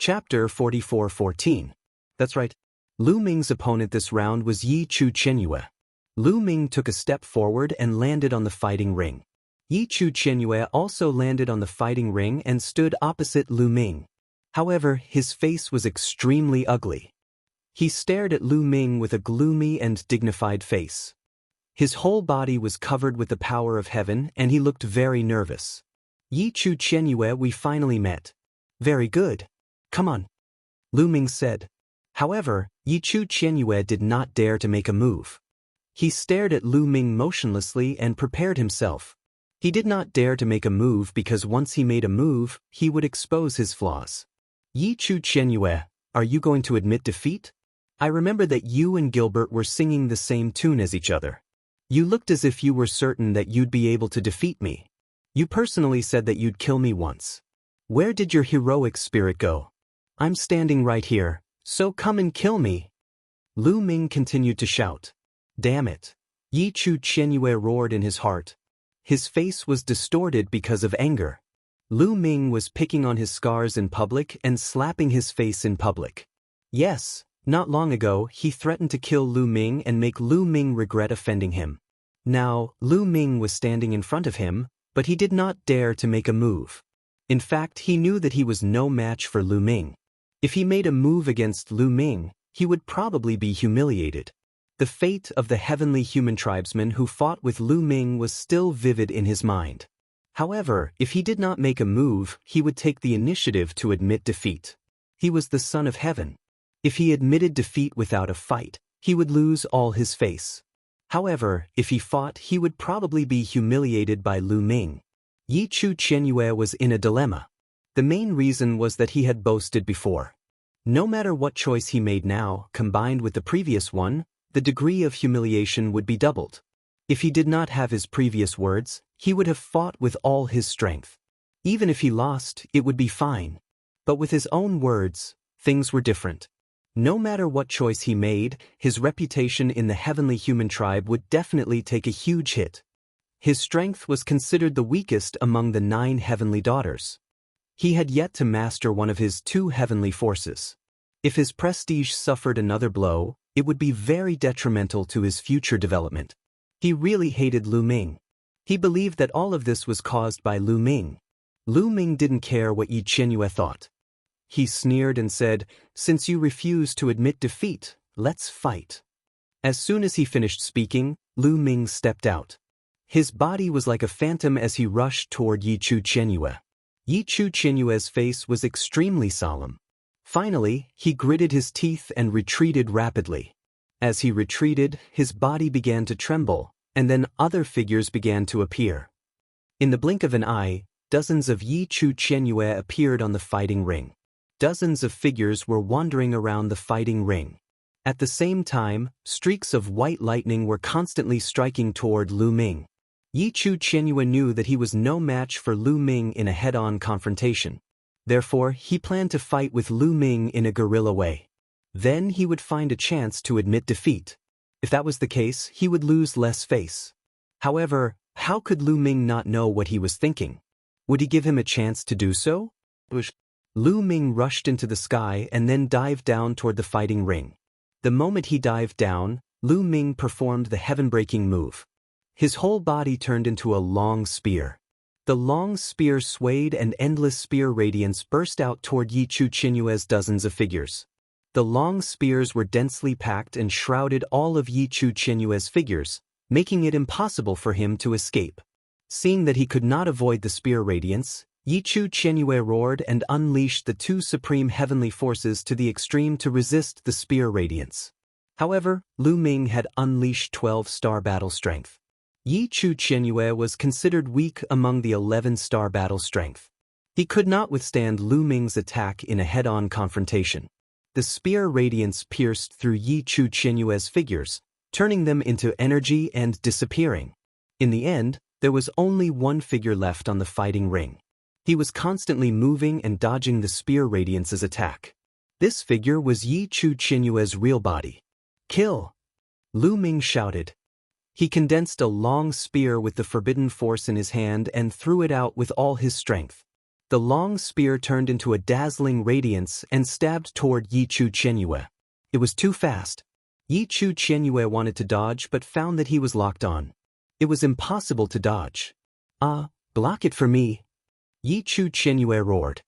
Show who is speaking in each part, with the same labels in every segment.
Speaker 1: Chapter 44:14. That's right. Lu Ming's opponent this round was Yi Chu Qianyue. Lu Ming took a step forward and landed on the fighting ring. Yi Chu Qianyue also landed on the fighting ring and stood opposite Lu Ming. However, his face was extremely ugly. He stared at Lu Ming with a gloomy and dignified face. His whole body was covered with the power of heaven and he looked very nervous. Yi Chu Qianyue, we finally met. Very good. Come on, Lu Ming said. However, Yi Chu Qianyue did not dare to make a move. He stared at Lu Ming motionlessly and prepared himself. He did not dare to make a move because once he made a move, he would expose his flaws. Yi Chu Qianyue, are you going to admit defeat? I remember that you and Gilbert were singing the same tune as each other. You looked as if you were certain that you'd be able to defeat me. You personally said that you'd kill me once. Where did your heroic spirit go? I'm standing right here, so come and kill me. Lu Ming continued to shout. Damn it. Yi Chu Qianyue roared in his heart. His face was distorted because of anger. Lu Ming was picking on his scars in public and slapping his face in public. Yes, not long ago he threatened to kill Lu Ming and make Lu Ming regret offending him. Now, Lu Ming was standing in front of him, but he did not dare to make a move. In fact, he knew that he was no match for Lu Ming. If he made a move against Lu Ming, he would probably be humiliated. The fate of the heavenly human tribesman who fought with Lu Ming was still vivid in his mind. However, if he did not make a move, he would take the initiative to admit defeat. He was the son of heaven. If he admitted defeat without a fight, he would lose all his face. However, if he fought, he would probably be humiliated by Lu Ming. Yi Chu Qianyue was in a dilemma. The main reason was that he had boasted before. No matter what choice he made now, combined with the previous one, the degree of humiliation would be doubled. If he did not have his previous words, he would have fought with all his strength. Even if he lost, it would be fine. But with his own words, things were different. No matter what choice he made, his reputation in the heavenly human tribe would definitely take a huge hit. His strength was considered the weakest among the 9 heavenly daughters. He had yet to master one of his 2 heavenly forces. If his prestige suffered another blow, it would be very detrimental to his future development. He really hated Lu Ming. He believed that all of this was caused by Lu Ming. Lu Ming didn't care what Yi Qianyue thought. He sneered and said, "Since you refuse to admit defeat, let's fight." As soon as he finished speaking, Lu Ming stepped out. His body was like a phantom as he rushed toward Yi Chu Qianyue. Yi Chu Qianyue's face was extremely solemn. Finally, he gritted his teeth and retreated rapidly. As he retreated, his body began to tremble, and then other figures began to appear. In the blink of an eye, dozens of Yi Chu Qianyue appeared on the fighting ring. Dozens of figures were wandering around the fighting ring. At the same time, streaks of white lightning were constantly striking toward Lu Ming. Yi Chu Qianyue knew that he was no match for Lu Ming in a head-on confrontation. Therefore, he planned to fight with Lu Ming in a guerrilla way. Then he would find a chance to admit defeat. If that was the case, he would lose less face. However, how could Lu Ming not know what he was thinking? Would he give him a chance to do so? Lu Ming rushed into the sky and then dived down toward the fighting ring. The moment he dived down, Lu Ming performed the heaven-breaking move. His whole body turned into a long spear. The long spear swayed and endless spear radiance burst out toward Yi Chu Qianyue's dozens of figures. The long spears were densely packed and shrouded all of Yi Chu Qianyue's figures, making it impossible for him to escape. Seeing that he could not avoid the spear radiance, Yi Chu Qianyue roared and unleashed the 2 supreme heavenly forces to the extreme to resist the spear radiance. However, Lu Ming had unleashed 12-star battle strength. Yi Chu Qianyue was considered weak among the 11-star battle strength. He could not withstand Lu Ming's attack in a head-on confrontation. The spear radiance pierced through Yi Chu Qianyue's figures, turning them into energy and disappearing. In the end, there was only one figure left on the fighting ring. He was constantly moving and dodging the spear radiance's attack. This figure was Yi Chu Qianyue's real body. "Kill!" Lu Ming shouted. He condensed a long spear with the forbidden force in his hand and threw it out with all his strength. The long spear turned into a dazzling radiance and stabbed toward Yichu Qianyue. It was too fast. Yichu Qianyue wanted to dodge but found that he was locked on. It was impossible to dodge. Block it for me. Yichu Qianyue roared.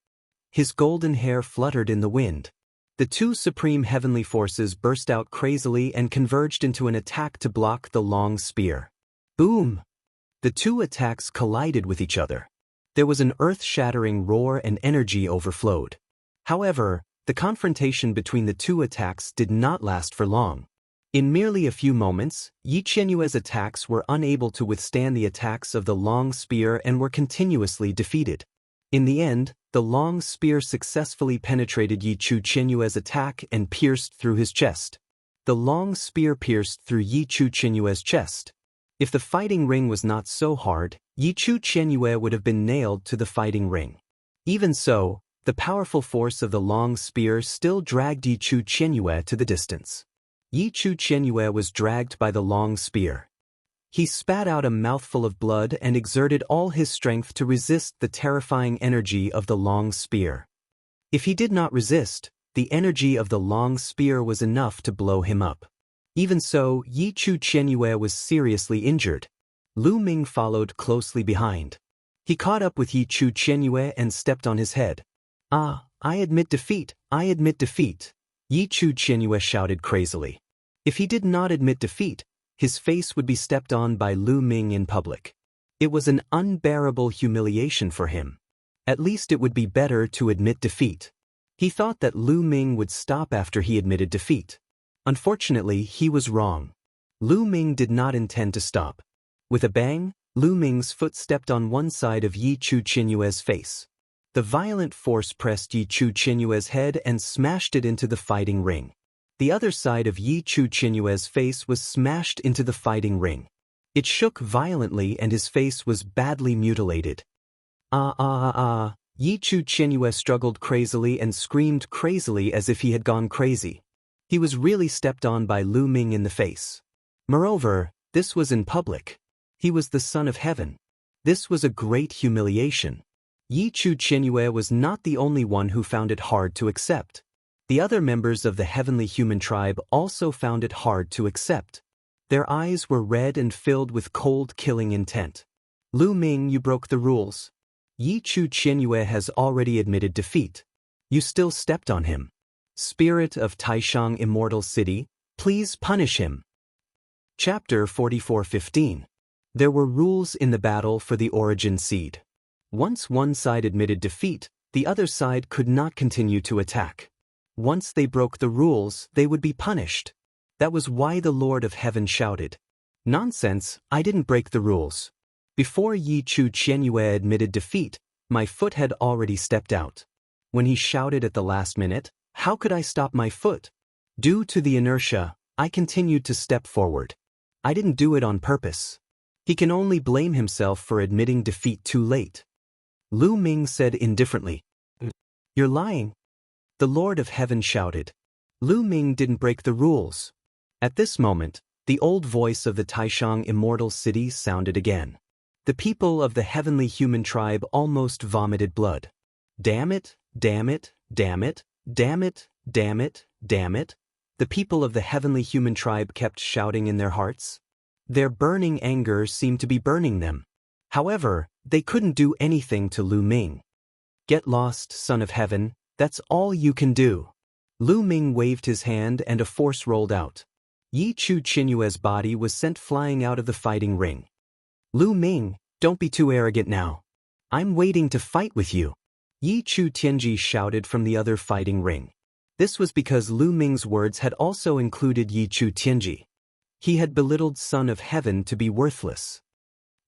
Speaker 1: His golden hair fluttered in the wind. The two supreme heavenly forces burst out crazily and converged into an attack to block the long spear. Boom! The two attacks collided with each other. There was an earth-shattering roar and energy overflowed. However, the confrontation between the two attacks did not last for long. In merely a few moments, Yi Qianyue's attacks were unable to withstand the attacks of the long spear and were continuously defeated. In the end, the long spear successfully penetrated Yichu Qianyue's attack and pierced through his chest. The long spear pierced through Yichu Qianyue's chest. If the fighting ring was not so hard, Yichu Qianyue would have been nailed to the fighting ring. Even so, the powerful force of the long spear still dragged Yichu Qianyue to the distance. Yichu Qianyue was dragged by the long spear. He spat out a mouthful of blood and exerted all his strength to resist the terrifying energy of the long spear. If he did not resist, the energy of the long spear was enough to blow him up. Even so, Yichu Qianyue was seriously injured. Lu Ming followed closely behind. He caught up with Yichu Qianyue and stepped on his head. I admit defeat, I admit defeat, Yichu Qianyue shouted crazily. If he did not admit defeat, his face would be stepped on by Lu Ming in public. It was an unbearable humiliation for him. At least it would be better to admit defeat. He thought that Lu Ming would stop after he admitted defeat. Unfortunately, he was wrong. Lu Ming did not intend to stop. With a bang, Lu Ming's foot stepped on one side of Yichu Qianyue's face. The violent force pressed Yichu Qianyue's head and smashed it into the fighting ring. The other side of Yichu Qianyue's face was smashed into the fighting ring. It shook violently and his face was badly mutilated. Yichu Qianyue struggled crazily and screamed crazily as if he had gone crazy. He was really stepped on by Lu Ming in the face. Moreover, this was in public. He was the son of heaven. This was a great humiliation. Yichu Qianyue was not the only one who found it hard to accept. The other members of the heavenly human tribe also found it hard to accept. Their eyes were red and filled with cold killing intent. Lu Ming, you broke the rules. Yichu Qianyue has already admitted defeat. You still stepped on him. Spirit of Taishang Immortal City, please punish him. Chapter 44:15. There were rules in the battle for the origin seed. Once one side admitted defeat, the other side could not continue to attack. Once they broke the rules, they would be punished. That was why the Lord of Heaven shouted, "Nonsense, I didn't break the rules." Before Yichu Qianyue admitted defeat, my foot had already stepped out. When he shouted at the last minute, how could I stop my foot? Due to the inertia, I continued to step forward. I didn't do it on purpose. He can only blame himself for admitting defeat too late. Lu Ming said indifferently, "You're lying." The Lord of Heaven shouted. Lu Ming didn't break the rules. At this moment, the old voice of the Taishang Immortal City sounded again. The people of the heavenly human tribe almost vomited blood. Damn it, damn it, damn it, damn it, damn it, damn it. The people of the heavenly human tribe kept shouting in their hearts. Their burning anger seemed to be burning them. However, they couldn't do anything to Lu Ming. Get lost, son of heaven, that's all you can do. Lu Ming waved his hand and a force rolled out. Yichu Qianyue's body was sent flying out of the fighting ring. Lu Ming, don't be too arrogant now. I'm waiting to fight with you. Yichu Tianji shouted from the other fighting ring. This was because Lu Ming's words had also included Yichu Tianji. He had belittled Son of Heaven to be worthless.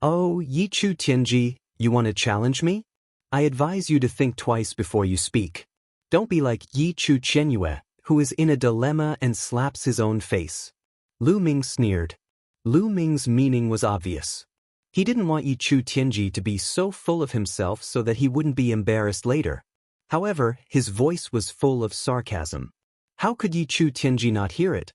Speaker 1: Oh, Yichu Tianji, you want to challenge me? I advise you to think twice before you speak. Don't be like Yichu Qianyue, who is in a dilemma and slaps his own face. Lu Ming sneered. Lu Ming's meaning was obvious. He didn't want Yichu Tianji to be so full of himself so that he wouldn't be embarrassed later. However, his voice was full of sarcasm. How could Yichu Tianji not hear it?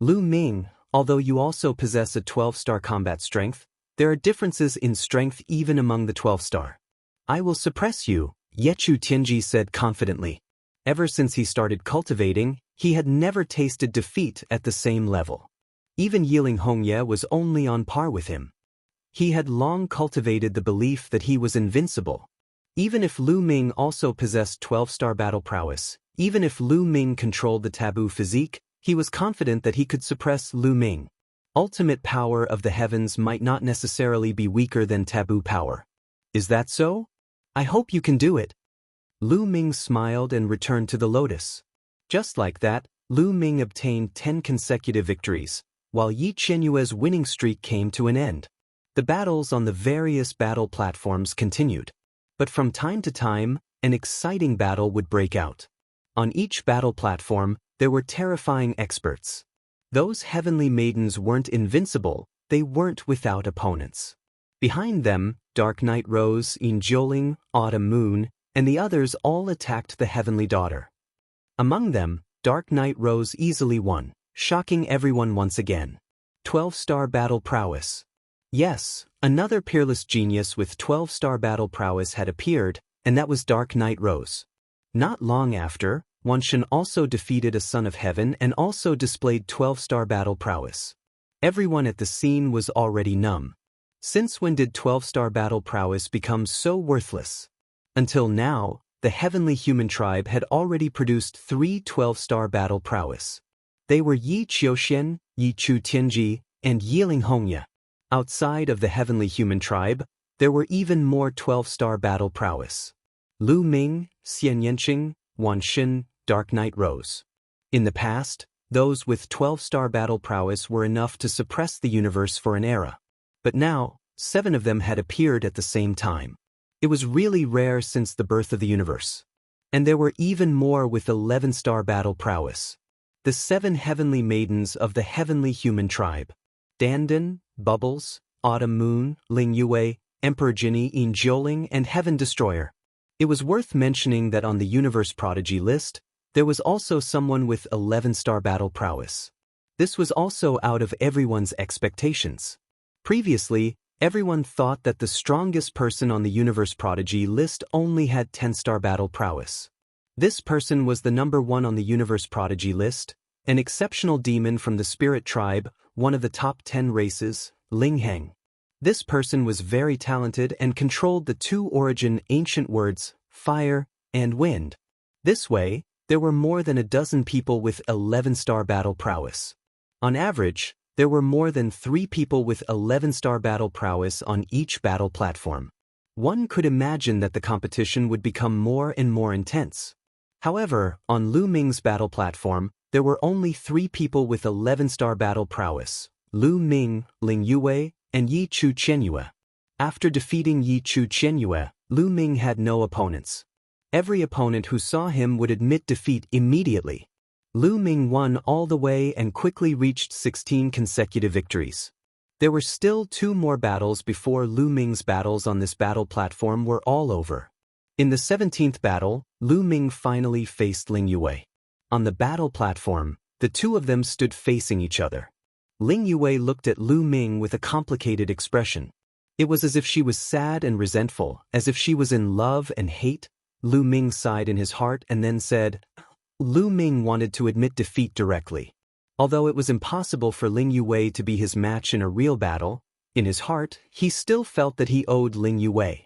Speaker 1: Lu Ming, although you also possess a 12-star combat strength, there are differences in strength even among the 12-star. I will suppress you, Yechu Tianji said confidently. Ever since he started cultivating, he had never tasted defeat at the same level. Even Yiling Hongye was only on par with him. He had long cultivated the belief that he was invincible. Even if Lu Ming also possessed 12-star battle prowess, even if Lu Ming controlled the taboo physique, he was confident that he could suppress Lu Ming. Ultimate power of the heavens might not necessarily be weaker than taboo power. Is that so? I hope you can do it. Lu Ming smiled and returned to the lotus. Just like that, Lu Ming obtained 10 consecutive victories, while Yi Qianyue's winning streak came to an end. The battles on the various battle platforms continued. But from time to time, an exciting battle would break out. On each battle platform, there were terrifying experts. Those heavenly maidens weren't invincible, they weren't without opponents. Behind them, Dark Night Rose, Injoling, Autumn Moon, and the others all attacked the heavenly daughter. Among them, Dark Night Rose easily won, shocking everyone once again. 12-star battle prowess. Yes, another peerless genius with 12-star battle prowess had appeared, and that was Dark Night Rose. Not long after, Wanshan also defeated a son of heaven and also displayed 12-star battle prowess. Everyone at the scene was already numb. Since when did 12-star battle prowess become so worthless? Until now, the heavenly human tribe had already produced 3 12-star battle prowess. They were Yi Qiuxian, Yi Chu Tianji, and Yiling Hongye. Outside of the heavenly human tribe, there were even more 12-star battle prowess. Lu Ming, Xianxia, Wanshan, Dark Night Rose. In the past, those with 12-star battle prowess were enough to suppress the universe for an era. But now, 7 of them had appeared at the same time. It was really rare since the birth of the universe. And there were even more with 11-star battle prowess. The 7 heavenly maidens of the heavenly human tribe. Dandan, Bubbles, Autumn Moon, Ling Yue, Emperor Jinni, Injoling, and Heaven Destroyer. It was worth mentioning that on the Universe Prodigy list, there was also someone with 11-star battle prowess. This was also out of everyone's expectations. Previously, everyone thought that the strongest person on the Universe Prodigy list only had 10-star battle prowess. This person was the number 1 on the Universe Prodigy list, an exceptional demon from the Spirit Tribe, one of the top 10 races, Ling Heng. This person was very talented and controlled the 2 origin ancient words, fire and wind. This way, there were more than a dozen people with 11-star battle prowess. On average, there were more than 3 people with 11-star battle prowess on each battle platform. One could imagine that the competition would become more and more intense. However, on Lu Ming's battle platform, there were only 3 people with 11-star battle prowess, Lu Ming, Ling Yue, and Yi Chu Qianyue. After defeating Yi Chu Qianyue, Lu Ming had no opponents. Every opponent who saw him would admit defeat immediately. Lu Ming won all the way and quickly reached 16 consecutive victories. There were still 2 more battles before Lu Ming's battles on this battle platform were all over. In the 17th battle, Lu Ming finally faced Ling Yue. On the battle platform, the 2 of them stood facing each other. Ling Yue looked at Lu Ming with a complicated expression. It was as if she was sad and resentful, as if she was in love and hate. Lu Ming sighed in his heart and then said, Lu Ming wanted to admit defeat directly. Although it was impossible for Ling Yue to be his match in a real battle, in his heart, he still felt that he owed Ling Yue.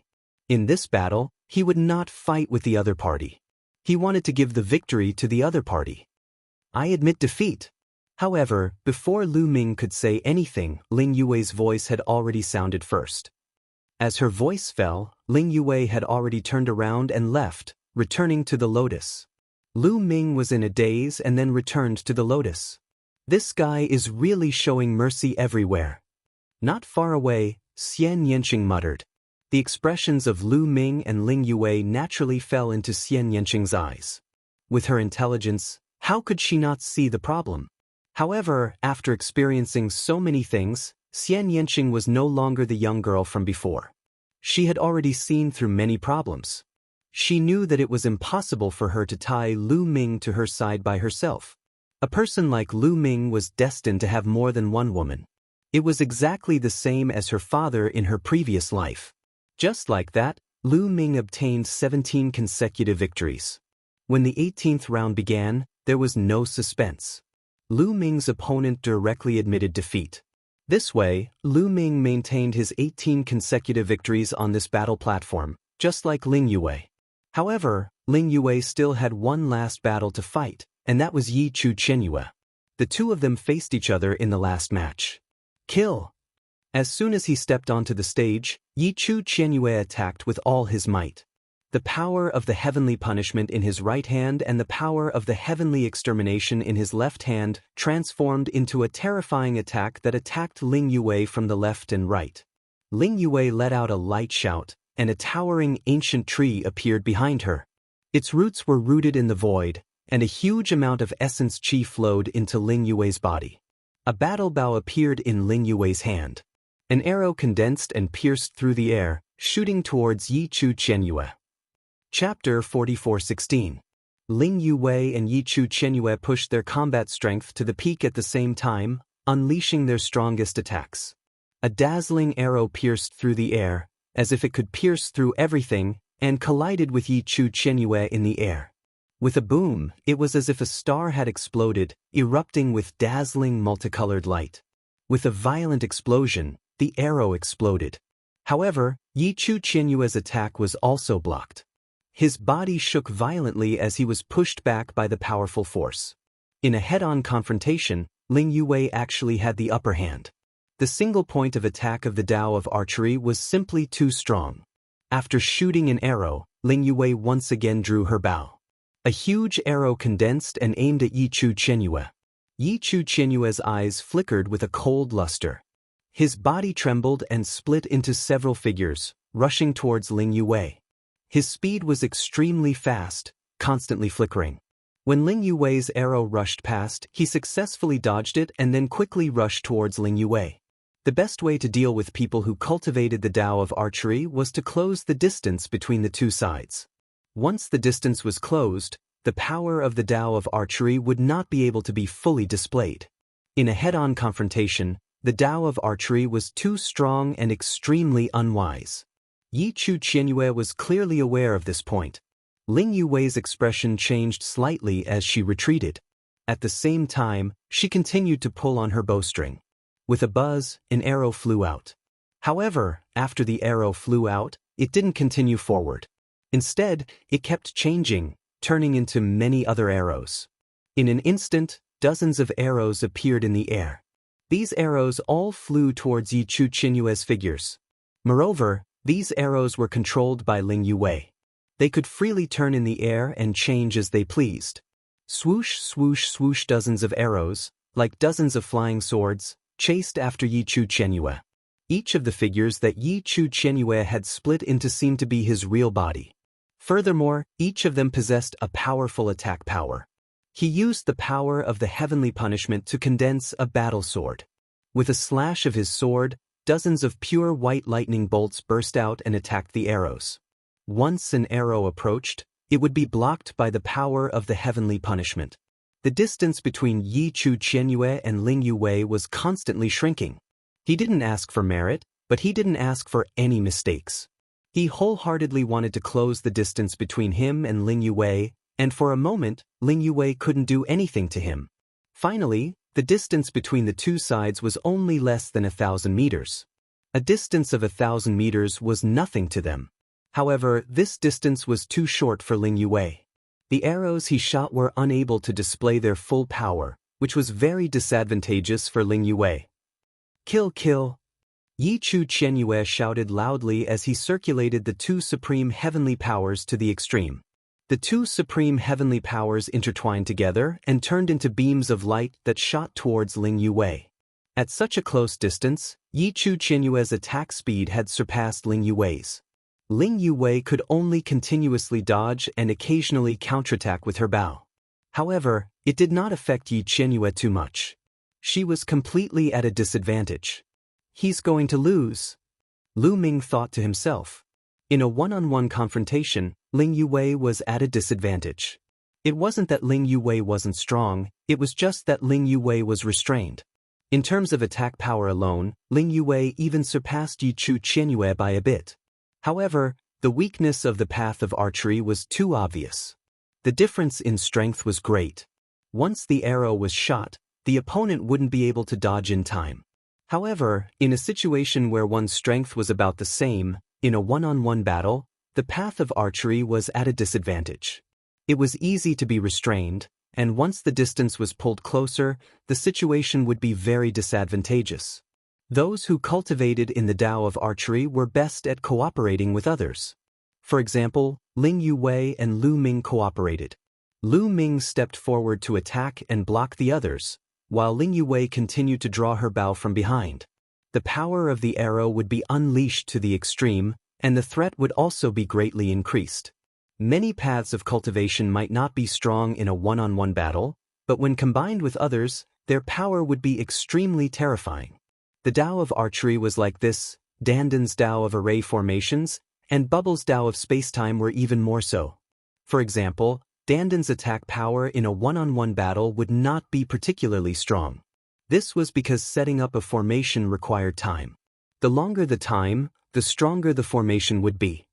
Speaker 1: In this battle, he would not fight with the other party. He wanted to give the victory to the other party. I admit defeat. However, before Lu Ming could say anything, Ling Yue's voice had already sounded first. As her voice fell, Ling Yue had already turned around and left, returning to the lotus. Lu Ming was in a daze and then returned to the lotus. This guy is really showing mercy everywhere. Not far away, Xianxia muttered. The expressions of Lu Ming and Ling Yue naturally fell into Xianxia's eyes. With her intelligence, how could she not see the problem? However, after experiencing so many things, Xianxia was no longer the young girl from before. She had already seen through many problems. She knew that it was impossible for her to tie Lu Ming to her side by herself. A person like Lu Ming was destined to have more than one woman. It was exactly the same as her father in her previous life. Just like that, Lu Ming obtained 17 consecutive victories. When the 18th round began, there was no suspense. Lu Ming's opponent directly admitted defeat. This way, Lu Ming maintained his 18 consecutive victories on this battle platform, just like Ling Yue. However, Ling Yue still had one last battle to fight, and that was Yi Chu Qianyue. The two of them faced each other in the last match. Kill! As soon as he stepped onto the stage, Yi Chu Qianyue attacked with all his might. The power of the heavenly punishment in his right hand and the power of the heavenly extermination in his left hand transformed into a terrifying attack that attacked Ling Yue from the left and right. Ling Yue let out a light shout, and a towering ancient tree appeared behind her. Its roots were rooted in the void, and a huge amount of essence qi flowed into Ling Yue's body. A battle bow appeared in Ling Yue's hand. An arrow condensed and pierced through the air, shooting towards Yi Chu Qianyue. Chapter 44:16. Ling Yue and Yi Chu Qianyue pushed their combat strength to the peak at the same time, unleashing their strongest attacks. A dazzling arrow pierced through the air, as if it could pierce through everything, and collided with Yi Chu Qianyue in the air. With a boom, it was as if a star had exploded, erupting with dazzling multicolored light. With a violent explosion, the arrow exploded. However, Yi Chu Qianyue's attack was also blocked. His body shook violently as he was pushed back by the powerful force. In a head-on confrontation, Ling Yue actually had the upper hand. The single point of attack of the Tao of archery was simply too strong. After shooting an arrow, Ling Yue once again drew her bow. A huge arrow condensed and aimed at Yi Chu Qianyue. Yi Chu Qianyue's eyes flickered with a cold luster. His body trembled and split into several figures, rushing towards Ling Yue. His speed was extremely fast, constantly flickering. When Ling Yue's arrow rushed past, he successfully dodged it and then quickly rushed towards Ling Yue. The best way to deal with people who cultivated the Tao of archery was to close the distance between the two sides. Once the distance was closed, the power of the Tao of archery would not be able to be fully displayed. In a head-on confrontation, the Tao of archery was too strong and extremely unwise. Yi Chu Qianyue was clearly aware of this point. Ling Yue's expression changed slightly as she retreated. At the same time, she continued to pull on her bowstring. With a buzz, an arrow flew out. However, after the arrow flew out, it didn't continue forward. Instead, it kept changing, turning into many other arrows. In an instant, dozens of arrows appeared in the air. These arrows all flew towards Yi Chu Qianyue's figures. Moreover, these arrows were controlled by Ling Yue. They could freely turn in the air and change as they pleased. Swoosh, swoosh, swoosh, dozens of arrows, like dozens of flying swords, chased after Yi Chu Qianyue. Each of the figures that Yi Chu Qianyue had split into seemed to be his real body. Furthermore, each of them possessed a powerful attack power. He used the power of the heavenly punishment to condense a battle sword. With a slash of his sword, dozens of pure white lightning bolts burst out and attacked the arrows. Once an arrow approached, it would be blocked by the power of the heavenly punishment. The distance between Yi Chu Qianyue and Ling Yue was constantly shrinking. He didn't ask for merit, but he didn't ask for any mistakes. He wholeheartedly wanted to close the distance between him and Ling Yue, and for a moment, Ling Yue couldn't do anything to him. Finally, the distance between the two sides was only less than 1,000 meters. A distance of 1,000 meters was nothing to them. However, this distance was too short for Ling Yue. The arrows he shot were unable to display their full power, which was very disadvantageous for Ling Yue. Kill, kill! Yi Chu Qianyue shouted loudly as he circulated the two supreme heavenly powers to the extreme. The two supreme heavenly powers intertwined together and turned into beams of light that shot towards Ling Yue. At such a close distance, Yi Chu Qianyue's attack speed had surpassed Ling Yue's. Ling Yue could only continuously dodge and occasionally counterattack with her bow. However, it did not affect Yi Qianyue too much. She was completely at a disadvantage. He's going to lose, Lu Ming thought to himself. In a one-on-one confrontation, Ling Yue was at a disadvantage. It wasn't that Ling Yue wasn't strong, it was just that Ling Yue was restrained. In terms of attack power alone, Ling Yue even surpassed Yi Chu Qianyue by a bit. However, The weakness of the path of archery was too obvious. The difference in strength was great. Once the arrow was shot, the opponent wouldn't be able to dodge in time. However, in a situation where one's strength was about the same, in a one-on-one battle, the path of archery was at a disadvantage. It was easy to be restrained, and once the distance was pulled closer, the situation would be very disadvantageous. Those who cultivated in the Tao of archery were best at cooperating with others. For example, Ling Yuwei and Lu Ming cooperated. Lu Ming stepped forward to attack and block the others, while Ling Yuwei continued to draw her bow from behind. The power of the arrow would be unleashed to the extreme, and the threat would also be greatly increased. Many paths of cultivation might not be strong in a one-on-one battle, but when combined with others, their power would be extremely terrifying. The Tao of archery was like this, Danden's Tao of array formations, and Bubble's Tao of spacetime were even more so. For example, Danden's attack power in a one-on-one battle would not be particularly strong. This was because setting up a formation required time. The longer the time, the stronger the formation would be.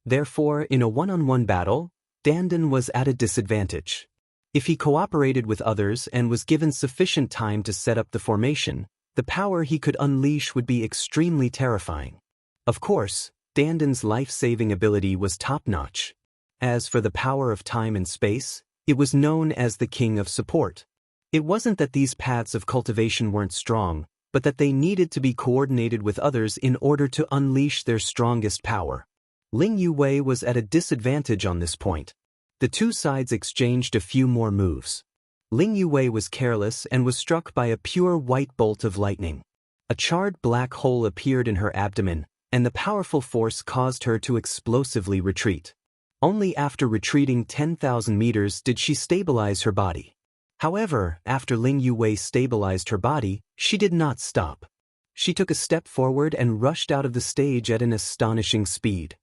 Speaker 1: Therefore, in a one-on-one battle, Danden was at a disadvantage. If he cooperated with others and was given sufficient time to set up the formation, the power he could unleash would be extremely terrifying. Of course, Danden's life-saving ability was top-notch. As for the power of time and space, it was known as the King of Support. It wasn't that these paths of cultivation weren't strong, but that they needed to be coordinated with others in order to unleash their strongest power. Ling Yuwei was at a disadvantage on this point. The two sides exchanged a few more moves. Ling Yuwei was careless and was struck by a pure white bolt of lightning. A charred black hole appeared in her abdomen, and the powerful force caused her to explosively retreat. Only after retreating 10,000 meters did she stabilize her body. However, after Ling Yuwei stabilized her body, she did not stop. She took a step forward and rushed out of the stage at an astonishing speed.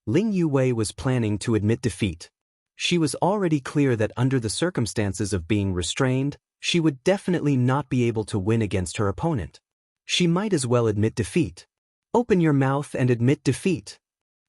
Speaker 1: Ling Yuwei was planning to admit defeat. She was already clear that under the circumstances of being restrained, she would definitely not be able to win against her opponent. She might as well admit defeat. "Open your mouth and admit defeat,"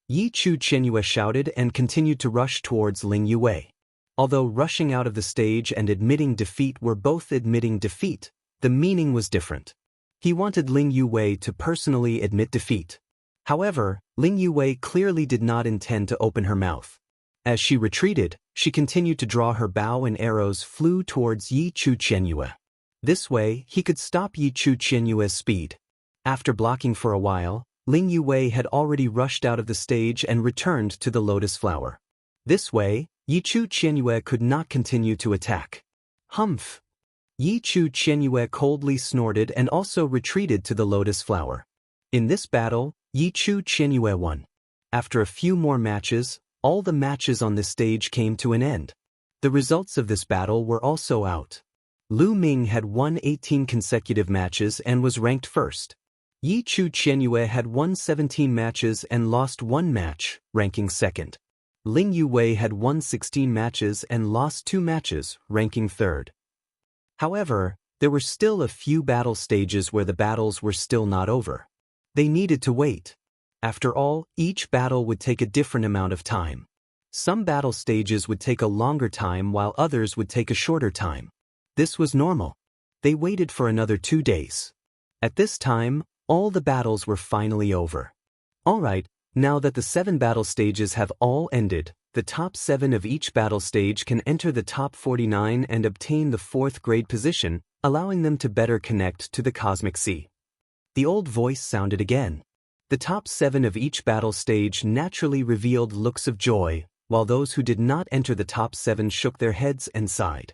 Speaker 1: Yi Chu Qianyue shouted and continued to rush towards Ling Yuwei. Although rushing out of the stage and admitting defeat were both admitting defeat, the meaning was different. He wanted Ling Yuwei to personally admit defeat. However, Ling Yuwei clearly did not intend to open her mouth. As she retreated, she continued to draw her bow and arrows flew towards Yi Chu Qianyue. This way, he could stop Yi Chu Qianyue's speed. After blocking for a while, Ling Yuwei had already rushed out of the stage and returned to the lotus flower. This way, Yi Chu Qianyue could not continue to attack. Humph! Yi Chu Qianyue coldly snorted and also retreated to the lotus flower. In this battle, Yi Chu Qianyue won. After a few more matches, all the matches on this stage came to an end. The results of this battle were also out. Lu Ming had won 18 consecutive matches and was ranked first. Yi Chu Qianyue had won 17 matches and lost 1 match, ranking second. Ling Yuwei had won 16 matches and lost 2 matches, ranking third. However, there were still a few battle stages where the battles were still not over. They needed to wait. After all, each battle would take a different amount of time. Some battle stages would take a longer time while others would take a shorter time. This was normal. They waited for another 2 days. At this time, all the battles were finally over. Alright, now that the 7 battle stages have all ended, the top 7 of each battle stage can enter the top 49 and obtain the 4th grade position, allowing them to better connect to the cosmic sea. The old voice sounded again. The top 7 of each battle stage naturally revealed looks of joy, while those who did not enter the top 7 shook their heads and sighed.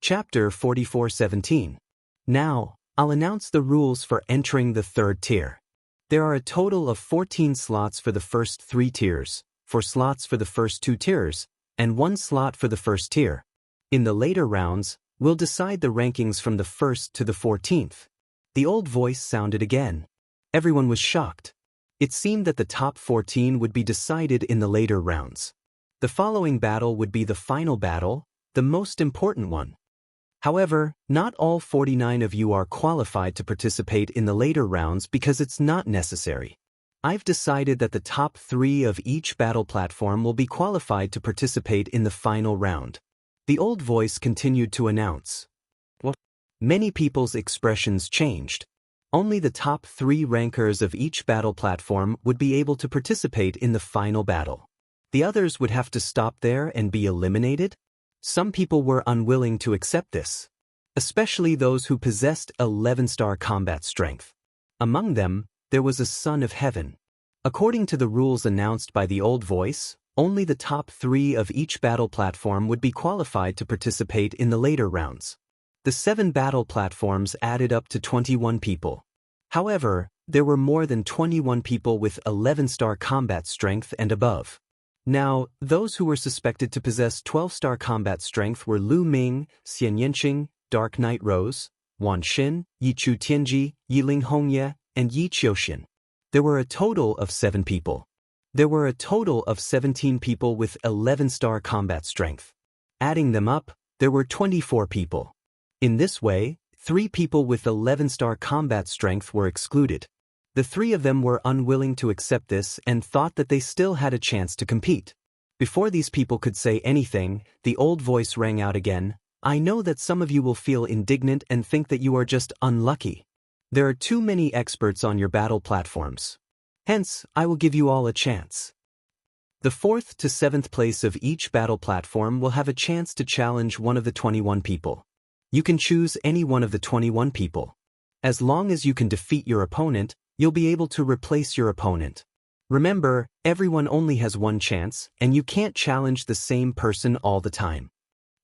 Speaker 1: Chapter 44:17. Now, I'll announce the rules for entering the 3rd tier. There are a total of 14 slots for the first 3 tiers, 4 slots for the first 2 tiers, and 1 slot for the first tier. In the later rounds, we'll decide the rankings from the 1st to the 14th. The old voice sounded again. Everyone was shocked. It seemed that the top 14 would be decided in the later rounds. The following battle would be the final battle, the most important one. However, not all 49 of you are qualified to participate in the later rounds because it's not necessary. I've decided that the top 3 of each battle platform will be qualified to participate in the final round. The old voice continued to announce. What? Many people's expressions changed. Only the top 3 rankers of each battle platform would be able to participate in the final battle. The others would have to stop there and be eliminated? Some people were unwilling to accept this, especially those who possessed 11-star combat strength. Among them, there was a son of heaven. According to the rules announced by the old voice, only the top 3 of each battle platform would be qualified to participate in the later rounds. The 7 battle platforms added up to 21 people. However, there were more than 21 people with 11-star combat strength and above. Now, those who were suspected to possess 12-star combat strength were Lu Ming, Xianxia, Dark Knight Rose, Wan Xin, Yichu Tianji, Yiling Hongye, and Yi Qiuxian. There were a total of 7 people. There were a total of 17 people with 11-star combat strength. Adding them up, there were 24 people. In this way, 3 people with 11-star combat strength were excluded. The 3 of them were unwilling to accept this and thought that they still had a chance to compete. Before these people could say anything, the old voice rang out again. I know that some of you will feel indignant and think that you are just unlucky. There are too many experts on your battle platforms. Hence, I will give you all a chance. The 4th to 7th place of each battle platform will have a chance to challenge one of the 21 people. You can choose any one of the 21 people. As long as you can defeat your opponent, you'll be able to replace your opponent. Remember, everyone only has one chance, and you can't challenge the same person all the time.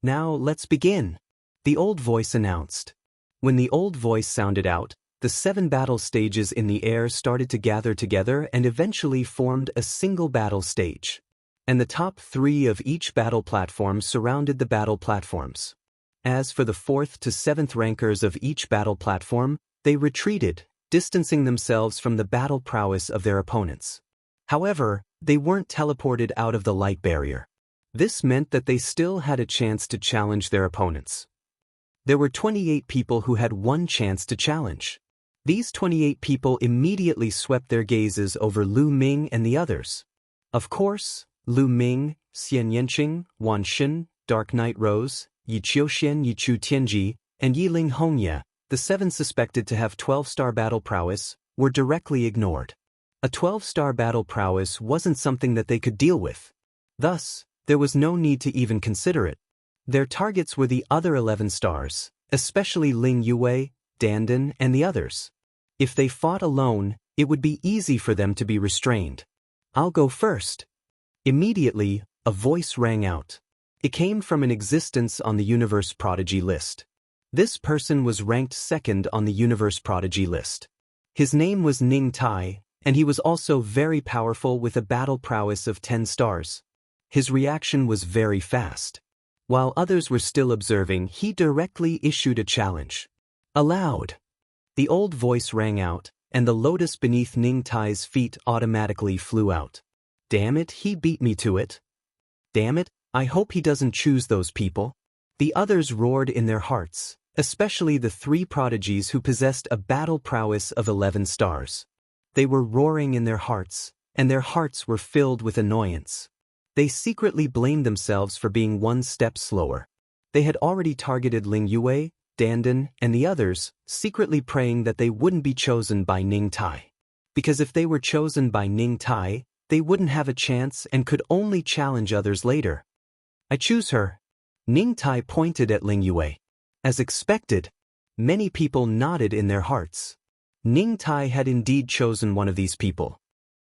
Speaker 1: Now, let's begin, the old voice announced. When the old voice sounded out, the 7 battle stages in the air started to gather together and eventually formed a single battle stage. And the top 3 of each battle platform surrounded the battle platforms. As for the 4th to 7th rankers of each battle platform, they retreated, distancing themselves from the battle prowess of their opponents. However, they weren't teleported out of the light barrier. This meant that they still had a chance to challenge their opponents. There were 28 people who had one chance to challenge. These 28 people immediately swept their gazes over Lu Ming and the others. Of course, Lu Ming, Xianxia, Wan Xin, Dark Knight Rose, Yi Qiuxian, Yichu Tianji, and Yiling Hongye, the 7 suspected to have 12-star battle prowess, were directly ignored. A 12-star battle prowess wasn't something that they could deal with. Thus, there was no need to even consider it. Their targets were the other 11 stars, especially Ling Yue, Dandan, and the others. If they fought alone, it would be easy for them to be restrained. I'll go first. Immediately, a voice rang out. It came from an existence on the Universe Prodigy list. This person was ranked 2nd on the Universe Prodigy list. His name was Ning Tai, and he was also very powerful with a battle prowess of 10 stars. His reaction was very fast. While others were still observing, he directly issued a challenge. Aloud. The old voice rang out, and the lotus beneath Ning Tai's feet automatically flew out. Damn it, he beat me to it. Damn it, I hope he doesn't choose those people. The others roared in their hearts, especially the 3 prodigies who possessed a battle prowess of 11 stars. They were roaring in their hearts, and their hearts were filled with annoyance. They secretly blamed themselves for being one step slower. They had already targeted Ling Yue, Dandan, and the others, secretly praying that they wouldn't be chosen by Ning Tai. Because if they were chosen by Ning Tai, they wouldn't have a chance and could only challenge others later. I choose her. Ning Tai pointed at Ling Yue. As expected, many people nodded in their hearts. Ning Tai had indeed chosen one of these people.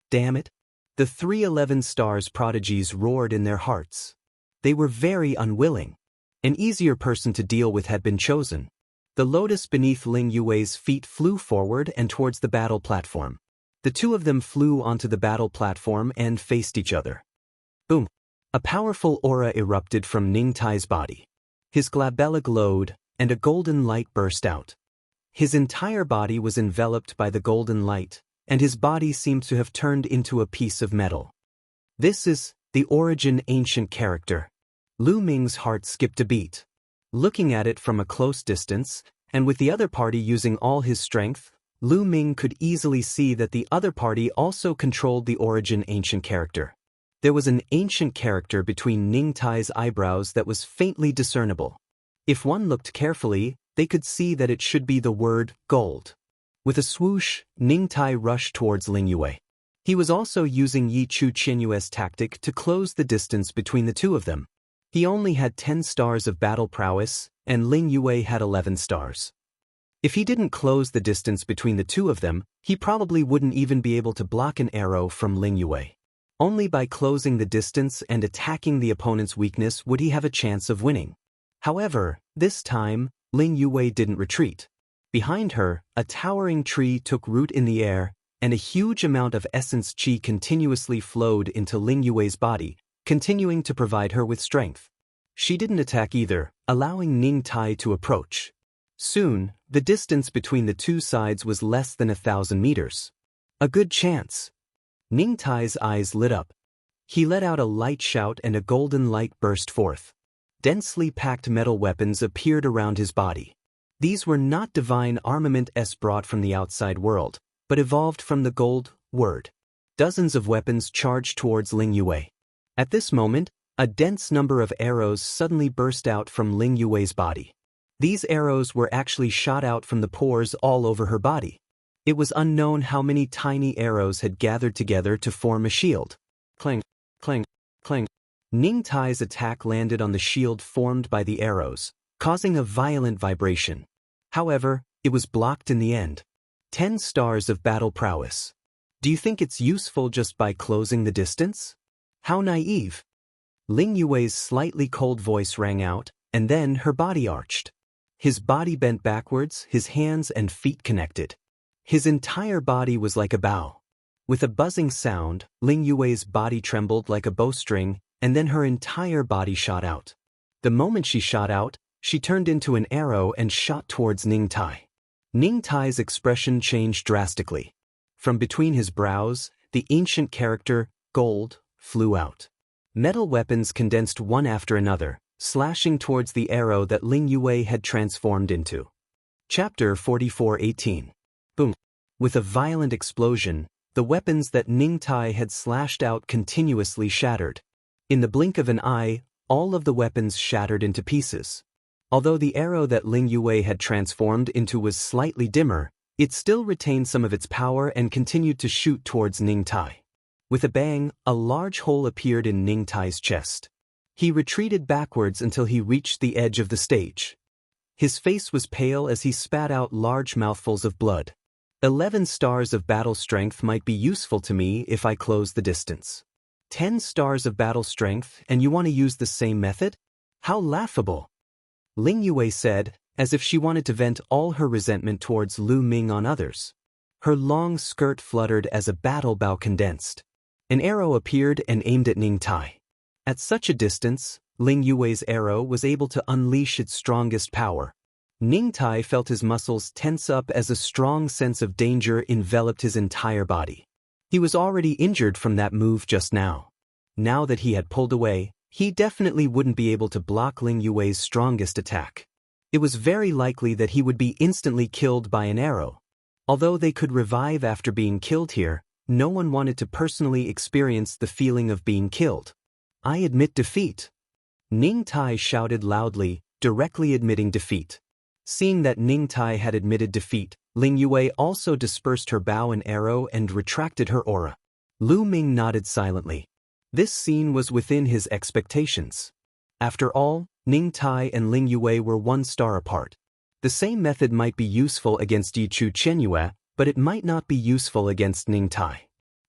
Speaker 1: Damn it. The 3 11 stars prodigies roared in their hearts. They were very unwilling. An easier person to deal with had been chosen. The lotus beneath Ling Yue's feet flew forward and towards the battle platform. The 2 of them flew onto the battle platform and faced each other. Boom! A powerful aura erupted from Ning Tai's body. His glabella glowed, and a golden light burst out. His entire body was enveloped by the golden light, and his body seemed to have turned into a piece of metal. This is the origin ancient character. Lu Ming's heart skipped a beat. Looking at it from a close distance, and with the other party using all his strength, Lu Ming could easily see that the other party also controlled the origin ancient character. There was an ancient character between Ning Tai's eyebrows that was faintly discernible. If one looked carefully, they could see that it should be the word gold. With a swoosh, Ning Tai rushed towards Ling Yue. He was also using Yi Chu Qianyue's tactic to close the distance between the two of them. He only had 10 stars of battle prowess, and Ling Yue had 11 stars. If he didn't close the distance between the two of them, he probably wouldn't even be able to block an arrow from Ling Yue. Only by closing the distance and attacking the opponent's weakness would he have a chance of winning. However, this time, Ling Yue didn't retreat. Behind her, a towering tree took root in the air, and a huge amount of essence qi continuously flowed into Ling Yue's body, continuing to provide her with strength. She didn't attack either, allowing Ning Tai to approach. Soon, the distance between the two sides was less than 1,000 meters. A good chance. Ning Tai's eyes lit up. He let out a light shout and a golden light burst forth. Densely packed metal weapons appeared around his body. These were not divine armaments brought from the outside world, but evolved from the gold word. Dozens of weapons charged towards Ling Yue. At this moment, a dense number of arrows suddenly burst out from Ling Yue's body. These arrows were actually shot out from the pores all over her body. It was unknown how many tiny arrows had gathered together to form a shield. Clang, clang, clang. Ning Tai's attack landed on the shield formed by the arrows, causing a violent vibration. However, it was blocked in the end. 10 stars of battle prowess. Do you think it's useful just by closing the distance? How naive. Ling Yue's slightly cold voice rang out, and then her body arched. His body bent backwards, his hands and feet connected. His entire body was like a bow. With a buzzing sound, Ling Yue's body trembled like a bowstring, and then her entire body shot out. The moment she shot out, she turned into an arrow and shot towards Ning Tai. Ning Tai's expression changed drastically. From between his brows, the ancient character, gold, flew out. Metal weapons condensed one after another, slashing towards the arrow that Ling Yue had transformed into. Chapter 44:18. Boom. With a violent explosion, the weapons that Ning Tai had slashed out continuously shattered. In the blink of an eye, all of the weapons shattered into pieces. Although the arrow that Ling Yue had transformed into was slightly dimmer, it still retained some of its power and continued to shoot towards Ning Tai. With a bang, a large hole appeared in Ning Tai's chest. He retreated backwards until he reached the edge of the stage. His face was pale as he spat out large mouthfuls of blood. 11 stars of battle strength might be useful to me if I close the distance. 10 stars of battle strength, and you want to use the same method? How laughable! Ling Yue said, as if she wanted to vent all her resentment towards Lu Ming on others. Her long skirt fluttered as a battle bow condensed. An arrow appeared and aimed at Ning Tai. At such a distance, Ling Yue's arrow was able to unleash its strongest power. Ning Tai felt his muscles tense up as a strong sense of danger enveloped his entire body. He was already injured from that move just now. Now that he had pulled away, he definitely wouldn't be able to block Ling Yue's strongest attack. It was very likely that he would be instantly killed by an arrow. Although they could revive after being killed here, no one wanted to personally experience the feeling of being killed. I admit defeat. Ning Tai shouted loudly, directly admitting defeat. Seeing that Ning Tai had admitted defeat, Ling Yue also dispersed her bow and arrow and retracted her aura. Lu Ming nodded silently. This scene was within his expectations. After all, Ning Tai and Ling Yue were 1 star apart. The same method might be useful against Yi Chu Qianyue, but it might not be useful against Ning Tai.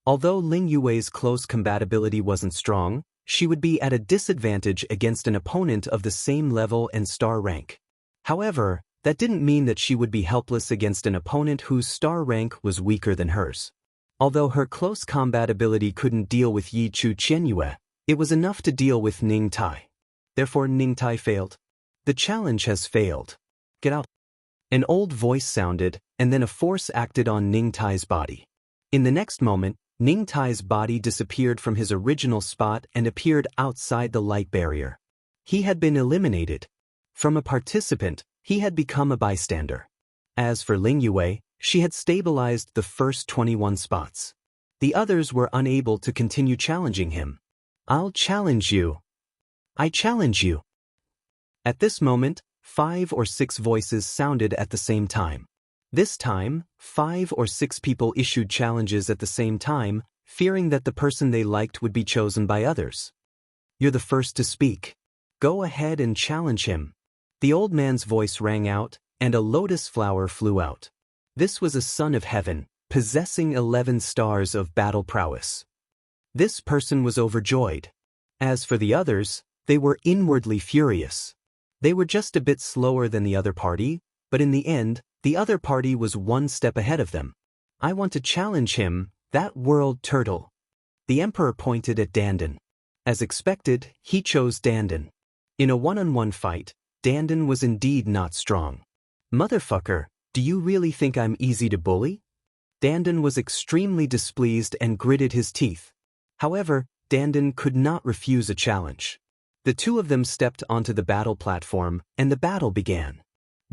Speaker 1: Although Ling Yue's close compatibility wasn't strong, she would be at a disadvantage against an opponent of the same level and star rank. However, that didn't mean that she would be helpless against an opponent whose star rank was weaker than hers. Although her close compatibility couldn't deal with Yi Chu Qianyue, it was enough to deal with Ning Tai. Therefore Ning Tai failed. The challenge has failed. Get out. An old voice sounded, and then a force acted on Ning Tai's body. In the next moment, Ning Tai's body disappeared from his original spot and appeared outside the light barrier. He had been eliminated. From a participant, he had become a bystander. As for Ling Yue, She had stabilized the first 21 spots. The others were unable to continue challenging him. I'll challenge you. I challenge you. At this moment, 5 or 6 voices sounded at the same time. This time, 5 or 6 people issued challenges at the same time, fearing that the person they liked would be chosen by others. You're the first to speak. Go ahead and challenge him. The old man's voice rang out, and a lotus flower flew out. This was a son of heaven, possessing 11 stars of battle prowess. This person was overjoyed. As for the others, they were inwardly furious. They were just a bit slower than the other party, but in the end, the other party was one step ahead of them. I want to challenge him, that world turtle. The emperor pointed at Dandan. As expected, he chose Dandan. In a one-on-one fight, Dandan was indeed not strong. Motherfucker, do you really think I'm easy to bully? Dandan was extremely displeased and gritted his teeth. However, Dandan could not refuse a challenge. The two of them stepped onto the battle platform, and the battle began.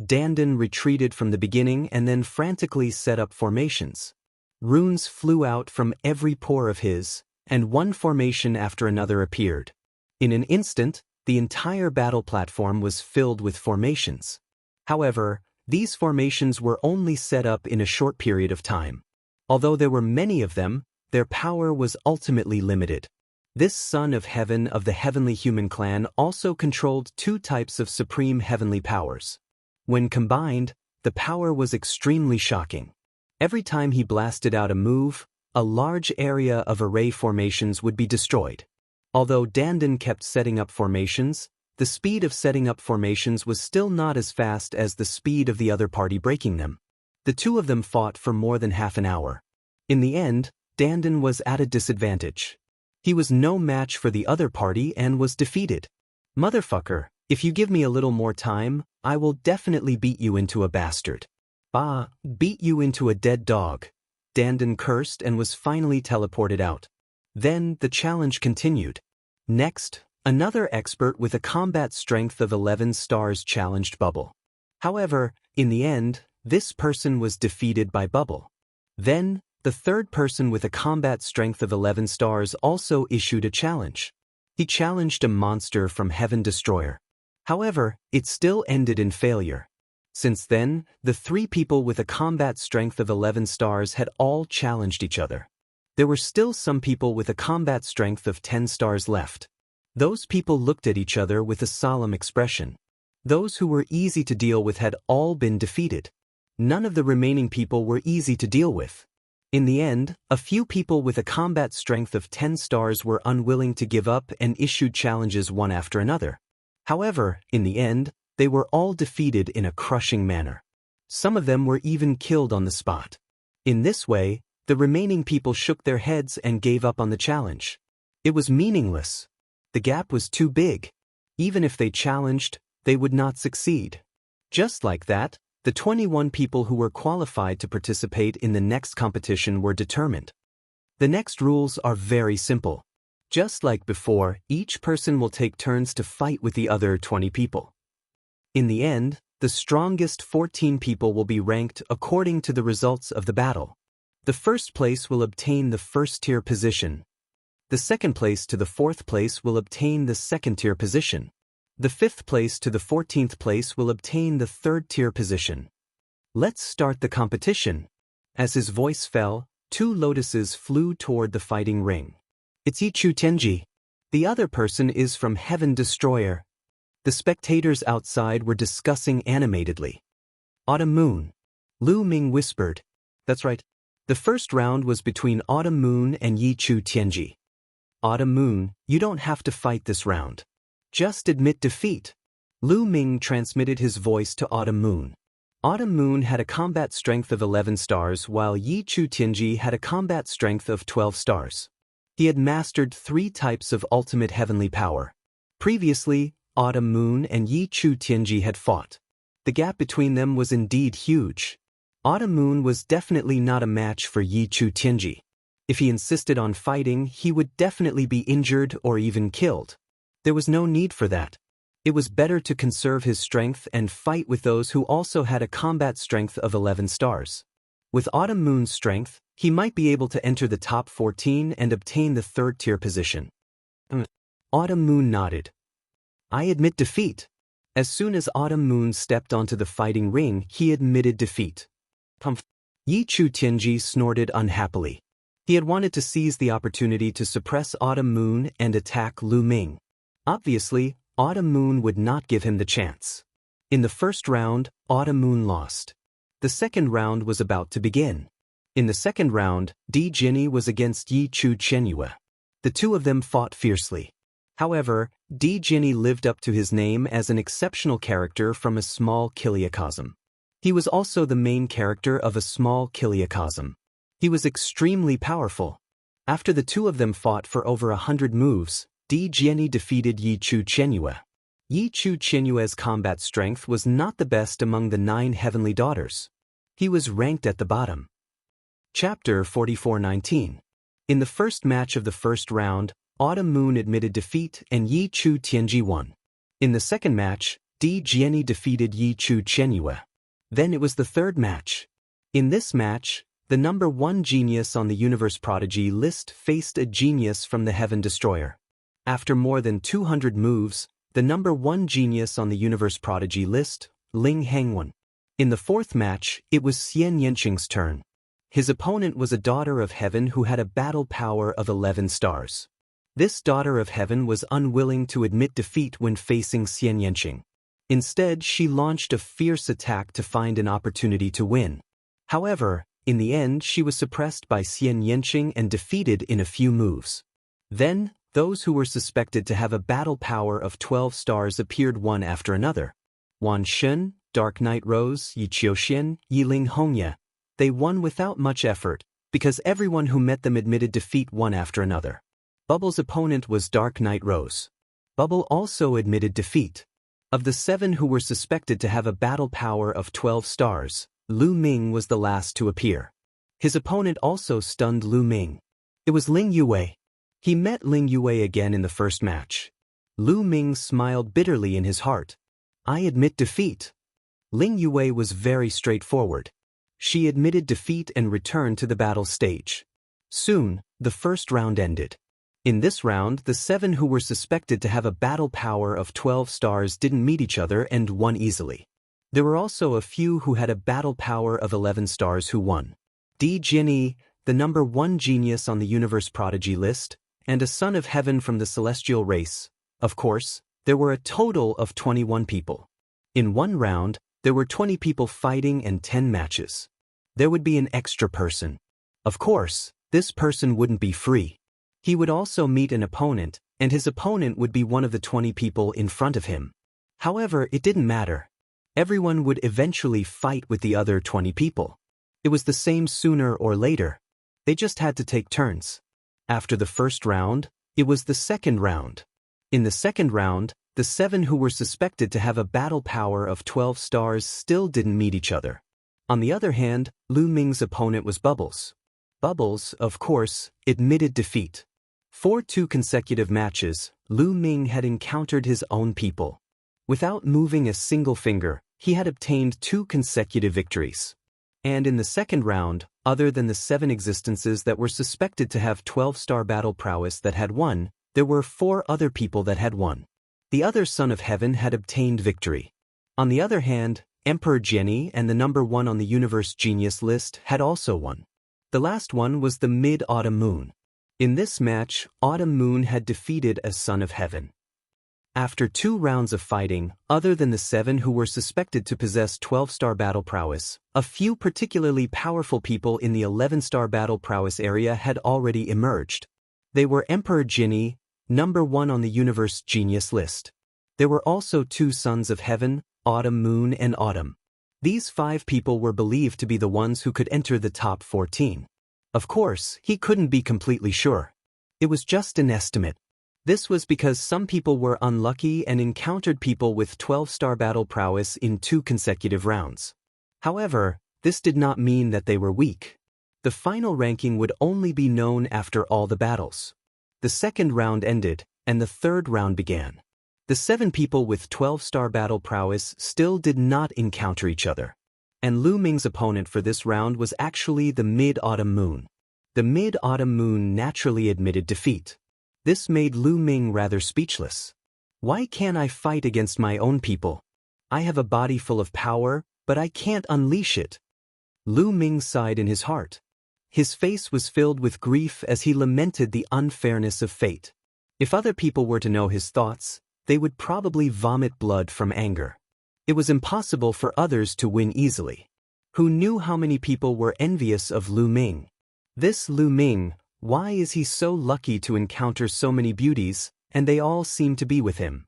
Speaker 1: Dandan retreated from the beginning and then frantically set up formations. Runes flew out from every pore of his, and one formation after another appeared. In an instant, the entire battle platform was filled with formations. However, these formations were only set up in a short period of time. Although there were many of them, their power was ultimately limited. This son of heaven of the heavenly human clan also controlled 2 types of supreme heavenly powers. When combined, the power was extremely shocking. Every time he blasted out a move, a large area of array formations would be destroyed. Although Dandan kept setting up formations, the speed of setting up formations was still not as fast as the speed of the other party breaking them. The two of them fought for more than half an hour. In the end, Dandan was at a disadvantage. He was no match for the other party and was defeated. Motherfucker, if you give me a little more time, I will definitely beat you into a bastard. Beat you into a dead dog. Dandan cursed and was finally teleported out. Then the challenge continued. Next, another expert with a combat strength of 11 stars challenged Bubble. However, in the end, this person was defeated by Bubble. Then, the third person with a combat strength of 11 stars also issued a challenge. He challenged a monster from Heaven Destroyer. However, it still ended in failure. Since then, the 3 people with a combat strength of 11 stars had all challenged each other. There were still some people with a combat strength of 10 stars left. Those people looked at each other with a solemn expression. Those who were easy to deal with had all been defeated. None of the remaining people were easy to deal with. In the end, a few people with a combat strength of 10 stars were unwilling to give up and issued challenges one after another. However, in the end, they were all defeated in a crushing manner. Some of them were even killed on the spot. In this way, the remaining people shook their heads and gave up on the challenge. It was meaningless. The gap was too big. Even if they challenged, they would not succeed. Just like that, the 21 people who were qualified to participate in the next competition were determined. The next rules are very simple. Just like before, each person will take turns to fight with the other 20 people. In the end, the strongest 14 people will be ranked according to the results of the battle. The first place will obtain the first-tier position. The second place to the 4th place will obtain the second-tier position. The 5th place to the 14th place will obtain the 3rd-tier position. Let's start the competition. As his voice fell, 2 lotuses flew toward the fighting ring. It's Yichu Tenji. The other person is from Heaven Destroyer. The spectators outside were discussing animatedly. Autumn Moon. Lu Ming whispered. That's right. The first round was between Autumn Moon and Yichu Tianji. Autumn Moon, you don't have to fight this round. Just admit defeat. Lu Ming transmitted his voice to Autumn Moon. Autumn Moon had a combat strength of 11 stars while Yichu Tianji had a combat strength of 12 stars. He had mastered 3 types of ultimate heavenly power. Previously, Autumn Moon and Yichu Tianji had fought. The gap between them was indeed huge. Autumn Moon was definitely not a match for Yichu Tianji. If he insisted on fighting, he would definitely be injured or even killed. There was no need for that. It was better to conserve his strength and fight with those who also had a combat strength of 11 stars. With Autumn Moon's strength, he might be able to enter the top 14 and obtain the third-tier position. Autumn Moon nodded. I admit defeat. As soon as Autumn Moon stepped onto the fighting ring, he admitted defeat. Yi Chu Tianji snorted unhappily. He had wanted to seize the opportunity to suppress Autumn Moon and attack Lu Ming. Obviously, Autumn Moon would not give him the chance. In the first round, Autumn Moon lost. The second round was about to begin. In the second round, Di Jinni was against Yi Chu Qianyue. The two of them fought fiercely. However, Di Jinni lived up to his name as an exceptional character from a small kiliacosm. He was also the main character of a small kiliacosm. He was extremely powerful. After the two of them fought for over 100 moves, Di Jinni defeated Yi Chu Qianyue. Yi Chu Qianyue's combat strength was not the best among the 9 heavenly daughters. He was ranked at the bottom. Chapter 44:19. In the first match of the first round, Autumn Moon admitted defeat and Yi Chu Tianji won. In the second match, Di Jinni defeated Yi Chu Qianyue. Then it was the third match. In this match, the number 1 genius on the Universe Prodigy list faced a genius from the Heaven Destroyer. After more than 200 moves, the number 1 genius on the Universe Prodigy list, Ling Heng, won. In the fourth match, it was Xianxia's turn. His opponent was a daughter of heaven who had a battle power of 11 stars. This daughter of heaven was unwilling to admit defeat when facing Xianxia. Instead, she launched a fierce attack to find an opportunity to win. However, in the end, she was suppressed by Xianxia and defeated in a few moves. Then, those who were suspected to have a battle power of 12 stars appeared one after another. Wan Shun, Dark Knight Rose, Yi Qiuxian, Yiling Hongye. They won without much effort, because everyone who met them admitted defeat one after another. Bubble's opponent was Dark Knight Rose. Bubble also admitted defeat. Of the 7 who were suspected to have a battle power of 12 stars, Lu Ming was the last to appear. His opponent also stunned Lu Ming. It was Ling Yue. He met Ling Yue again in the first match. Lu Ming smiled bitterly in his heart. I admit defeat. Ling Yue was very straightforward. She admitted defeat and returned to the battle stage. Soon, the first round ended. In this round, the 7 who were suspected to have a battle power of 12 stars didn't meet each other and won easily. There were also a few who had a battle power of 11 stars who won. Di Jinni, the number 1 genius on the Universe Prodigy list, and a son of heaven from the celestial race. Of course, there were a total of 21 people. In one round, there were 20 people fighting and 10 matches. There would be an extra person. Of course, this person wouldn't be free. He would also meet an opponent, and his opponent would be one of the 20 people in front of him. However, it didn't matter. Everyone would eventually fight with the other 20 people. It was the same sooner or later. They just had to take turns. After the first round, it was the second round. In the second round, the 7 who were suspected to have a battle power of 12 stars still didn't meet each other. On the other hand, Lu Ming's opponent was Bubbles. Bubbles, of course, admitted defeat. For 2 consecutive matches, Lu Ming had encountered his own people. Without moving a single finger, he had obtained 2 consecutive victories. And in the second round, other than the 7 existences that were suspected to have 12-star battle prowess that had won, there were 4 other people that had won. The other son of heaven had obtained victory. On the other hand, Emperor Jenny and the number 1 on the Universe Genius list had also won. The last one was the Mid-Autumn Moon. In this match, Autumn Moon had defeated a son of heaven. After 2 rounds of fighting, other than the 7 who were suspected to possess 12-star battle prowess, a few particularly powerful people in the 11-star battle prowess area had already emerged. They were Emperor Jinni, number 1 on the Universe Genius list. There were also 2 sons of heaven, Autumn Moon and Autumn. These 5 people were believed to be the ones who could enter the top 14. Of course, he couldn't be completely sure. It was just an estimate. This was because some people were unlucky and encountered people with 12-star battle prowess in 2 consecutive rounds. However, this did not mean that they were weak. The final ranking would only be known after all the battles. The second round ended, and the third round began. The 7 people with 12-star battle prowess still did not encounter each other. and Lu Ming's opponent for this round was actually the Mid-Autumn Moon. The Mid-Autumn Moon naturally admitted defeat. This made Lu Ming rather speechless. Why can't I fight against my own people? I have a body full of power, but I can't unleash it. Lu Ming sighed in his heart. His face was filled with grief as he lamented the unfairness of fate. If other people were to know his thoughts, they would probably vomit blood from anger. It was impossible for others to win easily. Who knew how many people were envious of Lu Ming? This Lu Ming, why is he so lucky to encounter so many beauties, and they all seem to be with him?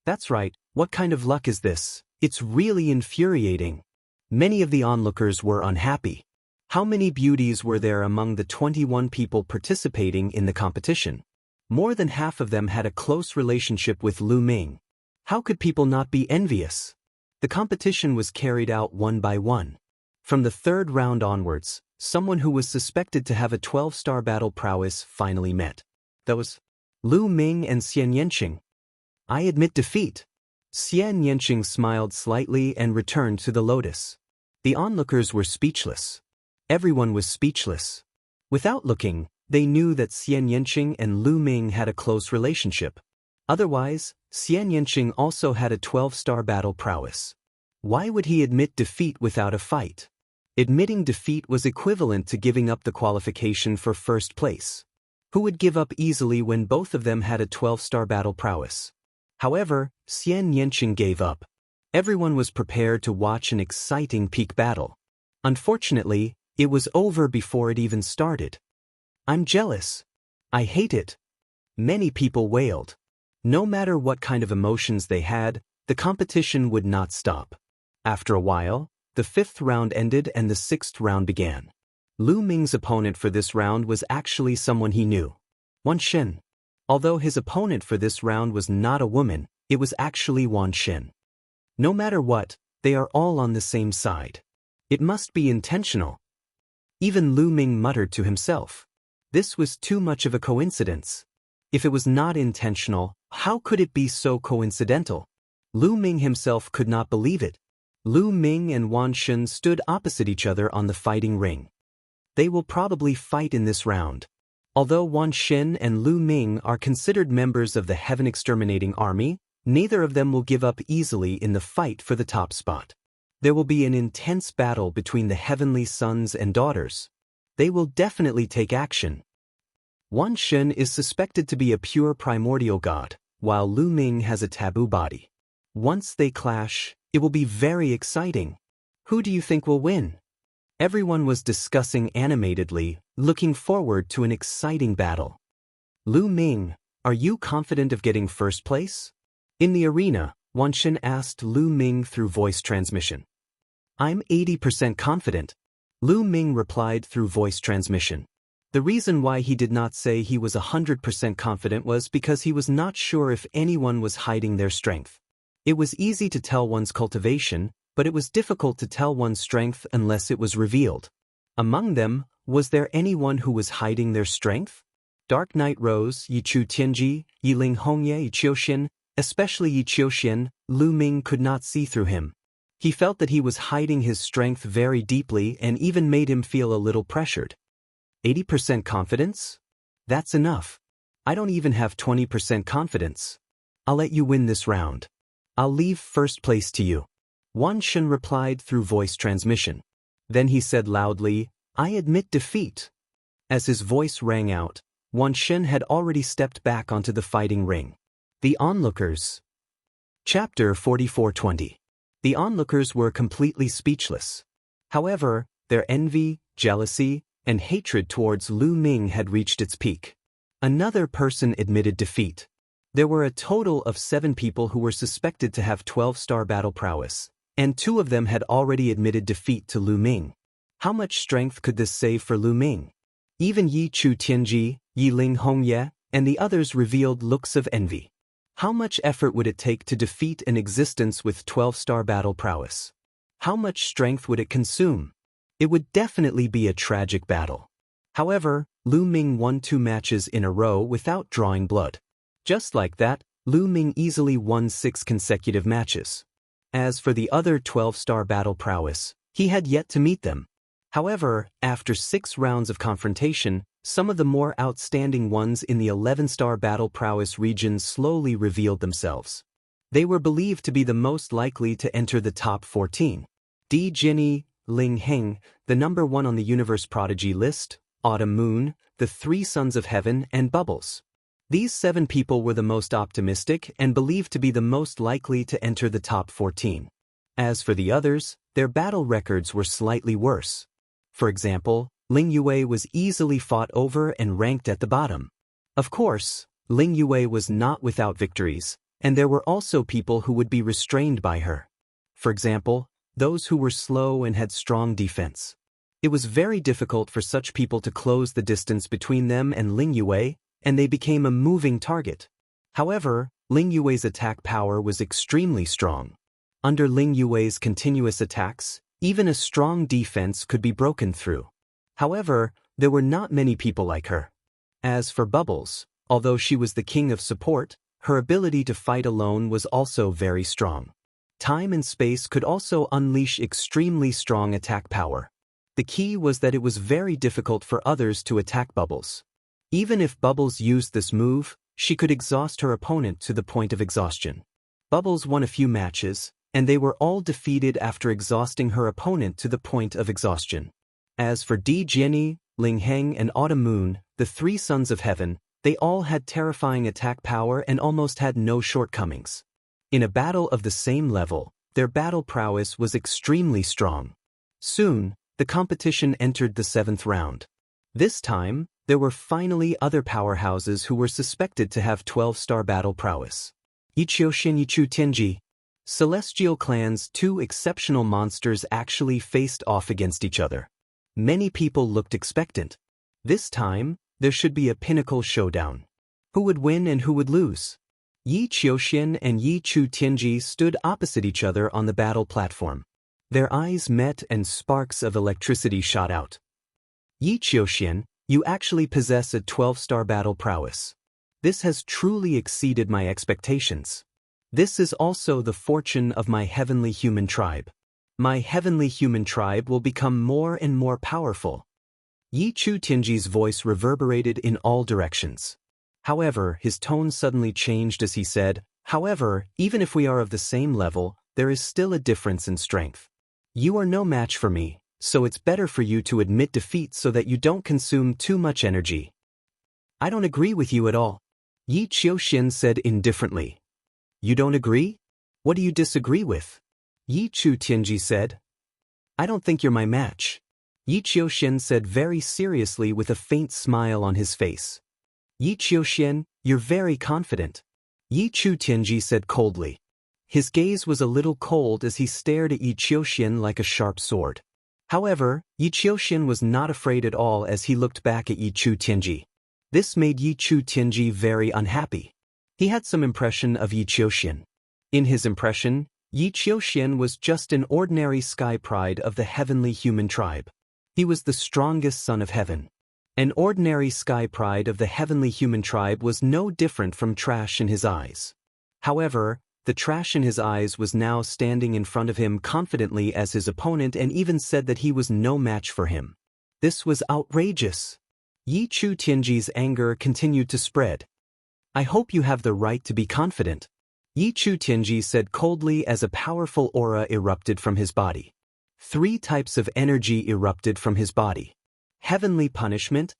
Speaker 1: That's right, what kind of luck is this? It's really infuriating. Many of the onlookers were unhappy. How many beauties were there among the 21 people participating in the competition? More than half of them had a close relationship with Lu Ming. How could people not be envious? The competition was carried out one by one. From the third round onwards, someone who was suspected to have a 12-star battle prowess finally met. Those Lu Ming and Xianxia. I admit defeat. Xianxia smiled slightly and returned to the lotus. The onlookers were speechless. Everyone was speechless. Without looking, they knew that Xianxia and Lu Ming had a close relationship. Otherwise, Xianxia also had a 12-star battle prowess. Why would he admit defeat without a fight? Admitting defeat was equivalent to giving up the qualification for first place. Who would give up easily when both of them had a 12-star battle prowess? However, Xianxia gave up. Everyone was prepared to watch an exciting peak battle. Unfortunately, it was over before it even started. I'm jealous. I hate it. Many people wailed. No matter what kind of emotions they had, the competition would not stop. After a while, the 5th round ended and the 6th round began. Lu Ming's opponent for this round was actually someone he knew. Wan Xin. Although his opponent for this round was not a woman, it was actually Wan Xin. No matter what, they are all on the same side. It must be intentional. Even Lu Ming muttered to himself. This was too much of a coincidence. If it was not intentional, how could it be so coincidental? Lu Ming himself could not believe it. Lu Ming and Wan Xin stood opposite each other on the fighting ring. They will probably fight in this round. Although Wan Xin and Lu Ming are considered members of the Heaven Exterminating Army, neither of them will give up easily in the fight for the top spot. There will be an intense battle between the heavenly sons and daughters. They will definitely take action. Wan Xin is suspected to be a pure primordial god, while Lu Ming has a taboo body. Once they clash, it will be very exciting. Who do you think will win? Everyone was discussing animatedly, looking forward to an exciting battle. Lu Ming, are you confident of getting first place? In the arena, Wan Xin asked Lu Ming through voice transmission. I'm 80% confident. Lu Ming replied through voice transmission. The reason why he did not say he was 100% confident was because he was not sure if anyone was hiding their strength. It was easy to tell one's cultivation, but it was difficult to tell one's strength unless it was revealed. Among them, was there anyone who was hiding their strength? Dark Night Rose, Yichu Tianji, Yiling Hongye Yiqiuxian, especially Yiqiuxian, Lu Ming could not see through him. He felt that he was hiding his strength very deeply and even made him feel a little pressured. 80% confidence? That's enough. I don't even have 20% confidence. I'll let you win this round. I'll leave first place to you. Wan Xin replied through voice transmission. Then he said loudly, I admit defeat. As his voice rang out, Wan Xin had already stepped back onto the fighting ring. The onlookers. Chapter 4420. The onlookers were completely speechless. However, their envy, jealousy, and hatred towards Lu Ming had reached its peak. Another person admitted defeat. There were a total of 7 people who were suspected to have 12-star battle prowess, and 2 of them had already admitted defeat to Lu Ming. How much strength could this save for Lu Ming? Even Yi Chu Tianji, Yiling Hongye, and the others revealed looks of envy. How much effort would it take to defeat an existence with 12-star battle prowess? How much strength would it consume? It would definitely be a tragic battle. However, Lu Ming won 2 matches in a row without drawing blood. Just like that, Lu Ming easily won 6 consecutive matches. As for the other 12-star battle prowess, He had yet to meet them. However, after 6 rounds of confrontation, some of the more outstanding ones in the 11-star battle prowess region slowly revealed themselves. They were believed to be the most likely to enter the top 14. Di Jinni, Ling Heng, the number 1 on the Universe Prodigy list, Autumn Moon, the 3 Sons of Heaven, and Bubbles. These 7 people were the most optimistic and believed to be the most likely to enter the top 14. As for the others, their battle records were slightly worse. For example, Ling Yue was easily fought over and ranked at the bottom. Of course, Ling Yue was not without victories, and there were also people who would be restrained by her. For example, those who were slow and had strong defense. It was very difficult for such people to close the distance between them and Ling Yue, and they became a moving target. However, Ling Yue's attack power was extremely strong. Under Ling Yue's continuous attacks, even a strong defense could be broken through. However, there were not many people like her. As for Bubbles, although she was the king of support, her ability to fight alone was also very strong. Time and space could also unleash extremely strong attack power. The key was that it was very difficult for others to attack Bubbles. Even if Bubbles used this move, she could exhaust her opponent to the point of exhaustion. Bubbles won a few matches, and they were all defeated after exhausting her opponent to the point of exhaustion. As for Di Jinni, Ling Heng, and Autumn Moon, the 3 Sons of Heaven, they all had terrifying attack power and almost had no shortcomings. In a battle of the same level, their battle prowess was extremely strong. Soon, the competition entered the 7th round. This time, there were finally other powerhouses who were suspected to have 12-star battle prowess. Yiqiu Yichu Tianji. Celestial Clan's 2 exceptional monsters actually faced off against each other. Many people looked expectant. This time, there should be a pinnacle showdown. Who would win and who would lose? Yi Qiuxian and Yi Chu Tianji stood opposite each other on the battle platform. Their eyes met and sparks of electricity shot out. Yi Qiuxian, you actually possess a 12-star battle prowess. This has truly exceeded my expectations. This is also the fortune of my heavenly human tribe. My heavenly human tribe will become more and more powerful. Yi Chu Tianji's voice reverberated in all directions. However, his tone suddenly changed as he said, "However, even if we are of the same level, there is still a difference in strength. You are no match for me, so it's better for you to admit defeat so that you don't consume too much energy." "I don't agree with you at all," Yi Qiuxian said indifferently. "You don't agree? What do you disagree with?" Yi Chu Tianji said. "I don't think you're my match," Yi Qiuxian said very seriously with a faint smile on his face. "Yi Qiuxian, you're very confident," Yi Chu Tianji said coldly. His gaze was a little cold as he stared at Yi Qiuxian like a sharp sword. However, Yi Qiuxian was not afraid at all as he looked back at Yi Chu Tianji. This made Yi Chu Tianji very unhappy. He had some impression of Yi Qiuxian. In his impression, Yi Qiuxian was just an ordinary sky pride of the heavenly human tribe. He was the strongest son of heaven. An ordinary sky pride of the heavenly human tribe was no different from trash in his eyes. However, the trash in his eyes was now standing in front of him confidently as his opponent and even said that he was no match for him. This was outrageous. Yi Chu Tianji's anger continued to spread. "I hope you have the right to be confident," Yi Chu Tianji said coldly as a powerful aura erupted from his body. 3 types of energy erupted from his body: heavenly punishment,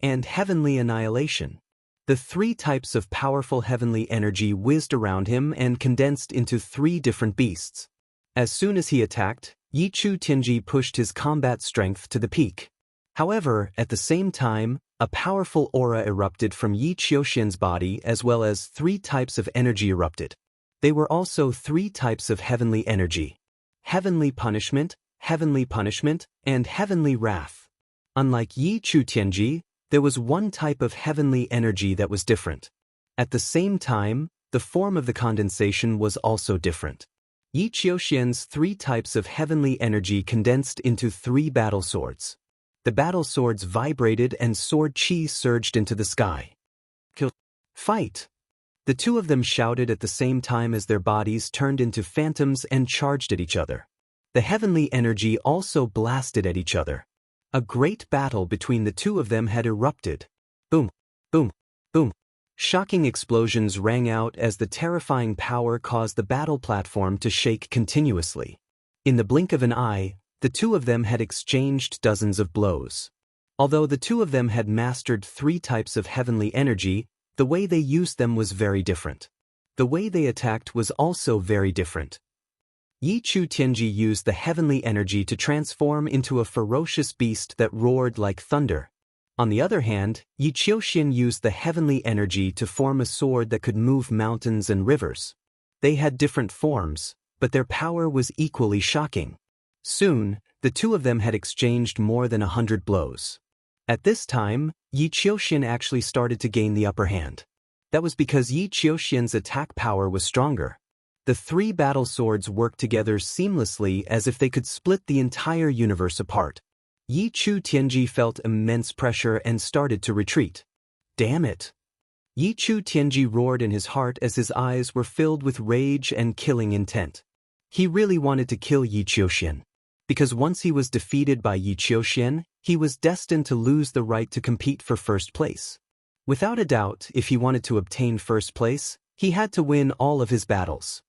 Speaker 1: and heavenly annihilation. The 3 types of powerful heavenly energy whizzed around him and condensed into 3 different beasts. As soon as he attacked, Yi Chu Tianji pushed his combat strength to the peak. However, at the same time, a powerful aura erupted from Yi Qiuxian's body as well as 3 types of energy erupted. They were also 3 types of heavenly energy: heavenly punishment, and heavenly wrath. Unlike Yi Chu Tianji, there was 1 type of heavenly energy that was different. At the same time, the form of the condensation was also different. Yi Qiuxian's 3 types of heavenly energy condensed into 3 battle swords. The battle swords vibrated and sword chi surged into the sky. "Kill! Fight!" The 2 of them shouted at the same time as their bodies turned into phantoms and charged at each other. The heavenly energy also blasted at each other. A great battle between the two of them had erupted. Boom, boom, boom. Shocking explosions rang out as the terrifying power caused the battle platform to shake continuously. In the blink of an eye, the two of them had exchanged dozens of blows. Although the two of them had mastered 3 types of heavenly energy, the way they used them was very different. The way they attacked was also very different. Yi Chu Tianji used the heavenly energy to transform into a ferocious beast that roared like thunder. On the other hand, Yi Qiuxian used the heavenly energy to form a sword that could move mountains and rivers. They had different forms, but their power was equally shocking. Soon, the two of them had exchanged more than 100 blows. At this time, Yi Qiuxian actually started to gain the upper hand. That was because Yi Qiuxian's attack power was stronger. The 3 battle swords worked together seamlessly as if they could split the entire universe apart. Yi Chu Tianji felt immense pressure and started to retreat. Damn it! Yi Chu Tianji roared in his heart as his eyes were filled with rage and killing intent. He really wanted to kill Yi Qiuxian. Because once he was defeated by Yi Qiuxian, he was destined to lose the right to compete for first place. Without a doubt, if he wanted to obtain first place, he had to win all of his battles.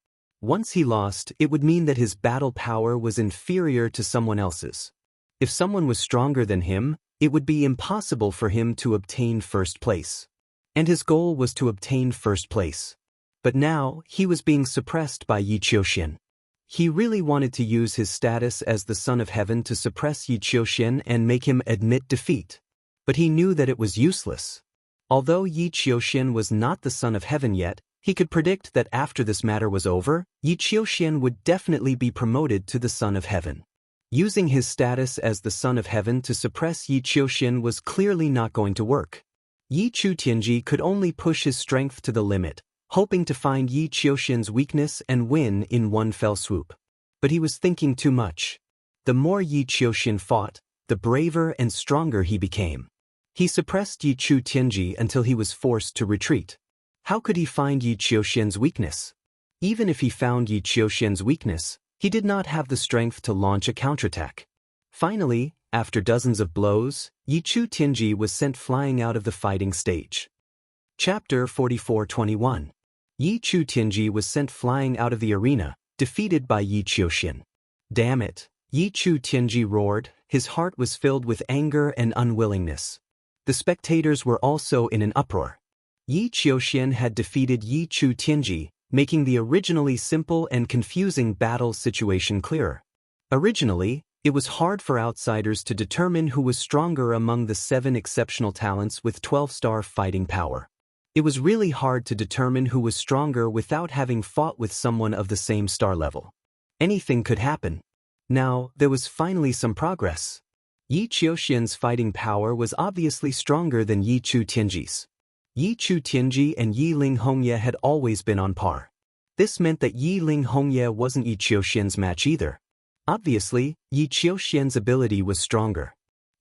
Speaker 1: Once he lost, it would mean that his battle power was inferior to someone else's. If someone was stronger than him, it would be impossible for him to obtain first place. And his goal was to obtain first place. But now, he was being suppressed by Yi Qiuxian. He really wanted to use his status as the Son of Heaven to suppress Yi Qiuxian and make him admit defeat. But he knew that it was useless. Although Yi Qiuxian was not the Son of Heaven yet, he could predict that after this matter was over, Yi Qiuxian would definitely be promoted to the Son of Heaven. Using his status as the Son of Heaven to suppress Yi Qiuxian was clearly not going to work. Yi Chu Tianji could only push his strength to the limit, hoping to find Yi Qiuxian's weakness and win in one fell swoop. But he was thinking too much. The more Yi Qiuxian fought, the braver and stronger he became. He suppressed Yi Chu Tianji until he was forced to retreat. How could he find Yi Qiuxian's weakness? Even if he found Yi Qiuxian's weakness, he did not have the strength to launch a counterattack. Finally, after dozens of blows, Yi Chu Tianji was sent flying out of the fighting stage. Chapter 44:21. Yi Chu Tianji was sent flying out of the arena, defeated by Yi Qiuxian. Damn it! Yi Chu Tianji roared, his heart was filled with anger and unwillingness. The spectators were also in an uproar. Yi Qiuxian had defeated Yi Chu Tianji, making the originally simple and confusing battle situation clearer. Originally, it was hard for outsiders to determine who was stronger among the 7 exceptional talents with 12-star fighting power. It was really hard to determine who was stronger without having fought with someone of the same star level. Anything could happen. Now, there was finally some progress. Yi Qiuxian's fighting power was obviously stronger than Yi Chu Tianji's. Yi Chu Tianji and Yi Ling Hongye had always been on par. This meant that Yi Ling Hongye wasn't Yi Qiuxian's match either. Obviously, Yi Qiuxian's ability was stronger.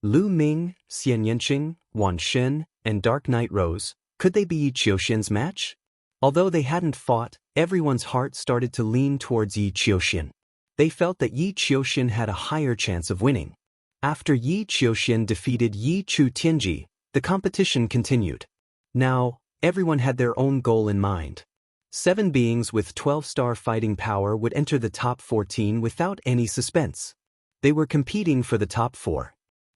Speaker 1: Lu Ming, Xian Yanqing, Wan Shen, and Dark Knight Rose, could they be Yi Qiuxian's match? Although they hadn't fought, everyone's heart started to lean towards Yi Qiuxian. They felt that Yi Qiuxian had a higher chance of winning. After Yi Qiuxian defeated Yi Chu Tianji, the competition continued. Now, everyone had their own goal in mind. 7 beings with 12-star fighting power would enter the top 14 without any suspense. They were competing for the top 4.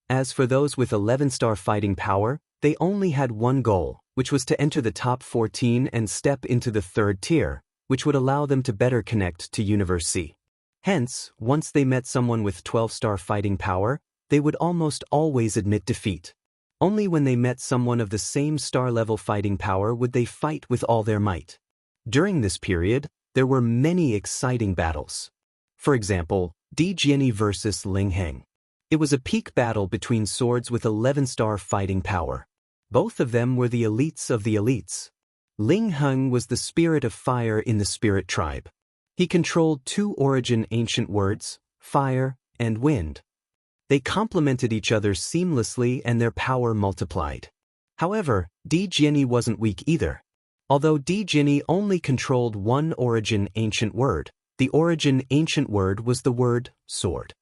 Speaker 1: As for those with 11-star fighting power, they only had one goal, which was to enter the top 14 and step into the 3rd tier, which would allow them to better connect to Universe C. Hence, once they met someone with 12-star fighting power, they would almost always admit defeat. Only when they met someone of the same star-level fighting power would they fight with all their might. During this period, there were many exciting battles. For example, Di Jiani versus Ling Heng. It was a peak battle between swords with 11-star fighting power. Both of them were the elites of the elites. Ling Heng was the spirit of fire in the spirit tribe. He controlled 2 origin ancient words, fire and wind. They complemented each other seamlessly and their power multiplied. However, Di Jiani wasn't weak either. Although Di Jiani only controlled 1 origin ancient word, The origin ancient word was the word sword.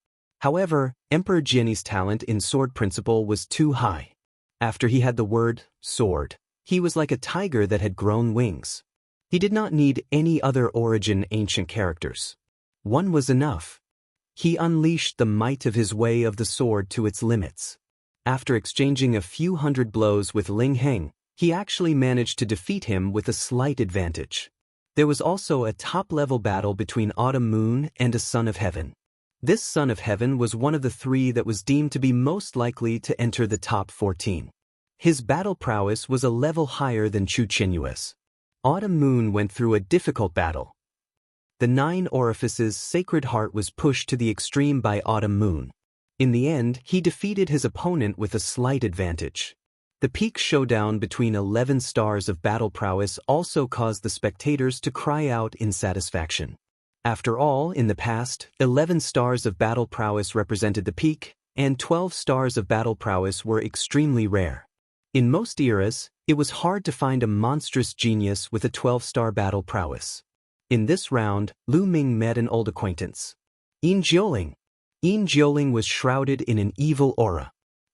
Speaker 1: However, Emperor Jian's talent in sword principle was too high. After he had the word sword, he was like a tiger that had grown wings. He did not need any other origin ancient characters. One was enough. He unleashed the might of his way of the sword to its limits. After exchanging a few hundred blows with Ling Heng, he actually managed to defeat him with a slight advantage. There was also a top-level battle between Autumn Moon and a Son of Heaven. This Son of Heaven was one of the three that was deemed to be most likely to enter the top 14. His battle prowess was a level higher than Chu Qianyue's. Autumn Moon went through a difficult battle. The 9 Orifices' sacred heart was pushed to the extreme by Autumn Moon. In the end, he defeated his opponent with a slight advantage. The peak showdown between 11 stars of battle prowess also caused the spectators to cry out in satisfaction. After all, in the past, 11 stars of battle prowess represented the peak, and 12 stars of battle prowess were extremely rare. In most eras, it was hard to find a monstrous genius with a 12-star battle prowess. In this round, Lu Ming met an old acquaintance. Yin Jiuling. Yin Jiuling was shrouded in an evil aura.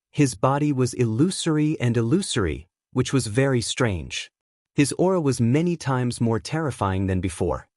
Speaker 1: His body was illusory, which was very strange. His aura was many times more terrifying than before.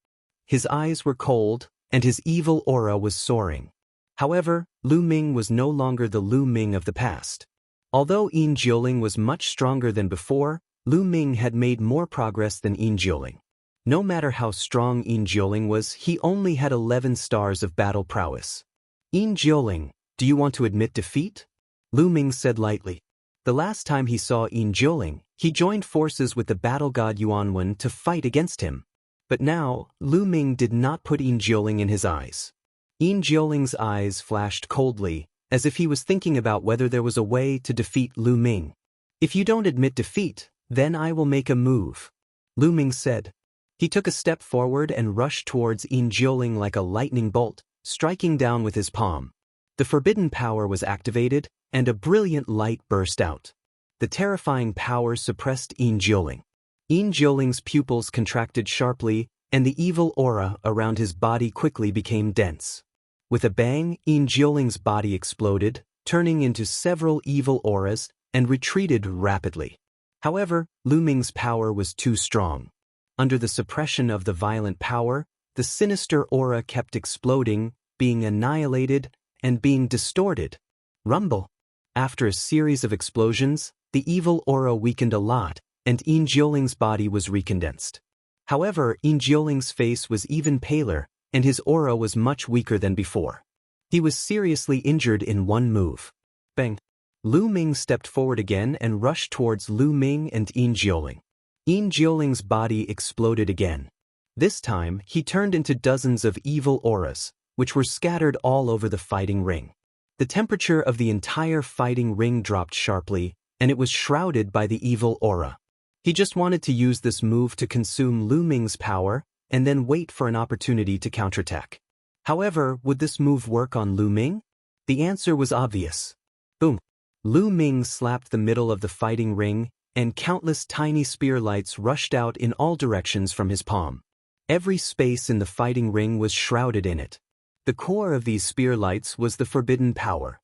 Speaker 1: His eyes were cold, and his evil aura was soaring. However, Lu Ming was no longer the Lu Ming of the past. Although Yin Jiuling was much stronger than before, Lu Ming had made more progress than Yin Jiuling. No matter how strong Yin Jiuling was, he only had 11 stars of battle prowess. Yin Jiuling, do you want to admit defeat? Lu Ming said lightly. The last time he saw Yin Jiuling, he joined forces with the battle god Yuanwen to fight against him. But now, Lu Ming did not put Yin Jiuling in his eyes. Yin Jiuling's eyes flashed coldly, as if he was thinking about whether there was a way to defeat Lu Ming. If you don't admit defeat, then I will make a move, Lu Ming said. He took a step forward and rushed towards Yin Jiuling like a lightning bolt, striking down with his palm. The forbidden power was activated, and a brilliant light burst out. The terrifying power suppressed Yin Jiuling. Yin Jiuling's pupils contracted sharply, and the evil aura around his body quickly became dense. With a bang, Yin Jiuling's body exploded, turning into several evil auras, and retreated rapidly. However, Lu Ming's power was too strong. Under the suppression of the violent power, the sinister aura kept exploding, being annihilated, and being distorted. Rumble. After a series of explosions, the evil aura weakened a lot, and Yin Jiuling's body was recondensed. However, Yin Jiuling's face was even paler, and his aura was much weaker than before. He was seriously injured in one move. Bang! Lu Ming stepped forward again and rushed towards Lu Ming and Yin Jiuling. Yin Jiuling's body exploded again. This time, he turned into dozens of evil auras, which were scattered all over the fighting ring. The temperature of the entire fighting ring dropped sharply, and it was shrouded by the evil aura. He just wanted to use this move to consume Lu Ming's power, and then wait for an opportunity to counterattack. However, would this move work on Lu Ming? The answer was obvious. Boom! Lu Ming slapped the middle of the fighting ring, and countless tiny spear lights rushed out in all directions from his palm. Every space in the fighting ring was shrouded in it. The core of these spear lights was the forbidden power.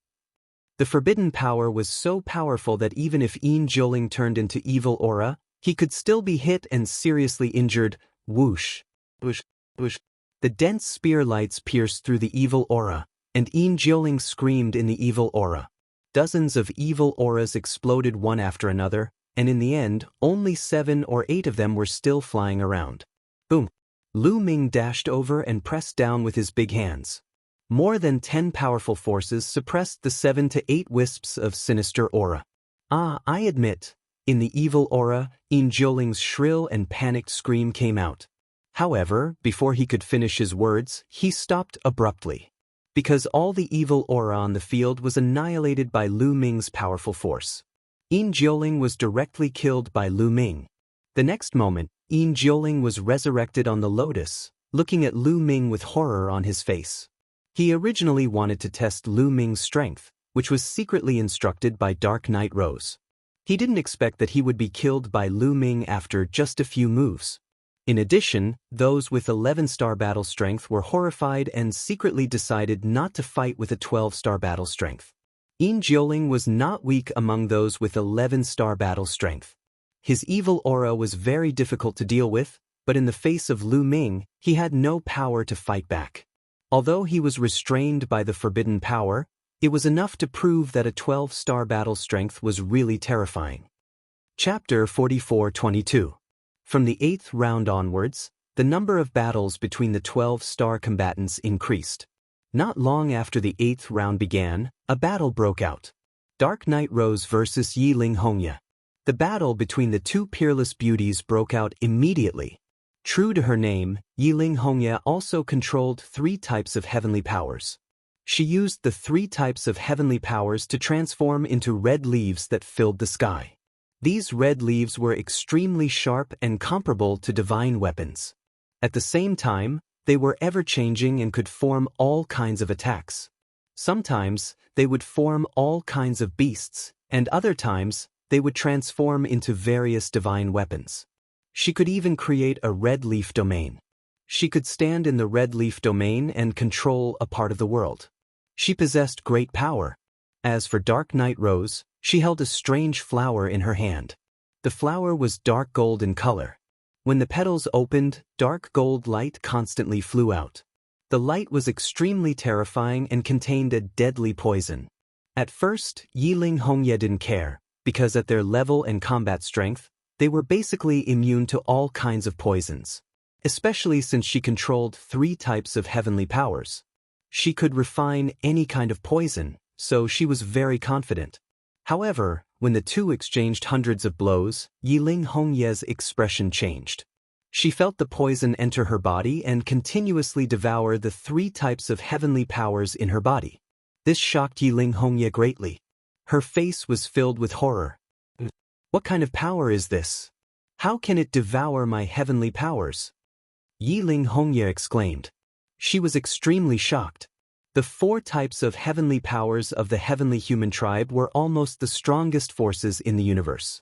Speaker 1: The forbidden power was so powerful that even if Yin Jiuling turned into evil aura, he could still be hit and seriously injured. Whoosh, whoosh, whoosh. The dense spear lights pierced through the evil aura, and Yin Jiuling screamed in the evil aura. Dozens of evil auras exploded one after another, and in the end, only 7 or 8 of them were still flying around. Boom! Lu Ming dashed over and pressed down with his big hands. More than 10 powerful forces suppressed the 7 to 8 wisps of sinister aura. I admit. In the evil aura, Yin Jiuling's shrill and panicked scream came out. However, before he could finish his words, he stopped abruptly. Because all the evil aura on the field was annihilated by Lu Ming's powerful force. Yin Jiuling was directly killed by Lu Ming. The next moment, Yin Jiuling was resurrected on the lotus, looking at Lu Ming with horror on his face. He originally wanted to test Lu Ming's strength, which was secretly instructed by Dark Knight Rose. He didn't expect that he would be killed by Lu Ming after just a few moves. In addition, those with 11-star battle strength were horrified and secretly decided not to fight with a 12-star battle strength. Yin Jiuling was not weak among those with 11-star battle strength. His evil aura was very difficult to deal with, but in the face of Lu Ming, he had no power to fight back. Although he was restrained by the forbidden power, it was enough to prove that a 12-star battle strength was really terrifying. Chapter 44-22. From the 8th round onwards, the number of battles between the 12-star combatants increased. Not long after the 8th round began, a battle broke out. Dark Knight Rose versus Yiling Hongye. The battle between the two peerless beauties broke out immediately. True to her name, Yiling Hongye also controlled 3 types of heavenly powers. She used the 3 types of heavenly powers to transform into red leaves that filled the sky. These red leaves were extremely sharp and comparable to divine weapons. At the same time, they were ever-changing and could form all kinds of attacks. Sometimes, they would form all kinds of beasts, and other times, they would transform into various divine weapons. She could even create a red leaf domain. She could stand in the red leaf domain and control a part of the world. She possessed great power. As for Dark Knight Rose, she held a strange flower in her hand. The flower was dark gold in color. When the petals opened, dark gold light constantly flew out. The light was extremely terrifying and contained a deadly poison. At first, Yiling Hongye didn't care, because at their level and combat strength, they were basically immune to all kinds of poisons. Especially since she controlled 3 types of heavenly powers. She could refine any kind of poison, so she was very confident. However, when the two exchanged hundreds of blows, Yiling Hongye's expression changed. She felt the poison enter her body and continuously devour the 3 types of heavenly powers in her body. This shocked Yiling Hongye greatly. Her face was filled with horror. What kind of power is this? How can it devour my heavenly powers? Yiling Hongye exclaimed. She was extremely shocked. The 4 types of heavenly powers of the heavenly human tribe were almost the strongest forces in the universe.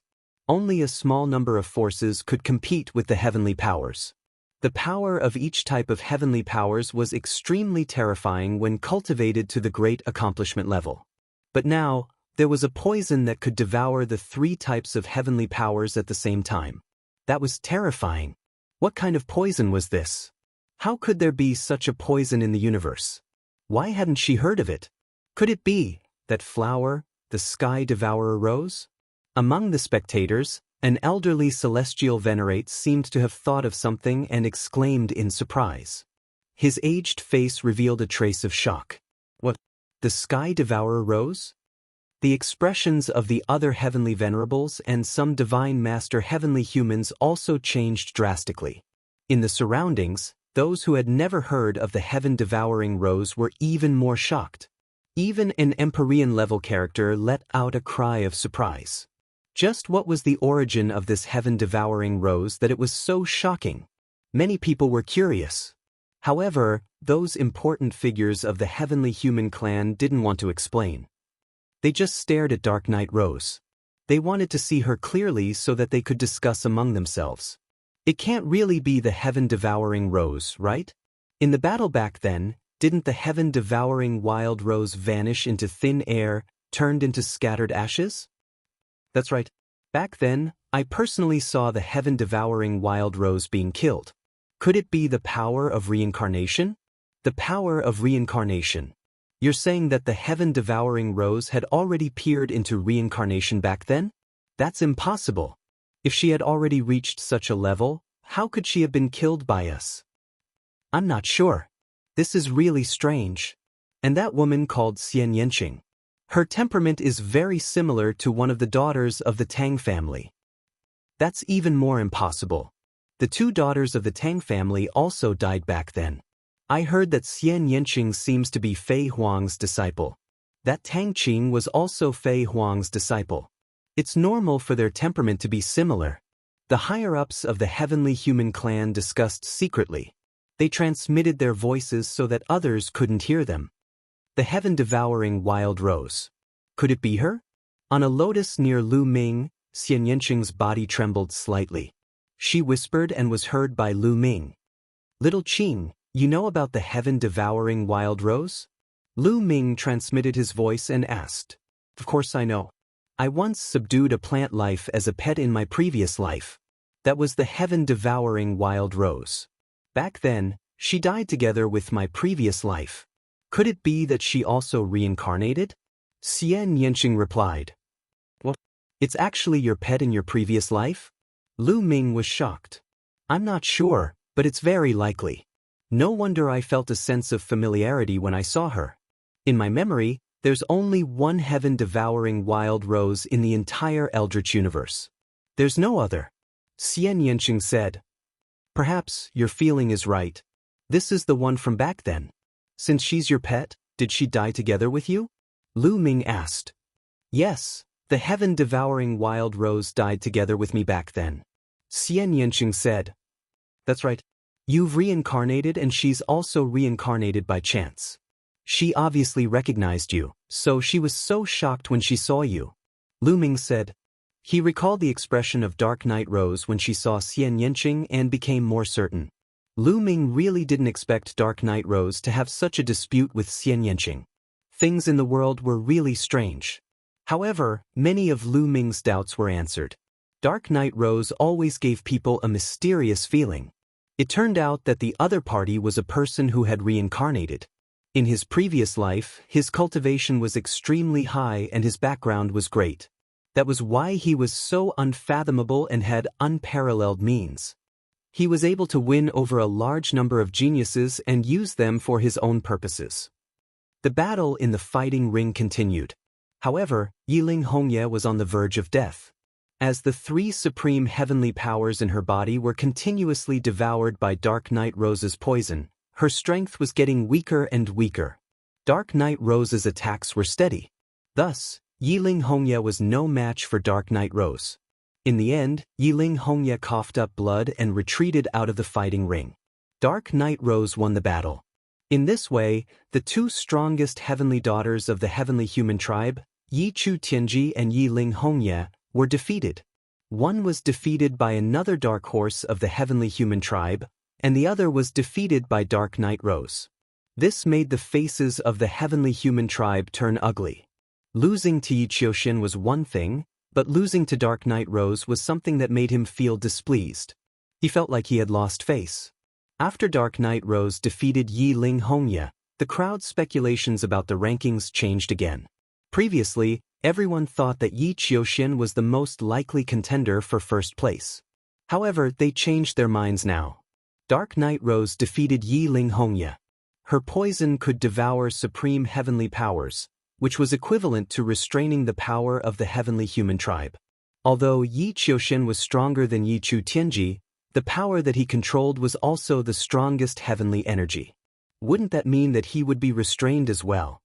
Speaker 1: Only a small number of forces could compete with the heavenly powers. The power of each type of heavenly powers was extremely terrifying when cultivated to the great accomplishment level. But now, there was a poison that could devour the 3 types of heavenly powers at the same time. That was terrifying. What kind of poison was this? How could there be such a poison in the universe? Why hadn't she heard of it? Could it be that flower, the sky devourer rose? Among the spectators, an elderly celestial venerate seemed to have thought of something and exclaimed in surprise. His aged face revealed a trace of shock. What? The sky devourer rose? The expressions of the other heavenly venerables and some divine master heavenly humans also changed drastically. In the surroundings, those who had never heard of the heaven-devouring rose were even more shocked. Even an Empyrean-level character let out a cry of surprise. Just what was the origin of this heaven-devouring rose that it was so shocking? Many people were curious. However, those important figures of the heavenly human clan didn't want to explain. They just stared at Dark Knight Rose. They wanted to see her clearly so that they could discuss among themselves. It can't really be the heaven-devouring rose, right? In the battle back then, didn't the heaven-devouring wild rose vanish into thin air, turned into scattered ashes? That's right. Back then, I personally saw the heaven-devouring wild rose being killed. Could it be the power of reincarnation? The power of reincarnation. You're saying that the heaven-devouring rose had already peered into reincarnation back then? That's impossible. If she had already reached such a level, how could she have been killed by us? I'm not sure. This is really strange. And that woman called Xianxia. Her temperament is very similar to one of the daughters of the Tang family. That's even more impossible. The 2 daughters of the Tang family also died back then. I heard that Xianxia seems to be Fei Huang's disciple. That Tang Qing was also Fei Huang's disciple. It's normal for their temperament to be similar. The higher-ups of the heavenly human clan discussed secretly. They transmitted their voices so that others couldn't hear them. The heaven-devouring wild rose. Could it be her? On a lotus near Lu Ming, Xianxia's body trembled slightly. she whispered and was heard by Lu Ming. Little Qing, you know about the heaven-devouring wild rose? Lu Ming transmitted his voice and asked. Of course I know. I once subdued a plant life as a pet in my previous life. That was the heaven-devouring wild rose. Back then, she died together with my previous life. Could it be that she also reincarnated? Xianxia replied. What? It's actually your pet in your previous life? Lu Ming was shocked. I'm not sure, but it's very likely. No wonder I felt a sense of familiarity when I saw her. In my memory, there's only one heaven-devouring wild rose in the entire Eldritch universe. There's no other. Xianxia said. Perhaps your feeling is right. This is the one from back then. Since she's your pet, did she die together with you? Lu Ming asked. Yes, the heaven-devouring wild rose died together with me back then. Xianxia said. That's right. You've reincarnated and she's also reincarnated by chance. She obviously recognized you, so she was so shocked when she saw you. Lu Ming said. He recalled the expression of Dark Night Rose when she saw Xianxia and became more certain. Lu Ming really didn't expect Dark Night Rose to have such a dispute with Xianxia. Things in the world were really strange. However, many of Lu Ming's doubts were answered. Dark Night Rose always gave people a mysterious feeling. It turned out that the other party was a person who had reincarnated. In his previous life, his cultivation was extremely high and his background was great. That was why he was so unfathomable and had unparalleled means. He was able to win over a large number of geniuses and use them for his own purposes. The battle in the fighting ring continued. However, Yiling Hongye was on the verge of death. As the three supreme heavenly powers in her body were continuously devoured by Dark Night Rose's poison, her strength was getting weaker and weaker. Dark Night Rose's attacks were steady. Thus, Yiling Hongye was no match for Dark Night Rose. In the end, Yiling Hongye coughed up blood and retreated out of the fighting ring. Dark Night Rose won the battle. In this way, the two strongest heavenly daughters of the heavenly human tribe, Yi Chu Tianji and Yiling Hongye, were defeated. One was defeated by another dark horse of the heavenly human tribe, and the other was defeated by Dark Night Rose. This made the faces of the heavenly human tribe turn ugly. Losing to Yi Qiuxin was one thing, but losing to Dark Night Rose was something that made him feel displeased. He felt like he had lost face. After Dark Night Rose defeated Yiling Hongye, the crowd's speculations about the rankings changed again. Previously, everyone thought that Yi Qiuxin was the most likely contender for first place. However, they changed their minds now. Dark Night Rose defeated Yiling Hongye. Her poison could devour supreme heavenly powers, which was equivalent to restraining the power of the heavenly human tribe. Although Yi Qiuxin was stronger than Yi Chu Tianji, the power that he controlled was also the strongest heavenly energy. Wouldn't that mean that he would be restrained as well?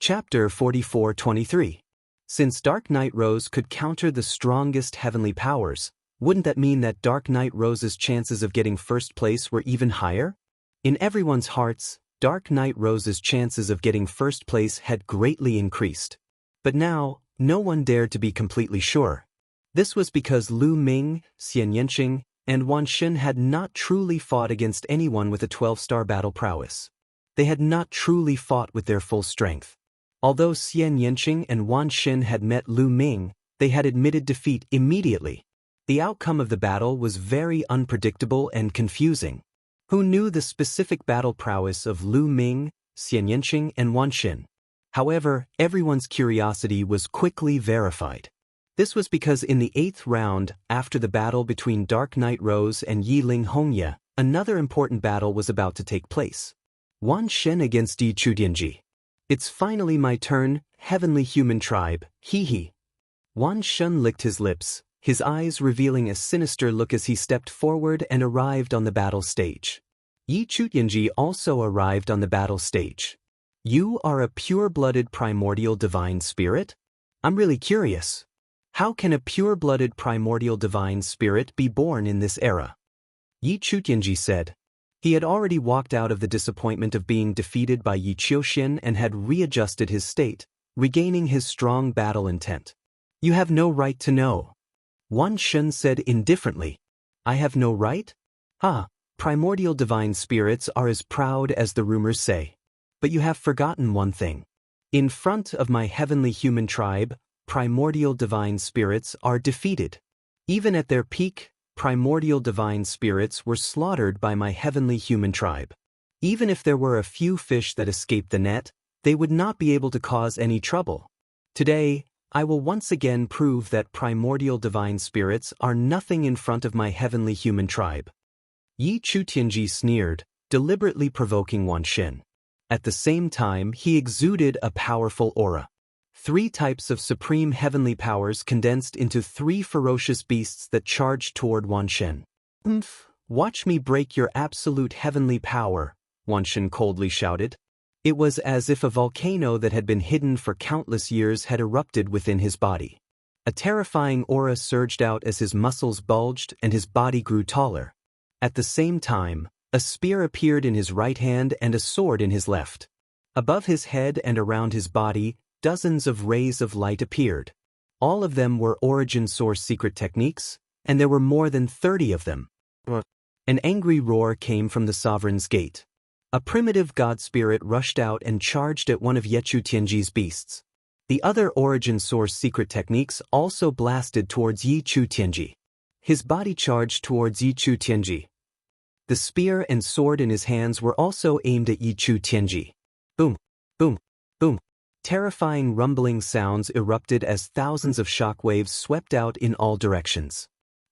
Speaker 1: Chapter 44-23. Since Dark Night Rose could counter the strongest heavenly powers, wouldn't that mean that Dark Night Rose's chances of getting first place were even higher? In everyone's hearts, Dark Night Rose's chances of getting first place had greatly increased. But now, no one dared to be completely sure. This was because Lu Ming, Xianxia, and Wan Xin had not truly fought against anyone with a 12-star battle prowess. They had not truly fought with their full strength. Although Xianxia and Wan Xin had met Lu Ming, they had admitted defeat immediately. The outcome of the battle was very unpredictable and confusing. Who knew the specific battle prowess of Lu Ming, Xianxia, and Wan Xin? However, everyone's curiosity was quickly verified. This was because in the 8th round, after the battle between Dark Night Rose and Yiling Hongye, another important battle was about to take place. Wan Xin against Yi Chu Tianji. It's finally my turn, heavenly human tribe, hee. Wan Xin licked his lips, his eyes revealing a sinister look as he stepped forward and arrived on the battle stage. Yi Chu Tianji also arrived on the battle stage. You are a pure-blooded primordial divine spirit? I'm really curious. How can a pure-blooded primordial divine spirit be born in this era? Yi Chu Tianji said. He had already walked out of the disappointment of being defeated by Yi Qiuxin and had readjusted his state, regaining his strong battle intent. You have no right to know. Wan Xin said indifferently. I have no right? Ah, primordial divine spirits are as proud as the rumors say. But you have forgotten one thing. In front of my heavenly human tribe, primordial divine spirits are defeated. Even at their peak, primordial divine spirits were slaughtered by my heavenly human tribe. Even if there were a few fish that escaped the net, they would not be able to cause any trouble. Today, I will once again prove that primordial divine spirits are nothing in front of my heavenly human tribe. Yi Chu-Tianji sneered, deliberately provoking Wan Shen. At the same time, he exuded a powerful aura. 3 types of supreme heavenly powers condensed into 3 ferocious beasts that charged toward Wan Shen. Watch me break your absolute heavenly power, Wan Shen coldly shouted. It was as if a volcano that had been hidden for countless years had erupted within his body. A terrifying aura surged out as his muscles bulged and his body grew taller. At the same time, a spear appeared in his right hand and a sword in his left. Above his head and around his body, dozens of rays of light appeared. All of them were origin source secret techniques, and there were more than 30 of them. An angry roar came from the sovereign's gate. A primitive god spirit rushed out and charged at one of Ye Chu-Tianji's beasts. The other origin source secret techniques also blasted towards Yi Chu-Tianji. His body charged towards Yi Chu-Tianji. The spear and sword in his hands were also aimed at Yi Chu-Tianji. Boom, boom, boom. Terrifying rumbling sounds erupted as thousands of shockwaves swept out in all directions.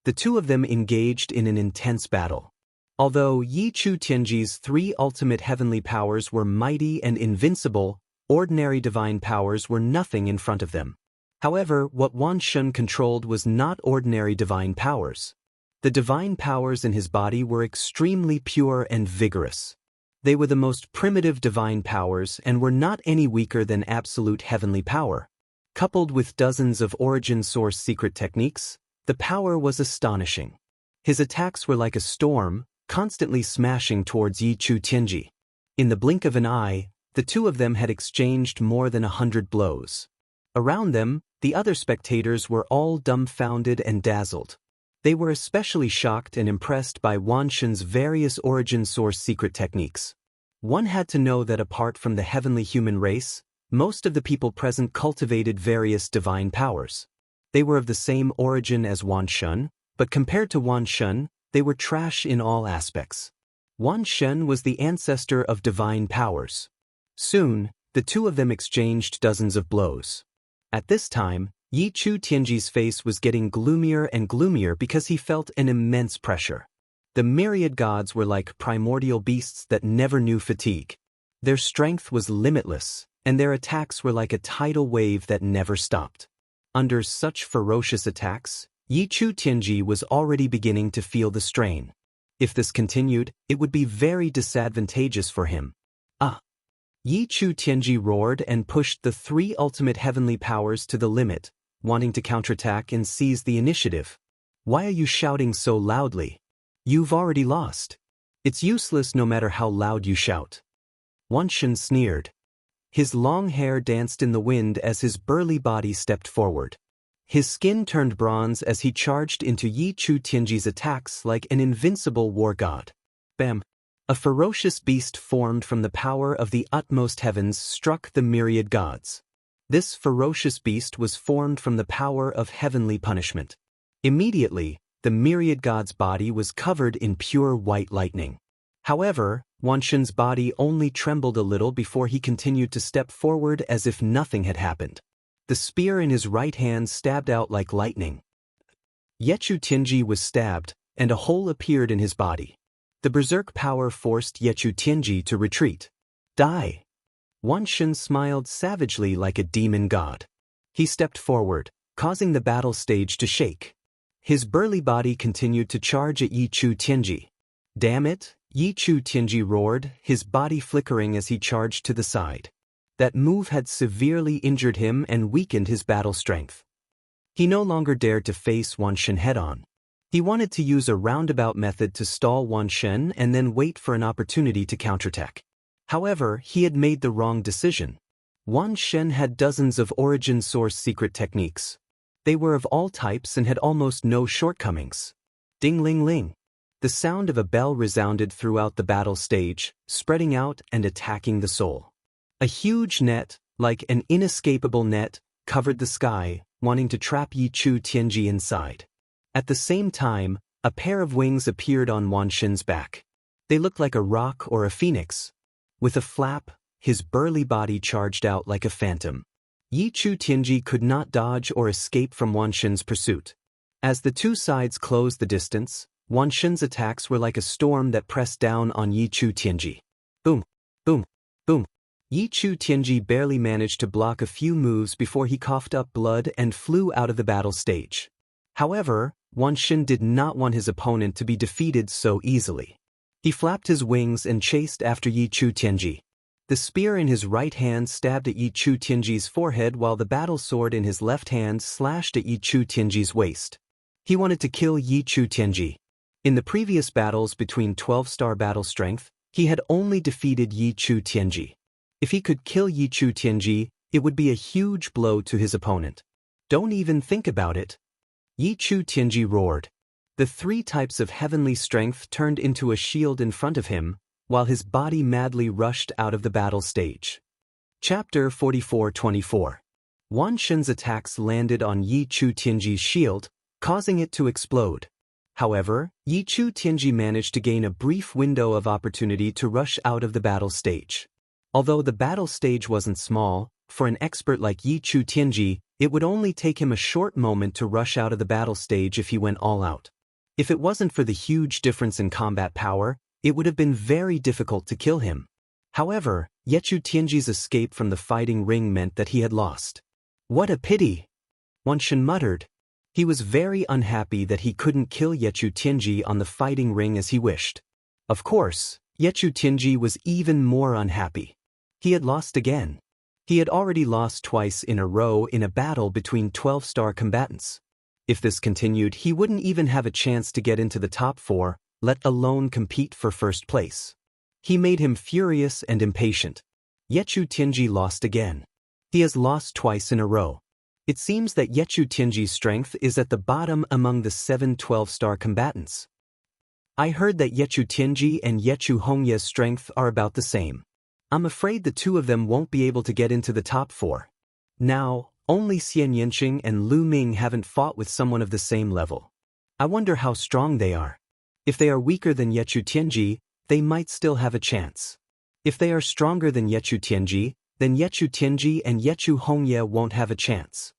Speaker 1: The 2 of them engaged in an intense battle. Although Yi Chu-Tianji's 3 ultimate heavenly powers were mighty and invincible, ordinary divine powers were nothing in front of them. However, what Wan Shen controlled was not ordinary divine powers. The divine powers in his body were extremely pure and vigorous. They were the most primitive divine powers and were not any weaker than absolute heavenly power. Coupled with dozens of origin source secret techniques, the power was astonishing. His attacks were like a storm, constantly smashing towards Yi Chu-Tianji. In the blink of an eye, the 2 of them had exchanged more than 100 blows. Around them, the other spectators were all dumbfounded and dazzled. They were especially shocked and impressed by Wan Shen's various origin source secret techniques. One had to know that apart from the heavenly human race, most of the people present cultivated various divine powers. They were of the same origin as Wan Shen, but compared to Wan Shen, they were trash in all aspects. Wan Shen was the ancestor of divine powers. Soon, the 2 of them exchanged dozens of blows. At this time, Yi Chu-Tianji's face was getting gloomier and gloomier because he felt an immense pressure. The myriad gods were like primordial beasts that never knew fatigue. Their strength was limitless, and their attacks were like a tidal wave that never stopped. Under such ferocious attacks, Yi Chu-Tianji was already beginning to feel the strain. If this continued, it would be very disadvantageous for him. Yi Chu-Tianji roared and pushed the 3 ultimate heavenly powers to the limit, wanting to counterattack and seize the initiative. Why are you shouting so loudly? You've already lost. It's useless no matter how loud you shout. Wan Shen sneered. His long hair danced in the wind as his burly body stepped forward. His skin turned bronze as he charged into Yi Chu-Tianji's attacks like an invincible war god. Bam! A ferocious beast formed from the power of the utmost heavens struck the myriad gods. This ferocious beast was formed from the power of heavenly punishment. Immediately, the myriad god's body was covered in pure white lightning. However, Wan Shen's body only trembled a little before he continued to step forward as if nothing had happened. The spear in his right hand stabbed out like lightning. Ye Chu-Tianji was stabbed, and a hole appeared in his body. The berserk power forced Ye Chu-Tianji to retreat. Die! Wan Shen smiled savagely like a demon god. He stepped forward, causing the battle stage to shake. His burly body continued to charge at Yi Chu-Tianji. Damn it! Yi Chu-Tianji roared, his body flickering as he charged to the side. That move had severely injured him and weakened his battle strength. He no longer dared to face Wan Shen head-on. He wanted to use a roundabout method to stall Wan Shen and then wait for an opportunity to counterattack. However, he had made the wrong decision. Wan Shen had dozens of origin source secret techniques. They were of all types and had almost no shortcomings. Ding-ling-ling. The sound of a bell resounded throughout the battle stage, spreading out and attacking the soul. A huge net, like an inescapable net, covered the sky, wanting to trap Yi Chu Tianji inside. At the same time, a pair of wings appeared on Wan Xin's back. They looked like a roc or a phoenix. With a flap, his burly body charged out like a phantom. Yi Chu Tianji could not dodge or escape from Wan Xin's pursuit. As the two sides closed the distance, Wan Xin's attacks were like a storm that pressed down on Yi Chu Tianji. Boom, boom, boom. Yi Chu Tianji barely managed to block a few moves before he coughed up blood and flew out of the battle stage. However, Wan Xin did not want his opponent to be defeated so easily. He flapped his wings and chased after Yi Chu Tianji. The spear in his right hand stabbed at Yi Chu Tianji's forehead while the battle sword in his left hand slashed at Yi Chu Tianji's waist. He wanted to kill Yi Chu Tianji. In the previous battles between 12-star battle strength, he had only defeated Yi Chu Tianji. If he could kill Yi Chu Tianji, it would be a huge blow to his opponent. Don't even think about it. Yi Chu Tianji roared. The three types of heavenly strength turned into a shield in front of him, while his body madly rushed out of the battle stage. Chapter 44-24. Wan Xin's attacks landed on Yi Chu Tianji's shield, causing it to explode. However, Yi Chu Tianji managed to gain a brief window of opportunity to rush out of the battle stage. Although the battle stage wasn't small, for an expert like Yi Chu Tianji, it would only take him a short moment to rush out of the battle stage if he went all out. If it wasn't for the huge difference in combat power, it would have been very difficult to kill him. However, Yi Chu Tianji's escape from the fighting ring meant that he had lost. What a pity! Wan Xin muttered. He was very unhappy that he couldn't kill Yi Chu Tianji on the fighting ring as he wished. Of course, Yi Chu Tianji was even more unhappy. He had lost again. He had already lost twice in a row in a battle between 12-star combatants. If this continued, he wouldn't even have a chance to get into the top 4, let alone compete for first place. He made him furious and impatient. Yi Chu Tianji lost again. He has lost twice in a row. It seems that Yi Chu Tianji's strength is at the bottom among the 7 12-star combatants. I heard that Yi Chu Tianji and Yi Chu Hongye's strength are about the same. I'm afraid the two of them won't be able to get into the top 4. Now, only Xian Yanqing and Lu Ming haven't fought with someone of the same level. I wonder how strong they are. If they are weaker than Yi Chu Tianji, they might still have a chance. If they are stronger than Yi Chu Tianji, then Yi Chu Tianji and Yi Chu Hongye won't have a chance.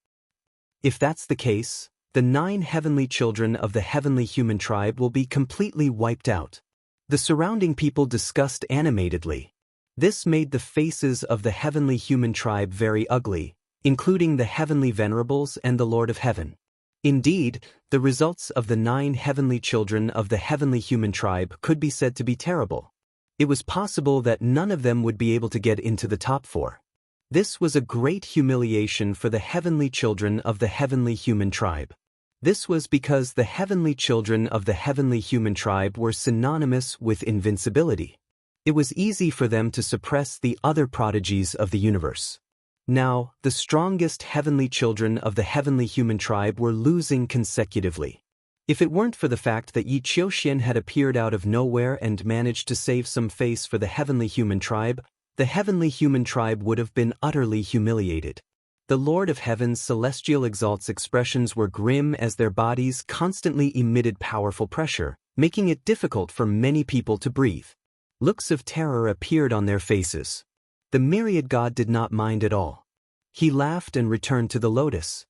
Speaker 1: If that's the case, the 9 heavenly children of the heavenly human tribe will be completely wiped out. The surrounding people discussed animatedly. This made the faces of the heavenly human tribe very ugly, including the heavenly venerables and the Lord of Heaven. Indeed, the results of the 9 heavenly children of the heavenly human tribe could be said to be terrible. It was possible that none of them would be able to get into the top 4. This was a great humiliation for the heavenly children of the heavenly human tribe. This was because the heavenly children of the heavenly human tribe were synonymous with invincibility. It was easy for them to suppress the other prodigies of the universe. Now, the strongest heavenly children of the heavenly human tribe were losing consecutively. If it weren't for the fact that Yi Qiuxian had appeared out of nowhere and managed to save some face for the heavenly human tribe, the heavenly human tribe would have been utterly humiliated. The Lord of Heaven's celestial exalt's expressions were grim as their bodies constantly emitted powerful pressure, making it difficult for many people to breathe. Looks of terror appeared on their faces. The myriad god did not mind at all. He laughed and returned to the lotus.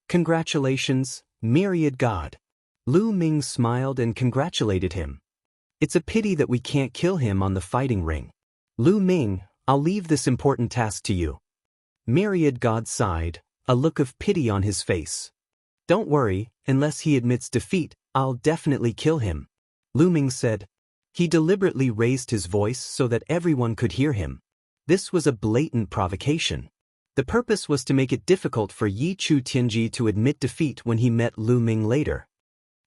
Speaker 1: Congratulations, myriad god. Lu Ming smiled and congratulated him. It's a pity that we can't kill him on the fighting ring. Lu Ming, I'll leave this important task to you. Myriad god sighed, a look of pity on his face. Don't worry, unless he admits defeat, I'll definitely kill him. Lu Ming said. He deliberately raised his voice so that everyone could hear him. This was a blatant provocation. The purpose was to make it difficult for Yi Chu Tianji to admit defeat when he met Lu Ming later.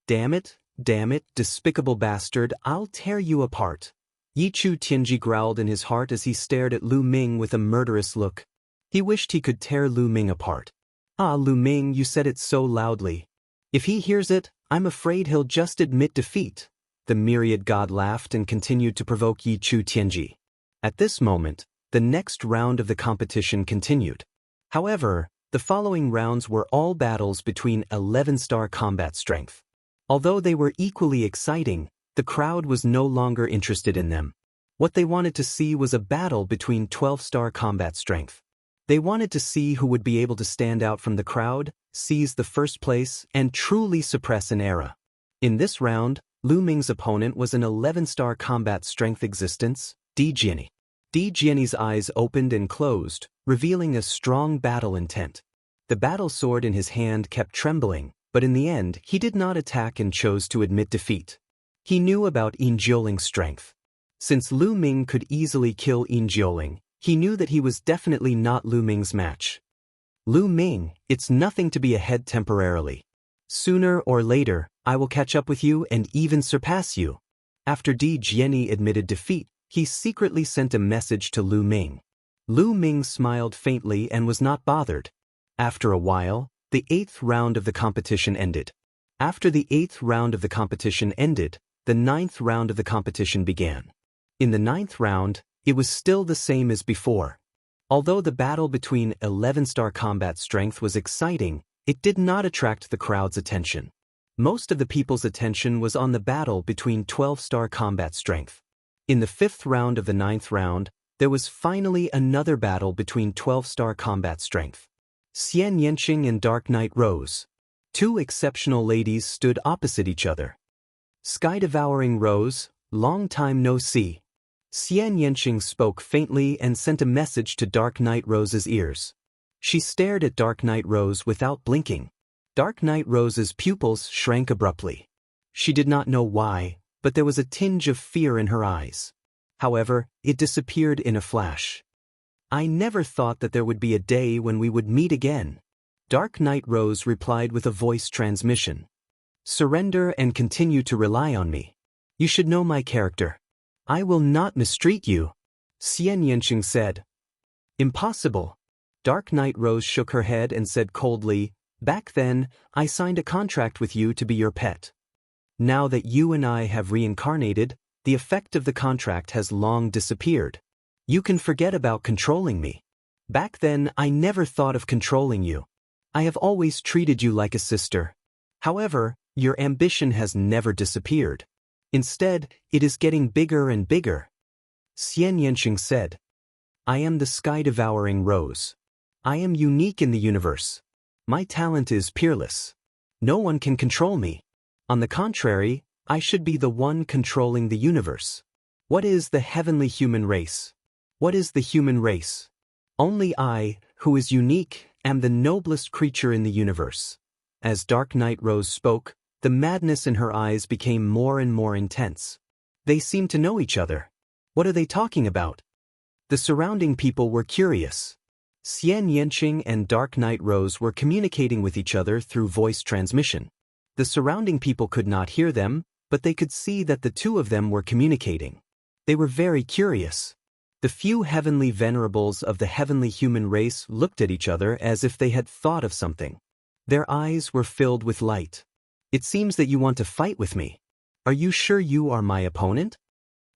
Speaker 1: Damn it, despicable bastard, I'll tear you apart. Yi Chu Tianji growled in his heart as he stared at Lu Ming with a murderous look. He wished he could tear Lu Ming apart. Ah, Lu Ming, you said it so loudly. If he hears it, I'm afraid he'll just admit defeat. The myriad god laughed and continued to provoke Yi Chu Tianji. At this moment, the next round of the competition continued. However, the following rounds were all battles between 11-star combat strength. Although they were equally exciting, the crowd was no longer interested in them. What they wanted to see was a battle between 12-star combat strength. They wanted to see who would be able to stand out from the crowd, seize the first place, and truly suppress an era. In this round, Lu Ming's opponent was an 11-star combat strength existence, Di Jiani. Di Jiani's eyes opened and closed, revealing a strong battle intent. The battle sword in his hand kept trembling, but in the end, he did not attack and chose to admit defeat. He knew about Yin Jioling's strength. Since Lu Ming could easily kill Yin Jioling, he knew that he was definitely not Lu Ming's match. Lu Ming, it's nothing to be ahead temporarily. Sooner or later, I will catch up with you and even surpass you. After Di Jiani admitted defeat, he secretly sent a message to Lu Ming. Lu Ming smiled faintly and was not bothered. After a while, the 8th round of the competition ended. After the 8th round of the competition ended, the 9th round of the competition began. In the 9th round, it was still the same as before. Although the battle between 11-star combat strength was exciting, it did not attract the crowd's attention. Most of the people's attention was on the battle between 12-star combat strength. In the 5th round of the 9th round, there was finally another battle between 12-star combat strength. Xian Yanqing and Dark Knight Rose. Two exceptional ladies stood opposite each other. Sky-devouring Rose, long time no see. Xian Yanqing spoke faintly and sent a message to Dark Knight Rose's ears. She stared at Dark Knight Rose without blinking. Dark Knight Rose's pupils shrank abruptly. She did not know why, but there was a tinge of fear in her eyes. However, it disappeared in a flash. I never thought that there would be a day when we would meet again. Dark Knight Rose replied with a voice transmission. Surrender and continue to rely on me. You should know my character. I will not mistreat you. Xian Yanqing said. Impossible. Dark Knight Rose shook her head and said coldly, back then, I signed a contract with you to be your pet. Now that you and I have reincarnated, the effect of the contract has long disappeared. You can forget about controlling me. Back then, I never thought of controlling you. I have always treated you like a sister. However, your ambition has never disappeared. Instead, it is getting bigger and bigger. Xian Yanqing said. I am the sky-devouring Rose. I am unique in the universe. My talent is peerless. No one can control me. On the contrary, I should be the one controlling the universe. What is the heavenly human race? What is the human race? Only I, who is unique, am the noblest creature in the universe. As Dark Knight Rose spoke, the madness in her eyes became more and more intense. They seemed to know each other. What are they talking about? The surrounding people were curious. Xian Yanqing and Dark Knight Rose were communicating with each other through voice transmission. The surrounding people could not hear them, but they could see that the two of them were communicating. They were very curious. The few heavenly venerables of the heavenly human race looked at each other as if they had thought of something. Their eyes were filled with light. It seems that you want to fight with me. Are you sure you are my opponent?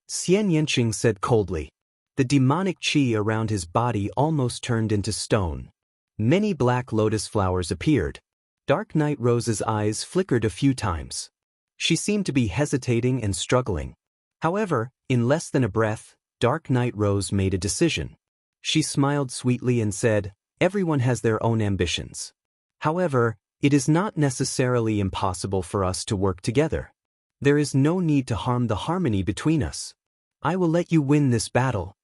Speaker 1: Xian Yanqing said coldly. The demonic qi around his body almost turned into stone. Many black lotus flowers appeared. Dark Knight Rose's eyes flickered a few times. She seemed to be hesitating and struggling. However, in less than a breath, Dark Knight Rose made a decision. She smiled sweetly and said, everyone has their own ambitions. However, it is not necessarily impossible for us to work together. There is no need to harm the harmony between us. I will let you win this battle.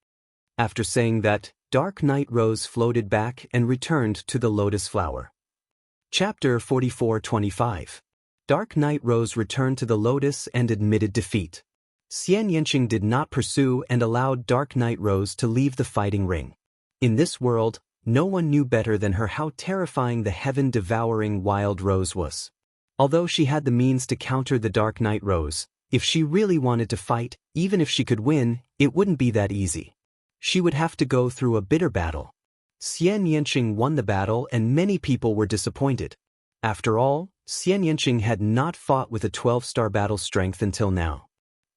Speaker 1: After saying that, Dark Knight Rose floated back and returned to the lotus flower. Chapter 44-25. Dark Knight Rose returned to the lotus and admitted defeat. Xian Yanqing did not pursue and allowed Dark Knight Rose to leave the fighting ring. In this world, no one knew better than her how terrifying the heaven-devouring wild Rose was. Although she had the means to counter the Dark Knight Rose, if she really wanted to fight, even if she could win, it wouldn't be that easy. She would have to go through a bitter battle. Xian Yanqing won the battle and many people were disappointed. After all, Xianxia had not fought with a 12-star battle strength until now.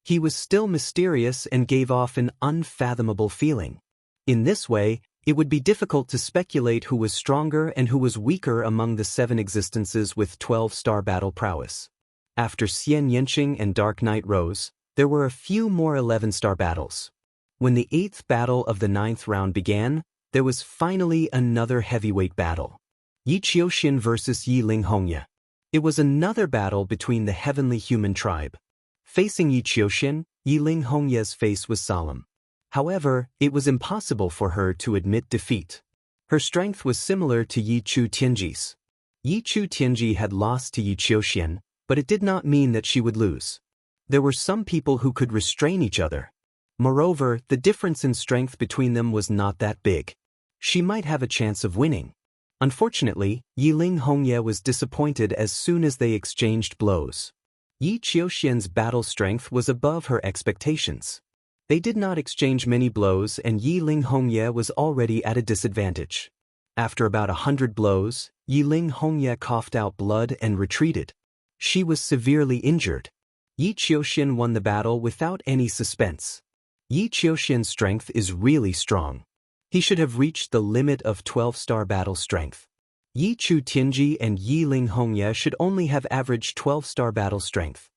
Speaker 1: He was still mysterious and gave off an unfathomable feeling. In this way, it would be difficult to speculate who was stronger and who was weaker among the 7 existences with 12-star battle prowess. After Xianxia and Dark Knight rose, there were a few more 11-star battles. When the 8th battle of the 9th round began, there was finally another heavyweight battle. Yi Qiuxian versus Yi Linghongye. It was another battle between the heavenly human tribe. Facing Yi Qiuxian, Yi Linghongye's face was solemn. However, it was impossible for her to admit defeat. Her strength was similar to Yi Tianji's. Yi Tianji had lost to Yi Qiuxian, but it did not mean that she would lose. There were some people who could restrain each other. Moreover, the difference in strength between them was not that big. She might have a chance of winning. Unfortunately, Yi Linghongye was disappointed as soon as they exchanged blows. Yi Qiuxian's battle strength was above her expectations. They did not exchange many blows and Yi Linghongye was already at a disadvantage. After about 100 blows, Yi Linghongye coughed out blood and retreated. She was severely injured. Yi Qiuxian won the battle without any suspense. Yi Qiuxian's strength is really strong. He should have reached the limit of 12-star battle strength. Yi Tianji and Yi Linghongye should only have averaged 12-star battle strength.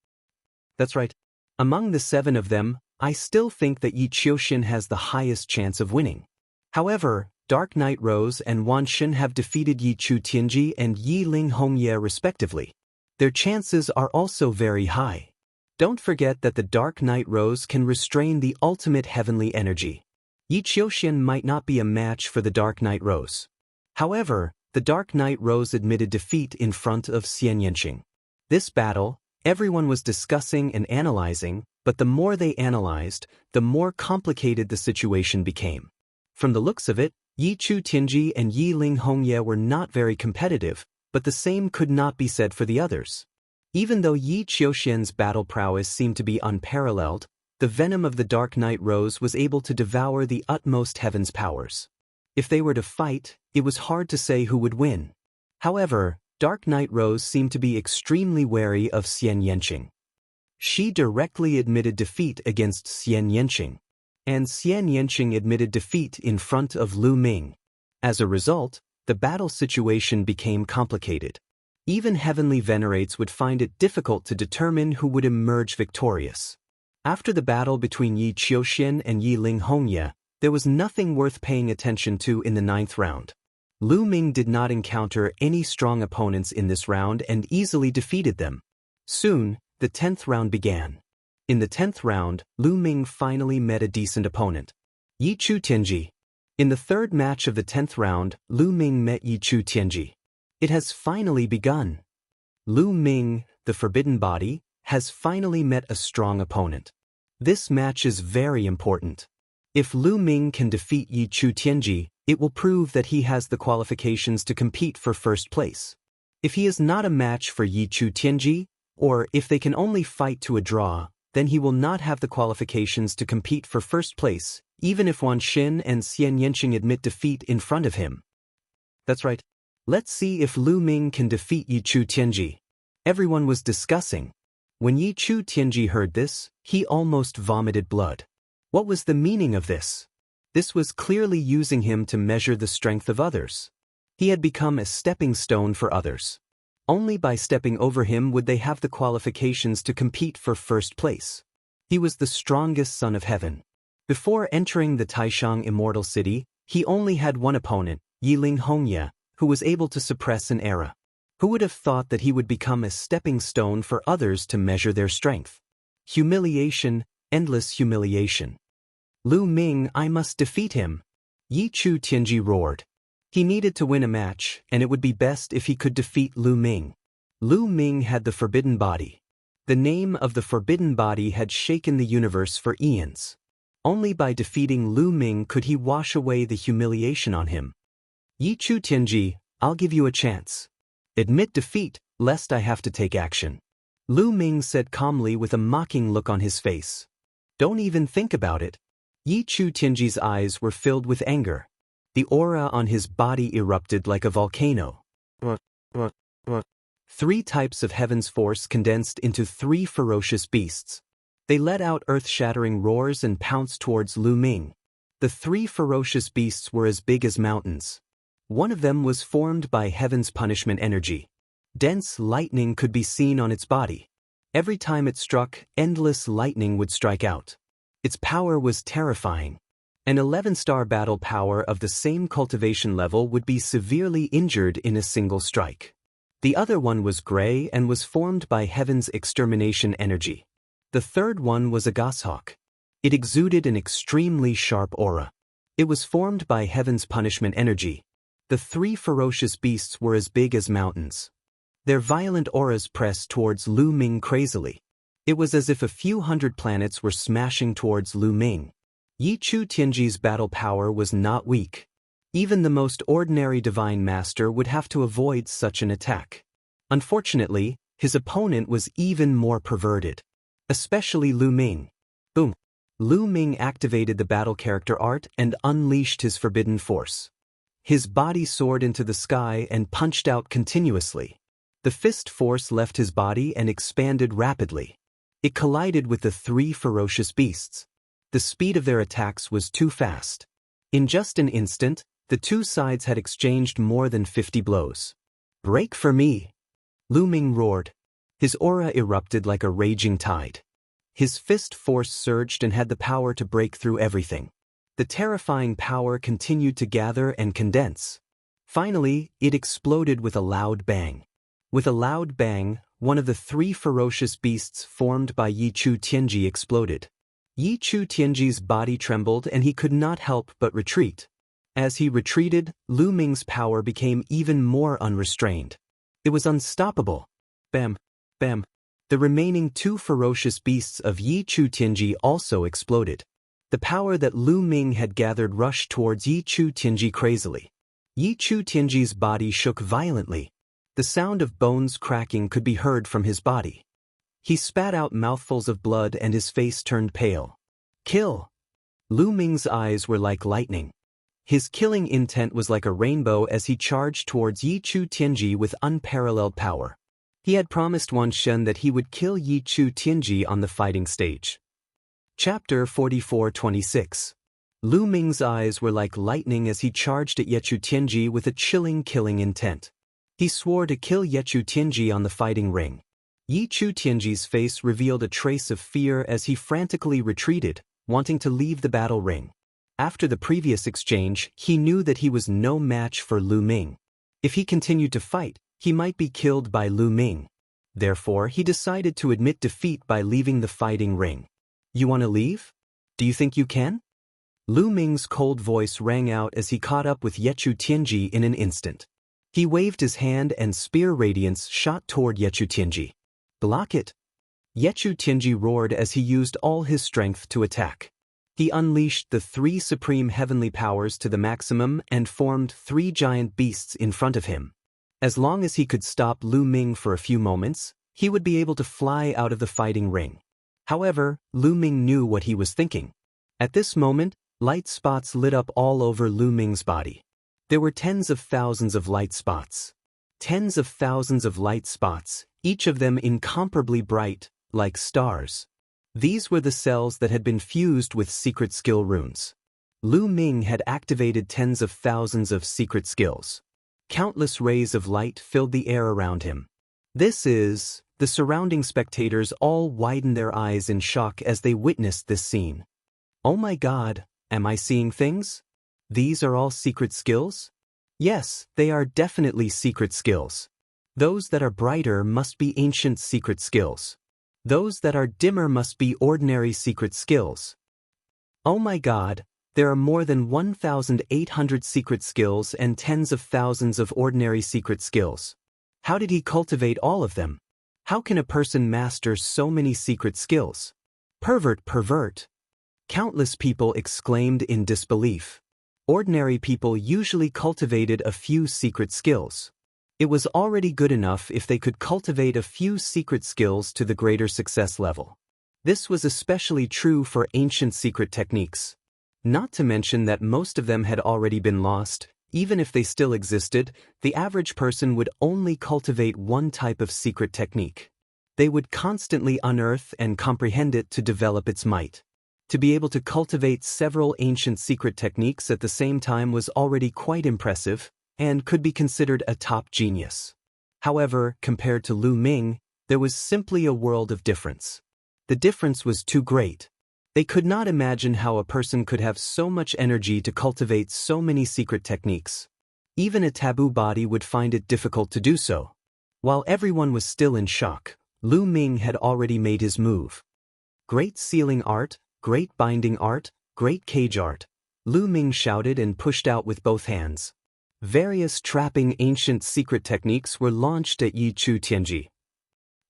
Speaker 1: That's right. Among the 7 of them, I still think that Yi Qiuxian has the highest chance of winning. However, Dark Knight Rose and Wan Shen have defeated Yi Tianji and Yi Linghongye respectively. Their chances are also very high. Don't forget that the Dark Knight Rose can restrain the ultimate heavenly energy. Yi Qiuxian might not be a match for the Dark Knight Rose. However, the Dark Knight Rose admitted defeat in front of Xianxia. This battle, everyone was discussing and analyzing, but the more they analyzed, the more complicated the situation became. From the looks of it, Yi Tianji and Yi Linghongye were not very competitive, but the same could not be said for the others. Even though Yi Qiuxian's battle prowess seemed to be unparalleled, the venom of the Dark Knight Rose was able to devour the utmost heaven's powers. If they were to fight, it was hard to say who would win. However, Dark Knight Rose seemed to be extremely wary of Xianxia. She directly admitted defeat against Xianxia, and Xianxia admitted defeat in front of Lu Ming. As a result, the battle situation became complicated. Even heavenly venerates would find it difficult to determine who would emerge victorious. After the battle between Yi Qiuxian and Yi Linghongye, there was nothing worth paying attention to in the 9th round. Lu Ming did not encounter any strong opponents in this round and easily defeated them. Soon, the 10th round began. In the 10th round, Lu Ming finally met a decent opponent. Yi Tianji. In the 3rd match of the 10th round, Lu Ming met Yi Tianji. It has finally begun. Lu Ming, the Forbidden Body, has finally met a strong opponent. This match is very important. If Lu Ming can defeat Yi Tianji, it will prove that he has the qualifications to compete for first place. If he is not a match for Yi Tianji, or if they can only fight to a draw, then he will not have the qualifications to compete for first place, even if Wan Shen and Xianxia admit defeat in front of him. That's right. Let's see if Lu Ming can defeat Yi Tianji. Everyone was discussing. When Yi Tianji heard this, he almost vomited blood. What was the meaning of this? This was clearly using him to measure the strength of others. He had become a stepping stone for others. Only by stepping over him would they have the qualifications to compete for first place. He was the strongest son of heaven. Before entering the Taishang Immortal City, he only had one opponent, Yi Linghongye, who was able to suppress an era. Who would have thought that he would become a stepping stone for others to measure their strength? Humiliation, endless humiliation. Lu Ming, I must defeat him. Yi Tianji roared. He needed to win a match, and it would be best if he could defeat Lu Ming. Lu Ming had the Forbidden Body. The name of the Forbidden Body had shaken the universe for eons. Only by defeating Lu Ming could he wash away the humiliation on him. Yi Tianji, I'll give you a chance. Admit defeat, lest I have to take action. Lu Ming said calmly with a mocking look on his face. Don't even think about it. Yi Tianji's eyes were filled with anger. The aura on his body erupted like a volcano. 3 types of heaven's force condensed into 3 ferocious beasts. They let out earth-shattering roars and pounced towards Lu Ming. The 3 ferocious beasts were as big as mountains. One of them was formed by heaven's punishment energy. Dense lightning could be seen on its body. Every time it struck, endless lightning would strike out. Its power was terrifying. An 11-star battle power of the same cultivation level would be severely injured in a single strike. The other one was gray and was formed by heaven's extermination energy. The third one was a goshawk. It exuded an extremely sharp aura. It was formed by heaven's punishment energy. The 3 ferocious beasts were as big as mountains. Their violent auras pressed towards Lu Ming crazily. It was as if a few hundred planets were smashing towards Lu Ming. Yi Chu Tianji's battle power was not weak. Even the most ordinary divine master would have to avoid such an attack. Unfortunately, his opponent was even more perverted. Especially Lu Ming. Boom! Lu Ming activated the battle character art and unleashed his forbidden force. His body soared into the sky and punched out continuously. The fist force left his body and expanded rapidly. It collided with the 3 ferocious beasts. The speed of their attacks was too fast. In just an instant, the 2 sides had exchanged more than 50 blows. "Break for me!" Lu Ming roared. His aura erupted like a raging tide. His fist force surged and had the power to break through everything. The terrifying power continued to gather and condense. Finally, it exploded with a loud bang. With a loud bang, one of the 3 ferocious beasts formed by Yi Chu Tianji exploded. Yi Chu Tianji's body trembled and he could not help but retreat. As he retreated, Lu Ming's power became even more unrestrained. It was unstoppable. Bam! Bam! The remaining 2 ferocious beasts of Yi Chu Tianji also exploded. The power that Lu Ming had gathered rushed towards Yi Chu Tianji crazily. Yi Chu Tianji's body shook violently. The sound of bones cracking could be heard from his body. He spat out mouthfuls of blood and his face turned pale. Kill! Lu Ming's eyes were like lightning. His killing intent was like a rainbow as he charged towards Yi Chu Tianji with unparalleled power. He had promised Wang Shen that he would kill Yi Chu Tianji on the fighting stage. Chapter 44-26. Lu Ming's eyes were like lightning as he charged at Yi Chu Tianji with a chilling killing intent. He swore to kill Yi Chu Tianji on the fighting ring. Yi Chu Tianji's face revealed a trace of fear as he frantically retreated, wanting to leave the battle ring. After the previous exchange, he knew that he was no match for Lu Ming. If he continued to fight, he might be killed by Lu Ming. Therefore, he decided to admit defeat by leaving the fighting ring. "You want to leave? Do you think you can?" Lu Ming's cold voice rang out as he caught up with Yi Chu Tianji in an instant. He waved his hand and spear radiance shot toward Yi Chu Tianji. "Block it!" Yi Chu Tianji roared as he used all his strength to attack. He unleashed the 3 supreme heavenly powers to the maximum and formed 3 giant beasts in front of him. As long as he could stop Lu Ming for a few moments, he would be able to fly out of the fighting ring. However, Lu Ming knew what he was thinking. At this moment, light spots lit up all over Lu Ming's body. There were tens of thousands of light spots. Tens of thousands of light spots, each of them incomparably bright, like stars. These were the cells that had been fused with secret skill runes. Lu Ming had activated tens of thousands of secret skills. Countless rays of light filled the air around him. The surrounding spectators all widened their eyes in shock as they witnessed this scene. "Oh my God, am I seeing things? These are all secret skills?" Yes, they are definitely secret skills. Those that are brighter must be ancient secret skills. Those that are dimmer must be ordinary secret skills. Oh my God, there are more than 1,800 secret skills and tens of thousands of ordinary secret skills. How did he cultivate all of them? How can a person master so many secret skills? Pervert! Countless people exclaimed in disbelief. Ordinary people usually cultivated a few secret skills. It was already good enough if they could cultivate a few secret skills to the greater success level. This was especially true for ancient secret techniques. Not to mention that most of them had already been lost, Even if they still existed, the average person would only cultivate one type of secret technique. They would constantly unearth and comprehend it to develop its might. To be able to cultivate several ancient secret techniques at the same time was already quite impressive, and could be considered a top genius. However, compared to Lu Ming, there was simply a world of difference. The difference was too great. They could not imagine how a person could have so much energy to cultivate so many secret techniques. Even a taboo body would find it difficult to do so. While everyone was still in shock, Lu Ming had already made his move. Great sealing art, great binding art, great cage art, Lu Ming shouted and pushed out with both hands. Various trapping ancient secret techniques were launched at Yi Chu Tianji.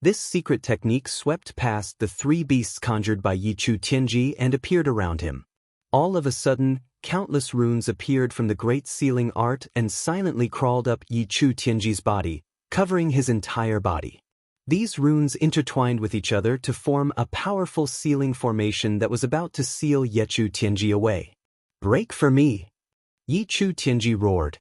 Speaker 1: This secret technique swept past the three beasts conjured by Yi Chu Tianji and appeared around him. All of a sudden, countless runes appeared from the great sealing art and silently crawled up Yi Chu Tianji's body, covering his entire body. These runes intertwined with each other to form a powerful sealing formation that was about to seal Yi Chu Tianji away. "Break for me!" Yi Chu Tianji roared.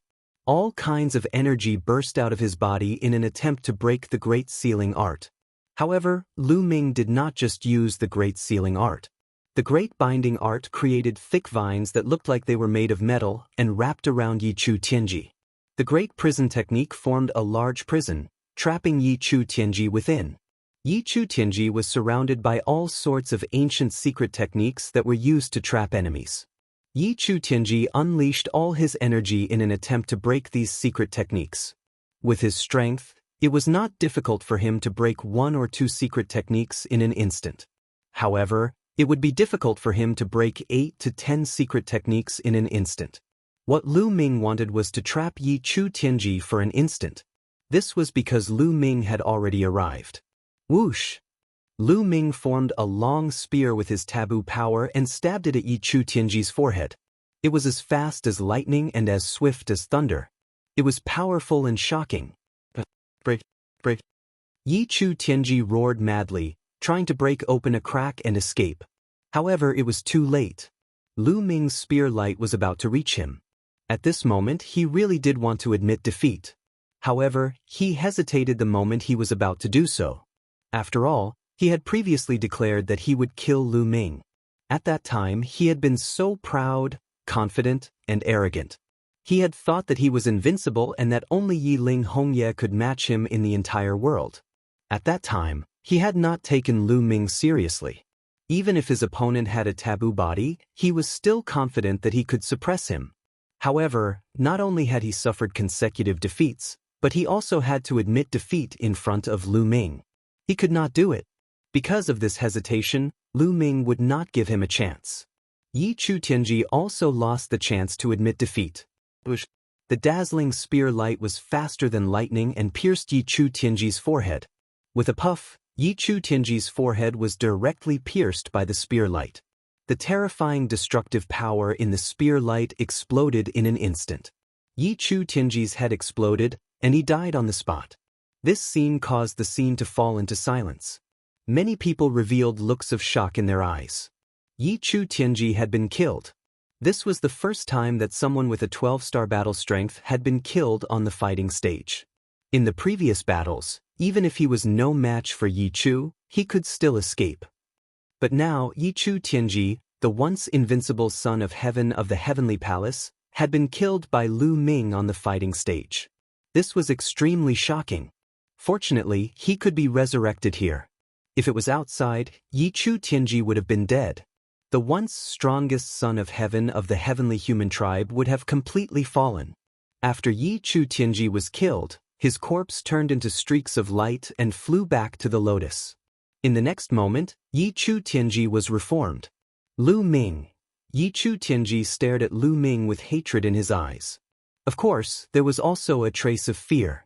Speaker 1: All kinds of energy burst out of his body in an attempt to break the great sealing art. However, Lu Ming did not just use the great sealing art. The great binding art created thick vines that looked like they were made of metal and wrapped around Yi Chu Tianji. The great prison technique formed a large prison, trapping Yi Chu Tianji within. Yi Chu Tianji was surrounded by all sorts of ancient secret techniques that were used to trap enemies. Yi Chu Tianji unleashed all his energy in an attempt to break these secret techniques. With his strength, it was not difficult for him to break one or two secret techniques in an instant. However, it would be difficult for him to break 8 to 10 secret techniques in an instant. What Lu Ming wanted was to trap Yi Chu Tianji for an instant. This was because Lu Ming had already arrived. Whoosh! Lu Ming formed a long spear with his taboo power and stabbed it at Yi Chu Tianji's forehead. It was as fast as lightning and as swift as thunder. It was powerful and shocking. Break. Yi Chu Tianji roared madly, trying to break open a crack and escape. However, it was too late. Lu Ming's spear light was about to reach him. At this moment, he really did want to admit defeat. However, he hesitated the moment he was about to do so. After all, he had previously declared that he would kill Lu Ming. At that time, he had been so proud, confident, and arrogant. He had thought that he was invincible and that only Yi Ling Hongye could match him in the entire world. At that time, he had not taken Lu Ming seriously. Even if his opponent had a taboo body, he was still confident that he could suppress him. However, not only had he suffered consecutive defeats, but he also had to admit defeat in front of Lu Ming. He could not do it. Because of this hesitation, Lu Ming would not give him a chance. Yi Chu Tianji also lost the chance to admit defeat. The dazzling spear light was faster than lightning and pierced Yi Chu Tianji's forehead. With a puff, Yi Chu Tianji's forehead was directly pierced by the spear light. The terrifying destructive power in the spear light exploded in an instant. Yi Chu Tianji's head exploded, and he died on the spot. This scene caused the scene to fall into silence. Many people revealed looks of shock in their eyes. Yi Chu Tianji had been killed. This was the first time that someone with a 12-star battle strength had been killed on the fighting stage. In the previous battles, even if he was no match for Yi Chu, he could still escape. But now Yi Chu Tianji, the once invincible son of heaven of the heavenly palace, had been killed by Lu Ming on the fighting stage. This was extremely shocking. Fortunately, he could be resurrected here. If it was outside, Yi Chu Tianji would have been dead. The once strongest son of heaven of the heavenly human tribe would have completely fallen. After Yi Chu Tianji was killed, his corpse turned into streaks of light and flew back to the lotus. In the next moment, Yi Chu Tianji was reformed. Lu Ming. Yi Chu Tianji stared at Lu Ming with hatred in his eyes. Of course, there was also a trace of fear.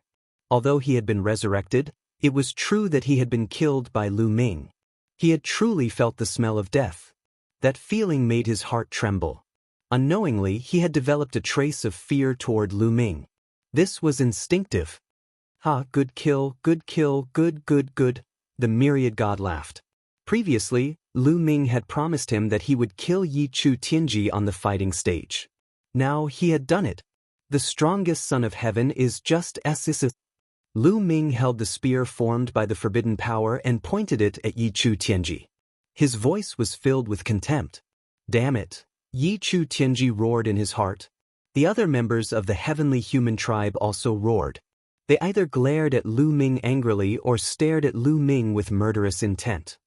Speaker 1: Although he had been resurrected, it was true that he had been killed by Lu Ming. He had truly felt the smell of death. That feeling made his heart tremble. Unknowingly, he had developed a trace of fear toward Lu Ming. This was instinctive. Good kill, good, good. The myriad god laughed. Previously, Lu Ming had promised him that he would kill Yi Chu Tianji on the fighting stage. Now he had done it. The strongest son of heaven is just as. Lu Ming held the spear formed by the forbidden power and pointed it at Yi Chu Tianji. His voice was filled with contempt. Damn it! Yi Chu Tianji roared in his heart. The other members of the heavenly human tribe also roared. They either glared at Lu Ming angrily or stared at Lu Ming with murderous intent.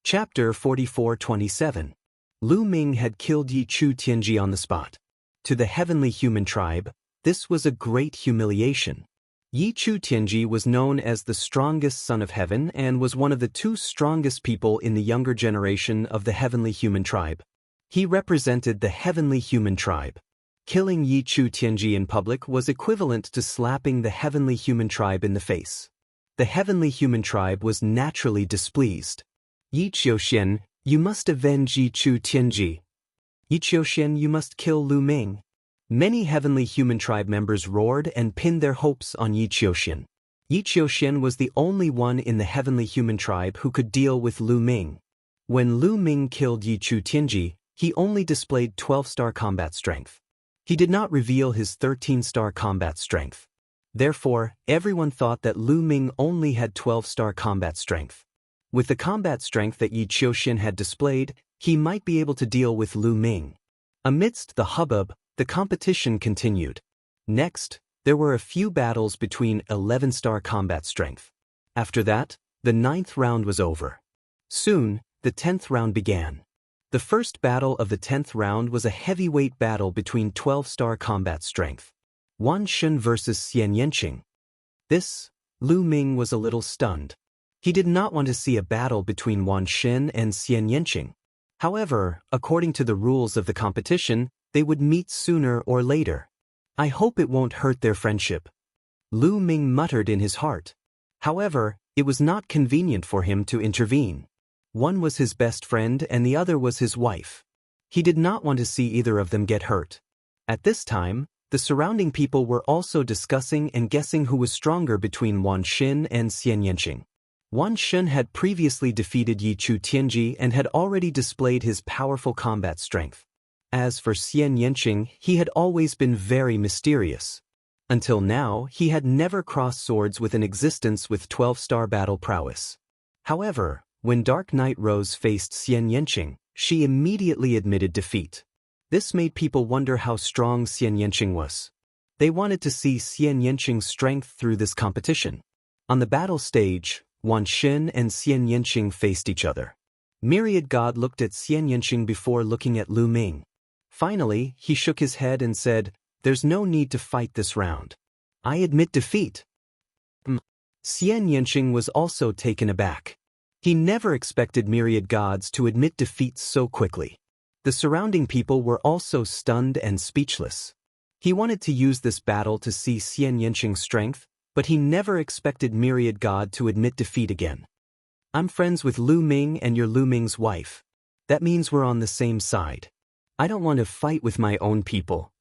Speaker 1: Chapter 44:27. Lu Ming had killed Yi Chu Tianji on the spot. To the heavenly human tribe, this was a great humiliation. Yi Chu Tianji was known as the strongest son of heaven and was one of the two strongest people in the younger generation of the heavenly human tribe. He represented the heavenly human tribe. Killing Yi Chu Tianji in public was equivalent to slapping the heavenly human tribe in the face. The heavenly human tribe was naturally displeased. Yi Qiuxian, you must avenge Yi Chu Tianji. Yi Qiuxian, you must kill Lu Ming. Many heavenly human tribe members roared and pinned their hopes on Yi Qiuxian. Yi Qiuxian was the only one in the heavenly human tribe who could deal with Lu Ming. When Lu Ming killed Yi Chu Tianji, he only displayed 12-star combat strength. He did not reveal his 13-star combat strength. Therefore, everyone thought that Lu Ming only had 12-star combat strength. With the combat strength that Yi Qiuxian had displayed, he might be able to deal with Lu Ming. Amidst the hubbub, the competition continued. Next, there were a few battles between 11-star combat strength. After that, the 9th round was over. Soon, the 10th round began. The first battle of the 10th round was a heavyweight battle between 12-star combat strength. Wan Shun versus Xianxia. This, Lu Ming was a little stunned. He did not want to see a battle between Wan Shun and Xianxia. However, according to the rules of the competition, they would meet sooner or later. I hope it won't hurt their friendship. Lu Ming muttered in his heart. However, it was not convenient for him to intervene. One was his best friend and the other was his wife. He did not want to see either of them get hurt. At this time, the surrounding people were also discussing and guessing who was stronger between Wan Shun and Xianxia. Wan Shun had previously defeated Yi Chu Tianji and had already displayed his powerful combat strength. As for Xianxia, he had always been very mysterious. Until now, he had never crossed swords with an existence with 12-star battle prowess. However, when Dark Knight Rose faced Xianxia, she immediately admitted defeat. This made people wonder how strong Xianxia was. They wanted to see Xianxia's strength through this competition. On the battle stage, Wan Shun and Xianxia faced each other. Myriad God looked at Xianxia before looking at Lu Ming. Finally, he shook his head and said, "There's no need to fight this round. I admit defeat." Xianxia was also taken aback. He never expected Myriad Gods to admit defeat so quickly. The surrounding people were also stunned and speechless. He wanted to use this battle to see Xianxia's strength, but he never expected Myriad God to admit defeat again. "I'm friends with Lu Ming and you're Lu Ming's wife. That means we're on the same side. I don't want to fight with my own people.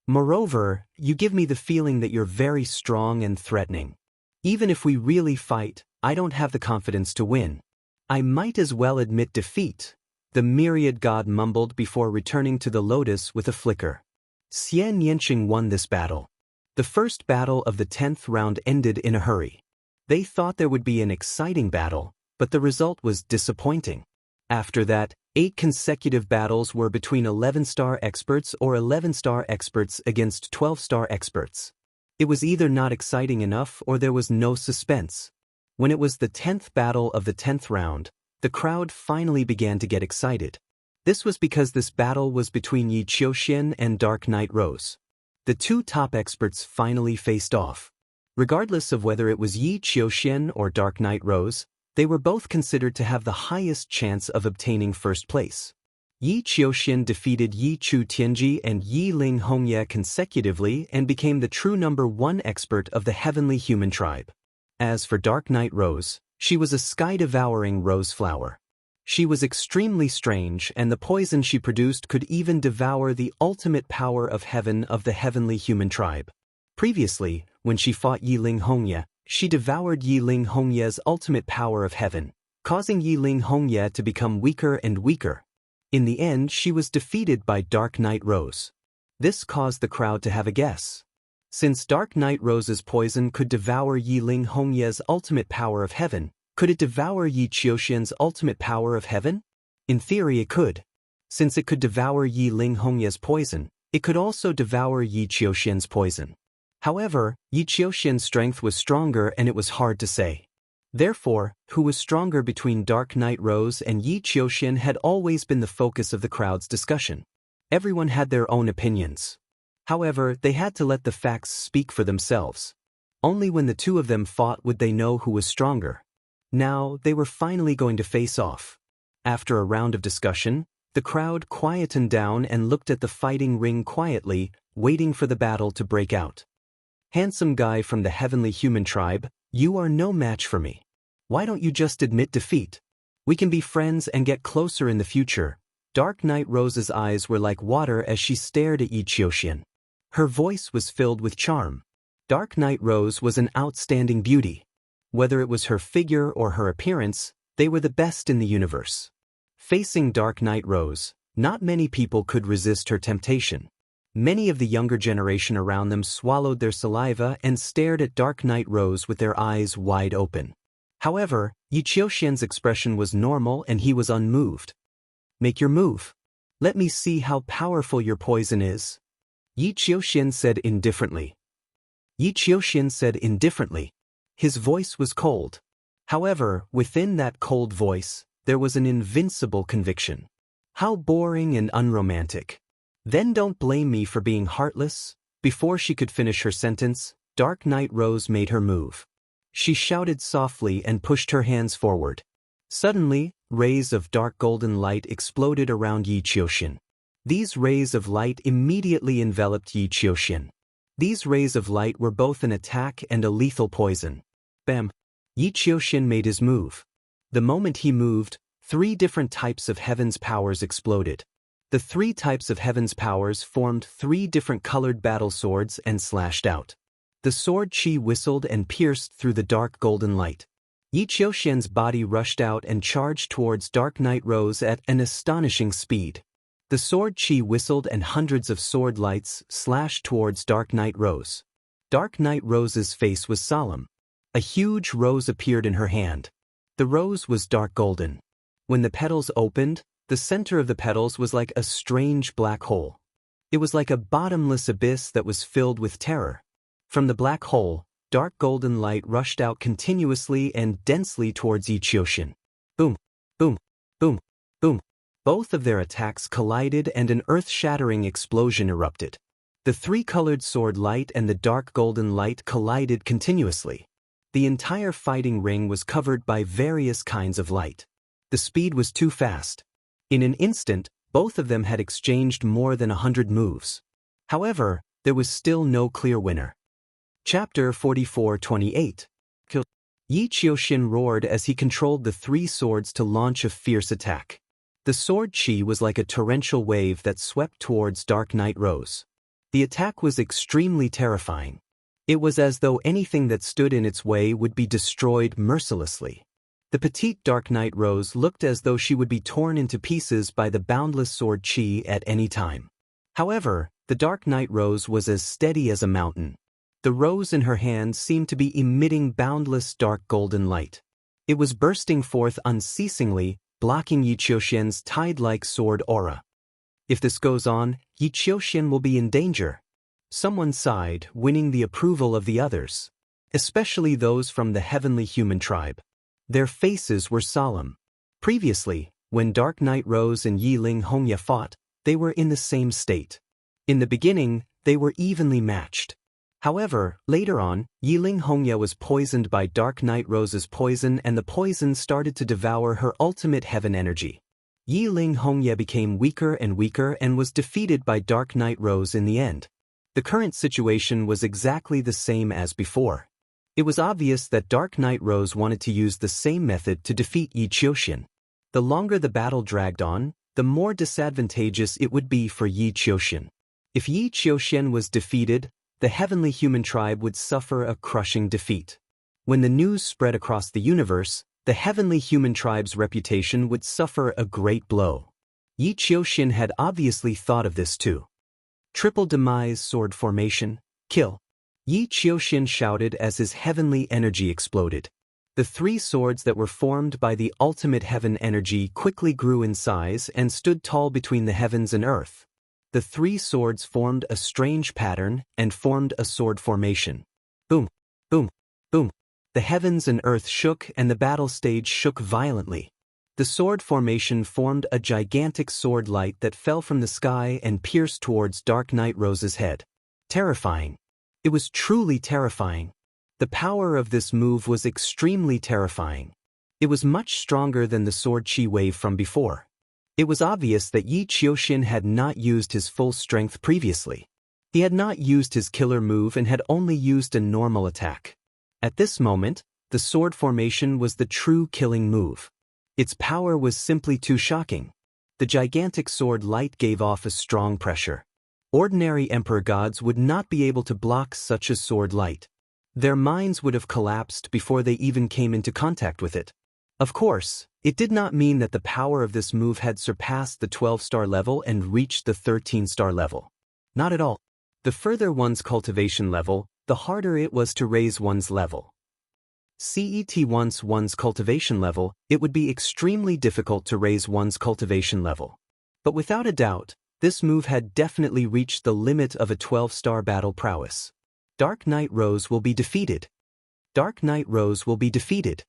Speaker 1: Moreover, you give me the feeling that you're very strong and threatening. Even if we really fight, I don't have the confidence to win. I might as well admit defeat," the Myriad God mumbled before returning to the lotus with a flicker. Xianxia won this battle. The first battle of the 10th round ended in a hurry. They thought there would be an exciting battle, but the result was disappointing. After that, 8 consecutive battles were between 11-star experts or 11-star experts against 12-star experts. It was either not exciting enough or there was no suspense. When it was the 10th battle of the 10th round, the crowd finally began to get excited. This was because this battle was between Yi Qiuxian and Dark Knight Rose. The two top experts finally faced off. Regardless of whether it was Yi Qiuxian or Dark Knight Rose, they were both considered to have the highest chance of obtaining first place. Yi Qiuxian defeated Yi Chu Tianji and Yi Ling Hongye consecutively and became the true #1 expert of the heavenly human tribe. As for Dark Knight Rose, she was a sky-devouring rose flower. She was extremely strange and the poison she produced could even devour the ultimate power of heaven of the heavenly human tribe. Previously, when she fought Yi Ling Hongye, she devoured Yi Ling Hongye's ultimate power of heaven, causing Yi Ling Hongye to become weaker and weaker. In the end, she was defeated by Dark Knight Rose. This caused the crowd to have a guess. Since Dark Night Rose's poison could devour Yi Ling Hongye's ultimate power of heaven, could it devour Yi Qiuxian's ultimate power of heaven? In theory it could. Since it could devour Yi Ling Hongye's poison, it could also devour Yi Qiuxian's poison. However, Yi Qiuxian's strength was stronger and it was hard to say. Therefore, who was stronger between Dark Night Rose and Yi Qiuxian had always been the focus of the crowd's discussion. Everyone had their own opinions. However, they had to let the facts speak for themselves. Only when the two of them fought would they know who was stronger. Now, they were finally going to face off. After a round of discussion, the crowd quietened down and looked at the fighting ring quietly, waiting for the battle to break out. Handsome guy from the heavenly human tribe, you are no match for me. Why don't you just admit defeat? We can be friends and get closer in the future. Dark Night Rose's eyes were like water as she stared at Yi Qiuxian. Her voice was filled with charm. Dark Night Rose was an outstanding beauty. Whether it was her figure or her appearance, they were the best in the universe. Facing Dark Night Rose, not many people could resist her temptation. Many of the younger generation around them swallowed their saliva and stared at Dark Night Rose with their eyes wide open. However, Yi Qiuxian's expression was normal and he was unmoved. Make your move. Let me see how powerful your poison is. Yi Qiuxian said indifferently. His voice was cold. However, within that cold voice, there was an invincible conviction. How boring and unromantic. Then don't blame me for being heartless. Before she could finish her sentence, Dark Night Rose made her move. She shouted softly and pushed her hands forward. Suddenly, rays of dark golden light exploded around Yi Qiuxian. These rays of light immediately enveloped Yi Qiuxian. These rays of light were both an attack and a lethal poison. Bam! Yi Qiuxian made his move. The moment he moved, 3 different types of heaven's powers exploded. The 3 types of heaven's powers formed 3 different colored battle swords and slashed out. The sword chi whistled and pierced through the dark golden light. Yi Qiuxian's body rushed out and charged towards Dark Night Rose at an astonishing speed. The sword chi whistled and hundreds of sword lights slashed towards Dark Night Rose. Dark Night Rose's face was solemn. A huge rose appeared in her hand. The rose was dark golden. When the petals opened, the center of the petals was like a strange black hole. It was like a bottomless abyss that was filled with terror. From the black hole, dark golden light rushed out continuously and densely towards Yi Qiuxian. Boom, boom, boom, boom. Both of their attacks collided and an earth-shattering explosion erupted. The 3-colored sword light and the dark golden light collided continuously. The entire fighting ring was covered by various kinds of light. The speed was too fast. In an instant, both of them had exchanged more than 100 moves. However, there was still no clear winner. Chapter 44:28. Yi Qiuxian roared as he controlled the 3 swords to launch a fierce attack. The sword chi was like a torrential wave that swept towards Dark Night Rose. The attack was extremely terrifying. It was as though anything that stood in its way would be destroyed mercilessly. The petite Dark Night Rose looked as though she would be torn into pieces by the boundless sword chi at any time. However, the Dark Night Rose was as steady as a mountain. The rose in her hand seemed to be emitting boundless dark golden light. It was bursting forth unceasingly, blocking Yi Qiuxian's tide-like sword aura. If this goes on, Yi Qiuxian will be in danger. Someone sighed, winning the approval of the others, especially those from the heavenly human tribe. Their faces were solemn. Previously, when Dark Night Rose and Yi Ling Hongye fought, they were in the same state. In the beginning, they were evenly matched. However, later on, Yi Ling Hongye was poisoned by Dark Night Rose's poison and the poison started to devour her ultimate heaven energy. Yi Ling Hongye became weaker and weaker and was defeated by Dark Night Rose in the end. The current situation was exactly the same as before. It was obvious that Dark Night Rose wanted to use the same method to defeat Yi Qiuxian. The longer the battle dragged on, the more disadvantageous it would be for Yi Qiuxian. If Yi Qiuxian was defeated, the heavenly human tribe would suffer a crushing defeat. When the news spread across the universe, the heavenly human tribe's reputation would suffer a great blow. Yi Qiuxian had obviously thought of this too. Triple demise sword formation, kill. Yi Qiuxian shouted as his heavenly energy exploded. The three swords that were formed by the ultimate heaven energy quickly grew in size and stood tall between the heavens and earth. The three swords formed a strange pattern and formed a sword formation. Boom, boom, boom. The heavens and earth shook and the battle stage shook violently. The sword formation formed a gigantic sword light that fell from the sky and pierced towards Dark Knight Rose's head. Terrifying. It was truly terrifying. The power of this move was extremely terrifying. It was much stronger than the sword chi wave from before. It was obvious that Yi Qiuxian had not used his full strength previously. He had not used his killer move and had only used a normal attack. At this moment, the sword formation was the true killing move. Its power was simply too shocking. The gigantic sword light gave off a strong pressure. Ordinary emperor gods would not be able to block such a sword light. Their minds would have collapsed before they even came into contact with it. Of course, it did not mean that the power of this move had surpassed the 12-star level and reached the 13-star level. Not at all. The further one's cultivation level, the harder it was to raise one's level. Once one's cultivation level, it would be extremely difficult to raise one's cultivation level. But without a doubt, this move had definitely reached the limit of a 12-star battle prowess. Dark Knight Rose will be defeated. Dark Knight Rose will be defeated.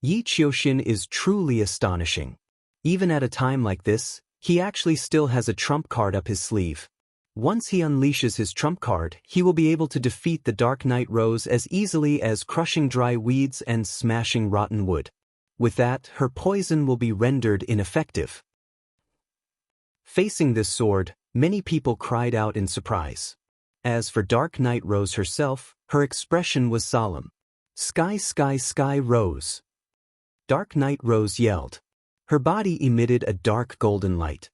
Speaker 1: Yi Qiuxian is truly astonishing. Even at a time like this, he actually still has a trump card up his sleeve. Once he unleashes his trump card, he will be able to defeat the Dark Knight Rose as easily as crushing dry weeds and smashing rotten wood. With that, her poison will be rendered ineffective. Facing this sword, many people cried out in surprise. As for Dark Knight Rose herself, her expression was solemn. Sky, sky, sky, Rose. Dark Knight Rose yelled. Her body emitted a dark golden light.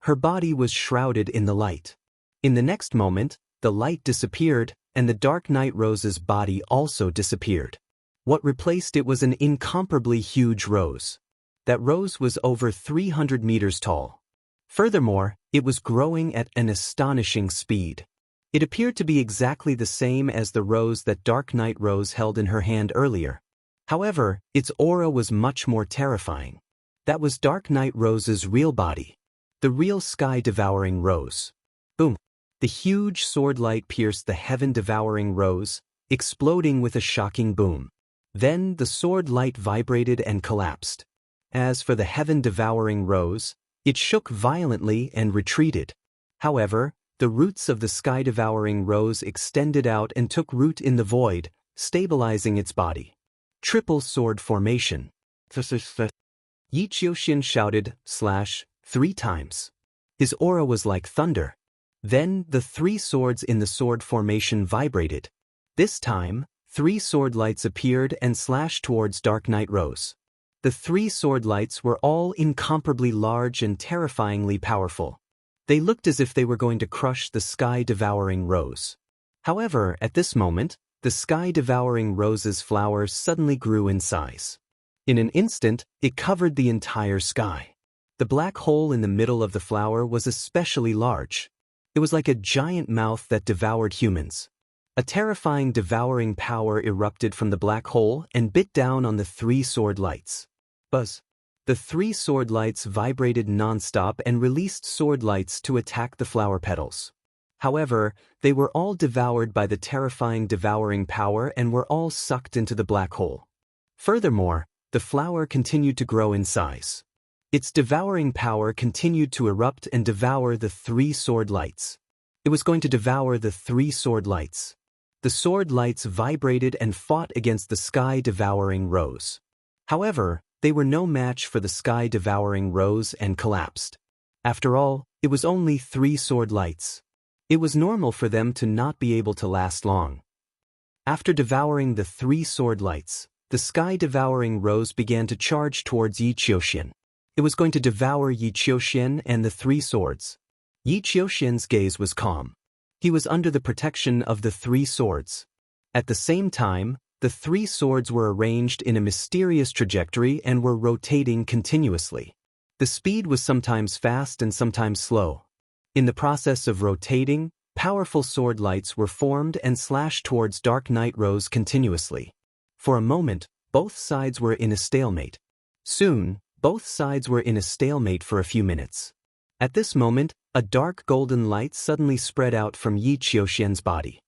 Speaker 1: Her body was shrouded in the light. In the next moment, the light disappeared, and the Dark Knight Rose's body also disappeared. What replaced it was an incomparably huge rose. That rose was over 300 meters tall. Furthermore, it was growing at an astonishing speed. It appeared to be exactly the same as the rose that Dark Knight Rose held in her hand earlier. However, its aura was much more terrifying. That was Dark Knight Rose's real body. The real sky-devouring rose. Boom. The huge sword light pierced the heaven-devouring rose, exploding with a shocking boom. Then the sword light vibrated and collapsed. As for the heaven-devouring rose, it shook violently and retreated. However, the roots of the sky-devouring rose extended out and took root in the void, stabilizing its body. Triple sword formation. Yi Qiuxian shouted, /3 times. His aura was like thunder. Then, the three swords in the sword formation vibrated. This time, three sword lights appeared and slashed towards Dark Knight Rose. The three sword lights were all incomparably large and terrifyingly powerful. They looked as if they were going to crush the sky-devouring rose. However, at this moment, the sky-devouring rose's flower suddenly grew in size. In an instant, it covered the entire sky. The black hole in the middle of the flower was especially large. It was like a giant mouth that devoured humans. A terrifying devouring power erupted from the black hole and bit down on the three sword lights. Buzz. The three sword lights vibrated non-stop and released sword lights to attack the flower petals. However, they were all devoured by the terrifying devouring power and were all sucked into the black hole. Furthermore, the flower continued to grow in size. Its devouring power continued to erupt and devour the three sword lights. It was going to devour the three sword lights. The sword lights vibrated and fought against the sky-devouring rose. However, they were no match for the sky-devouring rose and collapsed. After all, it was only three sword lights. It was normal for them to not be able to last long. After devouring the three sword lights, the sky-devouring rose began to charge towards Yi Qiuxian. It was going to devour Yi Qiuxian and the three swords. Yi Qiuxian's gaze was calm. He was under the protection of the three swords. At the same time, the three swords were arranged in a mysterious trajectory and were rotating continuously. The speed was sometimes fast and sometimes slow. In the process of rotating, Powerful sword lights were formed and slashed towards Dark Knight Rose continuously. For a moment, both sides were in a stalemate. Soon, both sides were in a stalemate for a few minutes. At this moment, a dark golden light suddenly spread out from Yi Qiuxian's body.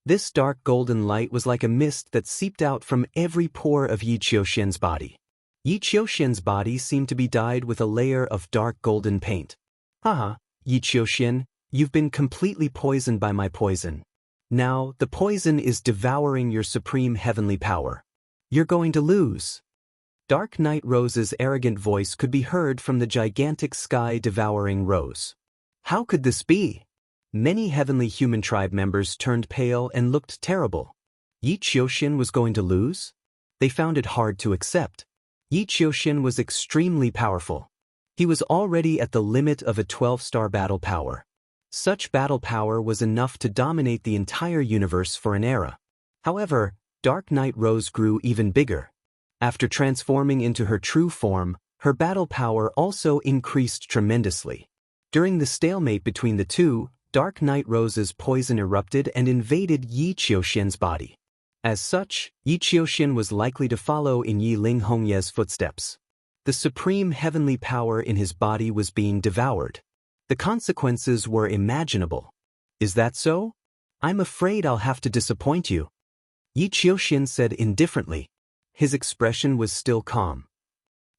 Speaker 1: This dark golden light was like a mist that seeped out from every pore of Yi Qiuxian's body. Yi Qiuxian's body seemed to be dyed with a layer of dark golden paint. Haha, Yi Qiuxian, you've been completely poisoned by my poison. Now, the poison is devouring your supreme heavenly power. You're going to lose. Dark Knight Rose's arrogant voice could be heard from the gigantic sky-devouring rose. How could this be? Many heavenly human tribe members turned pale and looked terrible. Yi Qiuxian was going to lose? They found it hard to accept. Yi Qiuxian was extremely powerful. He was already at the limit of a 12-star battle power. Such battle power was enough to dominate the entire universe for an era. However, Dark Knight Rose grew even bigger. After transforming into her true form, her battle power also increased tremendously. During the stalemate between the two, Dark Knight Rose's poison erupted and invaded Yi Qiuxian's body. As such, Yi Qiuxian was likely to follow in Yi Ling Hongye's footsteps. The supreme heavenly power in his body was being devoured. The consequences were imaginable. Is that so? I'm afraid I'll have to disappoint you. Yi Qiuxian said indifferently. His expression was still calm.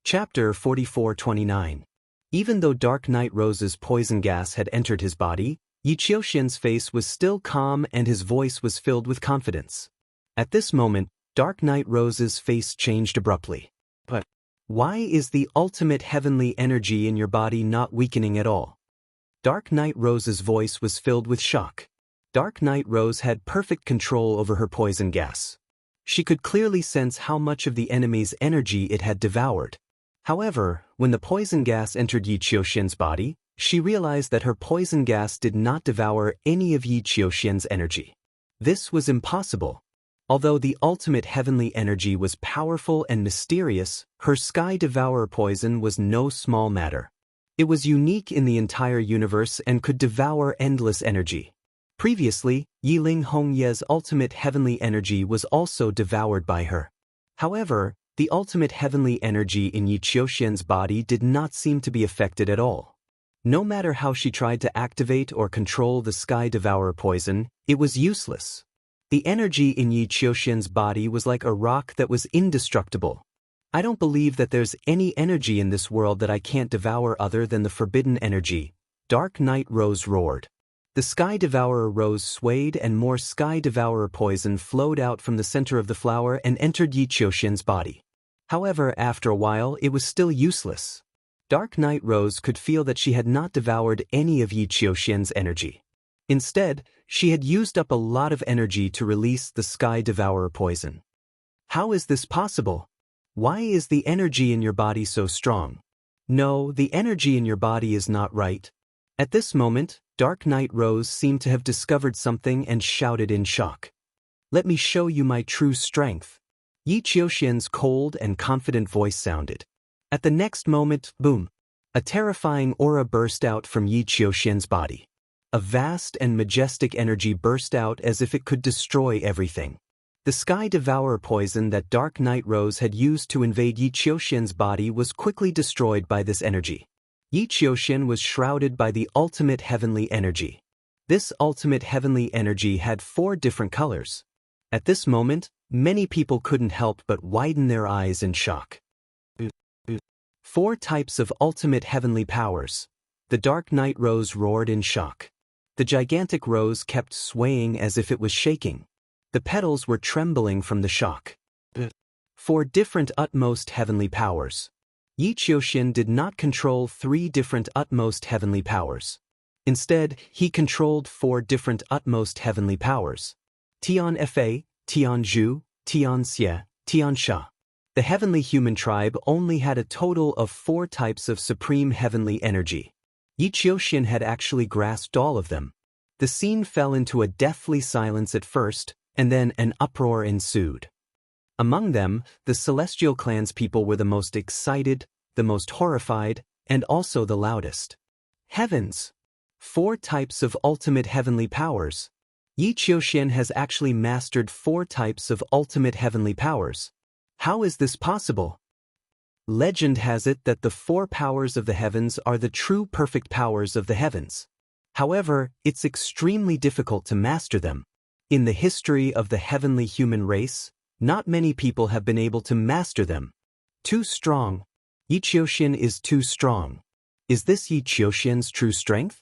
Speaker 1: Chapter 44:29. Even though Dark Knight Rose's poison gas had entered his body, Yi Qiuxian's face was still calm and his voice was filled with confidence. At this moment, Dark Knight Rose's face changed abruptly. But why is the ultimate heavenly energy in your body not weakening at all? Dark Knight Rose's voice was filled with shock. Dark Knight Rose had perfect control over her poison gas. She could clearly sense how much of the enemy's energy it had devoured. However, when the poison gas entered Yi Qiuxian's body, she realized that her poison gas did not devour any of Yi Qiuxian's energy. This was impossible. Although the ultimate heavenly energy was powerful and mysterious, her Sky Devourer poison was no small matter. It was unique in the entire universe and could devour endless energy. Previously, Yi Ling Hongye's ultimate heavenly energy was also devoured by her. However, the ultimate heavenly energy in Yi Qiuxian's body did not seem to be affected at all. No matter how she tried to activate or control the Sky Devourer poison, it was useless. The energy in Yi Qiuxian's body was like a rock that was indestructible. I don't believe that there's any energy in this world that I can't devour other than the forbidden energy, Dark Knight Rose roared. The Sky Devourer rose swayed and more Sky Devourer poison flowed out from the center of the flower and entered Yi Qiuxian's body. However, after a while, it was still useless. Dark Knight Rose could feel that she had not devoured any of Yi Qiuxian's energy. Instead, she had used up a lot of energy to release the Sky Devourer poison. How is this possible? Why is the energy in your body so strong? No, the energy in your body is not right. At this moment, Dark Knight Rose seemed to have discovered something and shouted in shock. Let me show you my true strength. Yi Qiuxian's cold and confident voice sounded. At the next moment, boom! A terrifying aura burst out from Yi Qiuxian's body. A vast and majestic energy burst out as if it could destroy everything. The Sky Devourer poison that Dark Knight Rose had used to invade Yi Qiuxian's body was quickly destroyed by this energy. Yi Qiuxian was shrouded by the ultimate heavenly energy. This ultimate heavenly energy had 4 different colors. At this moment, many people couldn't help but widen their eyes in shock. 4 types of ultimate heavenly powers. The Dark Knight Rose roared in shock. The gigantic rose kept swaying as if it was shaking. The petals were trembling from the shock. 4 different utmost heavenly powers. Yi Qiuxian did not control 3 different utmost heavenly powers. Instead, he controlled 4 different utmost heavenly powers. Tian Fa, Tian Zhu, Tian Xie, Tian Sha. The heavenly human tribe only had a total of 4 types of supreme heavenly energy. Yi Qiuxian had actually grasped all of them. The scene fell into a deathly silence at first, and then an uproar ensued. Among them, the Celestial Clan's people were the most excited, the most horrified, and also the loudest. Heavens! 4 types of ultimate heavenly powers. Yi Qiuxian has actually mastered 4 types of ultimate heavenly powers. How is this possible? Legend has it that the 4 powers of the heavens are the true perfect powers of the heavens. However, it's extremely difficult to master them. In the history of the heavenly human race, not many people have been able to master them. Too strong. Yi Qiuxian is too strong. Is this Yi Qiuxian's true strength?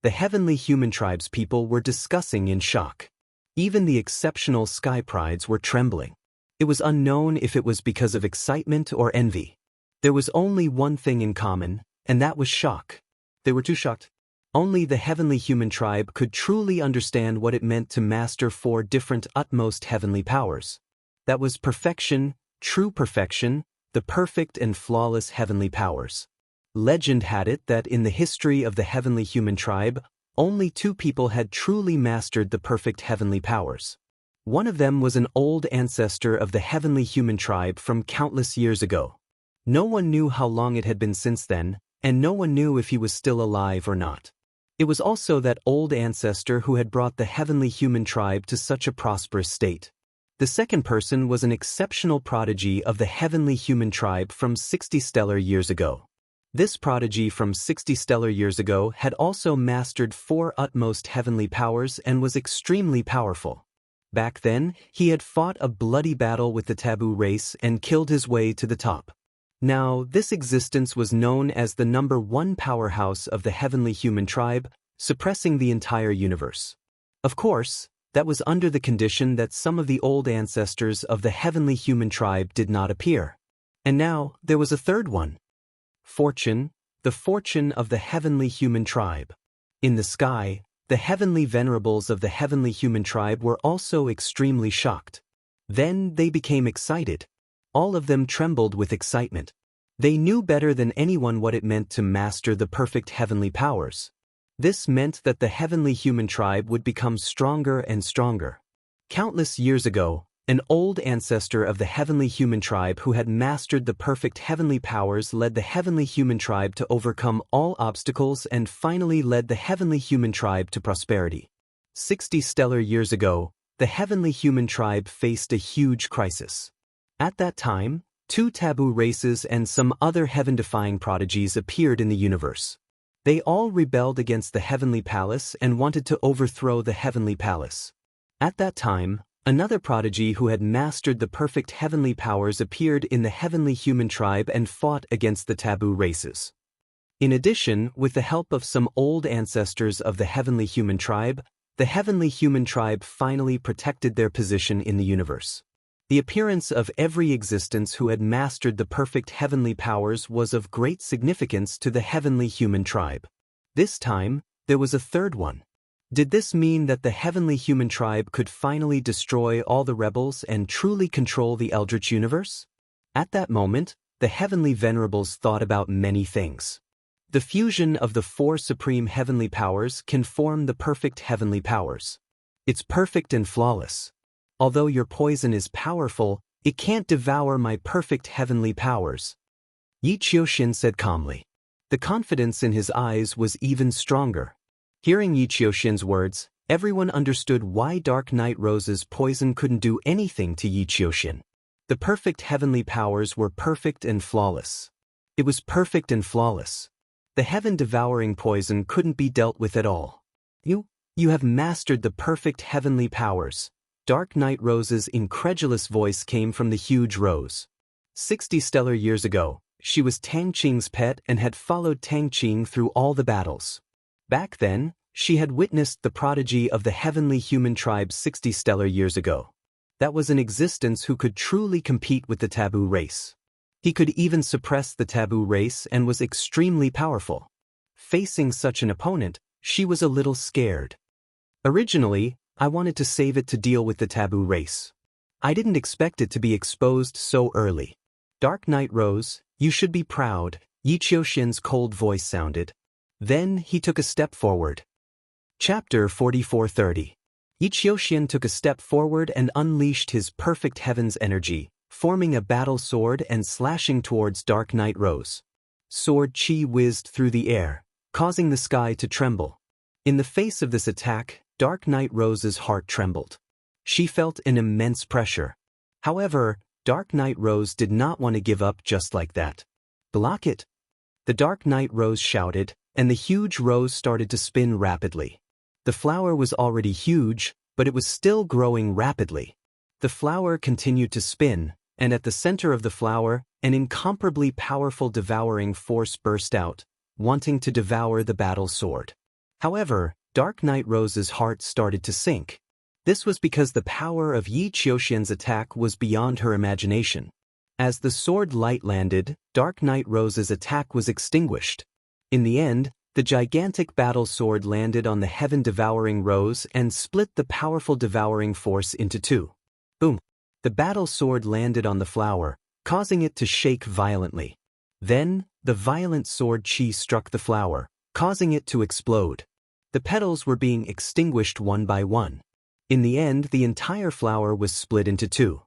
Speaker 1: The heavenly human tribes people were discussing in shock. Even the exceptional sky prides were trembling. It was unknown if it was because of excitement or envy. There was only one thing in common, and that was shock. They were too shocked. Only the heavenly human tribe could truly understand what it meant to master 4 different utmost heavenly powers. That was perfection, true perfection, the perfect and flawless heavenly powers. Legend had it that in the history of the heavenly human tribe, only 2 people had truly mastered the perfect heavenly powers. One of them was an old ancestor of the heavenly human tribe from countless years ago. No one knew how long it had been since then, and no one knew if he was still alive or not. It was also that old ancestor who had brought the heavenly human tribe to such a prosperous state. The second person was an exceptional prodigy of the heavenly human tribe from 60 stellar years ago. This prodigy from 60 stellar years ago had also mastered 4 utmost heavenly powers and was extremely powerful. Back then, he had fought a bloody battle with the taboo race and killed his way to the top. Now, this existence was known as the number 1 powerhouse of the heavenly human tribe, suppressing the entire universe. Of course, that was under the condition that some of the old ancestors of the heavenly human tribe did not appear. And now, there was a third one. Fortune, the fortune of the heavenly human tribe. In the sky, the heavenly venerables of the heavenly human tribe were also extremely shocked. Then they became excited. All of them trembled with excitement. They knew better than anyone what it meant to master the perfect heavenly powers. This meant that the heavenly human tribe would become stronger and stronger. Countless years ago, an old ancestor of the heavenly human tribe who had mastered the perfect heavenly powers led the heavenly human tribe to overcome all obstacles and finally led the heavenly human tribe to prosperity. 60 stellar years ago, the heavenly human tribe faced a huge crisis. At that time, 2 taboo races and some other heaven-defying prodigies appeared in the universe. They all rebelled against the heavenly palace and wanted to overthrow the heavenly palace. At that time, another prodigy who had mastered the perfect heavenly powers appeared in the heavenly human tribe and fought against the taboo races. In addition, with the help of some old ancestors of the heavenly human tribe, the heavenly human tribe finally protected their position in the universe. The appearance of every existence who had mastered the perfect heavenly powers was of great significance to the heavenly human tribe. This time, there was a third one. Did this mean that the heavenly human tribe could finally destroy all the rebels and truly control the Eldritch universe? At that moment, the heavenly venerables thought about many things. The fusion of the 4 supreme heavenly powers can form the perfect heavenly powers. It's perfect and flawless. Although your poison is powerful, it can't devour my perfect heavenly powers. Yi Qiuxian said calmly. The confidence in his eyes was even stronger. Hearing Yi Qiuxian's words, everyone understood why Dark Night Rose's poison couldn't do anything to Yi Qiuxian. The perfect heavenly powers were perfect and flawless. It was perfect and flawless. The heaven-devouring poison couldn't be dealt with at all. You have mastered the perfect heavenly powers. Dark Night Rose's incredulous voice came from the huge rose. 60 stellar years ago, she was Tang Qing's pet and had followed Tang Qing through all the battles. Back then, she had witnessed the prodigy of the heavenly human tribe 60 stellar years ago. That was an existence who could truly compete with the taboo race. He could even suppress the taboo race and was extremely powerful. Facing such an opponent, she was a little scared. Originally, I wanted to save it to deal with the taboo race. I didn't expect it to be exposed so early. Dark Night Rose, you should be proud, Yi Qiuxian's cold voice sounded. Then he took a step forward. Chapter 4430. Yi Qiuxian took a step forward and unleashed his perfect heaven's energy, forming a battle sword and slashing towards Dark Night Rose. Sword chi whizzed through the air, causing the sky to tremble. In the face of this attack, Dark Knight Rose's heart trembled. She felt an immense pressure. However, Dark Knight Rose did not want to give up just like that. "Block it!" the Dark Knight Rose shouted, and the huge rose started to spin rapidly. The flower was already huge, but it was still growing rapidly. The flower continued to spin, and at the center of the flower, an incomparably powerful devouring force burst out, wanting to devour the battle sword. However, Dark Knight Rose's heart started to sink. This was because the power of Yi Qiuxian's attack was beyond her imagination. As the sword light landed, Dark Knight Rose's attack was extinguished. In the end, the gigantic battle sword landed on the heaven-devouring rose and split the powerful devouring force into two. Boom! The battle sword landed on the flower, causing it to shake violently. Then, the violent sword chi struck the flower, causing it to explode. The petals were being extinguished one by one. In the end, the entire flower was split into two.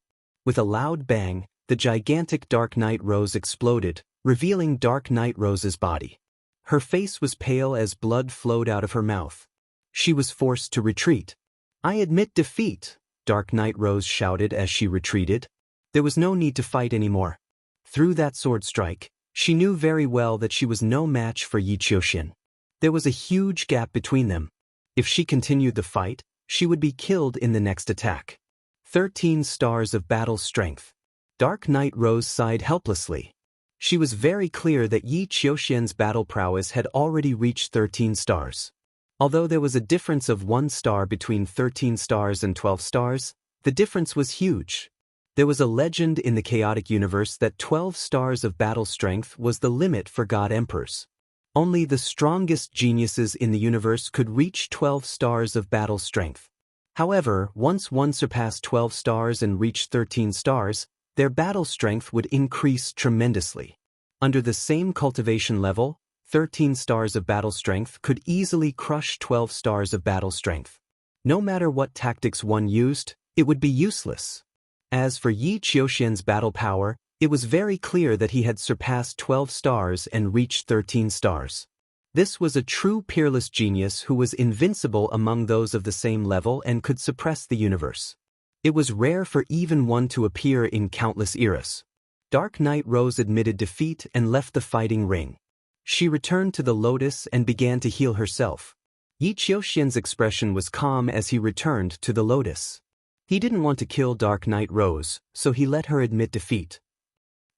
Speaker 1: With a loud bang, the gigantic Dark Knight Rose exploded, revealing Dark Knight Rose's body. Her face was pale as blood flowed out of her mouth. She was forced to retreat. "I admit defeat," Dark Knight Rose shouted as she retreated. There was no need to fight anymore. Through that sword strike, she knew very well that she was no match for Yi Qiuxian. There was a huge gap between them. If she continued the fight, she would be killed in the next attack. 13 stars of battle strength. Dark Knight Rose sighed helplessly. She was very clear that Yi Qiuxian's battle prowess had already reached 13 stars. Although there was a difference of 1 star between 13 stars and 12 stars, the difference was huge. There was a legend in the chaotic universe that 12 stars of battle strength was the limit for God Emperors. Only the strongest geniuses in the universe could reach 12 stars of battle strength. However, once one surpassed 12 stars and reached 13 stars, their battle strength would increase tremendously. Under the same cultivation level, 13 stars of battle strength could easily crush 12 stars of battle strength. No matter what tactics one used, it would be useless. As for Yi Qiuxian's battle power, it was very clear that he had surpassed 12 stars and reached 13 stars. This was a true peerless genius who was invincible among those of the same level and could suppress the universe. It was rare for even one to appear in countless eras. Dark Knight Rose admitted defeat and left the fighting ring. She returned to the lotus and began to heal herself. Yi Qiuxian's expression was calm as he returned to the lotus. He didn't want to kill Dark Knight Rose, so he let her admit defeat.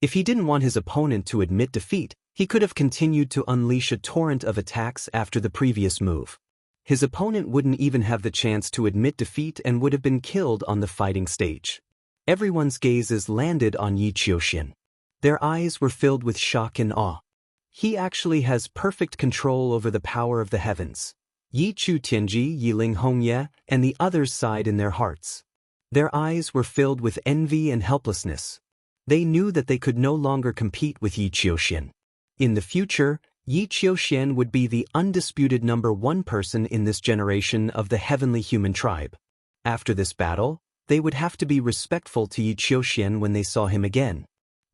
Speaker 1: If he didn't want his opponent to admit defeat, he could have continued to unleash a torrent of attacks after the previous move. His opponent wouldn't even have the chance to admit defeat and would have been killed on the fighting stage. Everyone's gazes landed on Yi Qiuxian. Their eyes were filled with shock and awe. He actually has perfect control over the power of the heavens. Yi Chu Tianji, Yiling Hongye, and the others sighed in their hearts. Their eyes were filled with envy and helplessness. They knew that they could no longer compete with Yi Qiuxian. In the future, Yi Qiuxian would be the undisputed #1 person in this generation of the heavenly human tribe. After this battle, they would have to be respectful to Yi Qiuxian when they saw him again.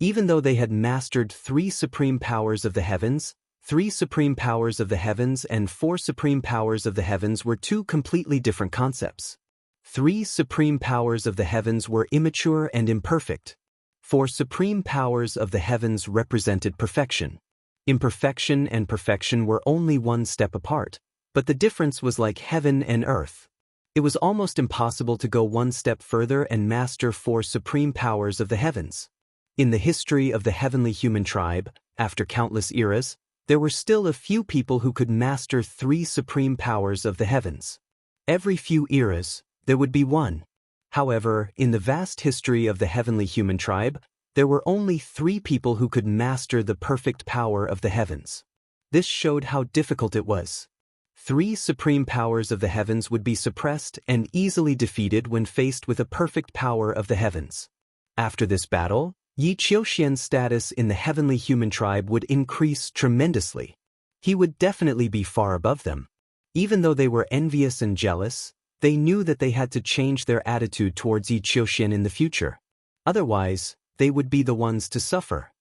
Speaker 1: Even though they had mastered 3 supreme powers of the heavens, 3 supreme powers of the heavens and 4 supreme powers of the heavens were 2 completely different concepts. 3 supreme powers of the heavens were immature and imperfect. 4 supreme powers of the heavens represented perfection. Imperfection and perfection were only 1 step apart, but the difference was like heaven and earth. It was almost impossible to go 1 step further and master 4 supreme powers of the heavens. In the history of the heavenly human tribe, after countless eras, there were still a few people who could master 3 supreme powers of the heavens. Every few eras, there would be one. However, in the vast history of the heavenly human tribe, there were only 3 people who could master the perfect power of the heavens. This showed how difficult it was. 3 supreme powers of the heavens would be suppressed and easily defeated when faced with a perfect power of the heavens. After this battle, Yi Qiuxian's status in the heavenly human tribe would increase tremendously. He would definitely be far above them. Even though they were envious and jealous, they knew that they had to change their attitude towards Yi Qiuxian in the future. Otherwise, they would be the ones to suffer.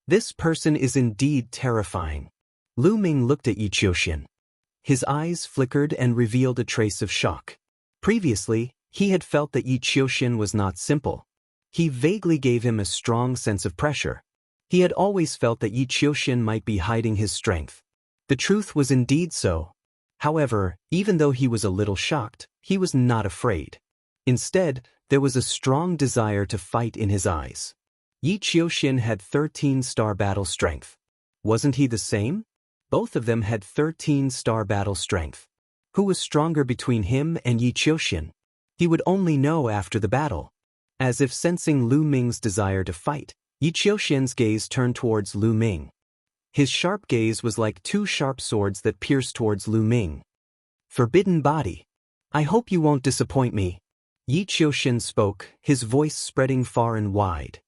Speaker 1: This person is indeed terrifying. Lu Ming looked at Yi Qiuxian. His eyes flickered and revealed a trace of shock. Previously, he had felt that Yi Qiuxian was not simple. He vaguely gave him a strong sense of pressure. He had always felt that Yi Qiuxian might be hiding his strength. The truth was indeed so. However, even though he was a little shocked, he was not afraid. Instead, there was a strong desire to fight in his eyes. Yi Qiuxian had 13-star battle strength. Wasn't he the same? Both of them had 13-star battle strength. Who was stronger between him and Yi Qiuxian? He would only know after the battle. As if sensing Lu Ming's desire to fight, Yi Qiuxian's gaze turned towards Lu Ming. His sharp gaze was like two sharp swords that pierced towards Lu Ming. Forbidden body. I hope you won't disappoint me. Yi Qiuxian spoke, his voice spreading far and wide.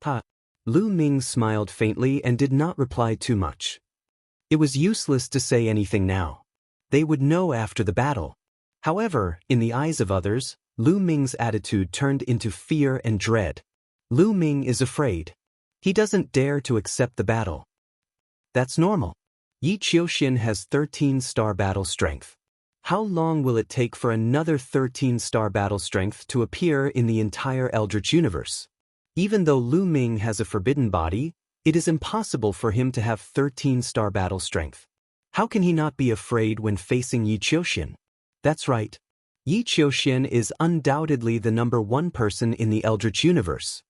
Speaker 1: Ha! Lu Ming smiled faintly and did not reply too much. It was useless to say anything now. They would know after the battle. However, in the eyes of others, Lu Ming's attitude turned into fear and dread. Lu Ming is afraid. He doesn't dare to accept the battle. That's normal. Yi Qiuxian has 13-star battle strength. How long will it take for another 13-star battle strength to appear in the entire Eldritch universe? Even though Lu Ming has a forbidden body, it is impossible for him to have 13-star battle strength. How can he not be afraid when facing Yi Qiuxian? That's right. Yi Qiuxian is undoubtedly the #1 person in the Eldritch universe.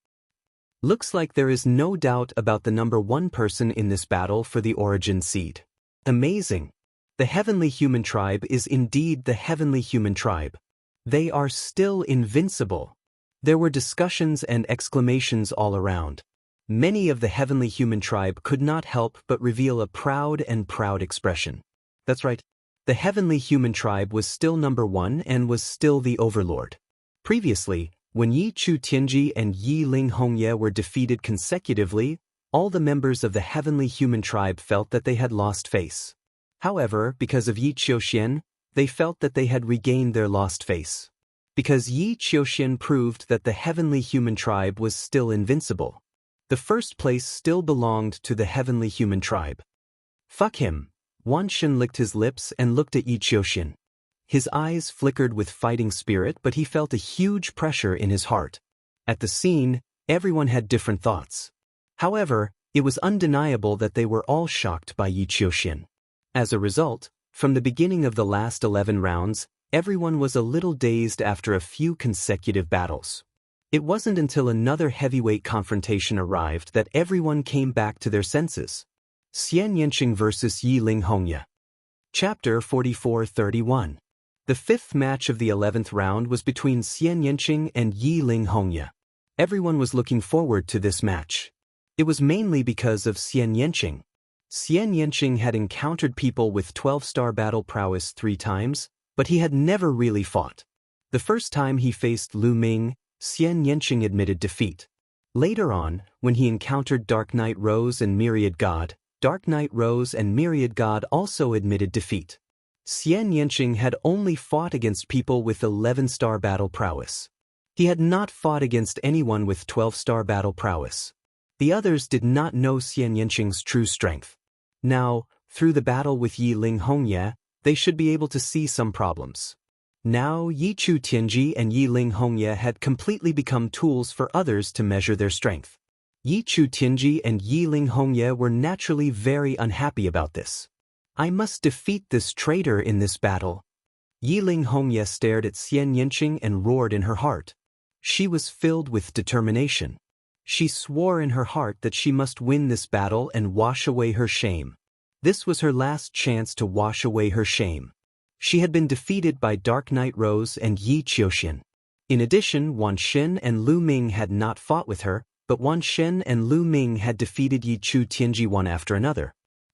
Speaker 1: Looks like there is no doubt about the #1 person in this battle for the origin seed. Amazing. The heavenly human tribe is indeed the heavenly human tribe. They are still invincible. There were discussions and exclamations all around. Many of the heavenly human tribe could not help but reveal a proud expression. That's right. The heavenly human tribe was still #1 and was still the Overlord. Previously, when Yi Chu Tianji and Yi Ling Hongye were defeated consecutively, all the members of the heavenly human tribe felt that they had lost face. However, because of Yi Qiuxian, they felt that they had regained their lost face. Because Yi Qiuxian proved that the heavenly human tribe was still invincible. The first place still belonged to the heavenly human tribe. Fuck him. Wan Shen licked his lips and looked at Yi Qiuxian. His eyes flickered with fighting spirit, but he felt a huge pressure in his heart. At the scene, everyone had different thoughts. However, it was undeniable that they were all shocked by Yi Qiuxian. As a result, from the beginning of the last 11 rounds, everyone was a little dazed after a few consecutive battles. It wasn't until another heavyweight confrontation arrived that everyone came back to their senses. Xianxia vs. Yi Ling Hongye. Chapter 44-31. The fifth match of the 11th round was between Xianxia and Yi Ling Hongye. Everyone was looking forward to this match. It was mainly because of Xianxia. Xianxia had encountered people with 12-star battle prowess 3 times, but he had never really fought. The first time he faced Lu Ming, Xianxia admitted defeat. Later on, when he encountered Dark Knight Rose and Myriad God, Dark Knight Rose and Myriad God also admitted defeat. Xianxia had only fought against people with 11-star battle prowess. He had not fought against anyone with 12-star battle prowess. The others did not know Xianxia's true strength. Now, through the battle with Yi Ling Hongye, they should be able to see some problems. Now Yi Chu Tianji and Yi Ling Hongye had completely become tools for others to measure their strength. Yi Chu Tianji and Yi Ling Hongye were naturally very unhappy about this. I must defeat this traitor in this battle. Yi Ling Hongye stared at Xianxia and roared in her heart. She was filled with determination. She swore in her heart that she must win this battle and wash away her shame. This was her last chance to wash away her shame. She had been defeated by Dark Knight Rose and Yi Qiuxian. In addition, Wan Shen and Lu Ming had not fought with her, but Wan Shen and Lu Ming had defeated Yi Chu Tianji one after another.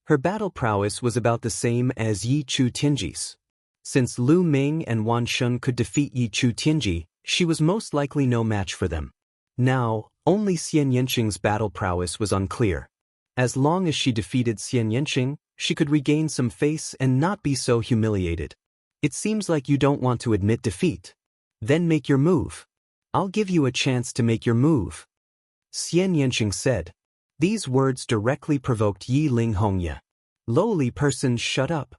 Speaker 1: Her battle prowess was about the same as Yi Chu Tianji's. Since Lu Ming and Wan Shen could defeat Yi Chu Tianji, she was most likely no match for them. Now, only Xianxia's battle prowess was unclear. As long as she defeated Xianxia, she could regain some face and not be so humiliated. It seems like you don't want to admit defeat. Then make your move. I'll give you a chance to make your move. Xianxia said. These words directly provoked Yi Ling Hongye. Lowly person, shut up.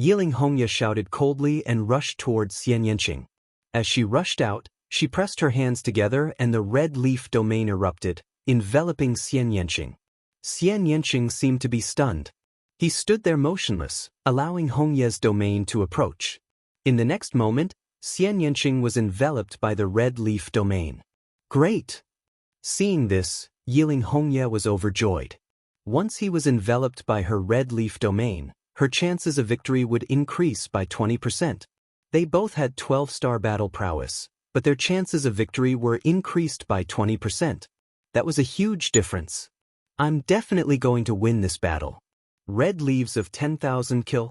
Speaker 1: Yiling Hongya shouted coldly and rushed towards Xianxia. As she rushed out, she pressed her hands together and the red leaf domain erupted, enveloping Xianxia. Xianxia seemed to be stunned. He stood there motionless, allowing Hongya's domain to approach. In the next moment, Xianxia was enveloped by the red leaf domain. Great! Seeing this, Yiling Hongya was overjoyed. Once he was enveloped by her red leaf domain, her chances of victory would increase by 20%. They both had 12-star battle prowess, but their chances of victory were increased by 20%. That was a huge difference. I'm definitely going to win this battle. Red leaves of 10,000 kill?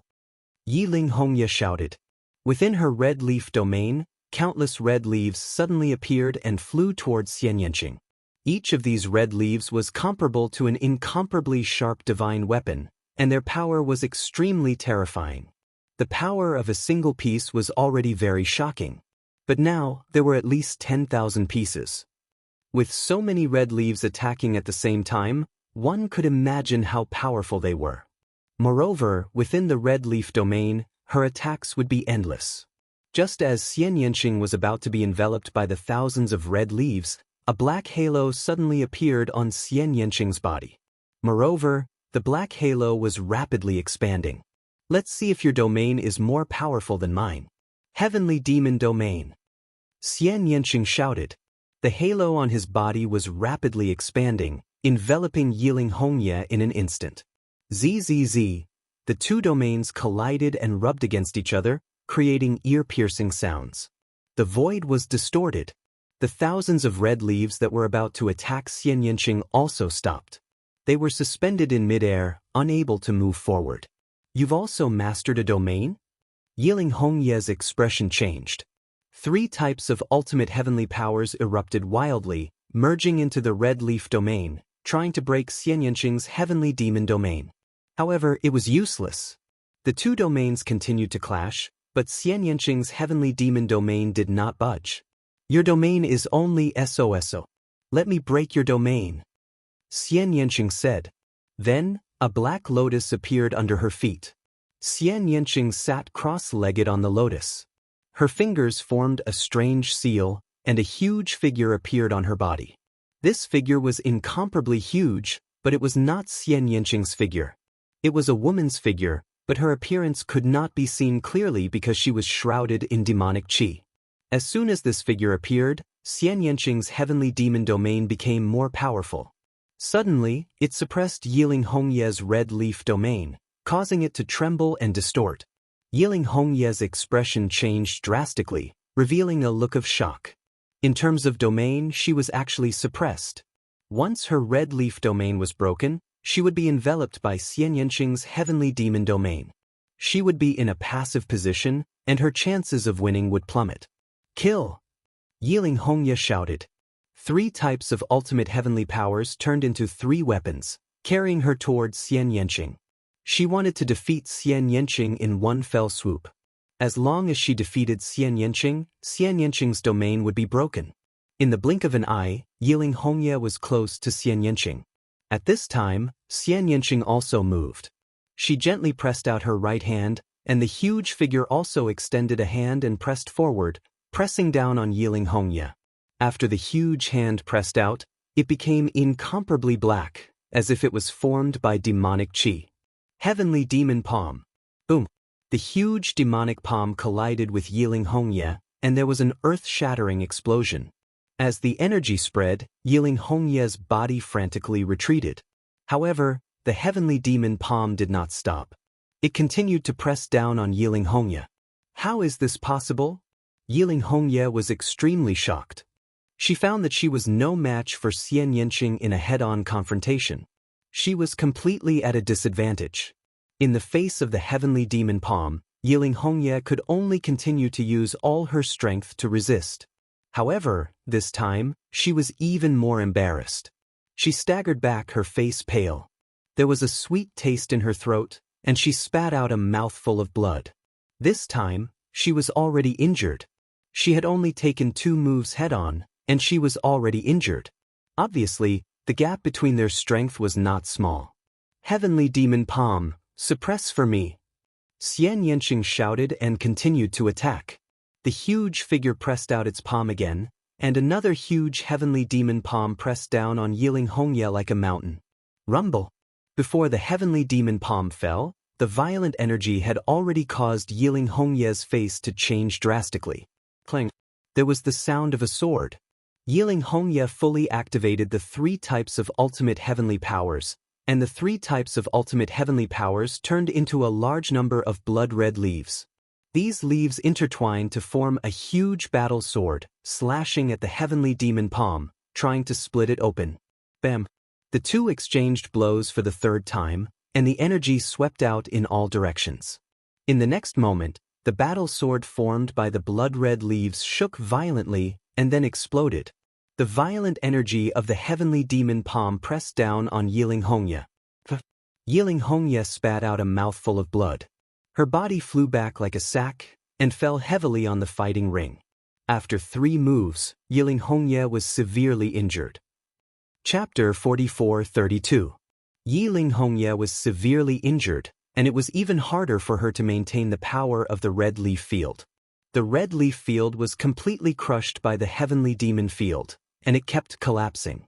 Speaker 1: Yiling Hongya shouted. Within her red leaf domain, countless red leaves suddenly appeared and flew towards Xianxia. Each of these red leaves was comparable to an incomparably sharp divine weapon, and their power was extremely terrifying. The power of a single piece was already very shocking. But now, there were at least 10,000 pieces. With so many red leaves attacking at the same time, one could imagine how powerful they were. Moreover, within the red leaf domain, her attacks would be endless. Just as Xianxia was about to be enveloped by the thousands of red leaves, a black halo suddenly appeared on Xianxia's body. Moreover, the black halo was rapidly expanding. Let's see if your domain is more powerful than mine. Heavenly Demon Domain. Xianxia shouted. The halo on his body was rapidly expanding, enveloping Yiling Hongya in an instant. ZZZ. The two domains collided and rubbed against each other, creating ear-piercing sounds. The void was distorted. The thousands of red leaves that were about to attack Xianxia also stopped. They were suspended in midair, unable to move forward. You've also mastered a domain? Yiling Hongya's expression changed. 3 types of ultimate heavenly powers erupted wildly, merging into the red leaf domain, trying to break Xianxia's heavenly demon domain. However, it was useless. The two domains continued to clash, but Xianxia's heavenly demon domain did not budge. Your domain is only SOSO. Let me break your domain, Xianxia said. Then, a black lotus appeared under her feet. Xianxia sat cross-legged on the lotus. Her fingers formed a strange seal, and a huge figure appeared on her body. This figure was incomparably huge, but it was not Xianxia's figure. It was a woman's figure, but her appearance could not be seen clearly because she was shrouded in demonic qi. As soon as this figure appeared, Xianxia's heavenly demon domain became more powerful. Suddenly, it suppressed Yiling Hongya's red leaf domain, causing it to tremble and distort. Yiling Hongya's expression changed drastically, revealing a look of shock. In terms of domain, she was actually suppressed. Once her red leaf domain was broken, she would be enveloped by Xianxia's heavenly demon domain. She would be in a passive position, and her chances of winning would plummet. Kill! Yiling Hongya shouted. 3 types of ultimate heavenly powers turned into 3 weapons, carrying her towards Xianxia. She wanted to defeat Xianxia in one fell swoop. As long as she defeated Xianxia's domain would be broken. In the blink of an eye, Yiling Hongya was close to Xianxia. At this time, Xianxia also moved. She gently pressed out her right hand, and the huge figure also extended a hand and pressed forward, pressing down on Yiling Hongya. After the huge hand pressed out, it became incomparably black, as if it was formed by demonic qi. Heavenly Demon Palm. Boom! The huge demonic palm collided with Yiling Hongya, and there was an earth-shattering explosion. As the energy spread, Yiling Hongya's body frantically retreated. However, the heavenly demon palm did not stop. It continued to press down on Yiling Hongya. How is this possible? Yiling Hongya was extremely shocked. She found that she was no match for Xianxia in a head-on confrontation. She was completely at a disadvantage. In the face of the heavenly demon palm, Yiling Hongya could only continue to use all her strength to resist. However, this time, she was even more embarrassed. She staggered back, her face pale. There was a sweet taste in her throat, and she spat out a mouthful of blood. This time, she was already injured. She had only taken 2 moves head-on, and she was already injured. Obviously, the gap between their strength was not small. Heavenly Demon Palm, suppress for me. Xianxia shouted and continued to attack. The huge figure pressed out its palm again, and another huge heavenly demon palm pressed down on Yilin like a mountain. Rumble! Before the heavenly demon palm fell, the violent energy had already caused Yilin face to change drastically. Clang! There was the sound of a sword. Yilin fully activated the 3 types of ultimate heavenly powers, and the 3 types of ultimate heavenly powers turned into a large number of blood-red leaves. These leaves intertwined to form a huge battle sword, slashing at the heavenly demon palm, trying to split it open. Bam! The 2 exchanged blows for the 3rd time, and the energy swept out in all directions. In the next moment, the battle sword formed by the blood-red leaves shook violently and then exploded. The violent energy of the heavenly demon palm pressed down on Yilin. Yilin spat out a mouthful of blood. Her body flew back like a sack and fell heavily on the fighting ring. After 3 moves, Yilin was severely injured. Chapter 44-32. Yilin was severely injured, and it was even harder for her to maintain the power of the red leaf field. The red leaf field was completely crushed by the heavenly demon field, and it kept collapsing.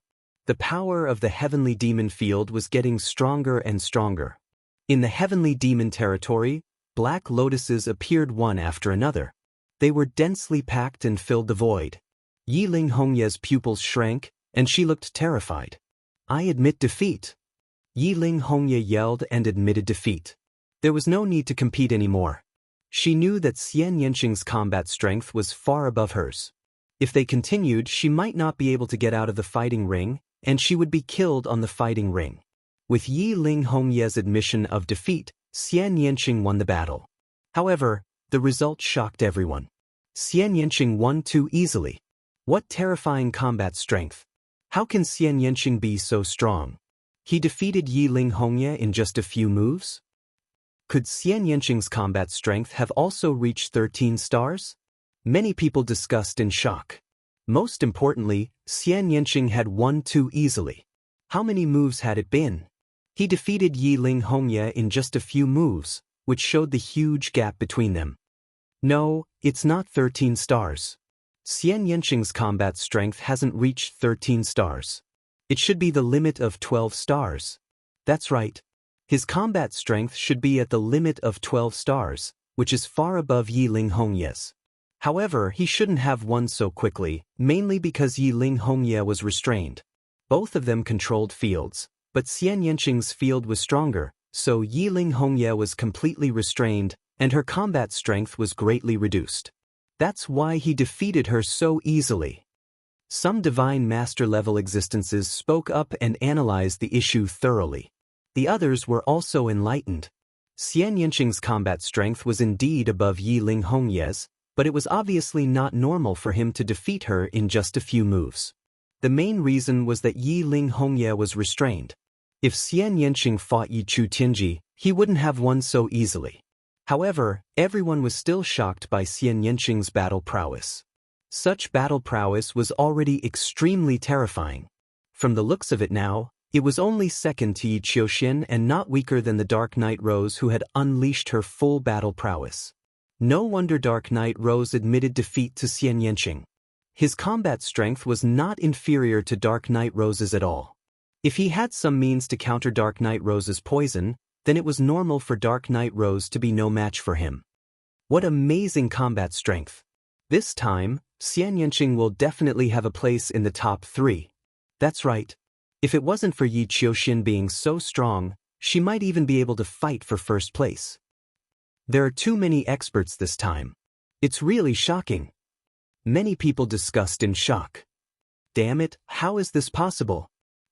Speaker 1: The power of the heavenly demon field was getting stronger and stronger. In the heavenly demon territory, black lotuses appeared one after another. They were densely packed and filled the void. Yilin pupils shrank, and she looked terrified. "I admit defeat." Yilin yelled and admitted defeat. There was no need to compete anymore. She knew that Xianxia's combat strength was far above hers. If they continued, she might not be able to get out of the fighting ring, and she would be killed on the fighting ring. With Yilin admission of defeat, Xianxia won the battle. However, the result shocked everyone. Xianxia won too easily. What terrifying combat strength! How can Xianxia be so strong? He defeated Yilin in just a few moves? Could Xianxia's combat strength have also reached 13 stars? Many people discussed in shock. Most importantly, Xianxia had won too easily. How many moves had it been? He defeated Yilin in just a few moves, which showed the huge gap between them. No, it's not 13 stars. Xianxia's combat strength hasn't reached 13 stars. It should be the limit of 12 stars. That's right. His combat strength should be at the limit of 12 stars, which is far above Yilin. However, he shouldn't have won so quickly, mainly because Yilin was restrained. Both of them controlled fields, but Xianxia's field was stronger, so Yilin was completely restrained, and her combat strength was greatly reduced. That's why he defeated her so easily. Some divine master-level existences spoke up and analyzed the issue thoroughly. The others were also enlightened. Xianxia's combat strength was indeed above Yilin, but it was obviously not normal for him to defeat her in just a few moves. The main reason was that Yilin was restrained. If Xianxia fought Yichu Tianji, he wouldn't have won so easily. However, everyone was still shocked by Xianxia's battle prowess. Such battle prowess was already extremely terrifying. From the looks of it now, it was only second to Yiqiuxian and not weaker than the Dark Knight Rose who had unleashed her full battle prowess. No wonder Dark Knight Rose admitted defeat to Xianxia. His combat strength was not inferior to Dark Knight Rose's at all. If he had some means to counter Dark Knight Rose's poison, then it was normal for Dark Knight Rose to be no match for him. What amazing combat strength! This time, Xianxia will definitely have a place in the top 3. That's right. If it wasn't for Yiqiuxian being so strong, she might even be able to fight for first place. There are too many experts this time. It's really shocking. Many people discussed in shock. Damn it, how is this possible?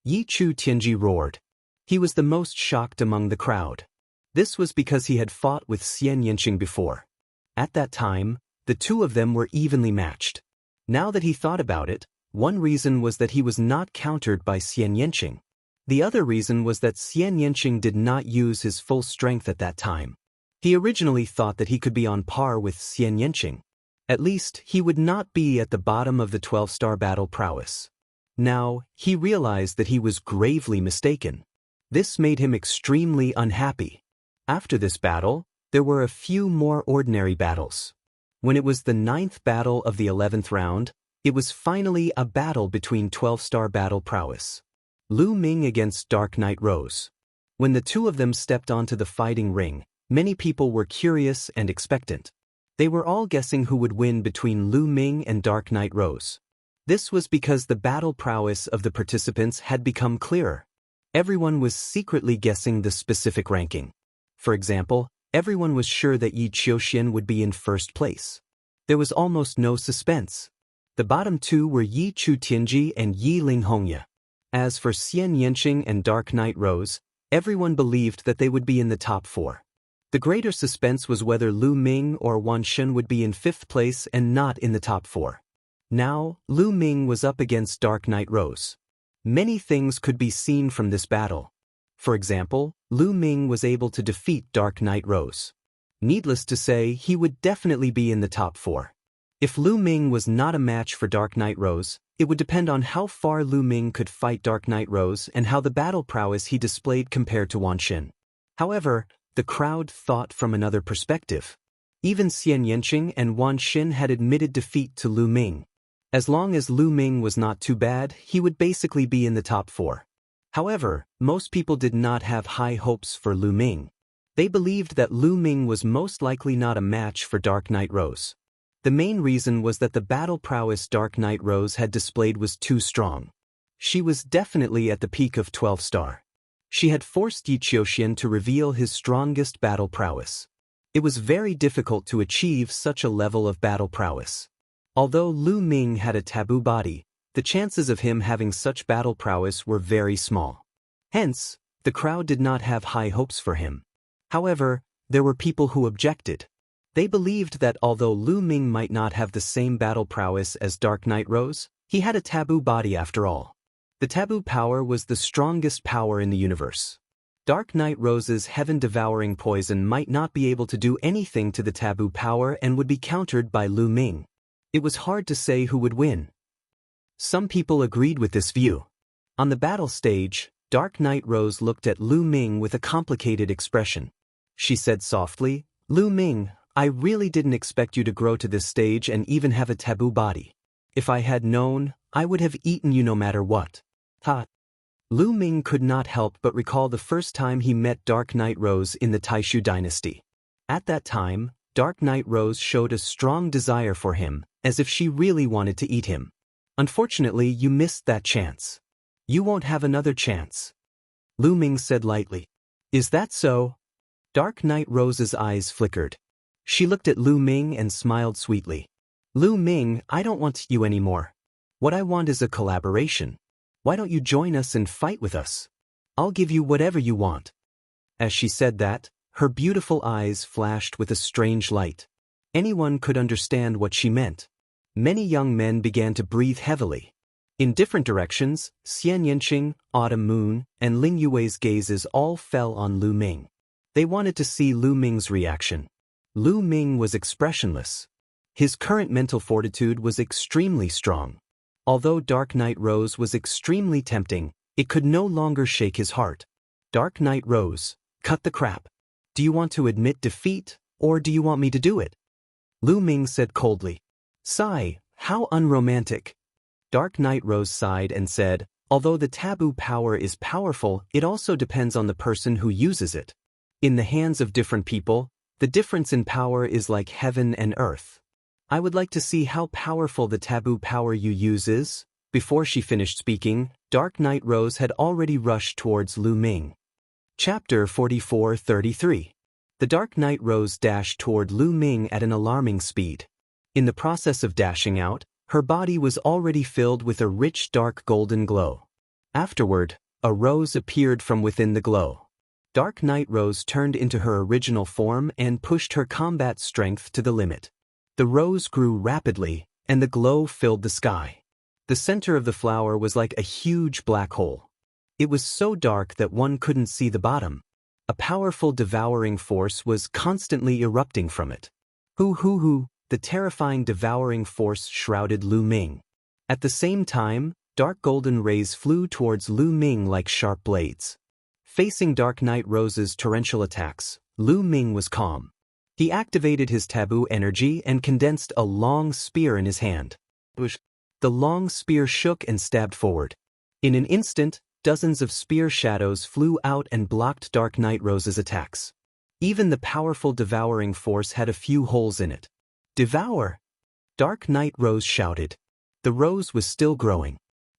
Speaker 1: Yichu Tianji roared. He was the most shocked among the crowd. This was because he had fought with Xianxia before. At that time, the two of them were evenly matched. Now that he thought about it, one reason was that he was not countered by Xianxia. The other reason was that Xianxia did not use his full strength at that time. He originally thought that he could be on par with Xianxia. At least, he would not be at the bottom of the 12-star battle prowess. Now, he realized that he was gravely mistaken. This made him extremely unhappy. After this battle, there were a few more ordinary battles. When it was the 9th battle of the 11th round, it was finally a battle between 12-star battle prowess. Lu Ming against Dark Knight Rose. When the two of them stepped onto the fighting ring, many people were curious and expectant. They were all guessing who would win between Lu Ming and Dark Knight Rose. This was because the battle prowess of the participants had become clearer. Everyone was secretly guessing the specific ranking. For example, everyone was sure that Yi Qiuxian would be in first place. There was almost no suspense. The bottom two were Yi Chu Tianji and Yi Ling Hongya. As for Xian Yanqing and Dark Knight Rose, everyone believed that they would be in the top 4. The greater suspense was whether Lu Ming or Wan Shun would be in 5th place and not in the top 4. Now, Lu Ming was up against Dark Knight Rose. Many things could be seen from this battle. For example, Lu Ming was able to defeat Dark Knight Rose. Needless to say, he would definitely be in the top 4. If Lu Ming was not a match for Dark Knight Rose, it would depend on how far Lu Ming could fight Dark Knight Rose and how the battle prowess he displayed compared to Wan Xin. However, the crowd thought from another perspective. Even Xian Yanqing and Wan Xin had admitted defeat to Lu Ming. As long as Lu Ming was not too bad, he would basically be in the top 4. However, most people did not have high hopes for Lu Ming. They believed that Lu Ming was most likely not a match for Dark Knight Rose. The main reason was that the battle prowess Dark Knight Rose had displayed was too strong. She was definitely at the peak of 12-star. She had forced Yi Qiuxian to reveal his strongest battle prowess. It was very difficult to achieve such a level of battle prowess. Although Lu Ming had a taboo body, the chances of him having such battle prowess were very small. Hence, the crowd did not have high hopes for him. However, there were people who objected. They believed that although Lu Ming might not have the same battle prowess as Dark Knight Rose, he had a taboo body after all. The taboo power was the strongest power in the universe. Dark Knight Rose's heaven-devouring poison might not be able to do anything to the taboo power and would be countered by Lu Ming. It was hard to say who would win. Some people agreed with this view. On the battle stage, Dark Knight Rose looked at Lu Ming with a complicated expression. She said softly, "Lu Ming, I really didn't expect you to grow to this stage and even have a taboo body. If I had known, I would have eaten you no matter what." Ha! Lu Ming could not help but recall the first time he met Dark Knight Rose in the Taishu dynasty. At that time, Dark Knight Rose showed a strong desire for him, as if she really wanted to eat him. Unfortunately, you missed that chance. You won't have another chance. Lu Ming said lightly. Is that so? Dark Knight Rose's eyes flickered. She looked at Lu Ming and smiled sweetly. Lu Ming, I don't want you anymore. What I want is a collaboration. Why don't you join us and fight with us? I'll give you whatever you want. As she said that, her beautiful eyes flashed with a strange light. Anyone could understand what she meant. Many young men began to breathe heavily. In different directions, Xian Yanqing, Autumn Moon, and Ling Yue's gazes all fell on Lu Ming. They wanted to see Lu Ming's reaction. Lu Ming was expressionless. His current mental fortitude was extremely strong. Although Dark Knight Rose was extremely tempting, it could no longer shake his heart. Dark Knight Rose, cut the crap. Do you want to admit defeat, or do you want me to do it? Lu Ming said coldly. Sigh, how unromantic. Dark Knight Rose sighed and said, although the taboo power is powerful, it also depends on the person who uses it. In the hands of different people, the difference in power is like heaven and earth. I would like to see how powerful the taboo power you use is. Before she finished speaking, Dark Knight Rose had already rushed towards Lu Ming. Chapter 44-33. The Dark Knight Rose dashed toward Lu Ming at an alarming speed. In the process of dashing out, her body was already filled with a rich dark golden glow. Afterward, a rose appeared from within the glow. Dark Knight Rose turned into her original form and pushed her combat strength to the limit. The rose grew rapidly, and the glow filled the sky. The center of the flower was like a huge black hole. It was so dark that one couldn't see the bottom. A powerful devouring force was constantly erupting from it. Hoo! The terrifying devouring force shrouded Lu Ming. At the same time, dark golden rays flew towards Lu Ming like sharp blades. Facing Dark Knight Rose's torrential attacks, Lu Ming was calm. He activated his taboo energy and condensed a long spear in his hand. The long spear shook and stabbed forward. In an instant, dozens of spear shadows flew out and blocked Dark Knight Rose's attacks. Even the powerful devouring force had a few holes in it. Devour! Dark Knight Rose shouted. The rose was still growing.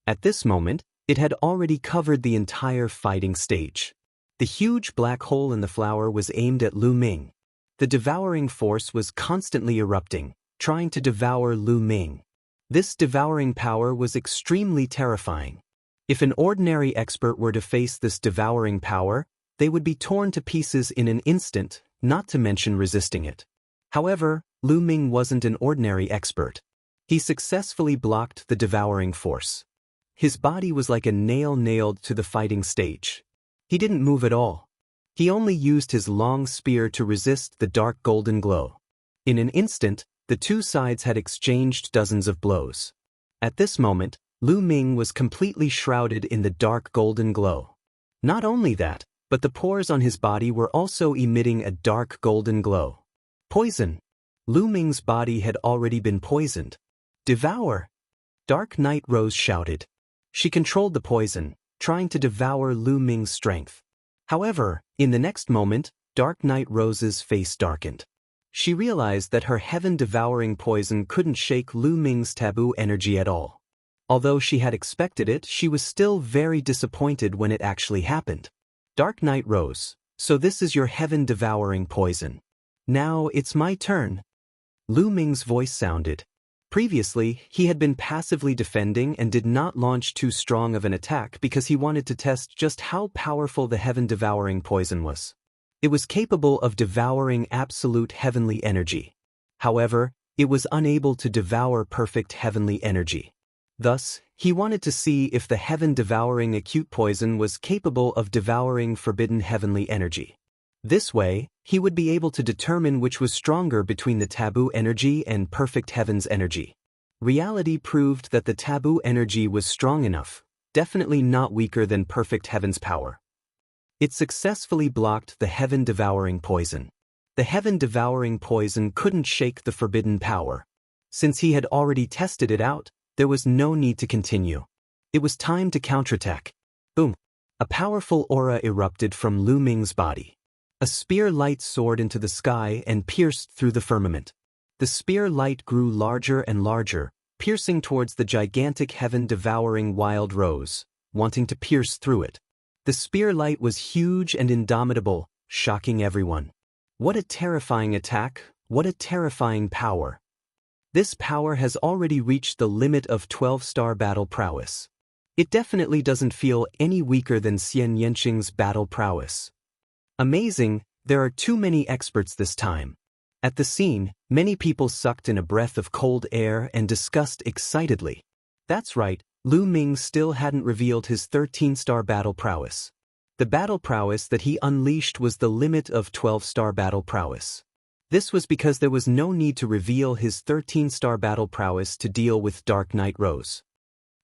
Speaker 1: At this moment, it had already covered the entire fighting stage. The huge black hole in the flower was aimed at Lu Ming. The devouring force was constantly erupting, trying to devour Lu Ming. This devouring power was extremely terrifying. If an ordinary expert were to face this devouring power, they would be torn to pieces in an instant, not to mention resisting it. However, Lu Ming wasn't an ordinary expert. He successfully blocked the devouring force. His body was like a nail nailed to the fighting stage. He didn't move at all. He only used his long spear to resist the dark golden glow. In an instant, the two sides had exchanged dozens of blows. At this moment, Lu Ming was completely shrouded in the dark golden glow. Not only that, but the pores on his body were also emitting a dark golden glow. Poison! Lu Ming's body had already been poisoned. Devour! Dark Knight Rose shouted. She controlled the poison, trying to devour Lu Ming's strength. However, in the next moment, Dark Knight Rose's face darkened. She realized that her heaven-devouring poison couldn't shake Lu Ming's taboo energy at all. Although she had expected it, she was still very disappointed when it actually happened. Dark Knight Rose, so this is your heaven-devouring poison. Now it's my turn. Lu Ming's voice sounded. Previously, he had been passively defending and did not launch too strong of an attack because he wanted to test just how powerful the heaven-devouring poison was. It was capable of devouring absolute heavenly energy. However, it was unable to devour perfect heavenly energy. Thus, he wanted to see if the heaven-devouring acute poison was capable of devouring forbidden heavenly energy. This way, he would be able to determine which was stronger between the taboo energy and perfect heaven's energy. Reality proved that the taboo energy was strong enough, definitely not weaker than perfect heaven's power. It successfully blocked the heaven-devouring poison. The heaven-devouring poison couldn't shake the forbidden power. Since he had already tested it out, there was no need to continue. It was time to counterattack. Boom! A powerful aura erupted from Lu Ming's body. A spear light soared into the sky and pierced through the firmament. The spear light grew larger and larger, piercing towards the gigantic heaven-devouring wild rose, wanting to pierce through it. The spear light was huge and indomitable, shocking everyone. What a terrifying attack, what a terrifying power. This power has already reached the limit of 12-star battle prowess. It definitely doesn't feel any weaker than Xianxia's battle prowess. Amazing, there are too many experts this time. At the scene, many people sucked in a breath of cold air and discussed excitedly. That's right, Lu Ming still hadn't revealed his 13-star battle prowess. The battle prowess that he unleashed was the limit of 12-star battle prowess. This was because there was no need to reveal his 13-star battle prowess to deal with Dark Knight Rose.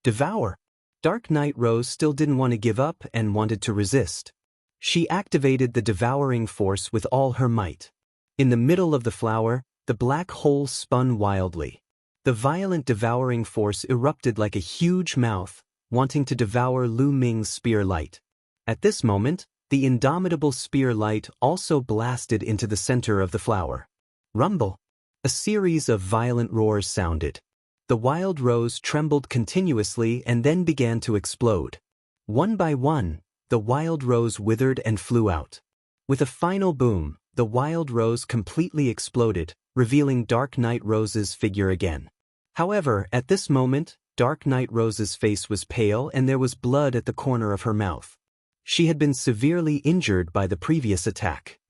Speaker 1: Devour! Dark Knight Rose still didn't want to give up and wanted to resist. She activated the devouring force with all her might. In the middle of the flower, the black hole spun wildly. The violent devouring force erupted like a huge mouth, wanting to devour Lu Ming's spear light. At this moment, the indomitable spear light also blasted into the center of the flower. Rumble! A series of violent roars sounded. The wild rose trembled continuously and then began to explode. One by one, the wild rose withered and flew out. With a final boom, the wild rose completely exploded, revealing Dark Knight Rose's figure again. However, at this moment, Dark Knight Rose's face was pale and there was blood at the corner of her mouth. She had been severely injured by the previous attack.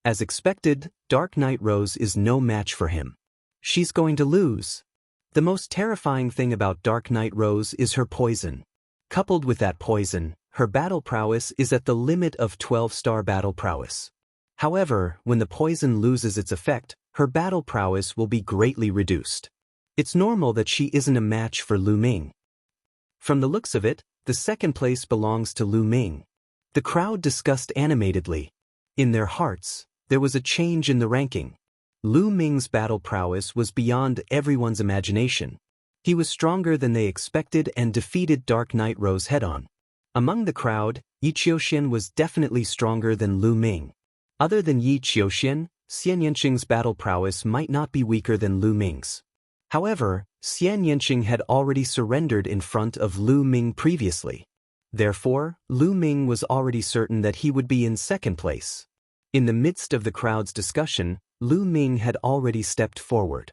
Speaker 1: As expected, Dark Knight Rose is no match for him. She's going to lose. The most terrifying thing about Dark Knight Rose is her poison. Coupled with that poison, her battle prowess is at the limit of 12-star battle prowess. However, when the poison loses its effect, her battle prowess will be greatly reduced. It's normal that she isn't a match for Lu Ming. From the looks of it, the second place belongs to Lu Ming. The crowd discussed animatedly. In their hearts, there was a change in the ranking. Lu Ming's battle prowess was beyond everyone's imagination. He was stronger than they expected and defeated Dark Knight Rose head-on. Among the crowd, Yi Qiuxian was definitely stronger than Lu Ming. Other than Yi Qiuxian, Xianxia's battle prowess might not be weaker than Lu Ming's. However, Xianxia had already surrendered in front of Lu Ming previously. Therefore, Lu Ming was already certain that he would be in second place. In the midst of the crowd's discussion, Lu Ming had already stepped forward.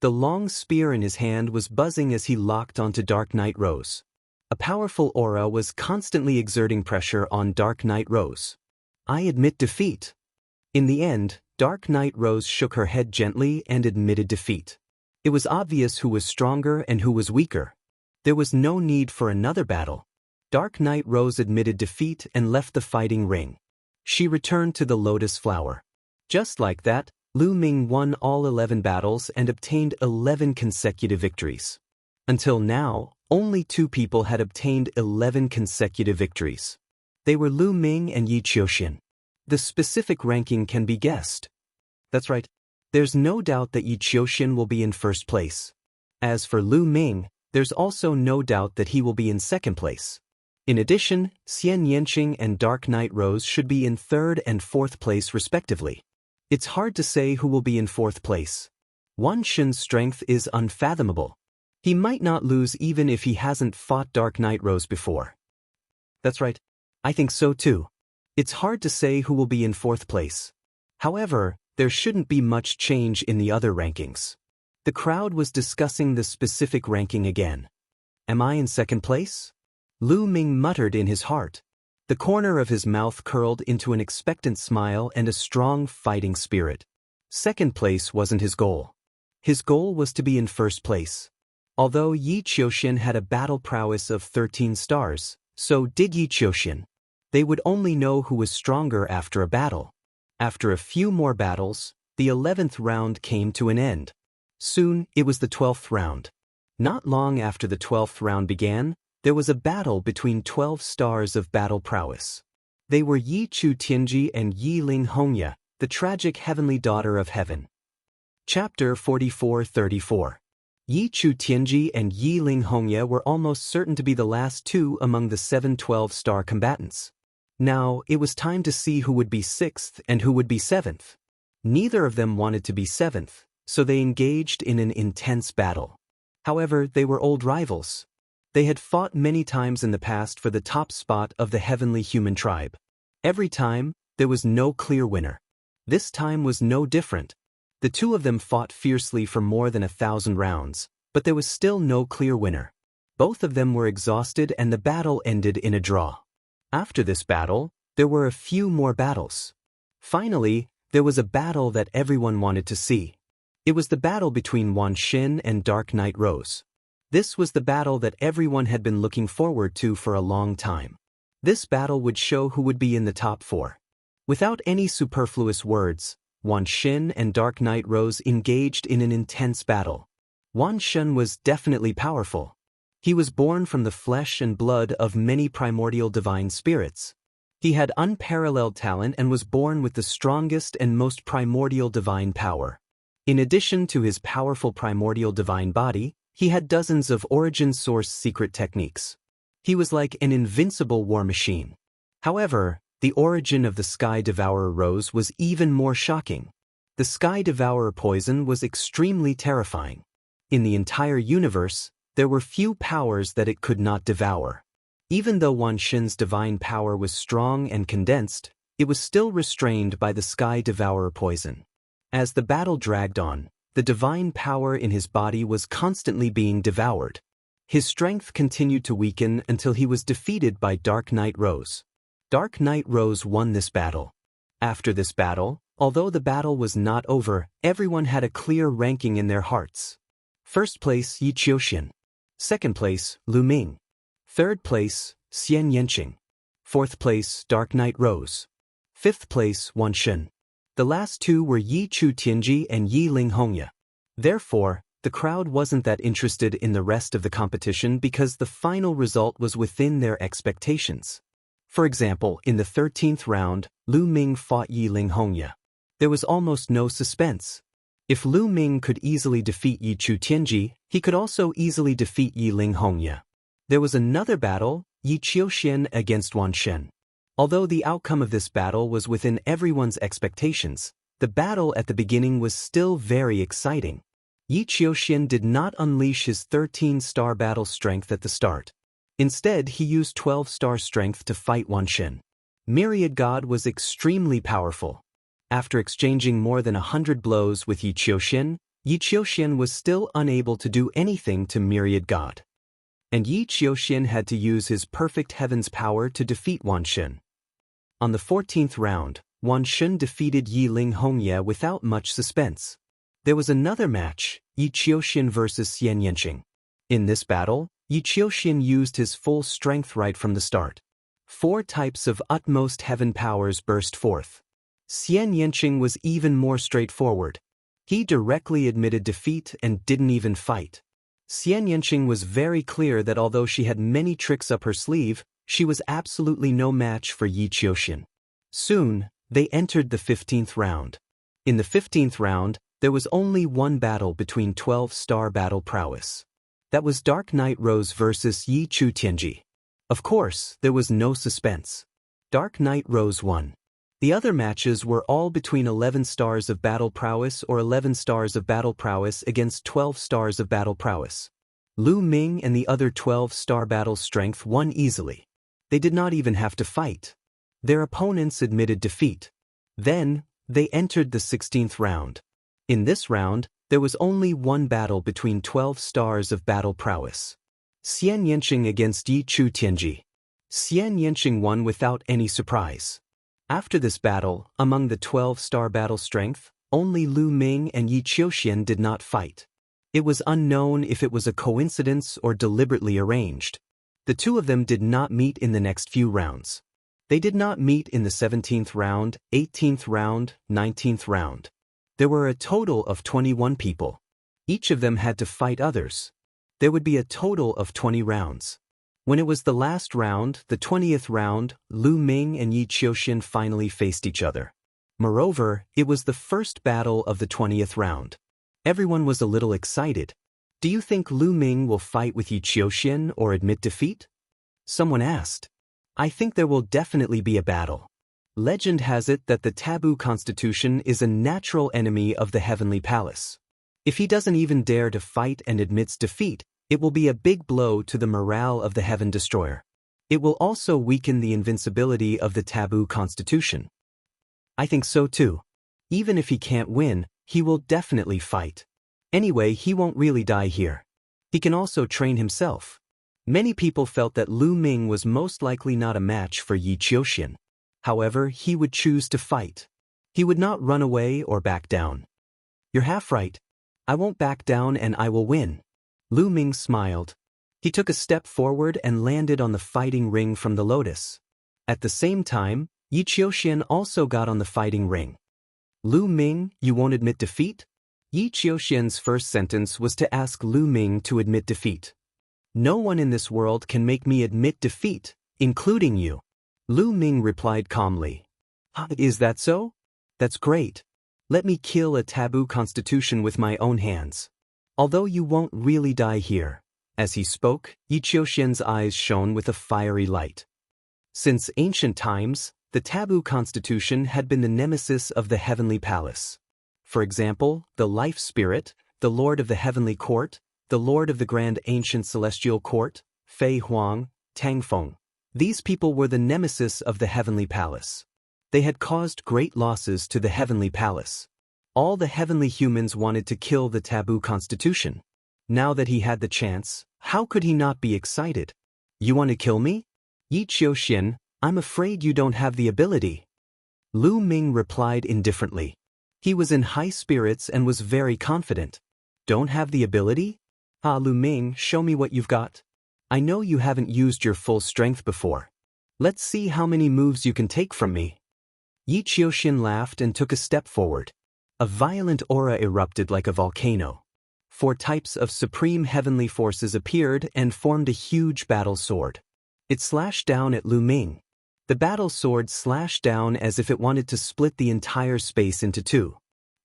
Speaker 1: The long spear in his hand was buzzing as he locked onto Dark Knight Rose. A powerful aura was constantly exerting pressure on Dark Knight Rose. "I admit defeat." In the end, Dark Knight Rose shook her head gently and admitted defeat. It was obvious who was stronger and who was weaker. There was no need for another battle. Dark Knight Rose admitted defeat and left the fighting ring. She returned to the Lotus Flower. Just like that, Lu Ming won all 11 battles and obtained 11 consecutive victories. Until now, only 2 people had obtained 11 consecutive victories. They were Lu Ming and Yi Qiuxian. The specific ranking can be guessed. That's right. There's no doubt that Yi Qiuxian will be in first place. As for Lu Ming, there's also no doubt that he will be in second place. In addition, Xianxia and Dark Knight Rose should be in third and fourth place respectively. It's hard to say who will be in fourth place. Wan Xun's strength is unfathomable. He might not lose even if he hasn't fought Dark Knight Rose before. That's right. I think so too. It's hard to say who will be in fourth place. However, there shouldn't be much change in the other rankings. The crowd was discussing the specific ranking again. Am I in second place? Lu Ming muttered in his heart. The corner of his mouth curled into an expectant smile and a strong fighting spirit. Second place wasn't his goal. His goal was to be in first place. Although Yi Qiuxian had a battle prowess of 13 stars, so did Yi Qiuxian. They would only know who was stronger after a battle. After a few more battles, the 11th round came to an end. Soon, it was the 12th round. Not long after the 12th round began, there was a battle between 12 stars of battle prowess. They were Yi Tianji and Yi Hongya, the tragic heavenly daughter of heaven. Chapter 44-34. Yi Tianji and Yi Hongya were almost certain to be the last 2 among the 7 12-star combatants. Now, it was time to see who would be 6th and who would be 7th. Neither of them wanted to be 7th, so they engaged in an intense battle. However, they were old rivals. They had fought many times in the past for the top spot of the heavenly human tribe. Every time, there was no clear winner. This time was no different. The 2 of them fought fiercely for more than 1,000 rounds, but there was still no clear winner. Both of them were exhausted and the battle ended in a draw. After this battle, there were a few more battles. Finally, there was a battle that everyone wanted to see. It was the battle between Wan Xin and Dark Knight Rose. This was the battle that everyone had been looking forward to for a long time. This battle would show who would be in the top 4. Without any superfluous words, Wan Xin and Dark Knight Rose engaged in an intense battle. Wan Xin was definitely powerful. He was born from the flesh and blood of many primordial divine spirits. He had unparalleled talent and was born with the strongest and most primordial divine power. In addition to his powerful primordial divine body, he had dozens of origin source secret techniques. He was like an invincible war machine. However, the origin of the Sky Devourer Rose was even more shocking. The Sky Devourer poison was extremely terrifying. In the entire universe, there were few powers that it could not devour. Even though Wan Xin's divine power was strong and condensed, it was still restrained by the Sky Devourer poison. As the battle dragged on, the divine power in his body was constantly being devoured. His strength continued to weaken until he was defeated by Dark Knight Rose. Dark Knight Rose won this battle. After this battle, although the battle was not over, everyone had a clear ranking in their hearts. First place, Yi Qiuxian. Second place, Lu Ming. Third place, Xianxia. Fourth place, Dark Knight Rose. Fifth place, Wan Xin. The last 2 were Yi Tianji and Yi Hongya. Therefore, the crowd wasn't that interested in the rest of the competition because the final result was within their expectations. For example, in the 13th round, Lu Ming fought Yi Hongya. There was almost no suspense. If Lu Ming could easily defeat Yi Chu Tianji, he could also easily defeat Yi Ling Hongya. There was another battle, Yi Qiuxian against Wan Shen. Although the outcome of this battle was within everyone's expectations, the battle at the beginning was still very exciting. Yi Qiuxian did not unleash his 13-star battle strength at the start. Instead, he used 12-star strength to fight Wan Shen. Myriad God was extremely powerful. After exchanging more than 100 blows with Yi Qiuxian was still unable to do anything to Myriad God. And Yi Qiuxian had to use his perfect heaven's power to defeat Wan Shen. On the 14th round, Wan Shen defeated Yi Ling Hongya without much suspense. There was another match, Yi Qiuxian vs Xianxia. In this battle, Yi Qiuxian used his full strength right from the start. 4 types of utmost heaven powers burst forth. Xianxia was even more straightforward. He directly admitted defeat and didn't even fight. Xianxia was very clear that although she had many tricks up her sleeve, she was absolutely no match for Yi Qiuxian. Soon, they entered the 15th round. In the 15th round, there was only one battle between 12-star battle prowess. That was Dark Knight Rose vs Yi Chu Tianji. Of course, there was no suspense. Dark Knight Rose won. The other matches were all between 11 stars of battle prowess or 11 stars of battle prowess against 12 stars of battle prowess. Lu Ming and the other 12-star battle strength won easily. They did not even have to fight. Their opponents admitted defeat. Then, they entered the 16th round. In this round, there was only one battle between 12 stars of battle prowess. Xianxia against Yi Chu Tianji. Xianxia won without any surprise. After this battle, among the 12-star battle strength, only Lu Ming and Yi Qiuxian did not fight. It was unknown if it was a coincidence or deliberately arranged. The two of them did not meet in the next few rounds. They did not meet in the 17th round, 18th round, 19th round. There were a total of 21 people. Each of them had to fight others. There would be a total of 20 rounds. When it was the last round, the 20th round, Lu Ming and Yi Qiuxian finally faced each other. Moreover, it was the first battle of the 20th round. Everyone was a little excited. Do you think Lu Ming will fight with Yi Qiuxian or admit defeat? Someone asked. I think there will definitely be a battle. Legend has it that the taboo constitution is a natural enemy of the heavenly palace. If he doesn't even dare to fight and admits defeat, it will be a big blow to the morale of the Heaven Destroyer. It will also weaken the invincibility of the taboo constitution. I think so too. Even if he can't win, he will definitely fight. Anyway, he won't really die here. He can also train himself. Many people felt that Lu Ming was most likely not a match for Yi Qiuxian. However, he would choose to fight. He would not run away or back down. You're half right. I won't back down and I will win. Lu Ming smiled. He took a step forward and landed on the fighting ring from the lotus. At the same time, Yi Qiuxian also got on the fighting ring. Lu Ming, you won't admit defeat? Yi Qiuxian's first sentence was to ask Lu Ming to admit defeat. No one in this world can make me admit defeat, including you. Lu Ming replied calmly. Is that so? That's great. Let me kill a taboo constitution with my own hands. Although you won't really die here. As he spoke, Yi Qiuxian's eyes shone with a fiery light. Since ancient times, the taboo constitution had been the nemesis of the heavenly palace. For example, the life spirit, the lord of the heavenly court, the lord of the grand ancient celestial court, Fei Huang, Tang Feng. These people were the nemesis of the heavenly palace. They had caused great losses to the heavenly palace. All the heavenly humans wanted to kill the taboo constitution. Now that he had the chance, how could he not be excited? You want to kill me? Yi Qiuxian, I'm afraid you don't have the ability. Lu Ming replied indifferently. He was in high spirits and was very confident. Don't have the ability? Lu Ming, show me what you've got. I know you haven't used your full strength before. Let's see how many moves you can take from me. Yi Qiuxian laughed and took a step forward. A violent aura erupted like a volcano. 4 types of supreme heavenly forces appeared and formed a huge battle sword. It slashed down at Lu Ming. The battle sword slashed down as if it wanted to split the entire space into 2.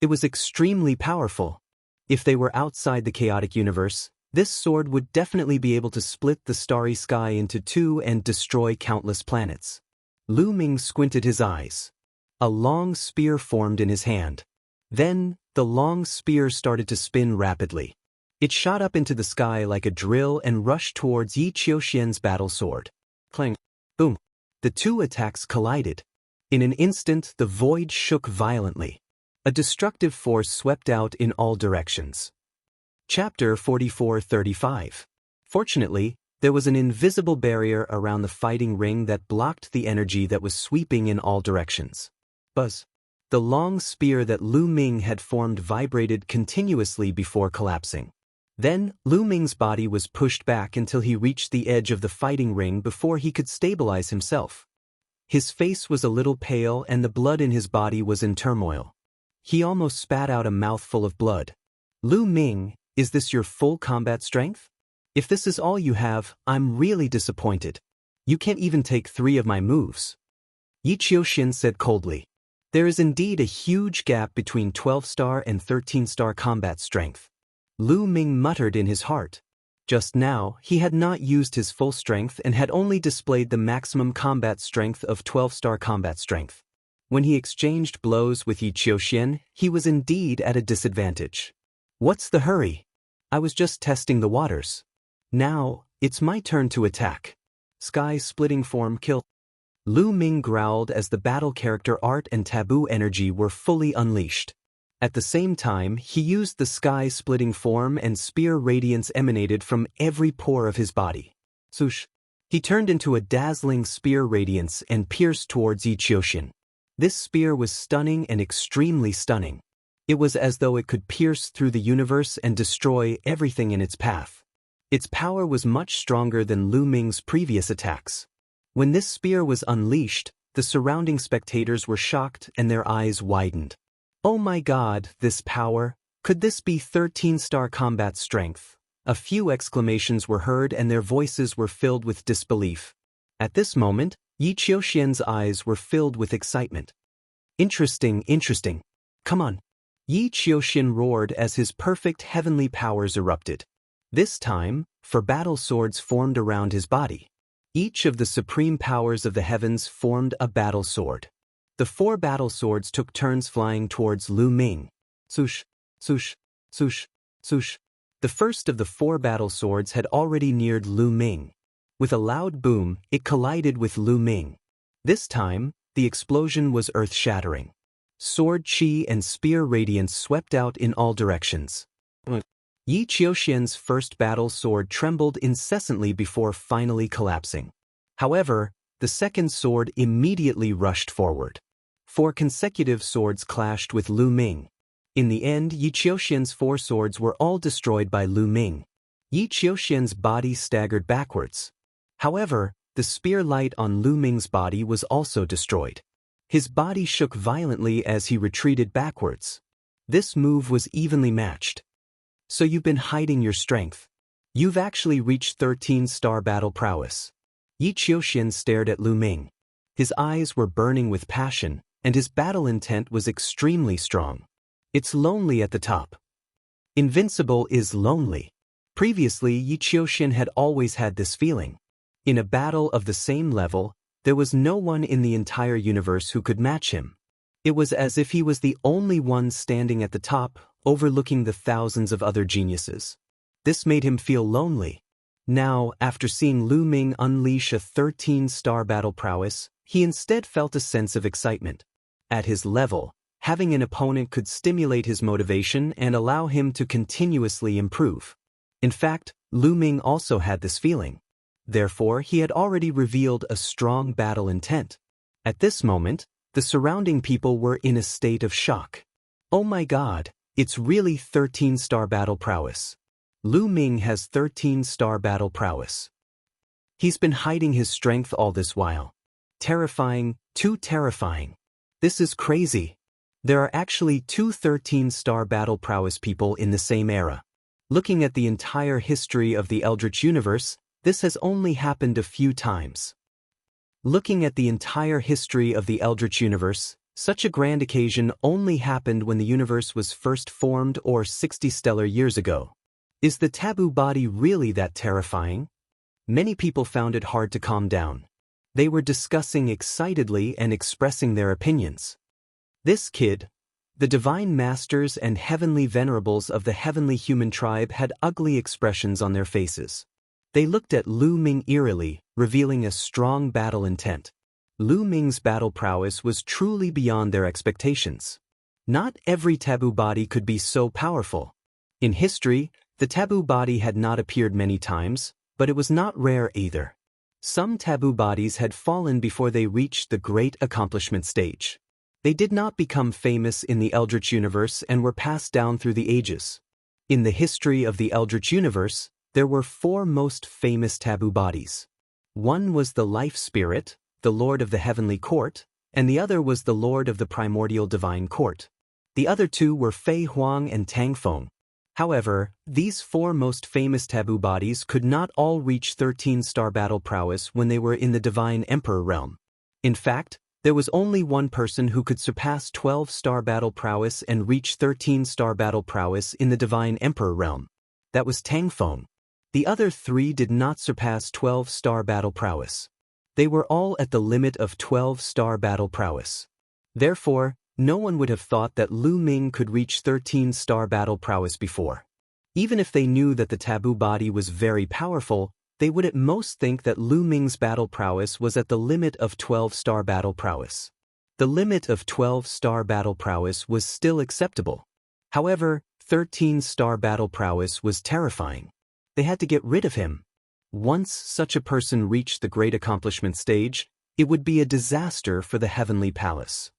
Speaker 1: It was extremely powerful. If they were outside the chaotic universe, this sword would definitely be able to split the starry sky into two and destroy countless planets. Lu Ming squinted his eyes. A long spear formed in his hand. Then, the long spear started to spin rapidly. It shot up into the sky like a drill and rushed towards Yi Qiuxian's battle sword. Clang! Boom! The two attacks collided. In an instant, the void shook violently. A destructive force swept out in all directions. Chapter 44-35. Fortunately, there was an invisible barrier around the fighting ring that blocked the energy that was sweeping in all directions. Buzz! The long spear that Lu Ming had formed vibrated continuously before collapsing. Then, Lu Ming's body was pushed back until he reached the edge of the fighting ring before he could stabilize himself. His face was a little pale and the blood in his body was in turmoil. He almost spat out a mouthful of blood. Lu Ming, is this your full combat strength? If this is all you have, I'm really disappointed. You can't even take 3 of my moves. Yi Qiuxian said coldly. There is indeed a huge gap between 12-star and 13-star combat strength. Lu Ming muttered in his heart. Just now, he had not used his full strength and had only displayed the maximum combat strength of 12-star combat strength. When he exchanged blows with Yi Qiuxian, he was indeed at a disadvantage. What's the hurry? I was just testing the waters. Now, it's my turn to attack. Sky-splitting form kill. Lu Ming growled as the battle character art and taboo energy were fully unleashed. At the same time, he used the sky-splitting form and spear radiance emanated from every pore of his body. Swoosh! He turned into a dazzling spear radiance and pierced towards Yi Qiuxian. This spear was stunning and extremely stunning. It was as though it could pierce through the universe and destroy everything in its path. Its power was much stronger than Lu Ming's previous attacks. When this spear was unleashed, the surrounding spectators were shocked and their eyes widened. Oh my God, this power! Could this be 13-star combat strength? A few exclamations were heard and their voices were filled with disbelief. At this moment, Yi Qiuxian's eyes were filled with excitement. Interesting, interesting. Come on. Yi Qiuxian roared as his perfect heavenly powers erupted. This time, 4 battle swords formed around his body. Each of the supreme powers of the heavens formed a battle sword. The 4 battle swords took turns flying towards Lu Ming. Swoosh, swoosh, swoosh, swoosh. The first of the 4 battle swords had already neared Lu Ming. With a loud boom, it collided with Lu Ming. This time, the explosion was earth-shattering. Sword chi and spear radiance swept out in all directions. Yi Qiuxian's first battle sword trembled incessantly before finally collapsing. However, the second sword immediately rushed forward. 4 consecutive swords clashed with Lu Ming. In the end, Yi Qiuxian's 4 swords were all destroyed by Lu Ming. Yi Qiuxian's body staggered backwards. However, the spear light on Lu Ming's body was also destroyed. His body shook violently as he retreated backwards. This move was evenly matched. So you've been hiding your strength. You've actually reached 13-star battle prowess. Yi Qiuxian stared at Lu Ming. His eyes were burning with passion, and his battle intent was extremely strong. It's lonely at the top. Invincible is lonely. Previously, Yi Qiuxian had always had this feeling. In a battle of the same level, there was no one in the entire universe who could match him. It was as if he was the only one standing at the top, overlooking the thousands of other geniuses. This made him feel lonely. Now, after seeing Lu Ming unleash a 13-star battle prowess, he instead felt a sense of excitement. At his level, having an opponent could stimulate his motivation and allow him to continuously improve. In fact, Lu Ming also had this feeling. Therefore, he had already revealed a strong battle intent. At this moment, the surrounding people were in a state of shock. Oh my God, it's really 13-star battle prowess. Lu Ming has 13-star battle prowess. He's been hiding his strength all this while. Terrifying, too terrifying. This is crazy. There are actually 2 13-star battle prowess people in the same era. Looking at the entire history of the Eldritch universe, this has only happened a few times. Looking at the entire history of the Eldritch universe, Such a grand occasion only happened when the universe was first formed or 60 stellar years ago. Is the taboo body really that terrifying? Many people found it hard to calm down. They were discussing excitedly and expressing their opinions. This kid, the divine masters and heavenly venerables of the heavenly human tribe had ugly expressions on their faces. They looked at Lu Ming eerily, revealing a strong battle intent. Lu Ming's battle prowess was truly beyond their expectations. Not every taboo body could be so powerful. In history, the taboo body had not appeared many times, but it was not rare either. Some taboo bodies had fallen before they reached the great accomplishment stage. They did not become famous in the Eldritch universe and were passed down through the ages. In the history of the Eldritch universe, there were 4 most famous taboo bodies. One was the Life Spirit, the Lord of the Heavenly Court, and the other was the Lord of the Primordial Divine Court. The other 2 were Fei Huang and Tang Feng. However, these 4 most famous taboo bodies could not all reach 13-star battle prowess when they were in the Divine Emperor realm. In fact, there was only one person who could surpass 12-star battle prowess and reach 13-star battle prowess in the Divine Emperor realm. That was Tang Feng. The other 3 did not surpass 12-star battle prowess. They were all at the limit of 12-star battle prowess. Therefore, no one would have thought that Lu Ming could reach 13-star battle prowess before. Even if they knew that the taboo body was very powerful, they would at most think that Lu Ming's battle prowess was at the limit of 12-star battle prowess. The limit of 12-star battle prowess was still acceptable. However, 13-star battle prowess was terrifying. They had to get rid of him. Once such a person reached the great accomplishment stage, it would be a disaster for the heavenly palace.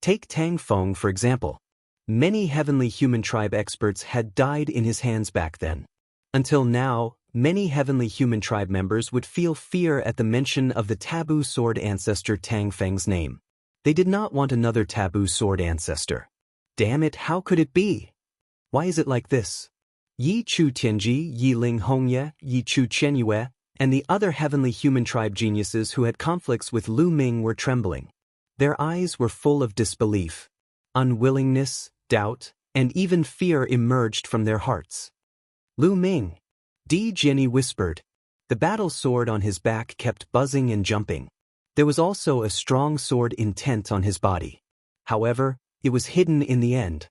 Speaker 1: Take Tang Feng for example. Many heavenly human tribe experts had died in his hands back then. Until now, many heavenly human tribe members would feel fear at the mention of the taboo sword ancestor Tang Feng's name. They did not want another taboo sword ancestor. Damn it, how could it be? Why is it like this? Yi Chu Tianji, Yi Ling Hongye, Yi Chu Chenyue, and the other heavenly human tribe geniuses who had conflicts with Lu Ming were trembling. Their eyes were full of disbelief. Unwillingness, doubt, and even fear emerged from their hearts. Lu Ming, Di Jianyi whispered. The battle sword on his back kept buzzing and jumping. There was also a strong sword intent on his body. However, it was hidden in the end.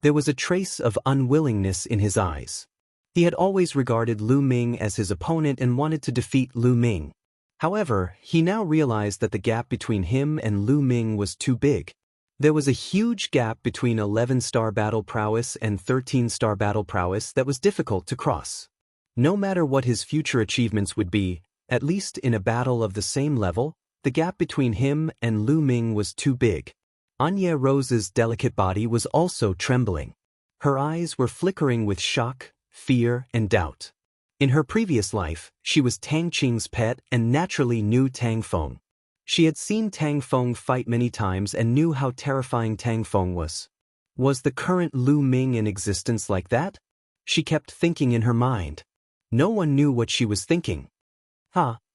Speaker 1: There was a trace of unwillingness in his eyes. He had always regarded Lu Ming as his opponent and wanted to defeat Lu Ming. However, he now realized that the gap between him and Lu Ming was too big. There was a huge gap between 11-star battle prowess and 13-star battle prowess that was difficult to cross. No matter what his future achievements would be, at least in a battle of the same level, the gap between him and Lu Ming was too big. Anya Rose's delicate body was also trembling. Her eyes were flickering with shock, fear, and doubt. In her previous life, she was Tang Qing's pet and naturally knew Tang Feng. She had seen Tang Feng fight many times and knew how terrifying Tang Feng was. Was the current Lu Ming in existence like that? She kept thinking in her mind. No one knew what she was thinking.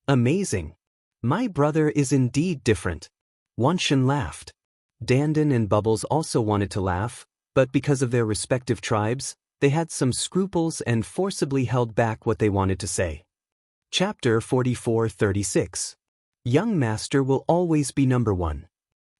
Speaker 1: Amazing. My brother is indeed different. Wanshan laughed. Dandan and Bubbles also wanted to laugh, but because of their respective tribes, they had some scruples and forcibly held back what they wanted to say. Chapter 44-36. Young Master will always be number 1.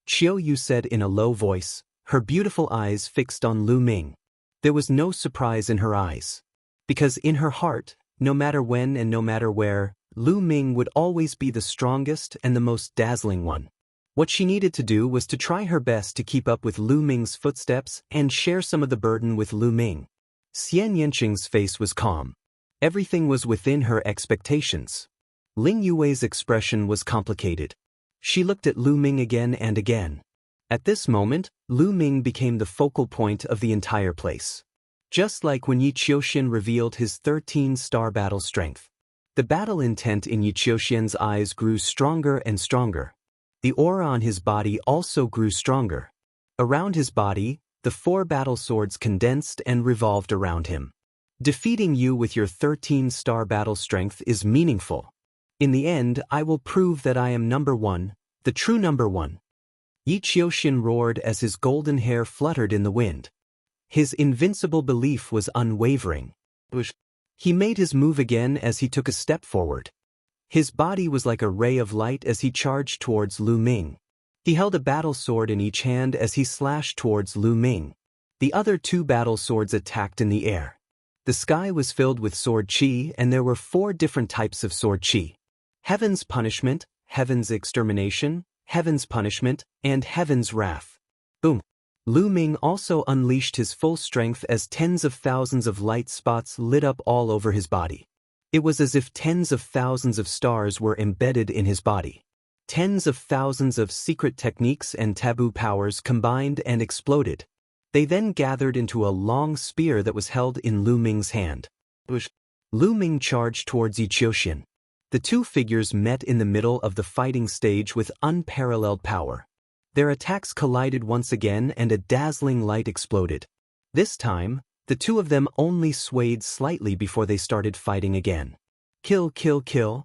Speaker 1: Qiu Yu said in a low voice, her beautiful eyes fixed on Lu Ming. There was no surprise in her eyes. Because in her heart, no matter when and no matter where, Lu Ming would always be the strongest and the most dazzling one. What she needed to do was to try her best to keep up with Lu Ming's footsteps and share some of the burden with Lu Ming. Xianxia's face was calm. Everything was within her expectations. Ling Yue's expression was complicated. She looked at Lu Ming again and again. At this moment, Lu Ming became the focal point of the entire place. Just like when Yi Qiuxian revealed his 13-star battle strength. The battle intent in Yi Qiuxian's eyes grew stronger and stronger. The aura on his body also grew stronger. Around his body, the 4 battle swords condensed and revolved around him. Defeating you with your 13-star battle strength is meaningful. In the end, I will prove that I am number 1, the true number 1. Yi Qiuxian roared as his golden hair fluttered in the wind. His invincible belief was unwavering. He made his move again as he took a step forward. His body was like a ray of light as he charged towards Lu Ming. He held a battle sword in each hand as he slashed towards Lu Ming. The other two battle swords attacked in the air. The sky was filled with sword qi, and there were 4 different types of sword qi: Heaven's Punishment, Heaven's Extermination, Heaven's Punishment, and Heaven's Wrath. Boom! Lu Ming also unleashed his full strength as tens of thousands of light spots lit up all over his body. It was as if tens of thousands of stars were embedded in his body. Tens of thousands of secret techniques and taboo powers combined and exploded. They then gathered into a long spear that was held in Lu Ming's hand. Lu Ming charged towards Yi Qiuxian. The two figures met in the middle of the fighting stage with unparalleled power. Their attacks collided once again and a dazzling light exploded. This time, the two of them only swayed slightly before they started fighting again. Kill, kill, kill.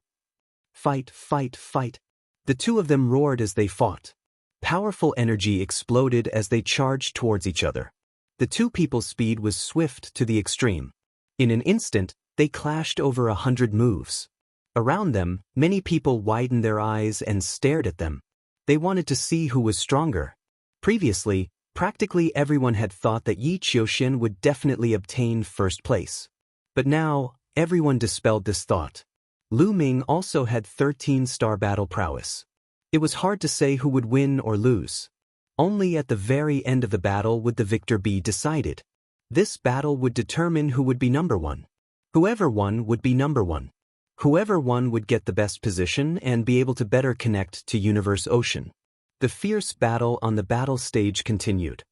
Speaker 1: Fight, fight, fight. The two of them roared as they fought. Powerful energy exploded as they charged towards each other. The two people's speed was swift to the extreme. In an instant, they clashed over 100 moves. Around them, many people widened their eyes and stared at them. They wanted to see who was stronger. Previously, practically everyone had thought that Yi Qiuxian would definitely obtain first place. But now, everyone dispelled this thought. Lu Ming also had 13-star battle prowess. It was hard to say who would win or lose. Only at the very end of the battle would the victor be decided. This battle would determine who would be number 1. Whoever won would be number 1. Whoever won would get the best position and be able to better connect to Universe Ocean. The fierce battle on the battle stage continued.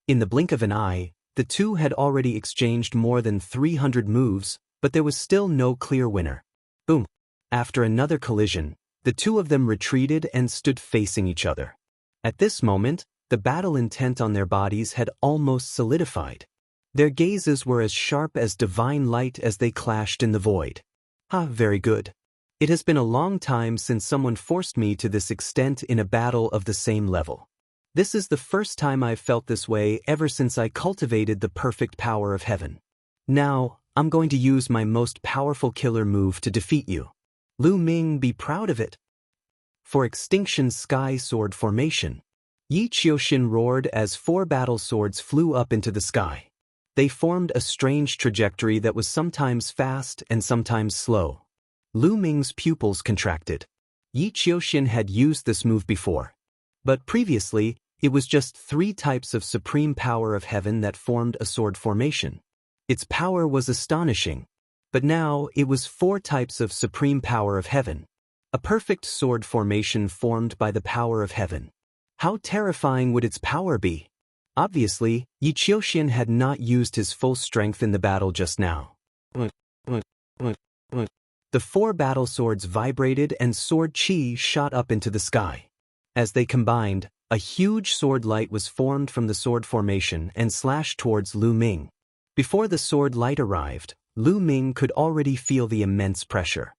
Speaker 1: In the blink of an eye, the two had already exchanged more than 300 moves, but there was still no clear winner. Boom! After another collision, the two of them retreated and stood facing each other. At this moment, the battle intent on their bodies had almost solidified. Their gazes were as sharp as divine light as they clashed in the void. Very good. It has been a long time since someone forced me to this extent in a battle of the same level. This is the first time I've felt this way ever since I cultivated the perfect power of heaven. Now, I'm going to use my most powerful killer move to defeat you. Lu Ming, be proud of it. For Extinction Sky Sword Formation, Yi Qiuxian roared as 4 battle swords flew up into the sky. They formed a strange trajectory that was sometimes fast and sometimes slow. Lu Ming's pupils contracted. Yi Qiuxian had used this move before. But previously, it was just 3 types of supreme power of heaven that formed a sword formation. Its power was astonishing. But now, it was 4 types of supreme power of heaven. A perfect sword formation formed by the power of heaven. How terrifying would its power be? Obviously, Yi Qiuxian had not used his full strength in the battle just now. The 4 battle swords vibrated and sword qi shot up into the sky. As they combined, a huge sword light was formed from the sword formation and slashed towards Lu Ming. Before the sword light arrived, Lu Ming could already feel the immense pressure.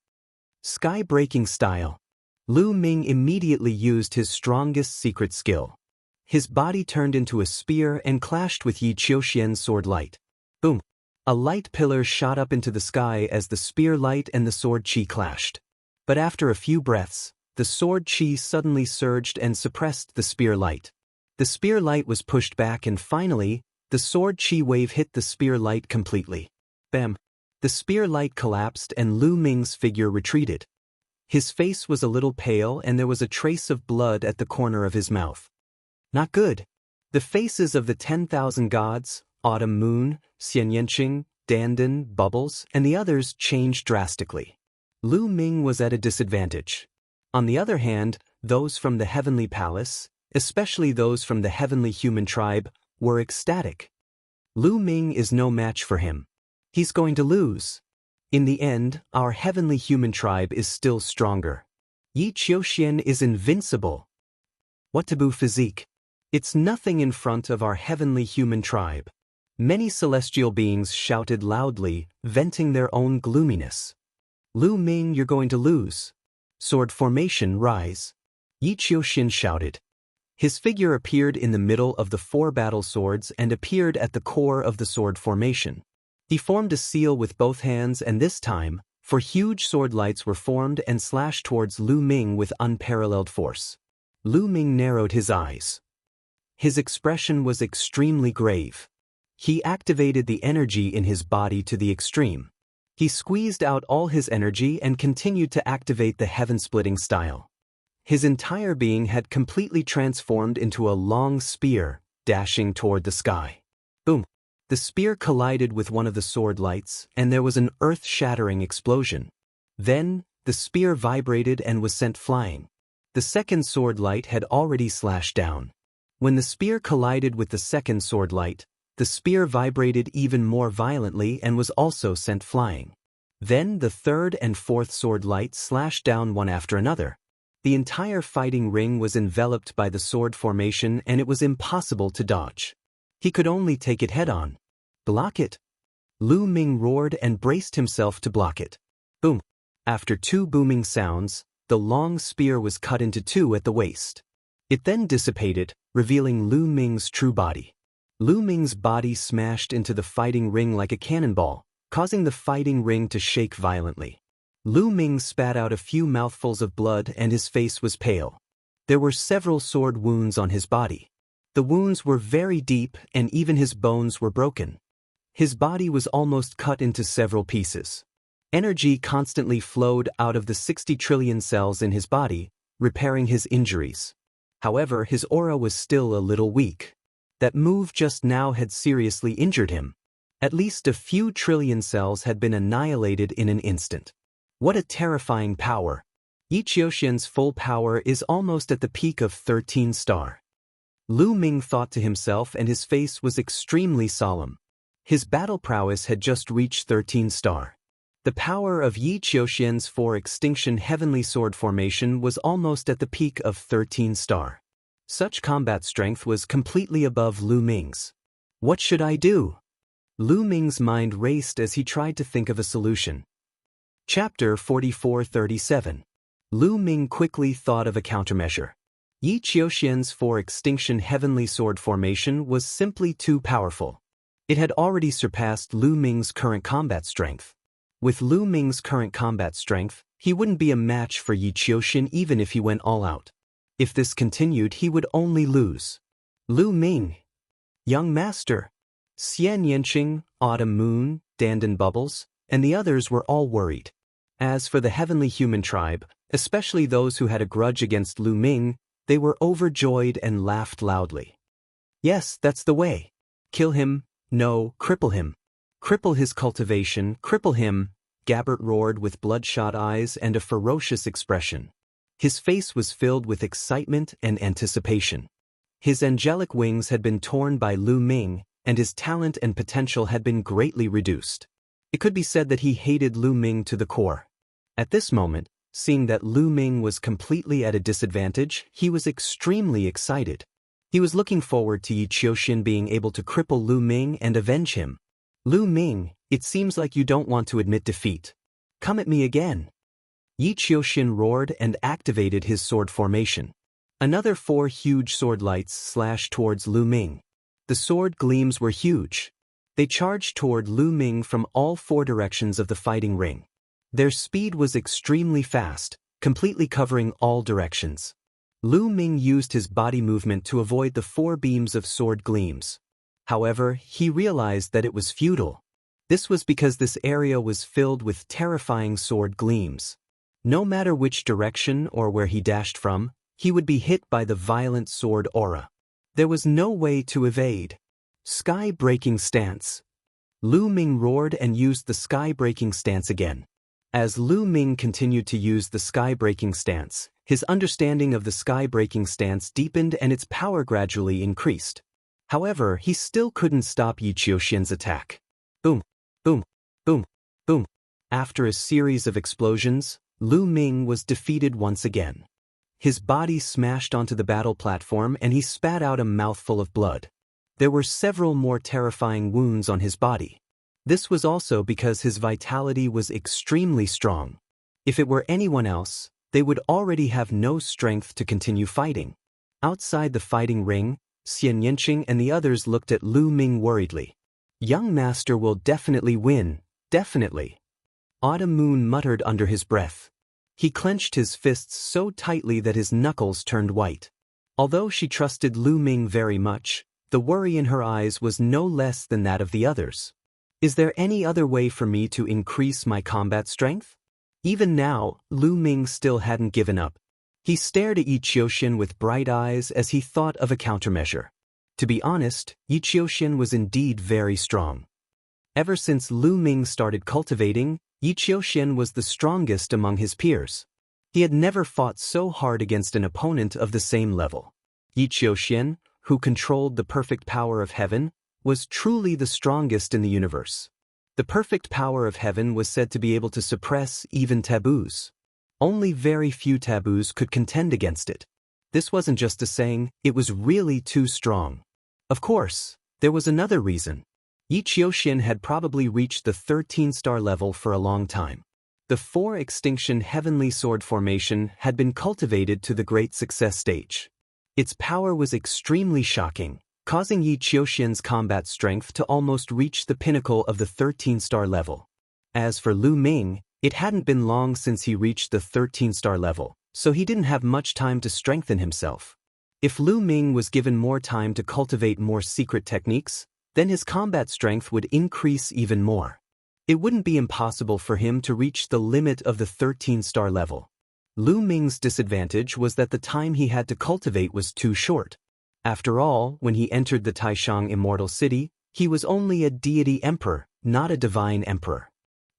Speaker 1: Sky-breaking style. Lu Ming immediately used his strongest secret skill. His body turned into a spear and clashed with Yi Qiuxian's sword light. Boom! A light pillar shot up into the sky as the spear light and the sword qi clashed. But after a few breaths, the sword qi suddenly surged and suppressed the spear light. The spear light was pushed back and finally, the sword qi wave hit the spear light completely. Bam! The spear light collapsed and Lu Ming's figure retreated. His face was a little pale and there was a trace of blood at the corner of his mouth. Not good. The faces of the 10,000 gods, Autumn Moon, Xianxia, Dandan, Bubbles, and the others changed drastically. Lu Ming was at a disadvantage. On the other hand, those from the Heavenly Palace, especially those from the Heavenly Human Tribe, were ecstatic. Lu Ming is no match for him. He's going to lose. In the end, our Heavenly Human Tribe is still stronger. Yi Qiuxian is invincible. What taboo physique! It's nothing in front of our Heavenly Human Tribe. Many celestial beings shouted loudly, venting their own gloominess. Lu Ming, you're going to lose. Sword formation, rise. Yi Qiuxian shouted. His figure appeared in the middle of the 4 battle swords and appeared at the core of the sword formation. He formed a seal with both hands, and this time, 4 huge sword lights were formed and slashed towards Lu Ming with unparalleled force. Lu Ming narrowed his eyes. His expression was extremely grave. He activated the energy in his body to the extreme. He squeezed out all his energy and continued to activate the heaven-splitting style. His entire being had completely transformed into a long spear, dashing toward the sky. Boom! The spear collided with one of the sword lights, and there was an earth-shattering explosion. Then, the spear vibrated and was sent flying. The second sword light had already slashed down. When the spear collided with the second sword light, the spear vibrated even more violently and was also sent flying. Then the third and fourth sword lights slashed down one after another. The entire fighting ring was enveloped by the sword formation, and it was impossible to dodge. He could only take it head-on. Block it! Lu Ming roared and braced himself to block it. Boom! After 2 booming sounds, the long spear was cut into 2 at the waist. It then dissipated, revealing Lu Ming's true body. Lu Ming's body smashed into the fighting ring like a cannonball, causing the fighting ring to shake violently. Lu Ming spat out a few mouthfuls of blood and his face was pale. There were several sword wounds on his body. The wounds were very deep and even his bones were broken. His body was almost cut into several pieces. Energy constantly flowed out of the 60 trillion cells in his body, repairing his injuries. However, his aura was still a little weak. That move just now had seriously injured him. At least a few trillion cells had been annihilated in an instant. What a terrifying power! Yi Qiuxian's full power is almost at the peak of 13 star. Lu Ming thought to himself, and his face was extremely solemn. His battle prowess had just reached 13 star. The power of Yi Qiuxian's 4 extinction heavenly sword formation was almost at the peak of 13 star. Such combat strength was completely above Lu Ming's. What should I do? Lu Ming's mind raced as he tried to think of a solution. Chapter 44-37. Lu Ming quickly thought of a countermeasure. Yi Qiuxian's 4 extinction heavenly sword formation was simply too powerful. It had already surpassed Lu Ming's current combat strength. With Lu Ming's current combat strength, he wouldn't be a match for Yi Qiuxian even if he went all out. If this continued, he would only lose. Lu Ming! Young Master! Xian Yanqing, Autumn Moon, Dandan Bubbles, and the others were all worried. As for the heavenly human tribe, especially those who had a grudge against Lu Ming, they were overjoyed and laughed loudly. Yes, that's the way. Kill him, no, cripple him. Cripple his cultivation, cripple him, Gabbert roared with bloodshot eyes and a ferocious expression. His face was filled with excitement and anticipation. His angelic wings had been torn by Lu Ming, and his talent and potential had been greatly reduced. It could be said that he hated Lu Ming to the core. At this moment, seeing that Lu Ming was completely at a disadvantage, he was extremely excited. He was looking forward to Yi Qiuxian being able to cripple Lu Ming and avenge him. Lu Ming, it seems like you don't want to admit defeat. Come at me again. Yi Qiuxian roared and activated his sword formation. Another 4 huge sword lights slashed towards Lu Ming. The sword gleams were huge. They charged toward Lu Ming from all 4 directions of the fighting ring. Their speed was extremely fast, completely covering all directions. Lu Ming used his body movement to avoid the 4 beams of sword gleams. However, he realized that it was futile. This was because this area was filled with terrifying sword gleams. No matter which direction or where he dashed from, he would be hit by the violent sword aura. There was no way to evade. Sky-breaking stance. Lu Ming roared and used the sky-breaking stance again. As Lu Ming continued to use the sky-breaking stance, his understanding of the sky-breaking stance deepened and its power gradually increased. However, he still couldn't stop Yi Qiuxian's attack. Boom, boom, boom, boom. After a series of explosions, Lu Ming was defeated once again. His body smashed onto the battle platform and he spat out a mouthful of blood. There were several more terrifying wounds on his body. This was also because his vitality was extremely strong. If it were anyone else, they would already have no strength to continue fighting. Outside the fighting ring, Xianxia and the others looked at Lu Ming worriedly. Young master will definitely win, definitely. Autumn Moon muttered under his breath. He clenched his fists so tightly that his knuckles turned white. Although she trusted Lu Ming very much, the worry in her eyes was no less than that of the others. Is there any other way for me to increase my combat strength? Even now, Lu Ming still hadn't given up. He stared at Yi Qiuxian with bright eyes as he thought of a countermeasure. To be honest, Yi Qiuxian was indeed very strong. Ever since Lu Ming started cultivating, Yi Qiuxian was the strongest among his peers. He had never fought so hard against an opponent of the same level. Yi Qiuxian, who controlled the perfect power of heaven, was truly the strongest in the universe. The perfect power of heaven was said to be able to suppress even taboos. Only very few taboos could contend against it. This wasn't just a saying, it was really too strong. Of course, there was another reason. Yi Qiuxian had probably reached the 13-star level for a long time. The 4-extinction heavenly sword formation had been cultivated to the great success stage. Its power was extremely shocking, causing Yi Qiuxian's combat strength to almost reach the pinnacle of the 13-star level. As for Lu Ming, it hadn't been long since he reached the 13-star level, so he didn't have much time to strengthen himself. If Lu Ming was given more time to cultivate more secret techniques, then his combat strength would increase even more. It wouldn't be impossible for him to reach the limit of the 13-star level. Lu Ming's disadvantage was that the time he had to cultivate was too short. After all, when he entered the Taishang Immortal City, he was only a deity emperor, not a divine emperor.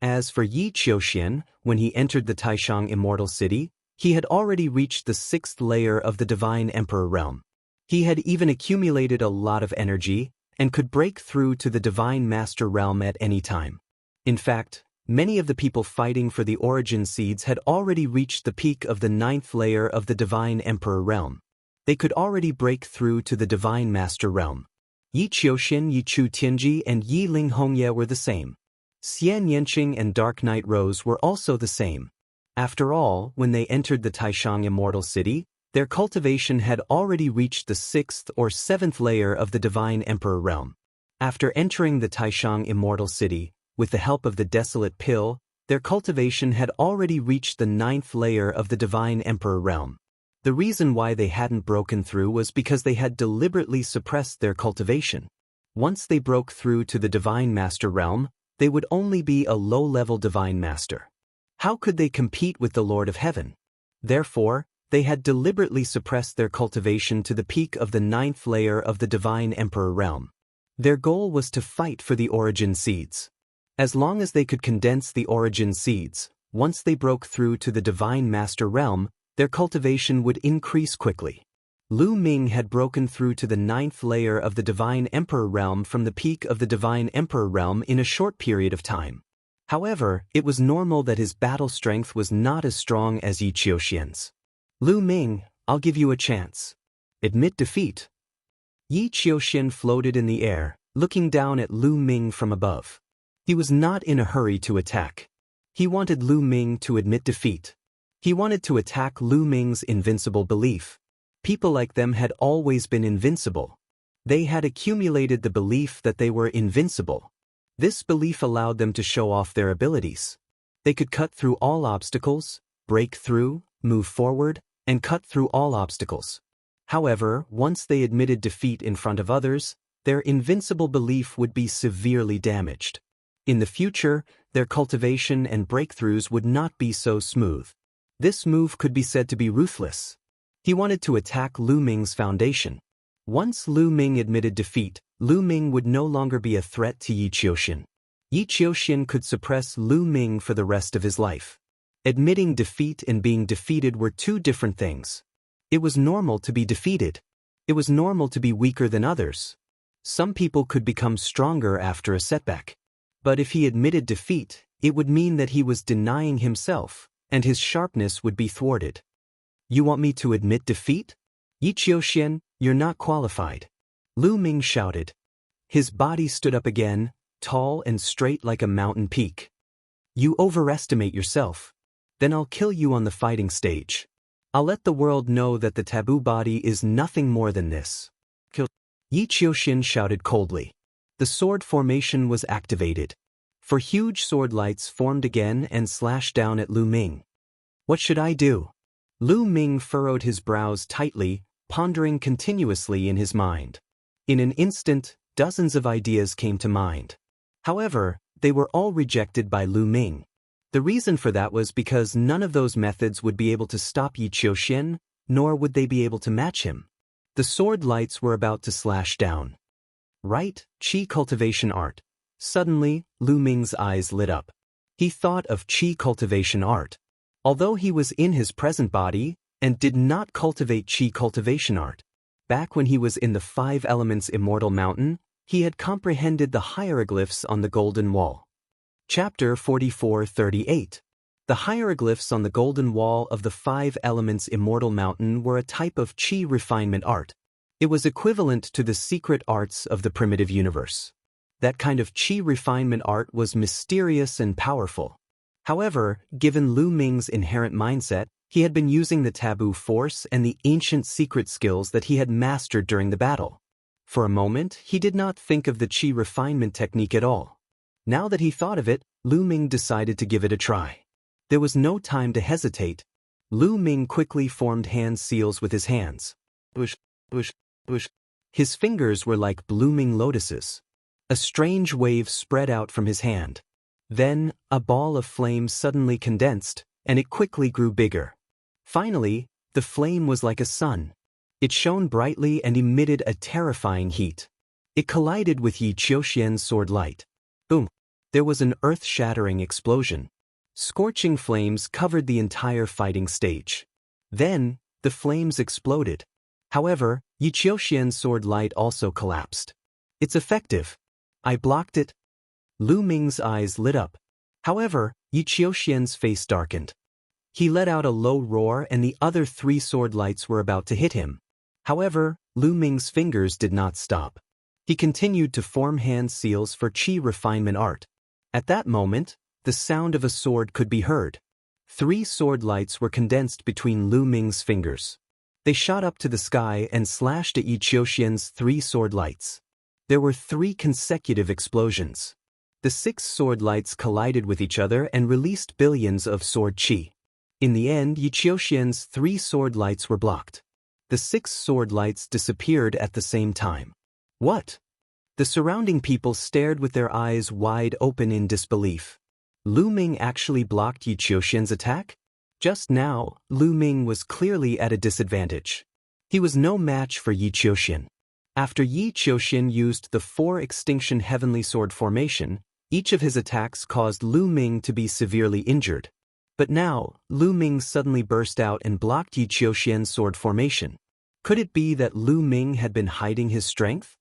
Speaker 1: As for Yi Qiuxian, when he entered the Taishang Immortal City, he had already reached the 6th layer of the Divine Emperor realm. He had even accumulated a lot of energy and could break through to the Divine Master realm at any time. In fact, many of the people fighting for the origin seeds had already reached the peak of the 9th layer of the Divine Emperor realm. They could already break through to the Divine Master realm. Yi Qiuxian, Yi Chu Tianji, and Yi Ling Hongye were the same. Xianxia and Dark Knight Rose were also the same. After all, when they entered the Taishang Immortal City, their cultivation had already reached the 6th or 7th layer of the Divine Emperor realm. After entering the Taishang Immortal City, with the help of the Desolate Pill, their cultivation had already reached the 9th layer of the Divine Emperor realm. The reason why they hadn't broken through was because they had deliberately suppressed their cultivation. Once they broke through to the Divine Master realm, they would only be a low-level Divine Master. How could they compete with the Lord of Heaven? Therefore, they had deliberately suppressed their cultivation to the peak of the 9th layer of the Divine Emperor realm. Their goal was to fight for the origin seeds. As long as they could condense the origin seeds, once they broke through to the Divine Master realm, their cultivation would increase quickly. Lu Ming had broken through to the 9th layer of the Divine Emperor realm from the peak of the Divine Emperor realm in a short period of time. However, it was normal that his battle strength was not as strong as Yi Qiuxian's. Lu Ming, I'll give you a chance. Admit defeat. Yi Qiuxian floated in the air, looking down at Lu Ming from above. He was not in a hurry to attack. He wanted Lu Ming to admit defeat. He wanted to attack Lu Ming's invincible belief. People like them had always been invincible. They had accumulated the belief that they were invincible. This belief allowed them to show off their abilities. They could cut through all obstacles, break through, move forward, and cut through all obstacles. However, once they admitted defeat in front of others, their invincible belief would be severely damaged. In the future, their cultivation and breakthroughs would not be so smooth. This move could be said to be ruthless. He wanted to attack Lu Ming's foundation. Once Lu Ming admitted defeat, Lu Ming would no longer be a threat to Yi Qiuxian. Yi Qiuxian could suppress Lu Ming for the rest of his life. Admitting defeat and being defeated were two different things. It was normal to be defeated. It was normal to be weaker than others. Some people could become stronger after a setback. But if he admitted defeat, it would mean that he was denying himself, and his sharpness would be thwarted. You want me to admit defeat? Yi Qiuxian, you're not qualified. Lu Ming shouted. His body stood up again, tall and straight like a mountain peak. You overestimate yourself. Then I'll kill you on the fighting stage. I'll let the world know that the taboo body is nothing more than this. Kill. Yi Qiuxian shouted coldly. The sword formation was activated. Four huge sword lights formed again and slashed down at Lu Ming. What should I do? Lu Ming furrowed his brows tightly, pondering continuously in his mind. In an instant, dozens of ideas came to mind. However, they were all rejected by Lu Ming. The reason for that was because none of those methods would be able to stop Yi Qiuxian, nor would they be able to match him. The sword lights were about to slash down. Right, Qi cultivation art. Suddenly, Lu Ming's eyes lit up. He thought of Qi cultivation art. Although he was in his present body, and did not cultivate Qi cultivation art, back when he was in the 5 Elements Immortal Mountain, he had comprehended the hieroglyphs on the Golden Wall. Chapter 44:38. The hieroglyphs on the Golden Wall of the 5 Elements Immortal Mountain were a type of Qi refinement art. It was equivalent to the secret arts of the primitive universe. That kind of Qi refinement art was mysterious and powerful. However, given Lu Ming's inherent mindset, he had been using the taboo force and the ancient secret skills that he had mastered during the battle. For a moment, he did not think of the Qi refinement technique at all. Now that he thought of it, Lu Ming decided to give it a try. There was no time to hesitate. Lu Ming quickly formed hand seals with his hands. Bush, bush, bush. His fingers were like blooming lotuses. A strange wave spread out from his hand. Then, a ball of flame suddenly condensed, and it quickly grew bigger. Finally, the flame was like a sun. It shone brightly and emitted a terrifying heat. It collided with Yi Qiuxian's sword light. Boom! There was an earth-shattering explosion. Scorching flames covered the entire fighting stage. Then, the flames exploded. However, Yi Qiuxian's sword light also collapsed. It's effective. I blocked it. Lu Ming's eyes lit up. However, Yi Qiuxian's face darkened. He let out a low roar and the other 3 sword lights were about to hit him. However, Lu Ming's fingers did not stop. He continued to form hand seals for Qi refinement art. At that moment, the sound of a sword could be heard. 3 sword lights were condensed between Lu Ming's fingers. They shot up to the sky and slashed at Yi Qiuxian's 3 sword lights. There were 3 consecutive explosions. The 6 sword lights collided with each other and released billions of sword qi. In the end, Yi Qiuxian's 3 sword lights were blocked. The 6 sword lights disappeared at the same time. What? The surrounding people stared with their eyes wide open in disbelief. Lu Ming actually blocked Yi Qiuxian's attack? Just now, Lu Ming was clearly at a disadvantage. He was no match for Yi Qiuxian. After Yi Qiuxian used the 4 Extinction Heavenly Sword formation, each of his attacks caused Lu Ming to be severely injured. But now, Lu Ming suddenly burst out and blocked Yi Qiuxian's sword formation. Could it be that Lu Ming had been hiding his strength?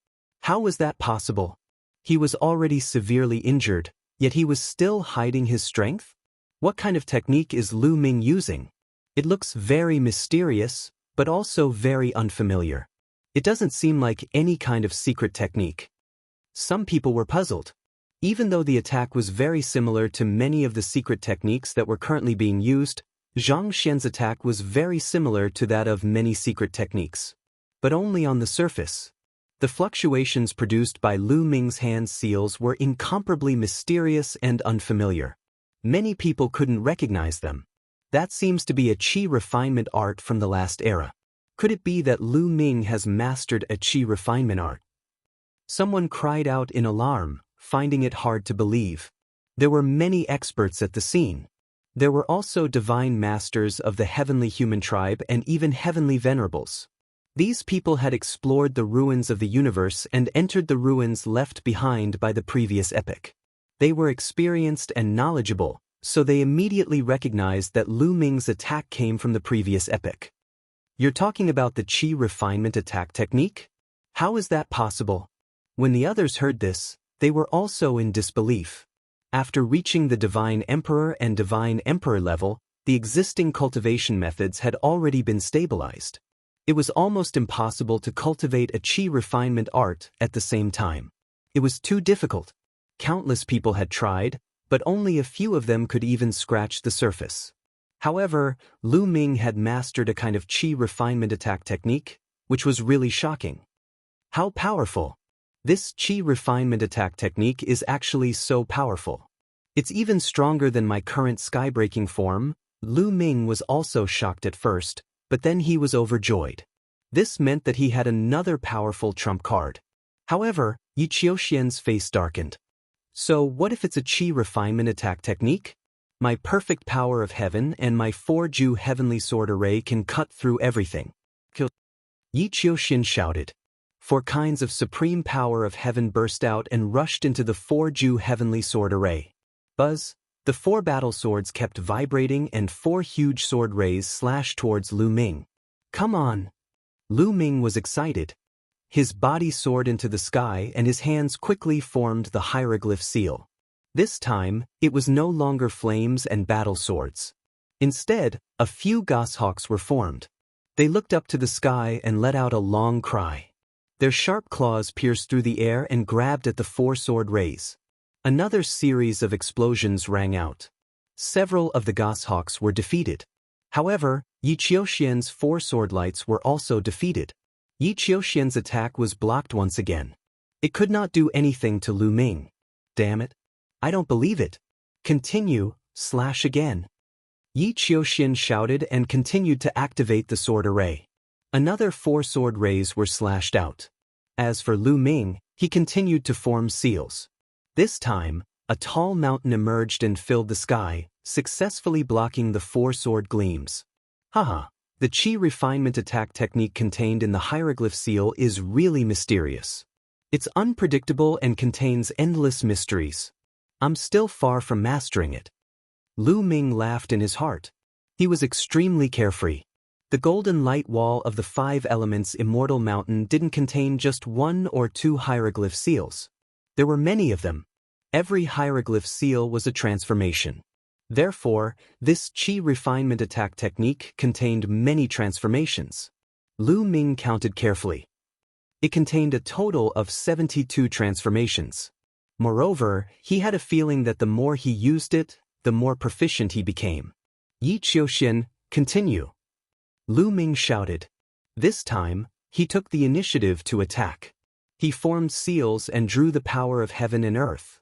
Speaker 1: How was that possible? He was already severely injured, yet he was still hiding his strength? What kind of technique is Lu Ming using? It looks very mysterious, but also very unfamiliar. It doesn't seem like any kind of secret technique. Some people were puzzled. Even though the attack was very similar to many of the secret techniques that were currently being used, Zhang Xian's attack was very similar to that of many secret techniques. But only on the surface. The fluctuations produced by Lu Ming's hand seals were incomparably mysterious and unfamiliar. Many people couldn't recognize them. That seems to be a Qi refinement art from the last era. Could it be that Lu Ming has mastered a Qi refinement art? Someone cried out in alarm, finding it hard to believe. There were many experts at the scene. There were also divine masters of the heavenly human tribe and even heavenly venerables. These people had explored the ruins of the universe and entered the ruins left behind by the previous epoch. They were experienced and knowledgeable, so they immediately recognized that Lu Ming's attack came from the previous epoch. You're talking about the Qi refinement attack technique? How is that possible? When the others heard this, they were also in disbelief. After reaching the Divine Emperor and Divine Emperor level, the existing cultivation methods had already been stabilized. It was almost impossible to cultivate a Qi refinement art at the same time. It was too difficult. Countless people had tried, but only a few of them could even scratch the surface. However, Lu Ming had mastered a kind of qi refinement attack technique, which was really shocking. How powerful! This qi refinement attack technique is actually so powerful. It's even stronger than my current skybreaking form. Lu Ming was also shocked at first, but then he was overjoyed. This meant that he had another powerful trump card. However, Yi Qiuxian's face darkened. So what if it's a qi refinement attack technique? My perfect power of heaven and my 4-Ju heavenly sword array can cut through everything. Yi Qiuxian shouted. 4 kinds of supreme power of heaven burst out and rushed into the 4-Ju heavenly sword array. Buzz! The 4 battle swords kept vibrating and 4 huge sword rays slashed towards Lu Ming. Come on! Lu Ming was excited. His body soared into the sky and his hands quickly formed the hieroglyph seal. This time, it was no longer flames and battle swords. Instead, a few goshawks were formed. They looked up to the sky and let out a long cry. Their sharp claws pierced through the air and grabbed at the 4 sword rays. Another series of explosions rang out. Several of the goshawks were defeated. However, Yi Qiuxian's 4 sword lights were also defeated. Yi Qiuxian's attack was blocked once again. It could not do anything to Lu Ming. Damn it. I don't believe it. Continue, slash again. Yi Qiuxian shouted and continued to activate the sword array. Another 4 sword rays were slashed out. As for Lu Ming, he continued to form seals. This time, a tall mountain emerged and filled the sky, successfully blocking the 4 sword gleams. Haha, the qi refinement attack technique contained in the hieroglyph seal is really mysterious. It's unpredictable and contains endless mysteries. I'm still far from mastering it. Lu Ming laughed in his heart. He was extremely carefree. The golden light wall of the 5 elements Immortal Mountain didn't contain just 1 or 2 hieroglyph seals. There were many of them. Every hieroglyph seal was a transformation. Therefore, this qi refinement attack technique contained many transformations. Lu Ming counted carefully. It contained a total of 72 transformations. Moreover, he had a feeling that the more he used it, the more proficient he became. Yi Qiuxian, continue. Lu Ming shouted. This time, he took the initiative to attack. He formed seals and drew the power of heaven and earth.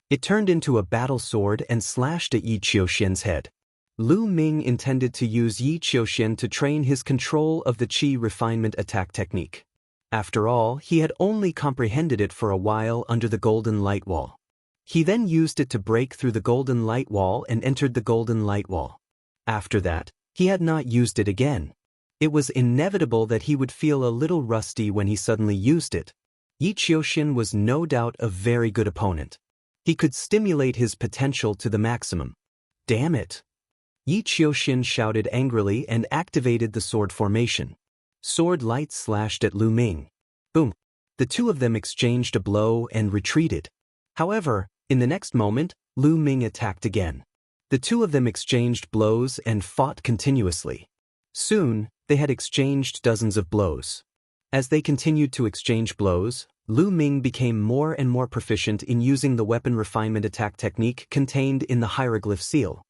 Speaker 1: It turned into a battle sword and slashed at Yi Qiuxian's head. Lu Ming intended to use Yi Qiuxian to train his control of the qi refinement attack technique. After all, he had only comprehended it for a while under the golden light wall. He then used it to break through the golden light wall and entered the golden light wall. After that, he had not used it again. It was inevitable that he would feel a little rusty when he suddenly used it. Yi Qiuxian was no doubt a very good opponent. He could stimulate his potential to the maximum. Damn it! Yi Qiuxian shouted angrily and activated the sword formation. Sword lights slashed at Lu Ming. Boom! The 2 of them exchanged a blow and retreated. However, in the next moment, Lu Ming attacked again. The 2 of them exchanged blows and fought continuously. Soon, they had exchanged dozens of blows. As they continued to exchange blows, Lu Ming became more and more proficient in using the weapon refinement attack technique contained in the hieroglyph seal.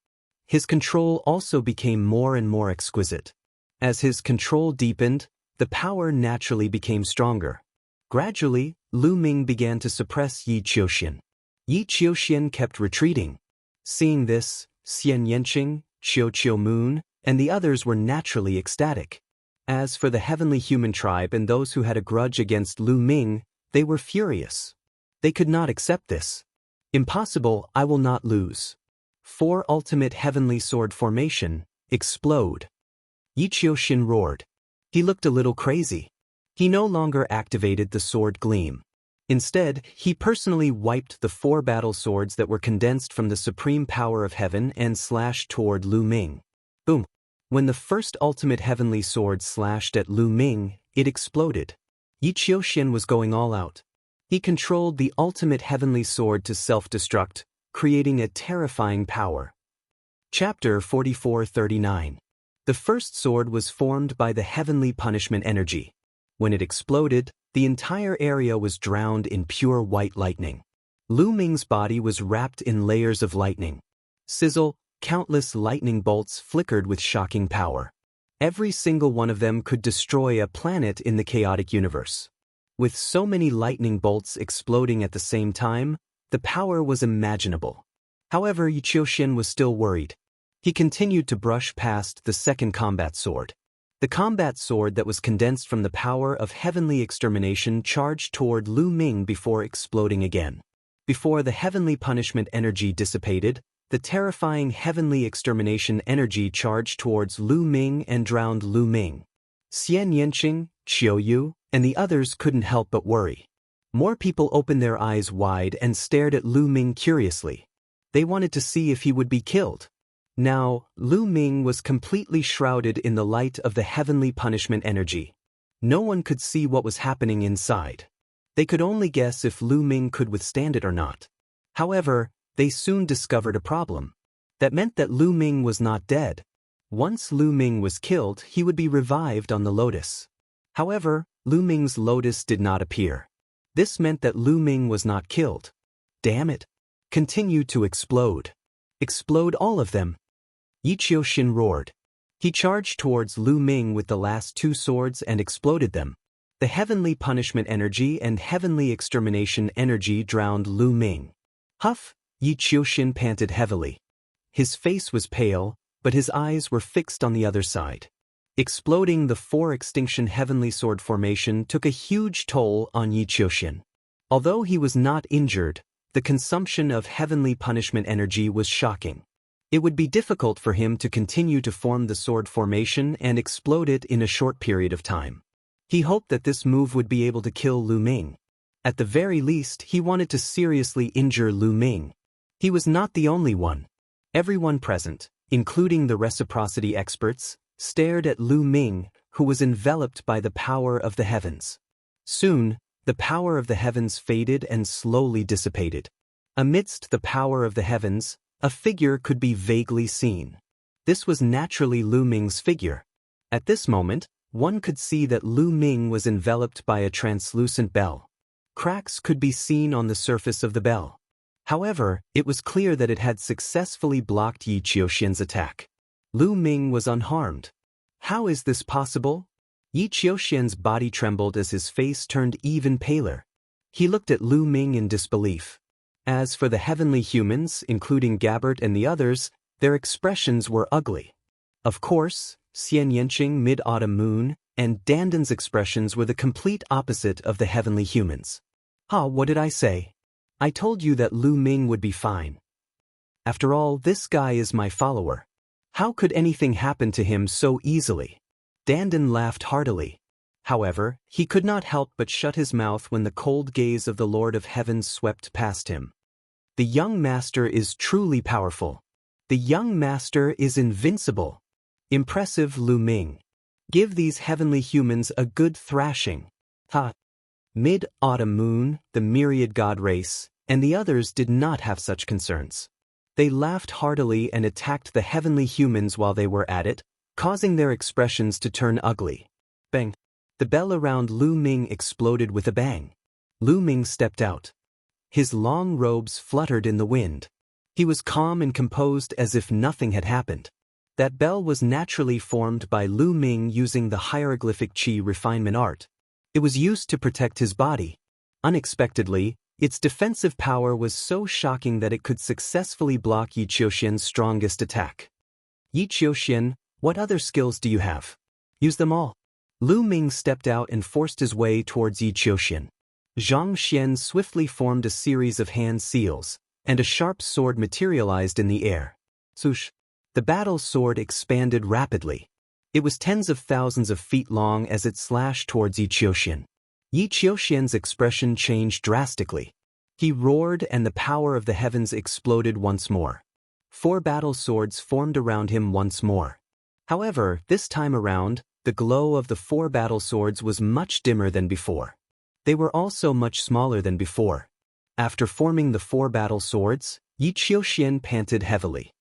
Speaker 1: His control also became more and more exquisite. As his control deepened, the power naturally became stronger. Gradually, Lu Ming began to suppress Yi Qiuxian. Yi Qiuxian kept retreating. Seeing this, Xian Yanqing, Qiu Moon, and the others were naturally ecstatic. As for the heavenly human tribe and those who had a grudge against Lu Ming, they were furious. They could not accept this. Impossible, I will not lose. 4 ultimate heavenly sword formation, explode. Yi Qiuxian roared. He looked a little crazy. He no longer activated the sword gleam. Instead, he personally wiped the 4 battle swords that were condensed from the supreme power of heaven and slashed toward Lu Ming. Boom! When the first ultimate heavenly sword slashed at Lu Ming, it exploded. Yi Qiuxian was going all out. He controlled the ultimate heavenly sword to self-destruct, creating a terrifying power. Chapter 4439. The first sword was formed by the heavenly punishment energy. When it exploded, the entire area was drowned in pure white lightning. Lu Ming's body was wrapped in layers of lightning. Sizzle, countless lightning bolts flickered with shocking power. Every single one of them could destroy a planet in the chaotic universe. With so many lightning bolts exploding at the same time, the power was unimaginable. However, Yi Qiuxian was still worried. He continued to brush past the second combat sword. The combat sword that was condensed from the power of heavenly extermination charged toward Lu Ming before exploding again. Before the heavenly punishment energy dissipated, the terrifying heavenly extermination energy charged towards Lu Ming and drowned Lu Ming. Xianxia, Qiuyu, and the others couldn't help but worry. More people opened their eyes wide and stared at Lu Ming curiously. They wanted to see if he would be killed. Now, Lu Ming was completely shrouded in the light of the heavenly punishment energy. No one could see what was happening inside. They could only guess if Lu Ming could withstand it or not. However, they soon discovered a problem. That meant that Lu Ming was not dead. Once Lu Ming was killed, he would be revived on the lotus. However, Lu Ming's lotus did not appear. This meant that Lu Ming was not killed. Damn it! Continue to explode. Explode all of them. Yi Qiuxian roared. He charged towards Lu Ming with the last two swords and exploded them. The heavenly punishment energy and heavenly extermination energy drowned Lu Ming. Huff! Yi Qiuxian panted heavily. His face was pale, but his eyes were fixed on the other side. Exploding the four extinction heavenly sword formation took a huge toll on Yi Qiuxian. Although he was not injured, the consumption of heavenly punishment energy was shocking. It would be difficult for him to continue to form the sword formation and explode it in a short period of time. He hoped that this move would be able to kill Lu Ming. At the very least, he wanted to seriously injure Lu Ming. He was not the only one. Everyone present, including the reciprocity experts, stared at Lu Ming, who was enveloped by the power of the heavens. Soon, the power of the heavens faded and slowly dissipated. Amidst the power of the heavens, a figure could be vaguely seen. This was naturally Lu Ming's figure. At this moment, one could see that Lu Ming was enveloped by a translucent bell. Cracks could be seen on the surface of the bell. However, it was clear that it had successfully blocked Yi Qiuxian's attack. Lu Ming was unharmed. How is this possible? Yi Qiuxian's body trembled as his face turned even paler. He looked at Lu Ming in disbelief. As for the heavenly humans, including Gabbert and the others, their expressions were ugly. Of course, Xianxia, Mid-Autumn Moon, and Danden's expressions were the complete opposite of the heavenly humans. What did I say? I told you that Lu Ming would be fine. After all, this guy is my follower. How could anything happen to him so easily? Danden laughed heartily. However, he could not help but shut his mouth when the cold gaze of the Lord of Heavens swept past him. The young master is truly powerful. The young master is invincible. Impressive, Lu Ming. Give these heavenly humans a good thrashing. Mid-Autumn Moon, the myriad god race, and the others did not have such concerns. They laughed heartily and attacked the heavenly humans while they were at it, causing their expressions to turn ugly. Bang! The bell around Lu Ming exploded with a bang. Lu Ming stepped out. His long robes fluttered in the wind. He was calm and composed as if nothing had happened. That bell was naturally formed by Lu Ming using the hieroglyphic qi refinement art. It was used to protect his body. Unexpectedly, its defensive power was so shocking that it could successfully block Yi Qiuxian's strongest attack. Yi Qiuxian, what other skills do you have? Use them all. Lu Ming stepped out and forced his way towards Yi Qiuxian. Zhang Xian swiftly formed a series of hand seals, and a sharp sword materialized in the air. Swoosh! The battle sword expanded rapidly. It was tens of thousands of feet long as it slashed towards Yi Qiuxian. Yi Qiuxian's expression changed drastically. He roared and the power of the heavens exploded once more. 4 battle swords formed around him once more. However, this time around, the glow of the 4 battle swords was much dimmer than before. They were also much smaller than before. After forming the 4 battle swords, Yi Qiuxian panted heavily.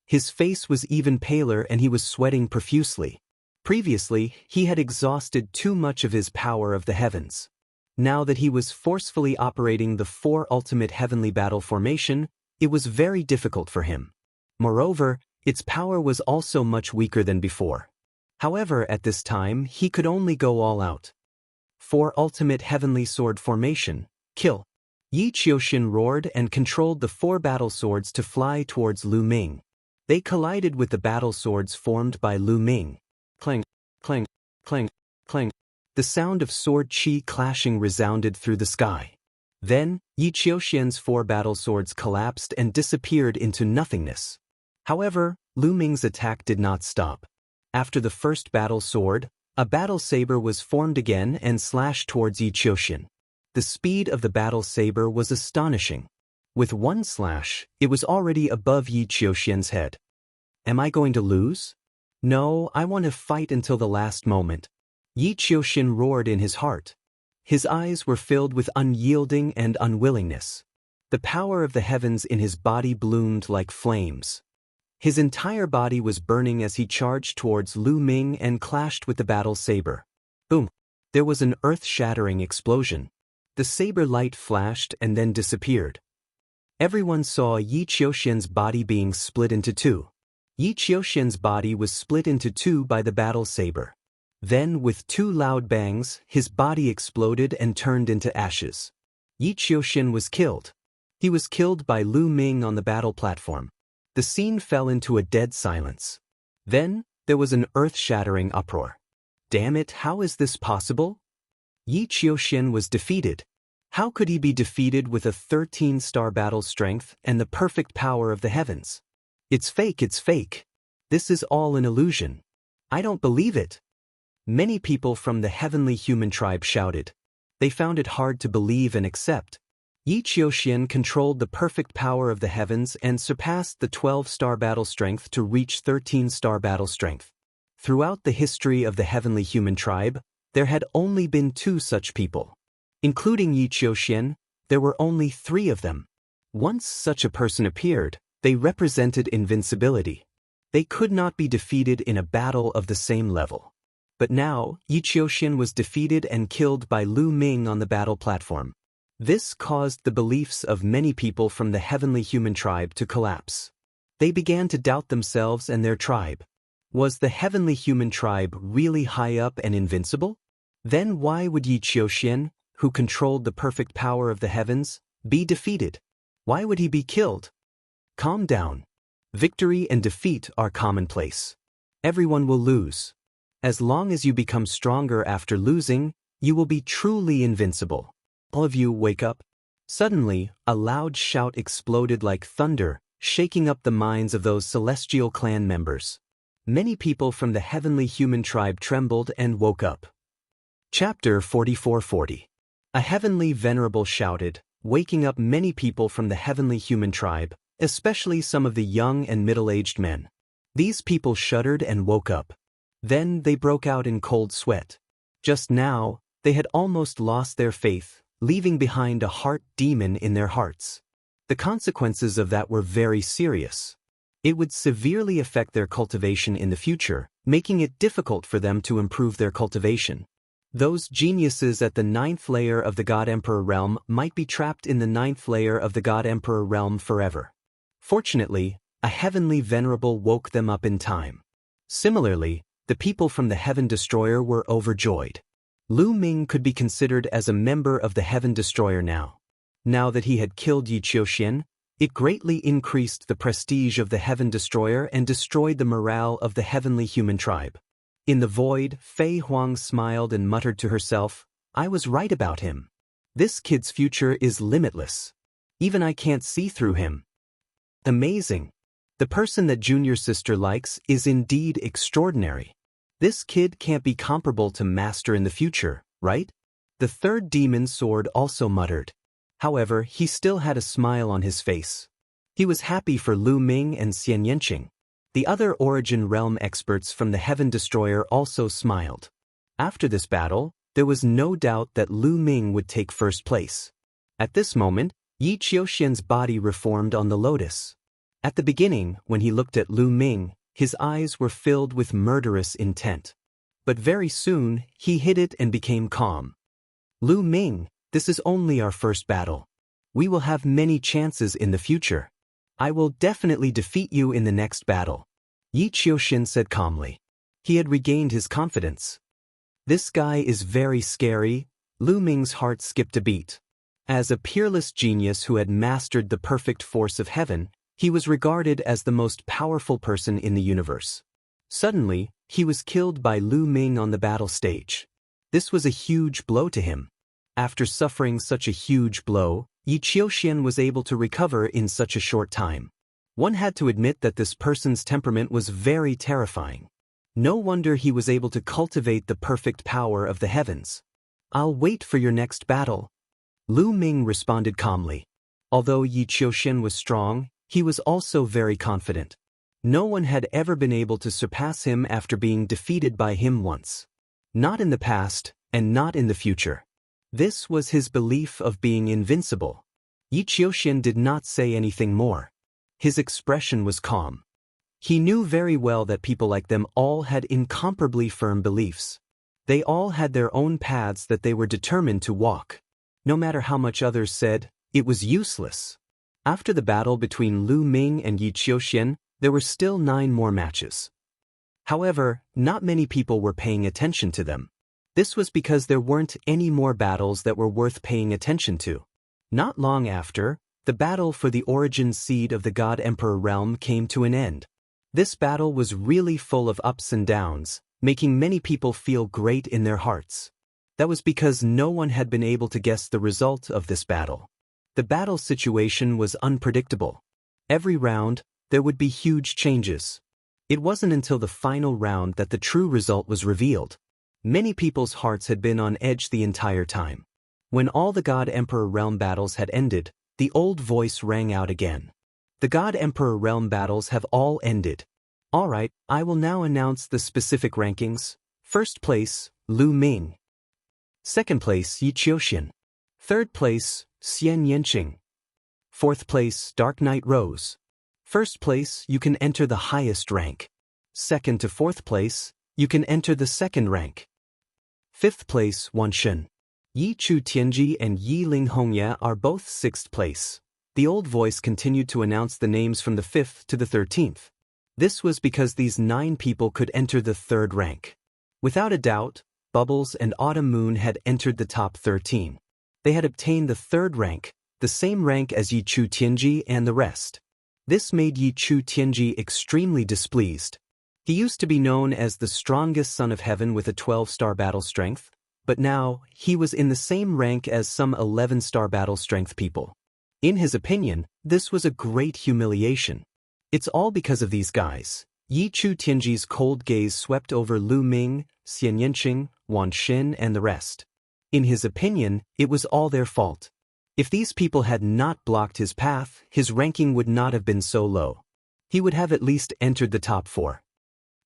Speaker 1: His face was even paler and he was sweating profusely. Previously, he had exhausted too much of his power of the heavens. Now that he was forcefully operating the 4 ultimate heavenly battle formation, it was very difficult for him. Moreover, Its power was also much weaker than before. However, at this time, he could only go all out. For ultimate heavenly sword formation, kill. Yi Qiuxian roared and controlled the 4 battle swords to fly towards Lu Ming. They collided with the battle swords formed by Lu Ming. Clang, clang, clang, clang. The sound of sword chi clashing resounded through the sky. Then, Yi Qiuxian's 4 battle swords collapsed and disappeared into nothingness. However, Lu Ming's attack did not stop. After the first battle sword, a battle saber was formed again and slashed towards Yi Qiuxian. The speed of the battle saber was astonishing. With one slash, it was already above Yi Qiuxian's head. Am I going to lose? No, I want to fight until the last moment. Yi Qiuxian roared in his heart. His eyes were filled with unyielding and unwillingness. The power of the heavens in his body bloomed like flames. His entire body was burning as he charged towards Lu Ming and clashed with the battle saber. Boom! There was an earth-shattering explosion. The saber light flashed and then disappeared. Everyone saw Yi Qiuxian's body being split into 2. Yi Qiuxian's body was split into 2 by the battle saber. Then, with 2 loud bangs, his body exploded and turned into ashes. Yi Qiuxian was killed. He was killed by Lu Ming on the battle platform. The scene fell into a dead silence. Then, there was an earth-shattering uproar. Damn it, how is this possible? Yi Qiuxian was defeated. How could he be defeated with a 13-star battle strength and the perfect power of the heavens? It's fake, it's fake. This is all an illusion. I don't believe it. Many people from the heavenly human tribe shouted. They found it hard to believe and accept. Yi Qiuxian controlled the perfect power of the heavens and surpassed the 12-star battle strength to reach 13-star battle strength. Throughout the history of the heavenly human tribe, there had only been 2 such people. Including Yi Qiuxian, there were only 3 of them. Once such a person appeared, they represented invincibility. They could not be defeated in a battle of the same level. But now, Yi Qiuxian was defeated and killed by Lu Ming on the battle platform. This caused the beliefs of many people from the heavenly human tribe to collapse. They began to doubt themselves and their tribe. Was the heavenly human tribe really high up and invincible? Then why would Yi Qiuxian, who controlled the perfect power of the heavens, be defeated? Why would he be killed? Calm down. Victory and defeat are commonplace. Everyone will lose. As long as you become stronger after losing, you will be truly invincible. All of you wake up. Suddenly, a loud shout exploded like thunder, shaking up the minds of those celestial clan members. Many people from the heavenly human tribe trembled and woke up. Chapter 4440. A heavenly venerable shouted, waking up many people from the heavenly human tribe, especially some of the young and middle-aged men. These people shuddered and woke up. Then they broke out in cold sweat. Just now, they had almost lost their faith, leaving behind a heart demon in their hearts. The consequences of that were very serious. It would severely affect their cultivation in the future, making it difficult for them to improve their cultivation. Those geniuses at the 9th layer of the God Emperor realm might be trapped in the 9th layer of the God Emperor realm forever. Fortunately, a heavenly venerable woke them up in time. Similarly, the people from the Heaven Destroyer were overjoyed. Lu Ming could be considered as a member of the Heaven Destroyer now. Now that he had killed Yi Qiuxian, it greatly increased the prestige of the Heaven Destroyer and destroyed the morale of the heavenly human tribe. In the void, Fei Huang smiled and muttered to herself, I was right about him. This kid's future is limitless. Even I can't see through him. Amazing. The person that junior sister likes is indeed extraordinary. This kid can't be comparable to Master in the future, right? The third demon sword also muttered. However, he still had a smile on his face. He was happy for Lu Ming and Xianxia. The other Origin Realm experts from the Heaven Destroyer also smiled. After this battle, there was no doubt that Lu Ming would take first place. At this moment, Yi Qiuxian's body reformed on the lotus. At the beginning, when he looked at Lu Ming, his eyes were filled with murderous intent. But very soon, he hid it and became calm. Lu Ming, this is only our first battle. We will have many chances in the future. I will definitely defeat you in the next battle. Yi Qiuxian said calmly. He had regained his confidence. This guy is very scary. Lu Ming's heart skipped a beat. As a peerless genius who had mastered the perfect force of heaven, he was regarded as the most powerful person in the universe. Suddenly, he was killed by Lu Ming on the battle stage. This was a huge blow to him. After suffering such a huge blow, Yi Qiuxian was able to recover in such a short time. One had to admit that this person's temperament was very terrifying. No wonder he was able to cultivate the perfect power of the heavens. I'll wait for your next battle. Lu Ming responded calmly. Although Yi Qiuxian was strong, he was also very confident. No one had ever been able to surpass him after being defeated by him once. Not in the past, and not in the future. This was his belief of being invincible. Yi Qiuxian did not say anything more. His expression was calm. He knew very well that people like them all had incomparably firm beliefs. They all had their own paths that they were determined to walk. No matter how much others said, it was useless. After the battle between Lu Ming and Yi Qiuxian, there were still 9 more matches. However, not many people were paying attention to them. This was because there weren't any more battles that were worth paying attention to. Not long after, the battle for the origin seed of the God Emperor realm came to an end. This battle was really full of ups and downs, making many people feel great in their hearts. That was because no one had been able to guess the result of this battle. The battle situation was unpredictable. Every round, there would be huge changes. It wasn't until the final round that the true result was revealed. Many people's hearts had been on edge the entire time. When all the God Emperor realm battles had ended, the old voice rang out again. The God Emperor realm battles have all ended. Alright, I will now announce the specific rankings. First place, Lu Ming. Second place, Yi Qiuxian. Third place, Xianxia. Fourth place, Dark Knight Rose. First place, you can enter the highest rank. Second to fourth place, you can enter the second rank. Fifth place, Wanshen. Yi Chu Tianji and Yi Ling Hongya are both sixth place. The old voice continued to announce the names from the 5th to the 13th. This was because these 9 people could enter the third rank. Without a doubt, Bubbles and Autumn Moon had entered the top 13. They had obtained the third rank, the same rank as Yi Chu Tianji and the rest. This made Yi Chu Tianji extremely displeased. He used to be known as the strongest son of heaven with a 12-star battle strength, but now he was in the same rank as some 11-star battle strength people. In his opinion, this was a great humiliation. It's all because of these guys. Yi Chu Tianji's cold gaze swept over Lu Ming, Xianxia, Wanshen, and the rest. In his opinion, it was all their fault. If these people had not blocked his path, his ranking would not have been so low. He would have at least entered the top 4.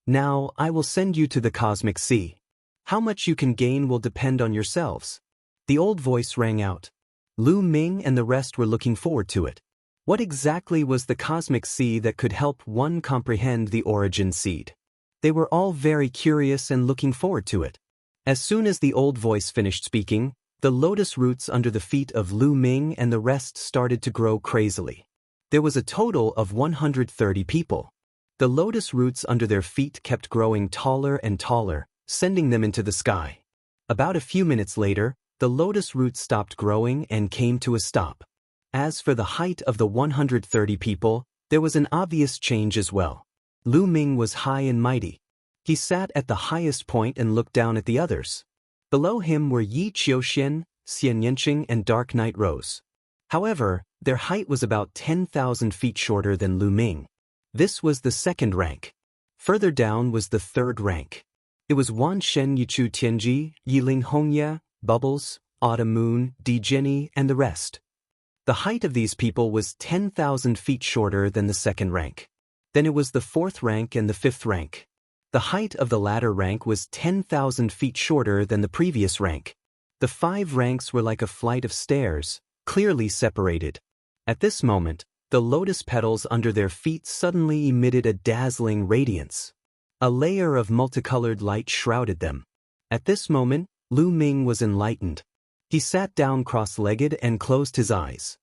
Speaker 1: Now, I will send you to the Cosmic Sea. How much you can gain will depend on yourselves. The old voice rang out. Lu Ming and the rest were looking forward to it. What exactly was the Cosmic Sea that could help one comprehend the origin seed? They were all very curious and looking forward to it. As soon as the old voice finished speaking, the lotus roots under the feet of Lu Ming and the rest started to grow crazily. There was a total of 130 people. The lotus roots under their feet kept growing taller and taller, sending them into the sky. About a few minutes later, the lotus roots stopped growing and came to a stop. As for the height of the 130 people, there was an obvious change as well. Lu Ming was high and mighty. He sat at the highest point and looked down at the others. Below him were Yi Qiuxian, Xianxia, and Dark Knight Rose. However, their height was about 10,000 feet shorter than Lu Ming. This was the second rank. Further down was the third rank. It was Wanshen, Yi Chu Tianji, Yi Ling Hongya, Bubbles, Autumn Moon, Di Jenny, and the rest. The height of these people was 10,000 feet shorter than the second rank. Then it was the fourth rank and the fifth rank. The height of the latter rank was 10,000 feet shorter than the previous rank. The 5 ranks were like a flight of stairs, clearly separated. At this moment, the lotus petals under their feet suddenly emitted a dazzling radiance. A layer of multicolored light shrouded them. At this moment, Lu Ming was enlightened. He sat down cross-legged and closed his eyes.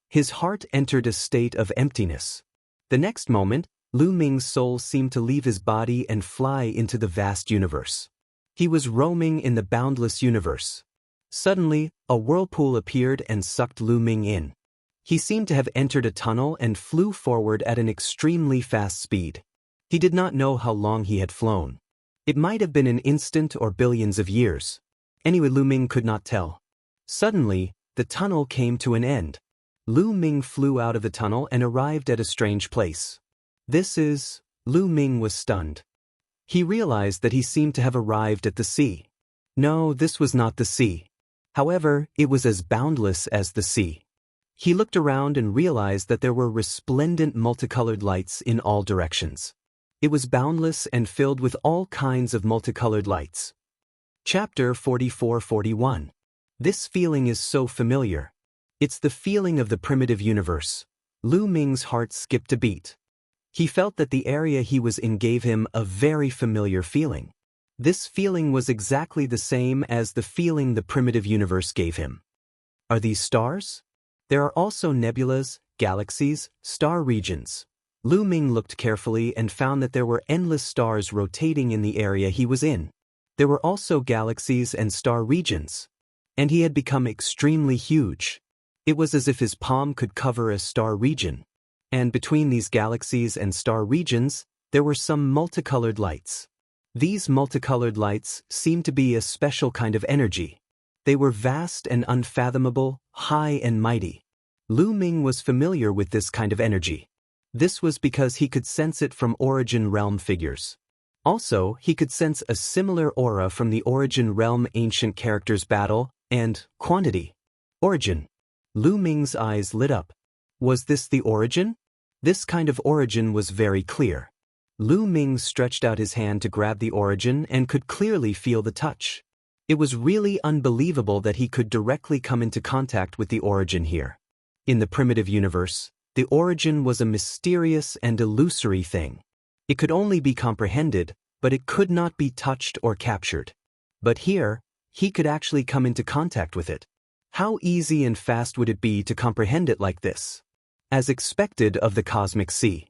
Speaker 1: His heart entered a state of emptiness. The next moment, Lu Ming's soul seemed to leave his body and fly into the vast universe. He was roaming in the boundless universe. Suddenly, a whirlpool appeared and sucked Lu Ming in. He seemed to have entered a tunnel and flew forward at an extremely fast speed. He did not know how long he had flown. It might have been an instant or billions of years. Anyway, Lu Ming could not tell. Suddenly, the tunnel came to an end. Lu Ming flew out of the tunnel and arrived at a strange place. Lu Ming was stunned. He realized that he seemed to have arrived at the sea. No, this was not the sea. However, it was as boundless as the sea. He looked around and realized that there were resplendent multicolored lights in all directions. It was boundless and filled with all kinds of multicolored lights. Chapter 44-41. This feeling is so familiar. It's the feeling of the primitive universe. Lu Ming's heart skipped a beat. He felt that the area he was in gave him a very familiar feeling. This feeling was exactly the same as the feeling the primitive universe gave him. Are these stars? There are also nebulas, galaxies, star regions. Lu Ming looked carefully and found that there were endless stars rotating in the area he was in. There were also galaxies and star regions. And he had become extremely huge. It was as if his palm could cover a star region. And between these galaxies and star regions, there were some multicolored lights. These multicolored lights seemed to be a special kind of energy. They were vast and unfathomable, high and mighty. Lu Ming was familiar with this kind of energy. This was because he could sense it from Origin Realm figures. Also, he could sense a similar aura from the Origin Realm Ancient Characters Battle and Quantity. Origin. Lu Ming's eyes lit up. Was this the origin? This kind of origin was very clear. Lu Ming stretched out his hand to grab the origin and could clearly feel the touch. It was really unbelievable that he could directly come into contact with the origin here. In the primitive universe, the origin was a mysterious and illusory thing. It could only be comprehended, but it could not be touched or captured. But here, he could actually come into contact with it. How easy and fast would it be to comprehend it like this? As expected of the cosmic sea.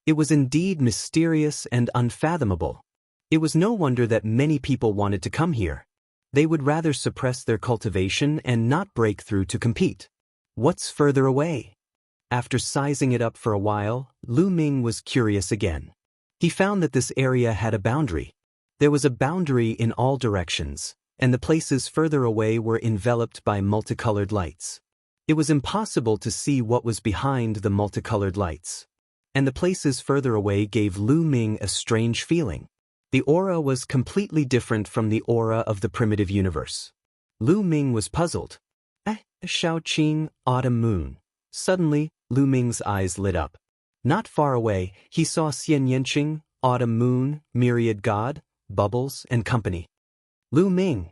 Speaker 1: It was indeed mysterious and unfathomable. It was no wonder that many people wanted to come here. They would rather suppress their cultivation and not break through to compete. What's further away? After sizing it up for a while, Lu Ming was curious again. He found that this area had a boundary. There was a boundary in all directions, and the places further away were enveloped by multicolored lights. It was impossible to see what was behind the multicolored lights. And the places further away gave Lu Ming a strange feeling. The aura was completely different from the aura of the primitive universe. Lu Ming was puzzled. Xiaoqing, autumn moon. Suddenly, Lu Ming's eyes lit up. Not far away, he saw Xianxia, autumn moon, myriad god, bubbles, and company. Lu Ming,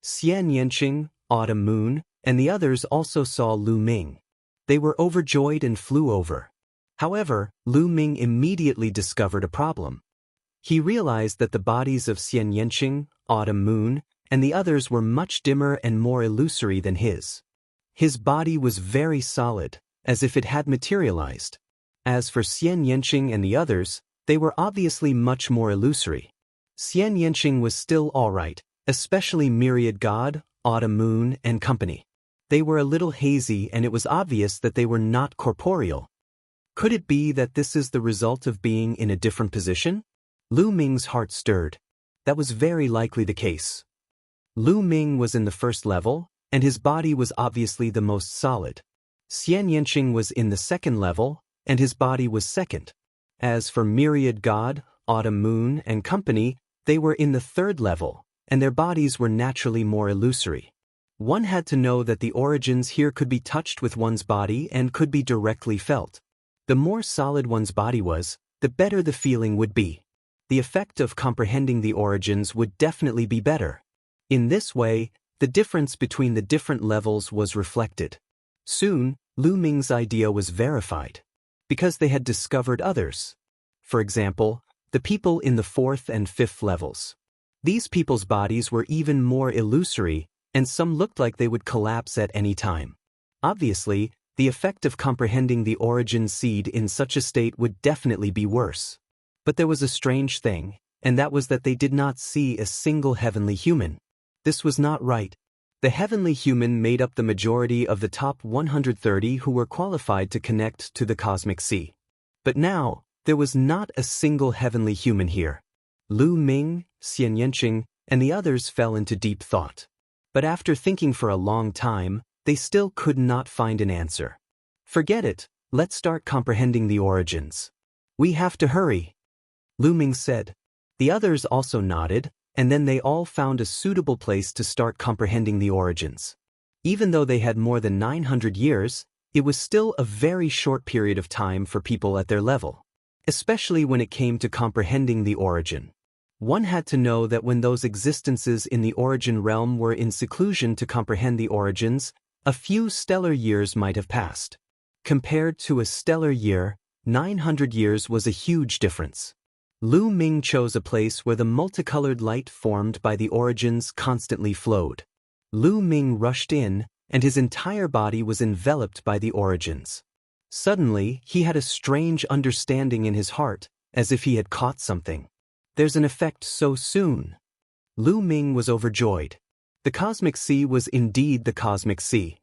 Speaker 1: Xianxia, autumn moon, and the others also saw Lu Ming. They were overjoyed and flew over. However, Lu Ming immediately discovered a problem. He realized that the bodies of Xianxia, autumn moon, and the others were much dimmer and more illusory than his. His body was very solid, as if it had materialized. As for Xianxia and the others, they were obviously much more illusory. Xianxia was still all right, especially myriad god, autumn moon, and company. They were a little hazy and it was obvious that they were not corporeal. Could it be that this is the result of being in a different position? Lu Ming's heart stirred. That was very likely the case. Lu Ming was in the first level, and his body was obviously the most solid. Xianxia was in the second level, and his body was second. As for myriad god, autumn moon, and company, they were in the third level, and their bodies were naturally more illusory. One had to know that the origins here could be touched with one's body and could be directly felt. The more solid one's body was, the better the feeling would be. The effect of comprehending the origins would definitely be better. In this way, the difference between the different levels was reflected. Soon, Lu Ming's idea was verified. Because they had discovered others. For example, the people in the fourth and fifth levels. These people's bodies were even more illusory, and some looked like they would collapse at any time. Obviously, The effect of comprehending the origin seed in such a state would definitely be worse. But there was a strange thing, and that was that they did not see a single heavenly human. This was not right. The heavenly human made up the majority of the top 130 who were qualified to connect to the cosmic sea. But now, there was not a single heavenly human here. Lu Ming, Xianxia, and the others fell into deep thought. But after thinking for a long time, they still could not find an answer. Forget it, let's start comprehending the origins. We have to hurry, Lu Ming said. The others also nodded, and then they all found a suitable place to start comprehending the origins. Even though they had more than 900 years, it was still a very short period of time for people at their level, especially when it came to comprehending the origin. One had to know that when those existences in the origin realm were in seclusion to comprehend the origins, a few stellar years might have passed. Compared to a stellar year, 900 years was a huge difference. Lu Ming chose a place where the multicolored light formed by the origins constantly flowed. Lu Ming rushed in, and his entire body was enveloped by the origins. Suddenly, he had a strange understanding in his heart, as if he had caught something. There's an effect so soon. Lu Ming was overjoyed. The cosmic sea was indeed the cosmic sea.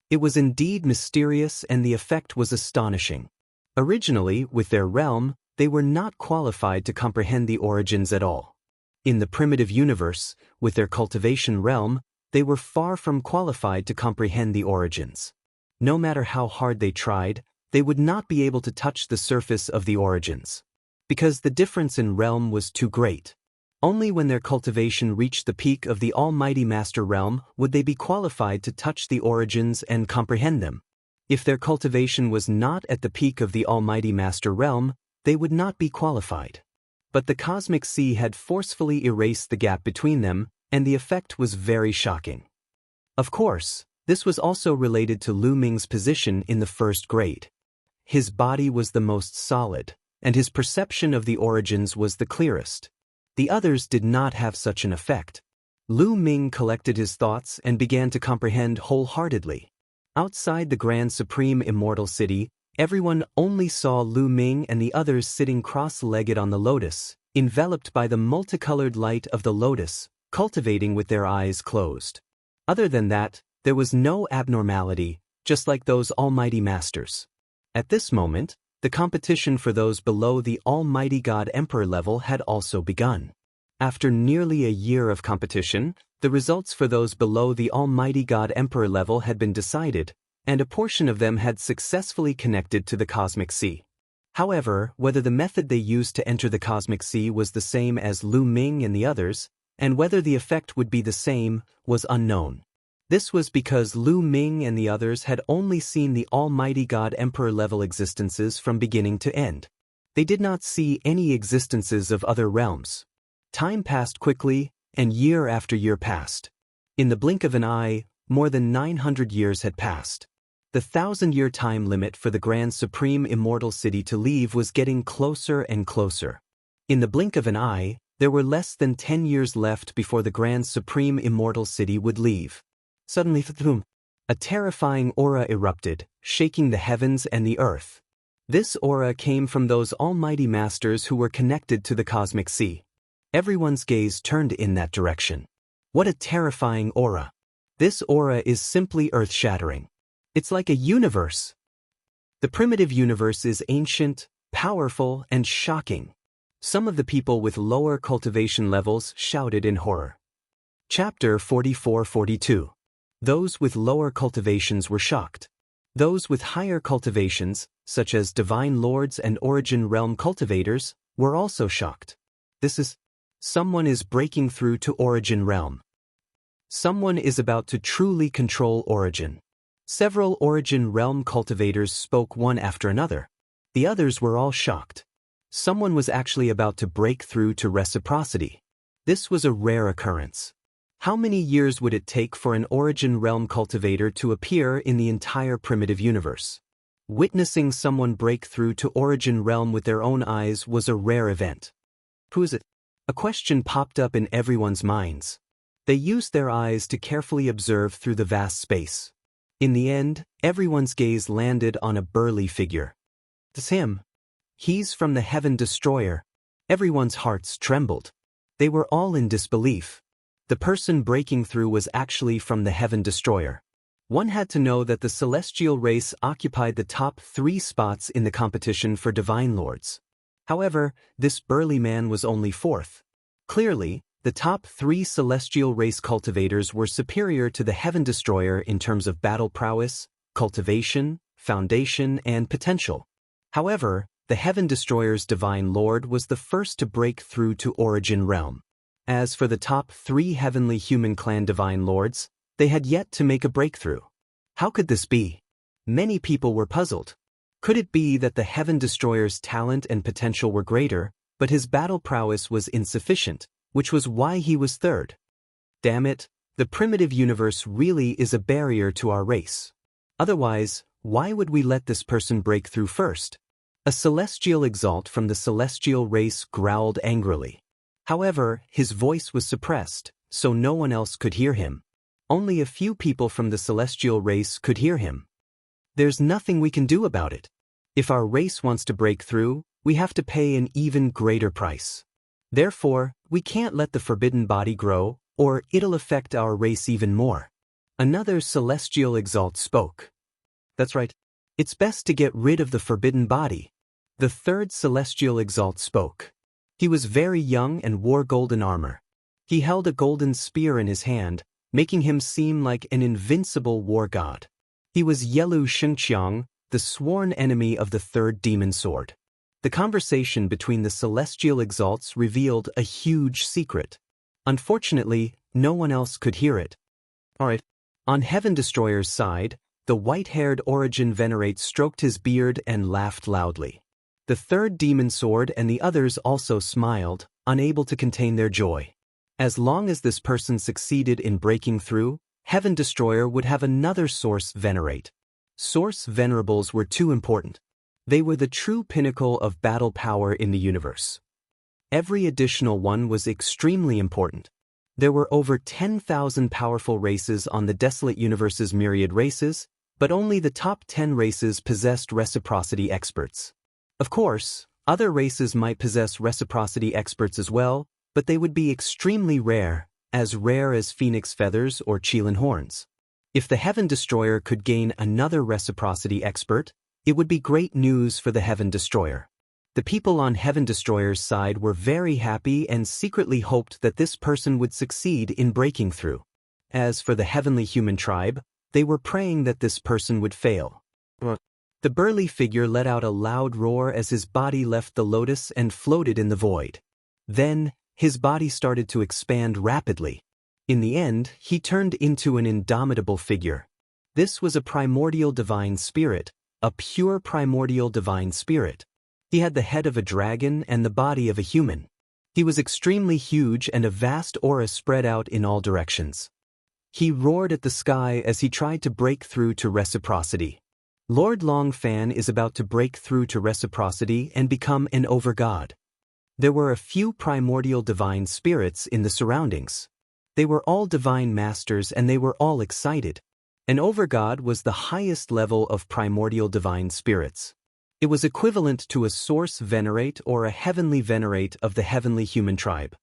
Speaker 1: It was indeed mysterious, and the effect was astonishing. Originally, with their realm, they were not qualified to comprehend the origins at all. In the primitive universe, with their cultivation realm, they were far from qualified to comprehend the origins. No matter how hard they tried, they would not be able to touch the surface of the origins. Because the difference in realm was too great. Only when their cultivation reached the peak of the Almighty Master realm would they be qualified to touch the origins and comprehend them. If their cultivation was not at the peak of the Almighty Master realm, they would not be qualified. But the cosmic sea had forcefully erased the gap between them, and the effect was very shocking. Of course, this was also related to Lu Ming's position in the first grade. His body was the most solid, and his perception of the origins was the clearest. The others did not have such an effect. Lu Ming collected his thoughts and began to comprehend wholeheartedly. Outside the Grand Supreme Immortal City, everyone only saw Lu Ming and the others sitting cross-legged on the lotus, enveloped by the multicolored light of the lotus, cultivating with their eyes closed. Other than that, there was no abnormality, just like those Almighty Masters. At this moment, the competition for those below the Almighty God Emperor level had also begun. After nearly a year of competition, the results for those below the Almighty God Emperor level had been decided, and a portion of them had successfully connected to the cosmic sea. However, whether the method they used to enter the cosmic sea was the same as Lu Ming and the others, and whether the effect would be the same, was unknown. This was because Lu Ming and the others had only seen the Almighty God Emperor level existences from beginning to end. They did not see any existences of other realms. Time passed quickly, and year after year passed. In the blink of an eye, more than 900 years had passed. The 1,000-year time limit for the Grand Supreme Immortal City to leave was getting closer and closer. In the blink of an eye, there were less than 10 years left before the Grand Supreme Immortal City would leave. Suddenly, a terrifying aura erupted, shaking the heavens and the earth. This aura came from those Almighty Masters who were connected to the cosmic sea. Everyone's gaze turned in that direction. What a terrifying aura! This aura is simply earth-shattering. It's like a universe. The primitive universe is ancient, powerful, and shocking. Some of the people with lower cultivation levels shouted in horror. Chapter 44-42. Those with lower cultivations were shocked. Those with higher cultivations, such as Divine Lords and Origin Realm cultivators, were also shocked. Someone is breaking through to Origin Realm. Someone is about to truly control Origin. Several Origin Realm cultivators spoke one after another. The others were all shocked. Someone was actually about to break through to reciprocity. This was a rare occurrence. How many years would it take for an Origin Realm cultivator to appear in the entire primitive universe? Witnessing someone break through to Origin Realm with their own eyes was a rare event. Who is it? A question popped up in everyone's minds. They used their eyes to carefully observe through the vast space. In the end, everyone's gaze landed on a burly figure. It's him. He's from the Heaven Destroyer. Everyone's hearts trembled. They were all in disbelief. The person breaking through was actually from the Heaven Destroyer. One had to know that the celestial race occupied the top 3 spots in the competition for divine lords. However, this burly man was only 4th. Clearly, the top 3 celestial race cultivators were superior to the Heaven Destroyer in terms of battle prowess, cultivation, foundation, and potential. However, the Heaven Destroyer's divine lord was the first to break through to Origin Realm. As for the top 3 heavenly human clan divine lords, they had yet to make a breakthrough. How could this be? Many people were puzzled. Could it be that the Heaven Destroyer's talent and potential were greater, but his battle prowess was insufficient, which was why he was 3rd? Damn it, the primitive universe really is a barrier to our race. Otherwise, why would we let this person break through first? A celestial exalt from the celestial race growled angrily. However, his voice was suppressed, so no one else could hear him. Only a few people from the celestial race could hear him. There's nothing we can do about it. If our race wants to break through, we have to pay an even greater price. Therefore, we can't let the forbidden body grow, or it'll affect our race even more. Another celestial exalt spoke. That's right. It's best to get rid of the forbidden body. The 3rd celestial exalt spoke. He was very young and wore golden armor. He held a golden spear in his hand, making him seem like an invincible war god. He was Yelu Shengqiang, the sworn enemy of the 3rd demon sword. The conversation between the celestial exalts revealed a huge secret. Unfortunately, no one else could hear it. Alright. On Heaven Destroyer's side, the white-haired Origin Venerate stroked his beard and laughed loudly. The 3rd demon sword and the others also smiled, unable to contain their joy. As long as this person succeeded in breaking through, Heaven Destroyer would have another Source Venerate. Source Venerables were too important. They were the true pinnacle of battle power in the universe. Every additional one was extremely important. There were over 10,000 powerful races on the desolate universe's myriad races, but only the top 10 races possessed reciprocity experts. Of course, other races might possess reciprocity experts as well, but they would be extremely rare as phoenix feathers or Qilin horns. If the Heaven Destroyer could gain another reciprocity expert, it would be great news for the Heaven Destroyer. The people on Heaven Destroyer's side were very happy and secretly hoped that this person would succeed in breaking through. As for the heavenly human tribe, they were praying that this person would fail. The burly figure let out a loud roar as his body left the lotus and floated in the void. Then, his body started to expand rapidly. In the end, he turned into an indomitable figure. This was a primordial divine spirit, a pure primordial divine spirit. He had the head of a dragon and the body of a human. He was extremely huge and a vast aura spread out in all directions. He roared at the sky as he tried to break through to reciprocity. Lord Longfan is about to break through to reciprocity and become an overgod. There were a few primordial divine spirits in the surroundings. They were all divine masters and they were all excited. An overgod was the highest level of primordial divine spirits. It was equivalent to a source venerate or a heavenly venerate of the heavenly human tribe.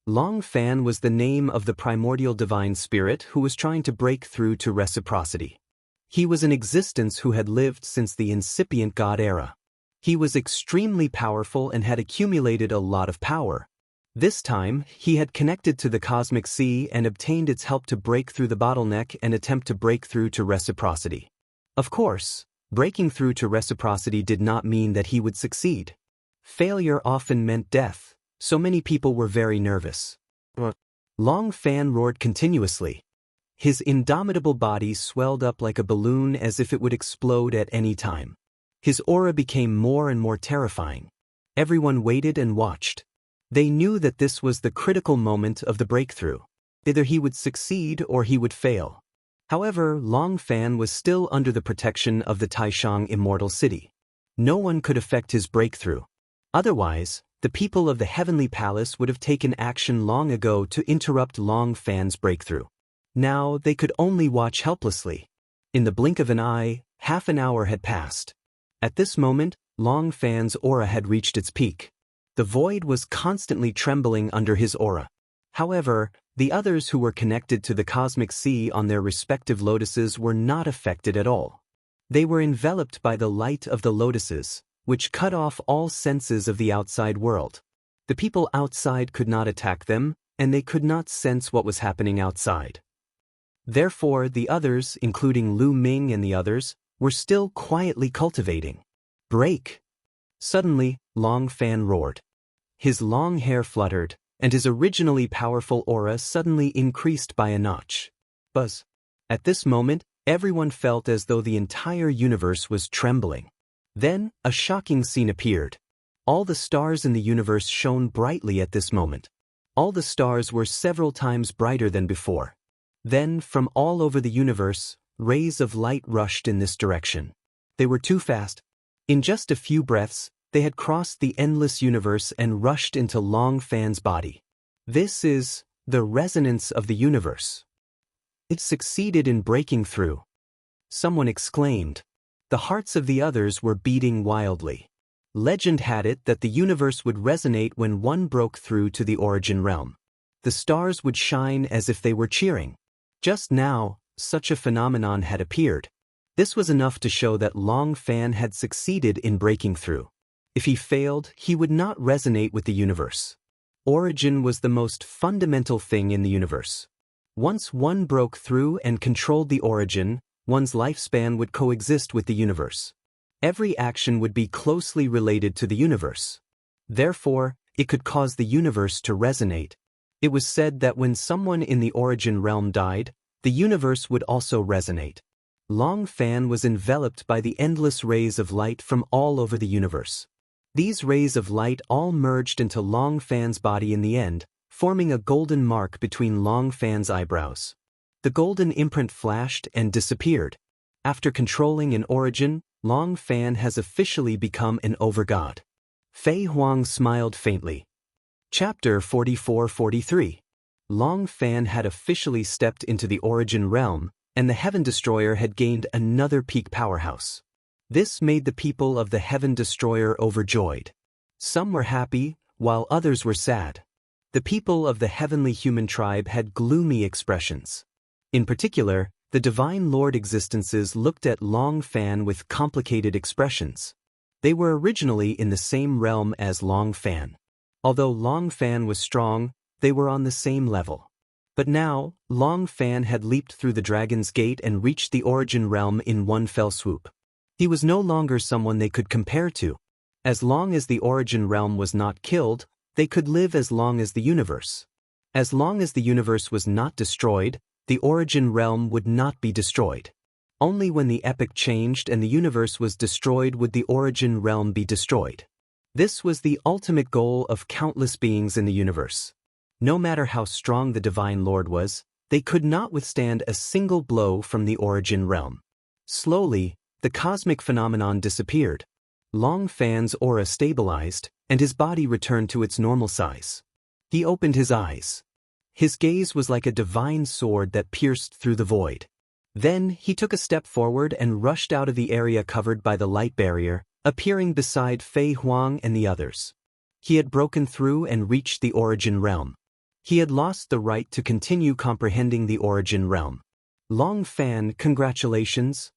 Speaker 1: Longfan was the name of the primordial divine spirit who was trying to break through to reciprocity. He was an existence who had lived since the incipient god era. He was extremely powerful and had accumulated a lot of power. This time, he had connected to the cosmic sea and obtained its help to break through the bottleneck and attempt to break through to reciprocity. Of course, breaking through to reciprocity did not mean that he would succeed. Failure often meant death, so many people were very nervous. Longfan roared continuously. His indomitable body swelled up like a balloon as if it would explode at any time. His aura became more and more terrifying. Everyone waited and watched. They knew that this was the critical moment of the breakthrough. Either he would succeed or he would fail. However, Longfan was still under the protection of the Taishang Immortal City. No one could affect his breakthrough. Otherwise, the people of the Heavenly Palace would have taken action long ago to interrupt Longfan's breakthrough. Now they could only watch helplessly. In the blink of an eye, half an hour had passed. At this moment, Long Fan's aura had reached its peak. The void was constantly trembling under his aura. However, the others who were connected to the cosmic sea on their respective lotuses were not affected at all. They were enveloped by the light of the lotuses, which cut off all senses of the outside world. The people outside could not attack them, and they could not sense what was happening outside. Therefore, the others, including Lu Ming and the others, were still quietly cultivating. Break! Suddenly, Long Fan roared. His long hair fluttered, and his originally powerful aura suddenly increased by a notch. Buzz! At this moment, everyone felt as though the entire universe was trembling. Then, a shocking scene appeared. All the stars in the universe shone brightly at this moment. All the stars were several times brighter than before. Then, from all over the universe, rays of light rushed in this direction. They were too fast. In just a few breaths, they had crossed the endless universe and rushed into Long Fan's body. This is the resonance of the universe. It succeeded in breaking through. Someone exclaimed. The hearts of the others were beating wildly. Legend had it that the universe would resonate when one broke through to the origin realm. The stars would shine as if they were cheering. Just now, such a phenomenon had appeared. This was enough to show that Long Fan had succeeded in breaking through. If he failed, he would not resonate with the universe. Origin was the most fundamental thing in the universe. Once one broke through and controlled the origin, one's lifespan would coexist with the universe. Every action would be closely related to the universe. Therefore, it could cause the universe to resonate. It was said that when someone in the origin realm died, the universe would also resonate. Long Fan was enveloped by the endless rays of light from all over the universe. These rays of light all merged into Long Fan's body in the end, forming a golden mark between Long Fan's eyebrows. The golden imprint flashed and disappeared. After controlling an origin, Long Fan has officially become an overgod. Fei Huang smiled faintly. Chapter 44-43. Long Fan had officially stepped into the origin realm, and the Heaven Destroyer had gained another peak powerhouse. This made the people of the Heaven Destroyer overjoyed. Some were happy, while others were sad. The people of the Heavenly Human Tribe had gloomy expressions. In particular, the Divine Lord existences looked at Long Fan with complicated expressions. They were originally in the same realm as Long Fan. Although Long Fan was strong, they were on the same level. But now, Long Fan had leaped through the Dragon's Gate and reached the origin realm in one fell swoop. He was no longer someone they could compare to. As long as the origin realm was not killed, they could live as long as the universe. As long as the universe was not destroyed, the origin realm would not be destroyed. Only when the epoch changed and the universe was destroyed would the origin realm be destroyed. This was the ultimate goal of countless beings in the universe. No matter how strong the Divine Lord was, they could not withstand a single blow from the origin realm. Slowly, the cosmic phenomenon disappeared. Long Fan's aura stabilized, and his body returned to its normal size. He opened his eyes. His gaze was like a divine sword that pierced through the void. Then he took a step forward and rushed out of the area covered by the light barrier, appearing beside Fei Huang and the others. He had broken through and reached the origin realm. He had lost the right to continue comprehending the origin realm. Long Fan, congratulations.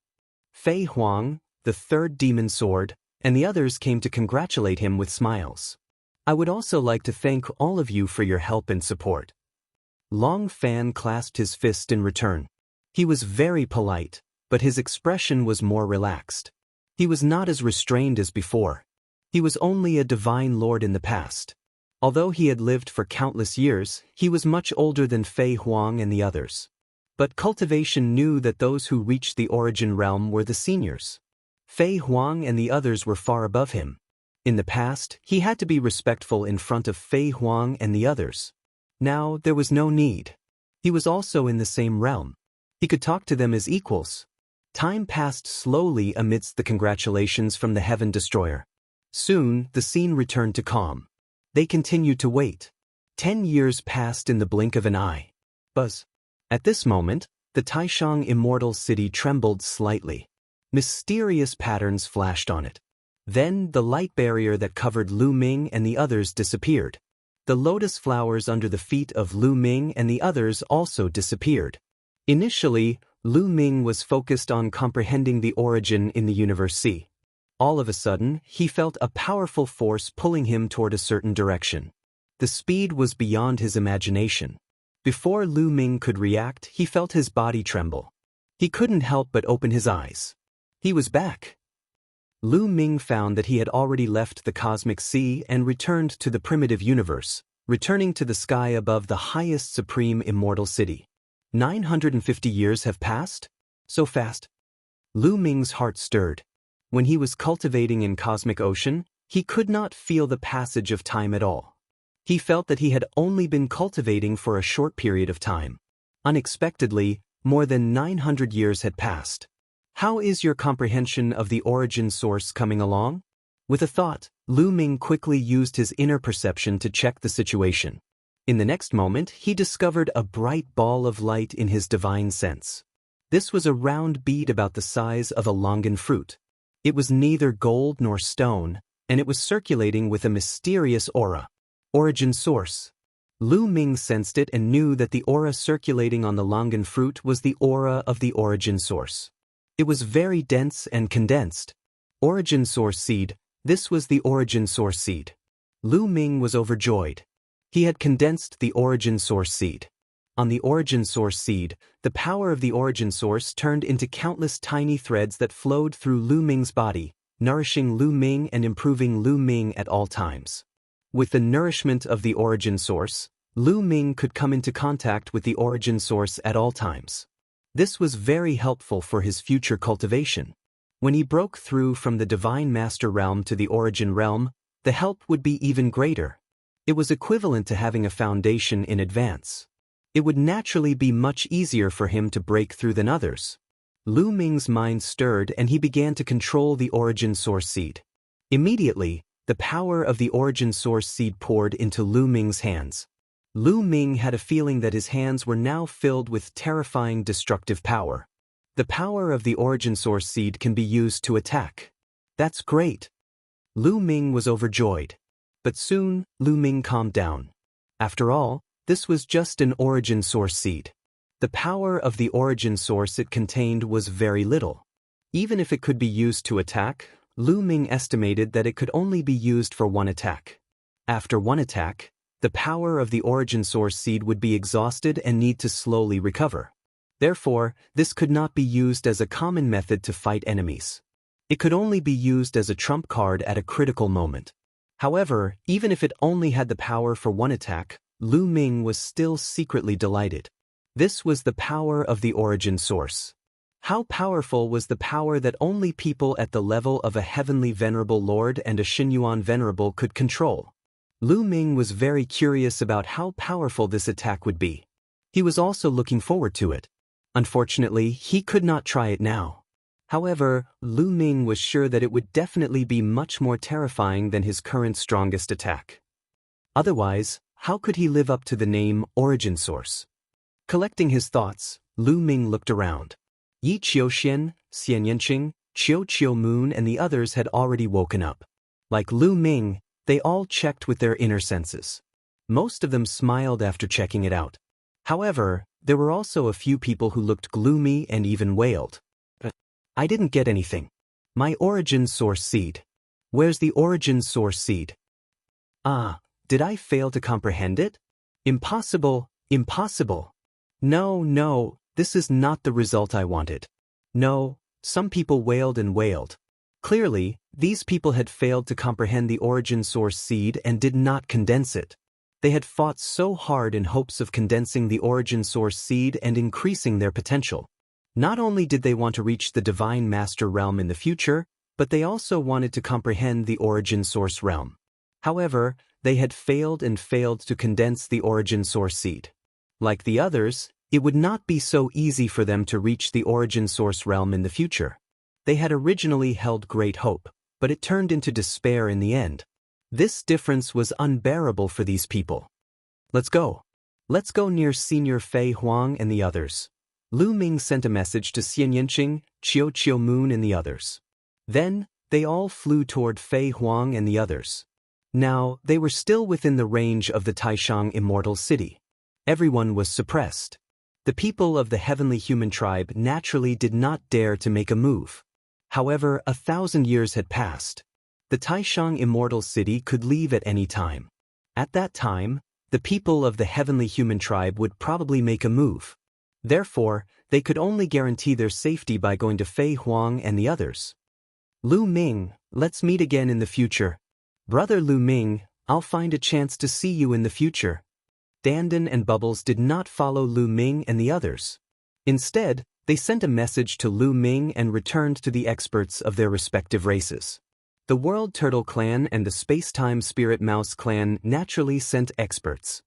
Speaker 1: Fei Huang, the third demon sword, and the others came to congratulate him with smiles. I would also like to thank all of you for your help and support. Long Fan clasped his fist in return. He was very polite, but his expression was more relaxed. He was not as restrained as before. He was only a divine lord in the past. Although he had lived for countless years, he was much older than Fei Huang and the others. But Cultivation knew that those who reached the origin realm were the seniors. Fei Huang and the others were far above him. In the past, he had to be respectful in front of Fei Huang and the others. Now, there was no need. He was also in the same realm. He could talk to them as equals. Time passed slowly amidst the congratulations from the Heaven Destroyer. Soon, the scene returned to calm. They continued to wait. 10 years passed in the blink of an eye. Buzz. At this moment, The Taishang immortal city trembled slightly. Mysterious patterns flashed on it. Then the light barrier that covered Lu Ming and the others disappeared. The lotus flowers under the feet of Lu Ming and the others also disappeared. Initially, Lu Ming was focused on comprehending the origin in the universe C. All of a sudden, he felt a powerful force pulling him toward a certain direction. The speed was beyond his imagination. Before Lu Ming could react, he felt his body tremble. He couldn't help but open his eyes. He was back. Lu Ming found that he had already left the cosmic sea and returned to the primitive universe, returning to the sky above the highest supreme immortal city. 950 years have passed? So fast. Lu Ming's heart stirred. When he was cultivating in cosmic ocean, he could not feel the passage of time at all. He felt that he had only been cultivating for a short period of time. Unexpectedly, more than 900 years had passed. How is your comprehension of the origin source coming along? With a thought, Lu Ming quickly used his inner perception to check the situation. In the next moment, he discovered a bright ball of light in his divine sense. This was a round bead about the size of a longan fruit. It was neither gold nor stone, and it was circulating with a mysterious aura. Origin source. Lu Ming sensed it and knew that the aura circulating on the longan fruit was the aura of the origin source. It was very dense and condensed. Origin source seed. This was the origin source seed. Lu Ming was overjoyed. He had condensed the origin source seed. On the origin source seed, the power of the origin source turned into countless tiny threads that flowed through Lu Ming's body, nourishing Lu Ming and improving Lu Ming at all times. With the nourishment of the origin source, Lu Ming could come into contact with the origin source at all times. This was very helpful for his future cultivation. When he broke through from the Divine Master realm to the Origin realm, the help would be even greater. It was equivalent to having a foundation in advance. It would naturally be much easier for him to break through than others. Lu Ming's mind stirred and he began to control the Origin Source Seed. Immediately, the power of the Origin Source Seed poured into Lu Ming's hands. Lu Ming had a feeling that his hands were now filled with terrifying destructive power. The power of the origin source seed can be used to attack. That's great. Lu Ming was overjoyed. But soon, Lu Ming calmed down. After all, this was just an origin source seed. The power of the origin source it contained was very little. Even if it could be used to attack, Lu Ming estimated that it could only be used for one attack. After one attack, the power of the origin source seed would be exhausted and need to slowly recover. Therefore, this could not be used as a common method to fight enemies. It could only be used as a trump card at a critical moment. However, even if it only had the power for one attack, Lu Ming was still secretly delighted. This was the power of the origin source. How powerful was the power that only people at the level of a heavenly venerable lord and a Xinyuan venerable could control? Lu Ming was very curious about how powerful this attack would be. He was also looking forward to it. Unfortunately, he could not try it now. However, Lu Ming was sure that it would definitely be much more terrifying than his current strongest attack. Otherwise, how could he live up to the name Origin Source? Collecting his thoughts, Lu Ming looked around. Yi Qiuxian, Xian Yanqing, Qiu Qiu Moon and the others had already woken up. Like Lu Ming, they all checked with their inner senses. Most of them smiled after checking it out. However, there were also a few people who looked gloomy and even wailed. I didn't get anything. My origin source seed. Where's the origin source seed? Ah, did I fail to comprehend it? Impossible, impossible. No, this is not the result I wanted. No, some people wailed and wailed. Clearly, these people had failed to comprehend the origin source seed and did not condense it. They had fought so hard in hopes of condensing the origin source seed and increasing their potential. Not only did they want to reach the Divine Master realm in the future, but they also wanted to comprehend the origin source realm. However, they had failed to condense the origin source seed. Like the others, it would not be so easy for them to reach the origin source realm in the future. They had originally held great hope, but it turned into despair in the end. This difference was unbearable for these people. Let's go. Let's go near Senior Fei Huang and the others. Lu Ming sent a message to Xianxia, Qiu Moon and the others. Then, they all flew toward Fei Huang and the others. Now, they were still within the range of the Taishang Immortal City. Everyone was suppressed. The people of the heavenly human tribe naturally did not dare to make a move. However, 1,000 years had passed. The Taishang Immortal City could leave at any time. At that time, the people of the heavenly human tribe would probably make a move. Therefore, they could only guarantee their safety by going to Fei Huang and the others. Lu Ming, let's meet again in the future. Brother Lu Ming, I'll find a chance to see you in the future. Dandan and Bubbles did not follow Lu Ming and the others. Instead, they sent a message to Lu Ming and returned to the experts of their respective races. The World Turtle Clan and the Space-Time Spirit Mouse Clan naturally sent experts.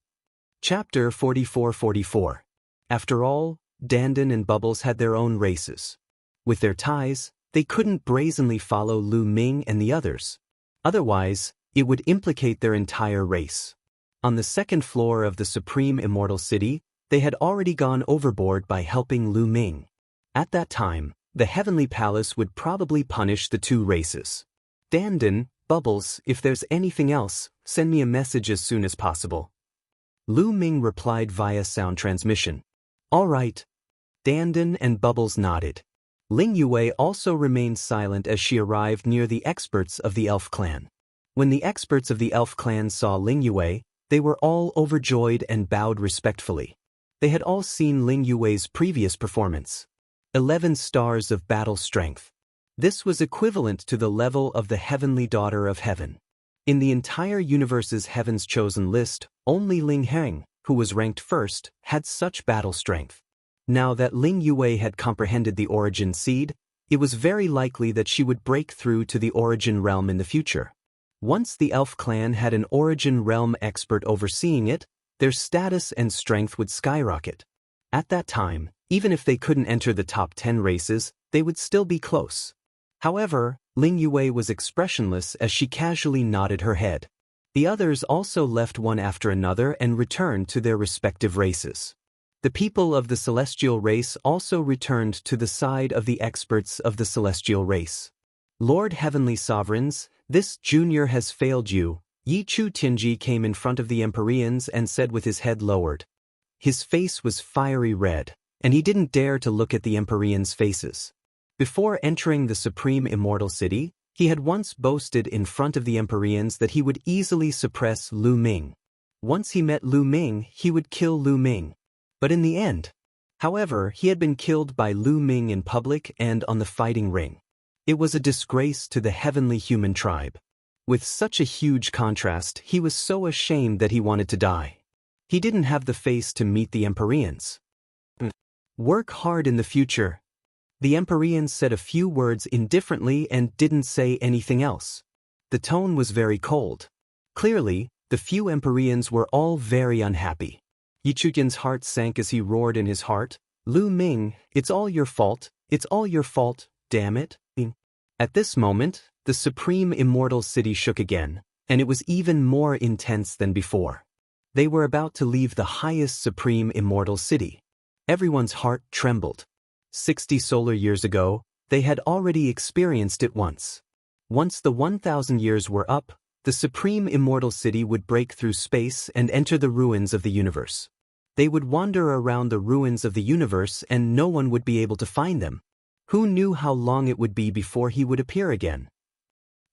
Speaker 1: Chapter 44-44. After all, Dandan and Bubbles had their own races. With their ties, they couldn't brazenly follow Lu Ming and the others. Otherwise, it would implicate their entire race. On the second floor of the Supreme Immortal City, they had already gone overboard by helping Lu Ming. At that time, the Heavenly Palace would probably punish the two races. Dandan, Bubbles, if there's anything else, send me a message as soon as possible. Lu Ming replied via sound transmission. All right. Dandan and Bubbles nodded. Ling Yue also remained silent as she arrived near the experts of the Elf Clan. When the experts of the Elf Clan saw Ling Yue, they were all overjoyed and bowed respectfully. They had all seen Ling Yue's previous performance. 11 stars of battle strength. This was equivalent to the level of the Heavenly Daughter of Heaven. In the entire universe's Heaven's Chosen list, only Ling Heng, who was ranked first, had such battle strength. Now that Ling Yue had comprehended the origin seed, it was very likely that she would break through to the origin realm in the future. Once the Elf Clan had an origin realm expert overseeing it, their status and strength would skyrocket. At that time, even if they couldn't enter the top 10 races, they would still be close. However, Ling Yue was expressionless as she casually nodded her head. The others also left one after another and returned to their respective races. The people of the celestial race also returned to the side of the experts of the celestial race. Lord Heavenly Sovereigns, this junior has failed you. Yi Chu Tianji came in front of the Empyreans and said with his head lowered. His face was fiery red, and he didn't dare to look at the Empyreans' faces. Before entering the Supreme Immortal City, he had once boasted in front of the Empyreans that he would easily suppress Lu Ming. Once he met Lu Ming, he would kill Lu Ming. But in the end, however, he had been killed by Lu Ming in public and on the fighting ring. It was a disgrace to the heavenly human tribe. With such a huge contrast, he was so ashamed that he wanted to die. He didn't have the face to meet the Empyreans. Work hard in the future. The Empyreans said a few words indifferently and didn't say anything else. The tone was very cold. Clearly, the few Empyreans were all very unhappy. Yichuyan's heart sank as he roared in his heart, Lu Ming, it's all your fault, damn it. At this moment, the Supreme Immortal City shook again, and it was even more intense than before. They were about to leave the highest Supreme Immortal City. Everyone's heart trembled. 60 solar years ago, they had already experienced it once. Once the 1,000 years were up, the Supreme Immortal City would break through space and enter the ruins of the universe. They would wander around the ruins of the universe and no one would be able to find them. Who knew how long it would be before he would appear again?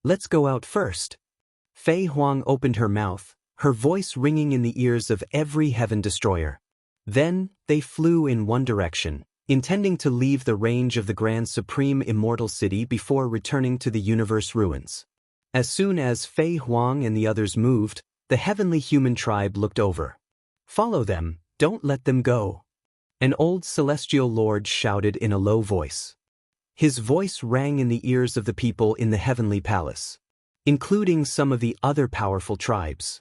Speaker 1: Let's go out first. Fei Huang opened her mouth, her voice ringing in the ears of every heaven destroyer. Then, they flew in one direction, intending to leave the range of the Grand Supreme Immortal City before returning to the universe ruins. As soon as Fei Huang and the others moved, the heavenly human tribe looked over. Follow them, don't let them go. An old celestial lord shouted in a low voice. His voice rang in the ears of the people in the heavenly palace, including some of the other powerful tribes.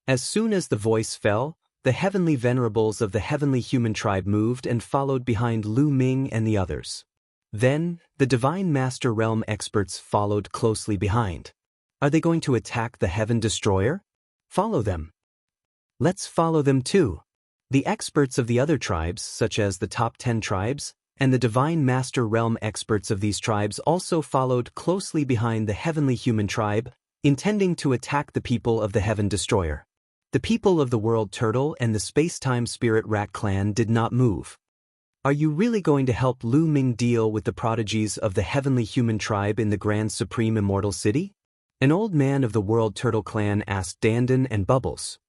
Speaker 1: As soon as the voice fell, the heavenly venerables of the heavenly human tribe moved and followed behind Lu Ming and the others. Then, the Divine Master Realm experts followed closely behind. Are they going to attack the Heaven Destroyer? Follow them. Let's follow them too. The experts of the other tribes, such as the top 10 tribes, and the Divine Master Realm experts of these tribes also followed closely behind the Heavenly Human tribe, intending to attack the people of the Heaven Destroyer. The people of the World Turtle and the Space-Time Spirit Rat clan did not move. Are you really going to help Lu Ming deal with the prodigies of the Heavenly Human tribe in the Grand Supreme Immortal City? An old man of the World Turtle clan asked Dandan and Bubbles.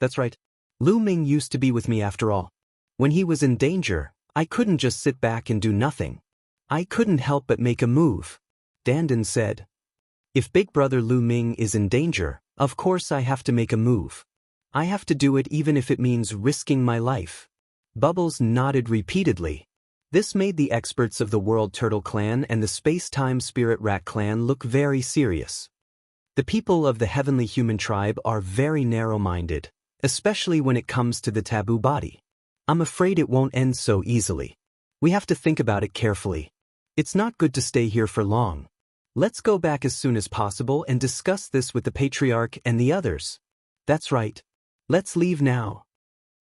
Speaker 1: That's right. Lu Ming used to be with me after all. When he was in danger, I couldn't just sit back and do nothing. I couldn't help but make a move. Dandan said. If Big Brother Lu Ming is in danger, of course I have to make a move. I have to do it even if it means risking my life. Bubbles nodded repeatedly. This made the experts of the World Turtle clan and the Space-Time Spirit Rat clan look very serious. The people of the Heavenly Human tribe are very narrow-minded, especially when it comes to the taboo body. I'm afraid it won't end so easily. We have to think about it carefully. It's not good to stay here for long. Let's go back as soon as possible and discuss this with the Patriarch and the others. That's right. Let's leave now.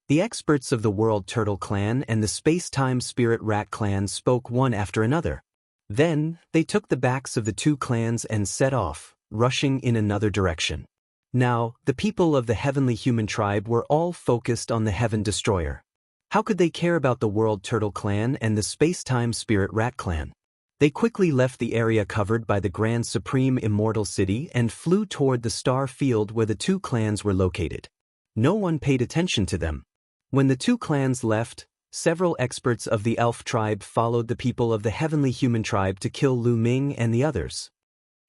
Speaker 1: The experts of the World Turtle clan and the Space-Time Spirit Rat clan spoke one after another. Then, they took the backs of the two clans and set off, rushing in another direction. Now, the people of the Heavenly Human tribe were all focused on the Heaven Destroyer. How could they care about the World Turtle clan and the Space-Time Spirit Rat clan? They quickly left the area covered by the Grand Supreme Immortal City and flew toward the star field where the two clans were located. No one paid attention to them. When the two clans left, several experts of the Elf tribe followed the people of the Heavenly Human tribe to kill Lu Ming and the others.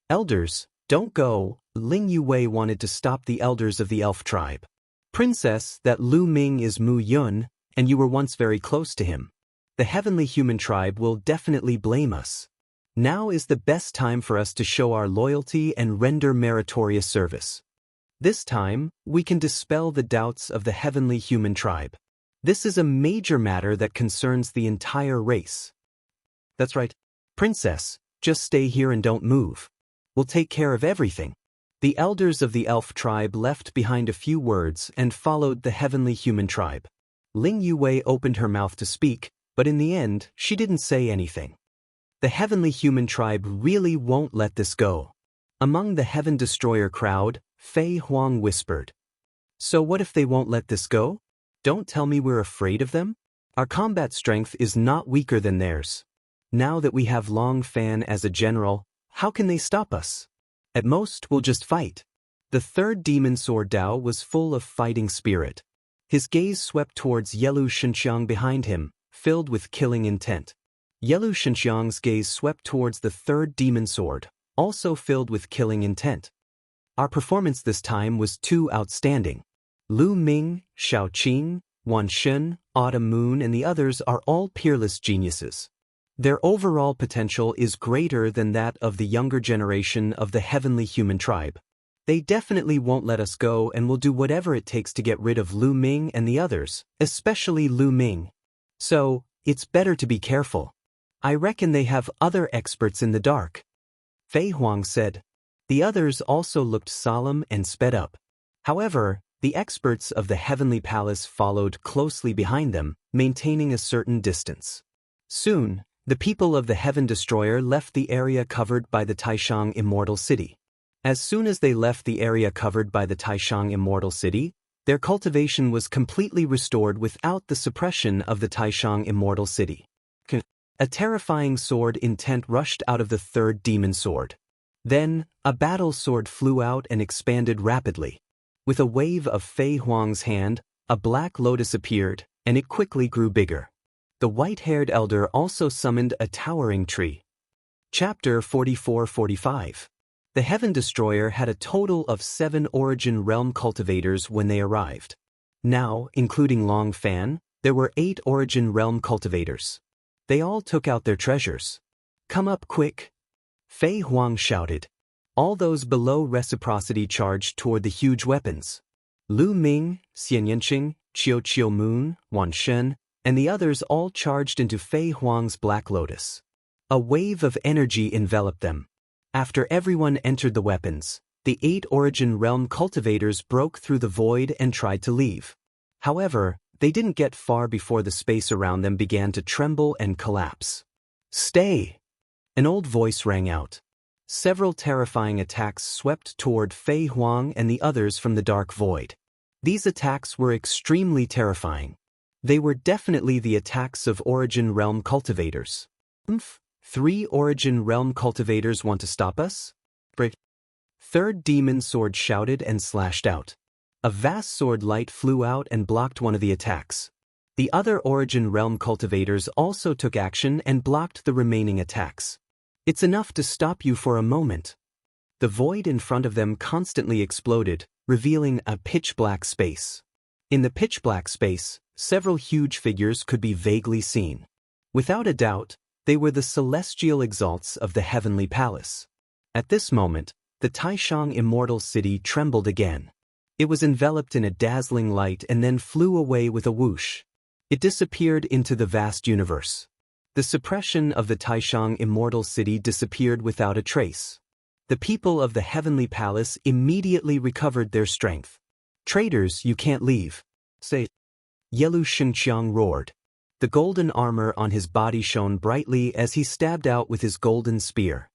Speaker 1: Elders, don't go. Ling Yuwei wanted to stop the elders of the Elf tribe. Princess, that Lu Ming is Mu Yun, and you were once very close to him. The Heavenly Human tribe will definitely blame us. Now is the best time for us to show our loyalty and render meritorious service. This time, we can dispel the doubts of the Heavenly Human tribe. This is a major matter that concerns the entire race. That's right. Princess, just stay here and don't move. We'll take care of everything. The elders of the Elf tribe left behind a few words and followed the Heavenly Human tribe. Ling Yuwei opened her mouth to speak, but in the end, she didn't say anything. The Heavenly Human tribe really won't let this go. Among the Heaven Destroyer crowd, Fei Huang whispered. So what if they won't let this go? Don't tell me we're afraid of them? Our combat strength is not weaker than theirs. Now that we have Long Fan as a general, how can they stop us? At most, we'll just fight. The third demon sword Dao was full of fighting spirit. His gaze swept towards Yelu Shenxiang behind him, filled with killing intent. Yelu Shenxiang's gaze swept towards the third demon sword, also filled with killing intent. Our performance this time was too outstanding. Lu Ming, Xiao Qing, Wan Shen, Autumn Moon and the others are all peerless geniuses. Their overall potential is greater than that of the younger generation of the Heavenly Human tribe. They definitely won't let us go and will do whatever it takes to get rid of Lu Ming and the others, especially Lu Ming. So, it's better to be careful. I reckon they have other experts in the dark. Fei Huang said. The others also looked solemn and sped up. However, the experts of the Heavenly Palace followed closely behind them, maintaining a certain distance. Soon, the people of the Heaven Destroyer left the area covered by the Taishang Immortal City. As soon as they left the area covered by the Taishang Immortal City, their cultivation was completely restored without the suppression of the Taishang Immortal City. A terrifying sword intent rushed out of the third demon sword. Then, a battle sword flew out and expanded rapidly. With a wave of Fei Huang's hand, a black lotus appeared, and it quickly grew bigger. The white-haired elder also summoned a towering tree. Chapter 44-45. The Heaven Destroyer had a total of 7 Origin Realm cultivators when they arrived. Now, including Long Fan, there were 8 Origin Realm cultivators. They all took out their treasures. Come up quick! Fei Huang shouted. All those below reciprocity charged toward the huge weapons. Lu Ming, Xianxia, Qiu Moon, Wan Shen, and the others all charged into Fei Huang's Black Lotus. A wave of energy enveloped them. After everyone entered the weapons, the 8 Origin Realm cultivators broke through the void and tried to leave. However, They didn't get far before the space around them began to tremble and collapse. "Stay!" An old voice rang out. Several terrifying attacks swept toward Fei Huang and the others from the dark void. These attacks were extremely terrifying. They were definitely the attacks of Origin Realm cultivators. Three Origin Realm cultivators want to stop us? Third demon sword shouted and slashed out. A vast sword light flew out and blocked one of the attacks. The other Origin Realm cultivators also took action and blocked the remaining attacks. "It's enough to stop you for a moment." The void in front of them constantly exploded, revealing a pitch-black space. In the pitch-black space, several huge figures could be vaguely seen. Without a doubt, they were the celestial exalts of the heavenly palace. At this moment, the Taishang immortal city trembled again. It was enveloped in a dazzling light and then flew away with a whoosh. It disappeared into the vast universe. The suppression of the Taishang immortal city disappeared without a trace. The people of the heavenly palace immediately recovered their strength. "Traitors, you can't leave," say. Yelu Xianxia roared. The golden armor on his body shone brightly as he stabbed out with his golden spear.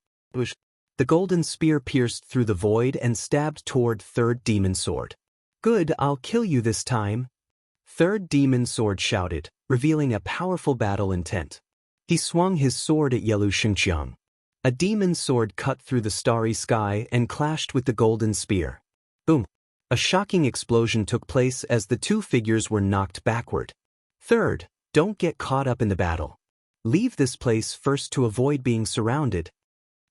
Speaker 1: The golden spear pierced through the void and stabbed toward Third Demon Sword. "Good, I'll kill you this time." Third Demon Sword shouted, revealing a powerful battle intent. He swung his sword at Yelu Xianxia. A demon sword cut through the starry sky and clashed with the golden spear. Boom! A shocking explosion took place as the two figures were knocked backward. "Third, don't get caught up in the battle. Leave this place first to avoid being surrounded."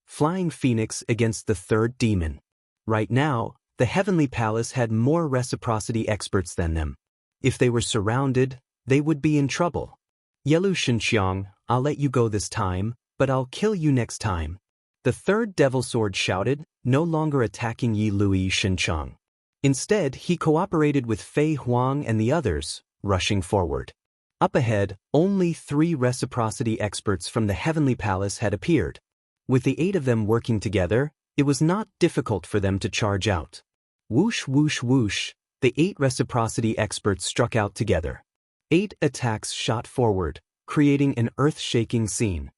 Speaker 1: Flying Phoenix against the third demon. Right now, the Heavenly Palace had more reciprocity experts than them. If they were surrounded, they would be in trouble. "Yelu Xianxia, I'll let you go this time, but I'll kill you next time." The third Devil Sword shouted, no longer attacking Yi Lui Xianxia. Instead, he cooperated with Fei Huang and the others, rushing forward. Up ahead, only 3 reciprocity experts from the Heavenly Palace had appeared. With the 8 of them working together, it was not difficult for them to charge out. Whoosh whoosh whoosh, the 8 reciprocity experts struck out together. 8 attacks shot forward, creating an earth-shaking scene.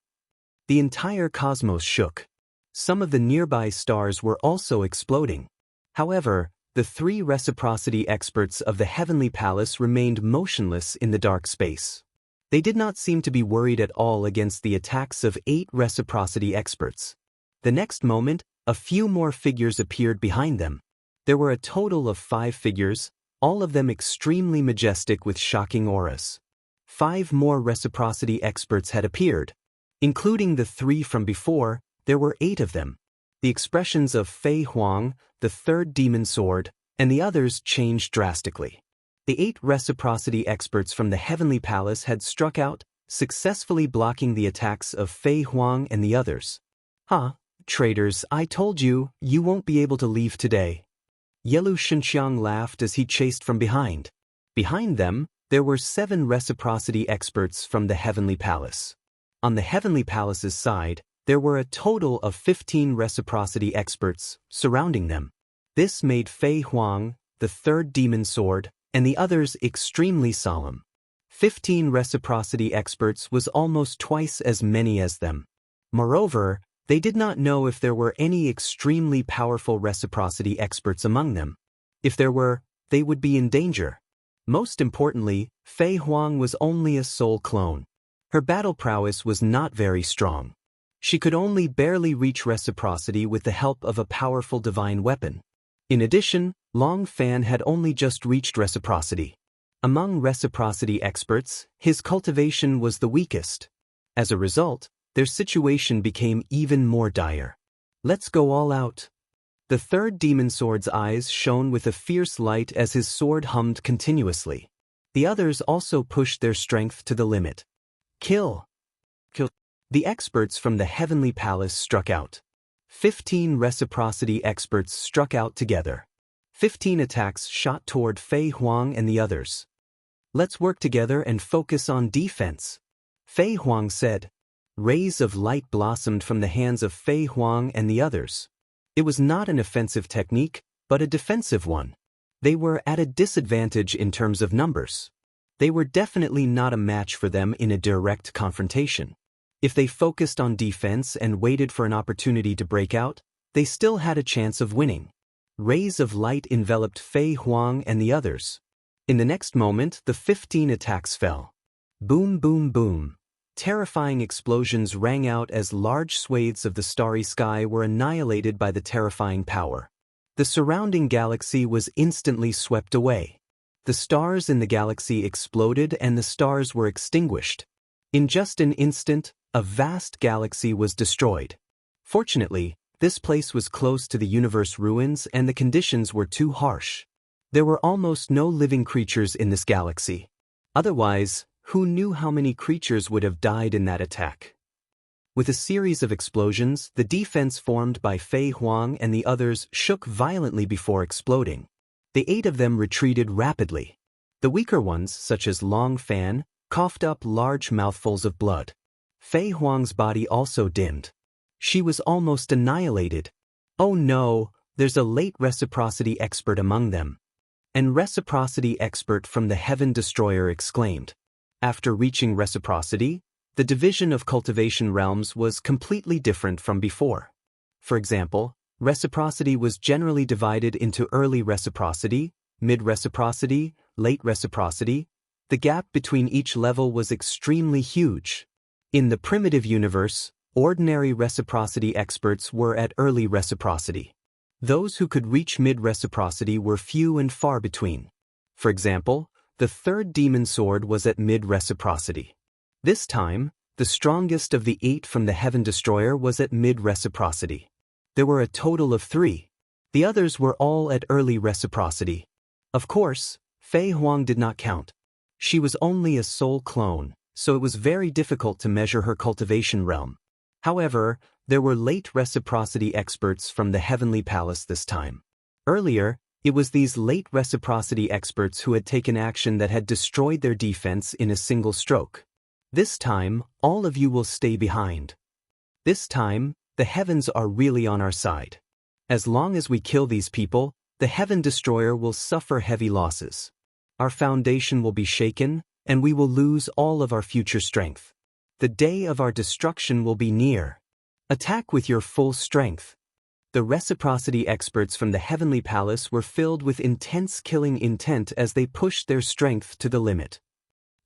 Speaker 1: The entire cosmos shook. Some of the nearby stars were also exploding. However, the 3 reciprocity experts of the Heavenly Palace remained motionless in the dark space. They did not seem to be worried at all against the attacks of 8 reciprocity experts. The next moment, a few more figures appeared behind them. There were a total of 5 figures, all of them extremely majestic with shocking auras. 5 more reciprocity experts had appeared. Including the 3 from before, there were 8 of them. The expressions of Fei Huang, the third demon sword, and the others changed drastically. The 8 reciprocity experts from the Heavenly Palace had struck out, successfully blocking the attacks of Fei Huang and the others. "Huh, traitors, I told you, you won't be able to leave today." Yelu Xianxia laughed as he chased from behind. Behind them, there were 7 reciprocity experts from the Heavenly Palace. On the Heavenly Palace's side, there were a total of 15 reciprocity experts surrounding them. This made Fei Huang, the third demon sword, and the others extremely solemn. 15 reciprocity experts was almost twice as many as them. Moreover, they did not know if there were any extremely powerful reciprocity experts among them. If there were, they would be in danger. Most importantly, Fei Huang was only a soul clone. Her battle prowess was not very strong. She could only barely reach reciprocity with the help of a powerful divine weapon. In addition, Long Fan had only just reached reciprocity. Among reciprocity experts, his cultivation was the weakest. As a result, their situation became even more dire. "Let's go all out." The third demon sword's eyes shone with a fierce light as his sword hummed continuously. The others also pushed their strength to the limit. "Kill! Kill!" The experts from the Heavenly Palace struck out. 15 reciprocity experts struck out together. 15 attacks shot toward Fei Huang and the others. "Let's work together and focus on defense," Fei Huang said. Rays of light blossomed from the hands of Fei Huang and the others. It was not an offensive technique, but a defensive one. They were at a disadvantage in terms of numbers. They were definitely not a match for them in a direct confrontation. If they focused on defense and waited for an opportunity to break out, they still had a chance of winning. Rays of light enveloped Fei Huang and the others. In the next moment, the 15 attacks fell. Boom, boom, boom. Terrifying explosions rang out as large swathes of the starry sky were annihilated by the terrifying power. The surrounding galaxy was instantly swept away. The stars in the galaxy exploded and the stars were extinguished. In just an instant, a vast galaxy was destroyed. Fortunately, this place was close to the universe ruins and the conditions were too harsh. There were almost no living creatures in this galaxy. Otherwise, who knew how many creatures would have died in that attack? With a series of explosions, the defense formed by Fei Huang and the others shook violently before exploding. The 8 of them retreated rapidly. The weaker ones, such as Long Fan, coughed up large mouthfuls of blood. Fei Huang's body also dimmed. She was almost annihilated. Oh no, there's a late reciprocity expert among them. An reciprocity expert from the Heaven Destroyer exclaimed. After reaching reciprocity, the division of cultivation realms was completely different from before. For example, reciprocity was generally divided into early reciprocity, mid-reciprocity, late reciprocity. The gap between each level was extremely huge. In the primitive universe, ordinary reciprocity experts were at early reciprocity. Those who could reach mid-reciprocity were few and far between. For example, the third demon sword was at mid-reciprocity. This time, the strongest of the 8 from the Heaven Destroyer was at mid-reciprocity. There were a total of 3. The others were all at early reciprocity. Of course, Fei Huang did not count. She was only a soul clone, so it was very difficult to measure her cultivation realm. However, there were late reciprocity experts from the Heavenly Palace this time. Earlier, it was these late reciprocity experts who had taken action that had destroyed their defense in a single stroke. This time, all of you will stay behind. This time, the heavens are really on our side. As long as we kill these people, the Heaven Destroyer will suffer heavy losses. Our foundation will be shaken, and we will lose all of our future strength. The day of our destruction will be near. Attack with your full strength. The reciprocity experts from the Heavenly Palace were filled with intense killing intent as they pushed their strength to the limit.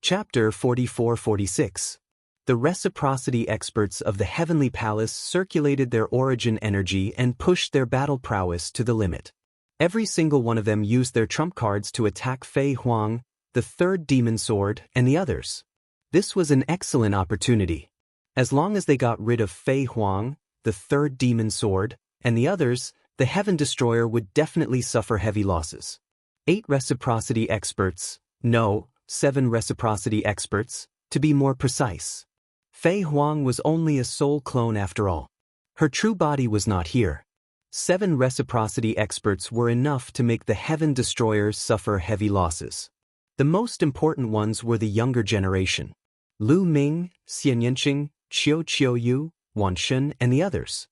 Speaker 1: Chapter 44-46. The reciprocity experts of the Heavenly Palace circulated their origin energy and pushed their battle prowess to the limit. Every single one of them used their trump cards to attack Fei Huang, the third demon sword, and the others. This was an excellent opportunity. As long as they got rid of Fei Huang, the third demon sword, and the others, the Heaven Destroyer would definitely suffer heavy losses. 8 reciprocity experts, no, 7 reciprocity experts, to be more precise. Fei Huang was only a soul clone after all. Her true body was not here. 7 reciprocity experts were enough to make the Heaven Destroyers suffer heavy losses. The most important ones were the younger generation. Lu Ming, Xianxia, Qiu, Wan Shen, and the others.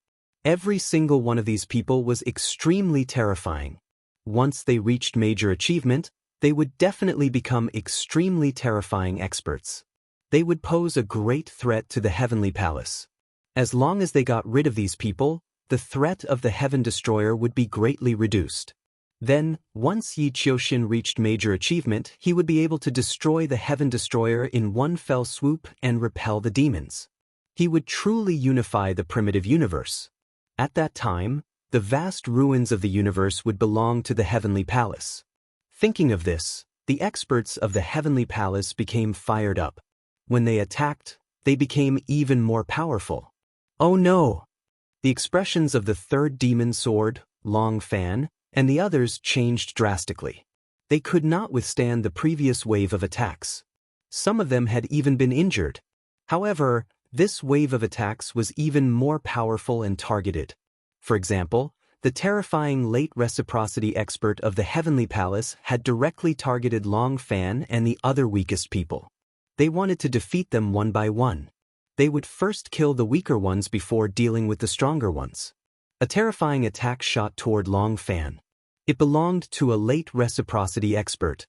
Speaker 1: Every single one of these people was extremely terrifying. Once they reached major achievement, they would definitely become extremely terrifying experts. They would pose a great threat to the Heavenly Palace. As long as they got rid of these people, the threat of the Heaven Destroyer would be greatly reduced. Then, once Yi Qiuxin reached major achievement, he would be able to destroy the Heaven Destroyer in one fell swoop and repel the demons. He would truly unify the primitive universe. At that time, the vast ruins of the universe would belong to the Heavenly Palace. Thinking of this, the experts of the Heavenly Palace became fired up. When they attacked, they became even more powerful. Oh no! The expressions of the third demon sword, Long Fan, and the others changed drastically. They could not withstand the previous wave of attacks. Some of them had even been injured. However, this wave of attacks was even more powerful and targeted. For example, the terrifying late reciprocity expert of the Heavenly Palace had directly targeted Long Fan and the other weakest people. They wanted to defeat them one by one. They would first kill the weaker ones before dealing with the stronger ones. A terrifying attack shot toward Long Fan. It belonged to a late reciprocity expert.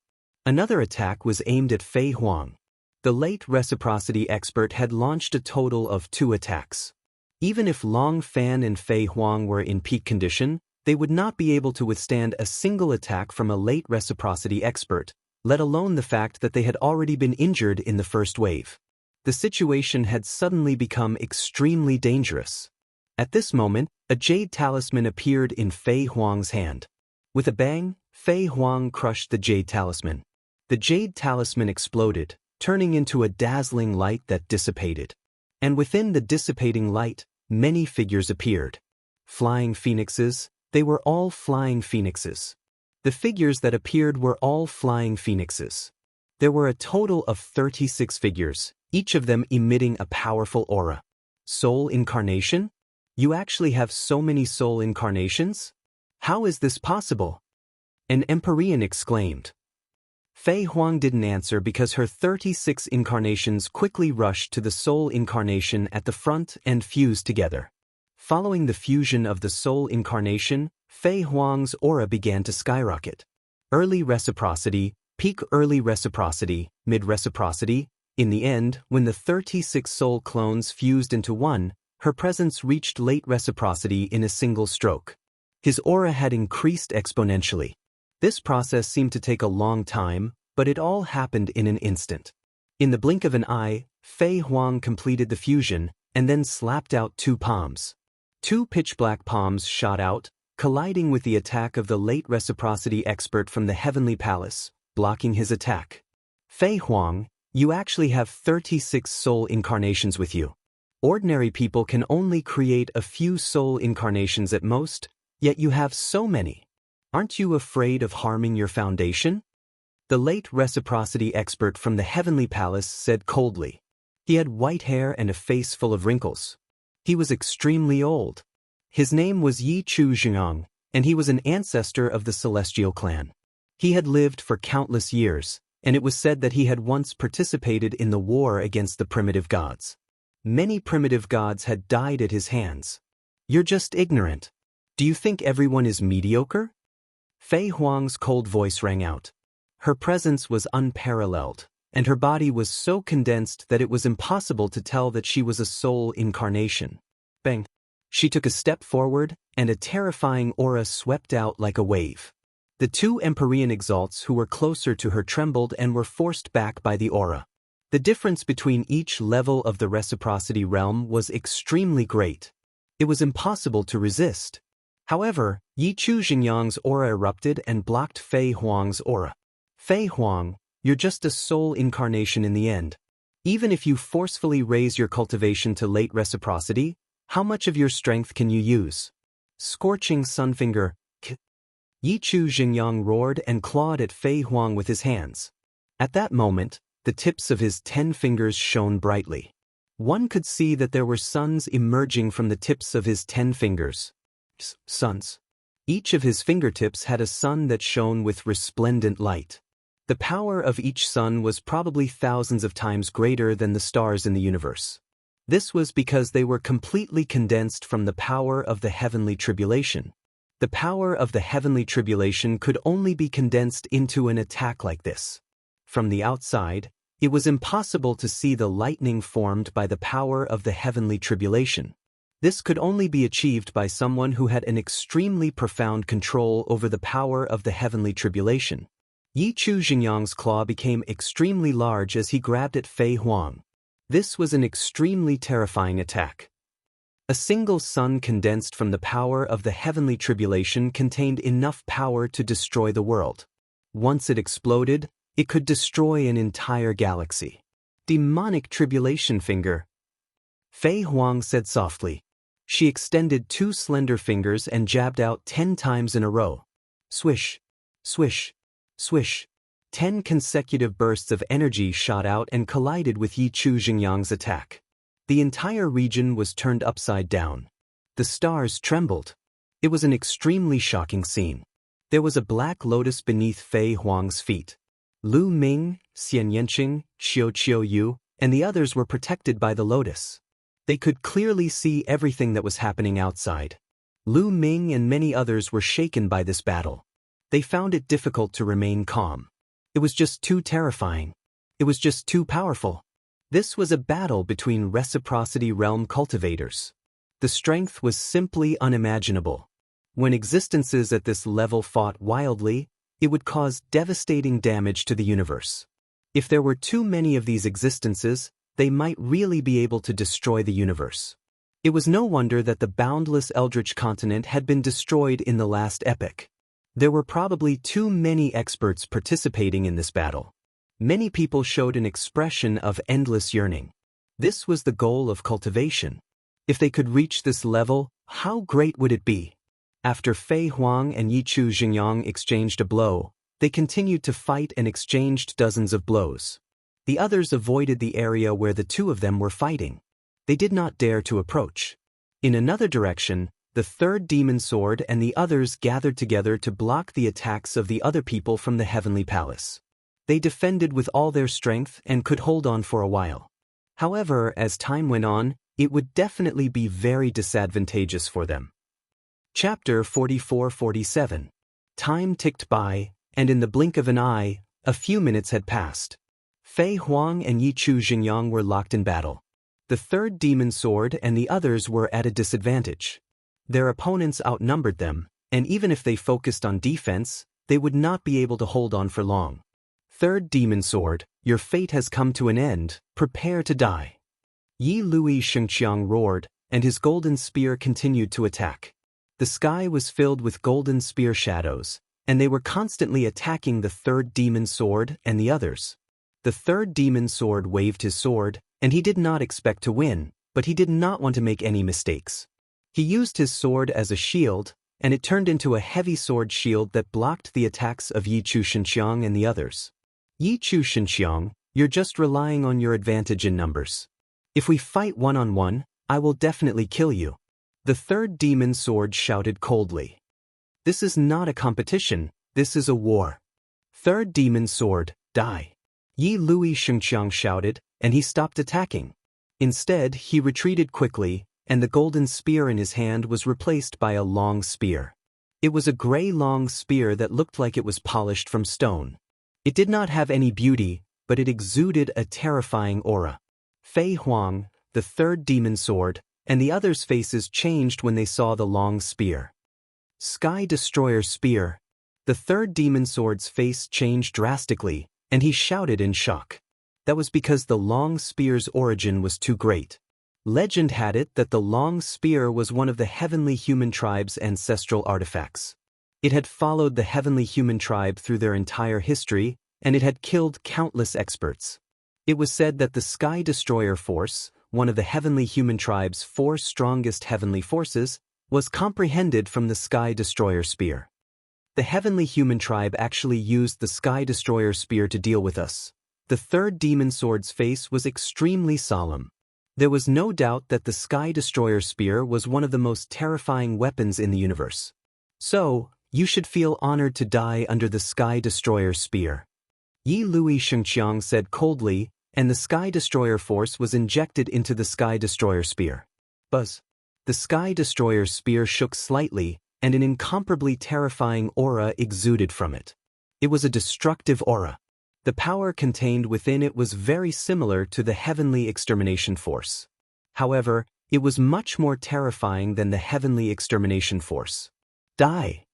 Speaker 1: Another attack was aimed at Fei Huang. The late reciprocity expert had launched a total of 2 attacks. Even if Long Fan and Fei Huang were in peak condition, they would not be able to withstand a single attack from a late reciprocity expert, let alone the fact that they had already been injured in the first wave. The situation had suddenly become extremely dangerous. At this moment, a jade talisman appeared in Fei Huang's hand. With a bang, Fei Huang crushed the jade talisman. The jade talisman exploded, turning into a dazzling light that dissipated. And within the dissipating light, many figures appeared. Flying phoenixes, they were all flying phoenixes. The figures that appeared were all flying phoenixes. There were a total of 36 figures, each of them emitting a powerful aura. Soul incarnation? You actually have so many soul incarnations? How is this possible? An Empyrean exclaimed. Fei Huang didn't answer because her 36 incarnations quickly rushed to the soul incarnation at the front and fused together. Following the fusion of the soul incarnation, Fei Huang's aura began to skyrocket. Early reciprocity, peak early reciprocity, mid-reciprocity. In the end, when the 36 soul clones fused into one, her presence reached late reciprocity in a single stroke. His aura had increased exponentially. This process seemed to take a long time, but it all happened in an instant. In the blink of an eye, Fei Huang completed the fusion and then slapped out 2 palms. 2 pitch-black palms shot out, colliding with the attack of the late reciprocity expert from the Heavenly Palace, blocking his attack. Fei Huang, you actually have 36 soul incarnations with you. Ordinary people can only create a few soul incarnations at most, yet you have so many. Aren't you afraid of harming your foundation? The late reciprocity expert from the Heavenly Palace said coldly. He had white hair and a face full of wrinkles. He was extremely old. His name was Yi Chu Zhiyang, and he was an ancestor of the Celestial clan. He had lived for countless years, and it was said that he had once participated in the war against the primitive gods. Many primitive gods had died at his hands. You're just ignorant. Do you think everyone is mediocre? Fei Huang's cold voice rang out. Her presence was unparalleled, and her body was so condensed that it was impossible to tell that she was a soul incarnation. Bang! She took a step forward, and a terrifying aura swept out like a wave. The 2 Empyrean exalts who were closer to her trembled and were forced back by the aura. The difference between each level of the reciprocity realm was extremely great. It was impossible to resist. However, Yi Chu Xingyang's aura erupted and blocked Fei Huang's aura. Fei Huang, you're just a soul incarnation in the end. Even if you forcefully raise your cultivation to late reciprocity, how much of your strength can you use? Scorching sunfinger. Yi Chu Xingyang roared and clawed at Fei Huang with his hands. At that moment, the tips of his 10 fingers shone brightly. One could see that there were suns emerging from the tips of his 10 fingers. Suns. Each of his fingertips had a sun that shone with resplendent light. The power of each sun was probably thousands of times greater than the stars in the universe. This was because they were completely condensed from the power of the heavenly tribulation. The power of the heavenly tribulation could only be condensed into an attack like this. From the outside, it was impossible to see the lightning formed by the power of the heavenly tribulation. This could only be achieved by someone who had an extremely profound control over the power of the heavenly tribulation. Yi Chu Xingyang's claw became extremely large as he grabbed at Fei Huang. This was an extremely terrifying attack. A single sun condensed from the power of the heavenly tribulation contained enough power to destroy the world. Once it exploded, it could destroy an entire galaxy. Demonic tribulation finger. Fei Huang said softly. She extended 2 slender fingers and jabbed out 10 times in a row. Swish, swish, swish. 10 consecutive bursts of energy shot out and collided with Yi Chu Xingyang's attack. The entire region was turned upside down. The stars trembled. It was an extremely shocking scene. There was a black lotus beneath Fei Huang's feet. Lu Ming, Xian Yanqing, Xiao Qiu Yu, and the others were protected by the lotus. They could clearly see everything that was happening outside. Lu Ming and many others were shaken by this battle. They found it difficult to remain calm. It was just too terrifying. It was just too powerful. This was a battle between reciprocity realm cultivators. The strength was simply unimaginable. When existences at this level fought wildly, it would cause devastating damage to the universe. If there were too many of these existences, they might really be able to destroy the universe. It was no wonder that the boundless eldritch continent had been destroyed in the last epoch. There were probably too many experts participating in this battle. Many people showed an expression of endless yearning. This was the goal of cultivation. If they could reach this level, how great would it be? After Fei Huang and Yichu Xingyang exchanged a blow, they continued to fight and exchanged dozens of blows. The others avoided the area where the two of them were fighting. They did not dare to approach. In another direction, the third demon sword and the others gathered together to block the attacks of the other people from the heavenly palace. They defended with all their strength and could hold on for a while. However, as time went on, it would definitely be very disadvantageous for them. Chapter 44-47. Time ticked by, and in the blink of an eye, a few minutes had passed. Fei Huang and Yichu Xingyang were locked in battle. The third demon sword and the others were at a disadvantage. Their opponents outnumbered them, and even if they focused on defense, they would not be able to hold on for long. Third demon sword, your fate has come to an end, prepare to die. Yi Lui Shengqiang roared, and his golden spear continued to attack. The sky was filled with golden spear shadows, and they were constantly attacking the third demon sword and the others. The third demon sword waved his sword, and he did not expect to win, but he did not want to make any mistakes. He used his sword as a shield, and it turned into a heavy sword shield that blocked the attacks of Yichu Xianxia and the others. Yichu Xianxia, you're just relying on your advantage in numbers. If we fight one-on-one, I will definitely kill you. The third demon sword shouted coldly. This is not a competition, this is a war. Third demon sword, die. Yi Lui Shengqiang shouted, and he stopped attacking. Instead, he retreated quickly, and the golden spear in his hand was replaced by a long spear. It was a gray long spear that looked like it was polished from stone. It did not have any beauty, but it exuded a terrifying aura. Fei Huang, the third demon sword, and the others' faces changed when they saw the long spear. Sky Destroyer Spear. The third demon sword's face changed drastically, and he shouted in shock. That was because the long spear's origin was too great. Legend had it that the long spear was one of the heavenly human tribe's ancestral artifacts. It had followed the heavenly human tribe through their entire history, and it had killed countless experts. It was said that the Sky Destroyer Force, one of the heavenly human tribe's 4 strongest heavenly forces, was comprehended from the Sky Destroyer Spear. The heavenly human tribe actually used the Sky Destroyer Spear to deal with us. The third demon sword's face was extremely solemn. There was no doubt that the Sky Destroyer Spear was one of the most terrifying weapons in the universe. So, you should feel honored to die under the Sky Destroyer Spear. Yi Lui Shengqiang said coldly, and the Sky Destroyer Force was injected into the Sky Destroyer Spear. Buzz. The Sky Destroyer Spear shook slightly, and an incomparably terrifying aura exuded from it. It was a destructive aura. The power contained within it was very similar to the Heavenly Extermination Force. However, it was much more terrifying than the Heavenly Extermination Force. Die!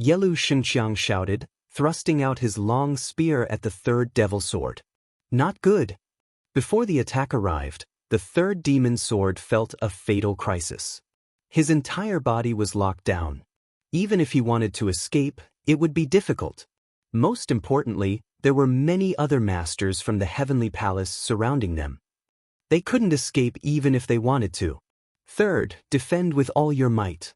Speaker 1: Yelu Xingqiang shouted, thrusting out his long spear at the third devil sword. Not good. Before the attack arrived, the third demon sword felt a fatal crisis. His entire body was locked down. Even if he wanted to escape, it would be difficult. Most importantly, there were many other masters from the heavenly palace surrounding them. They couldn't escape even if they wanted to. Third, defend with all your might,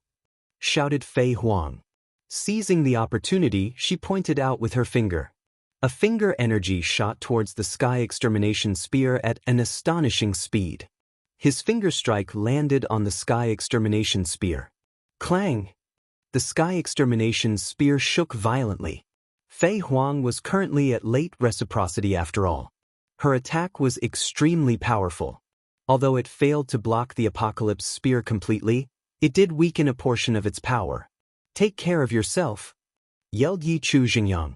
Speaker 1: shouted Fei Huang. Seizing the opportunity, she pointed out with her finger. A finger energy shot towards the Sky Extermination Spear at an astonishing speed. His finger strike landed on the Sky Extermination Spear. Clang! The Sky Extermination Spear shook violently. Fei Huang was currently at late reciprocity after all. Her attack was extremely powerful. Although it failed to block the Apocalypse Spear completely, it did weaken a portion of its power. Take care of yourself, yelled Yichu Xingyang.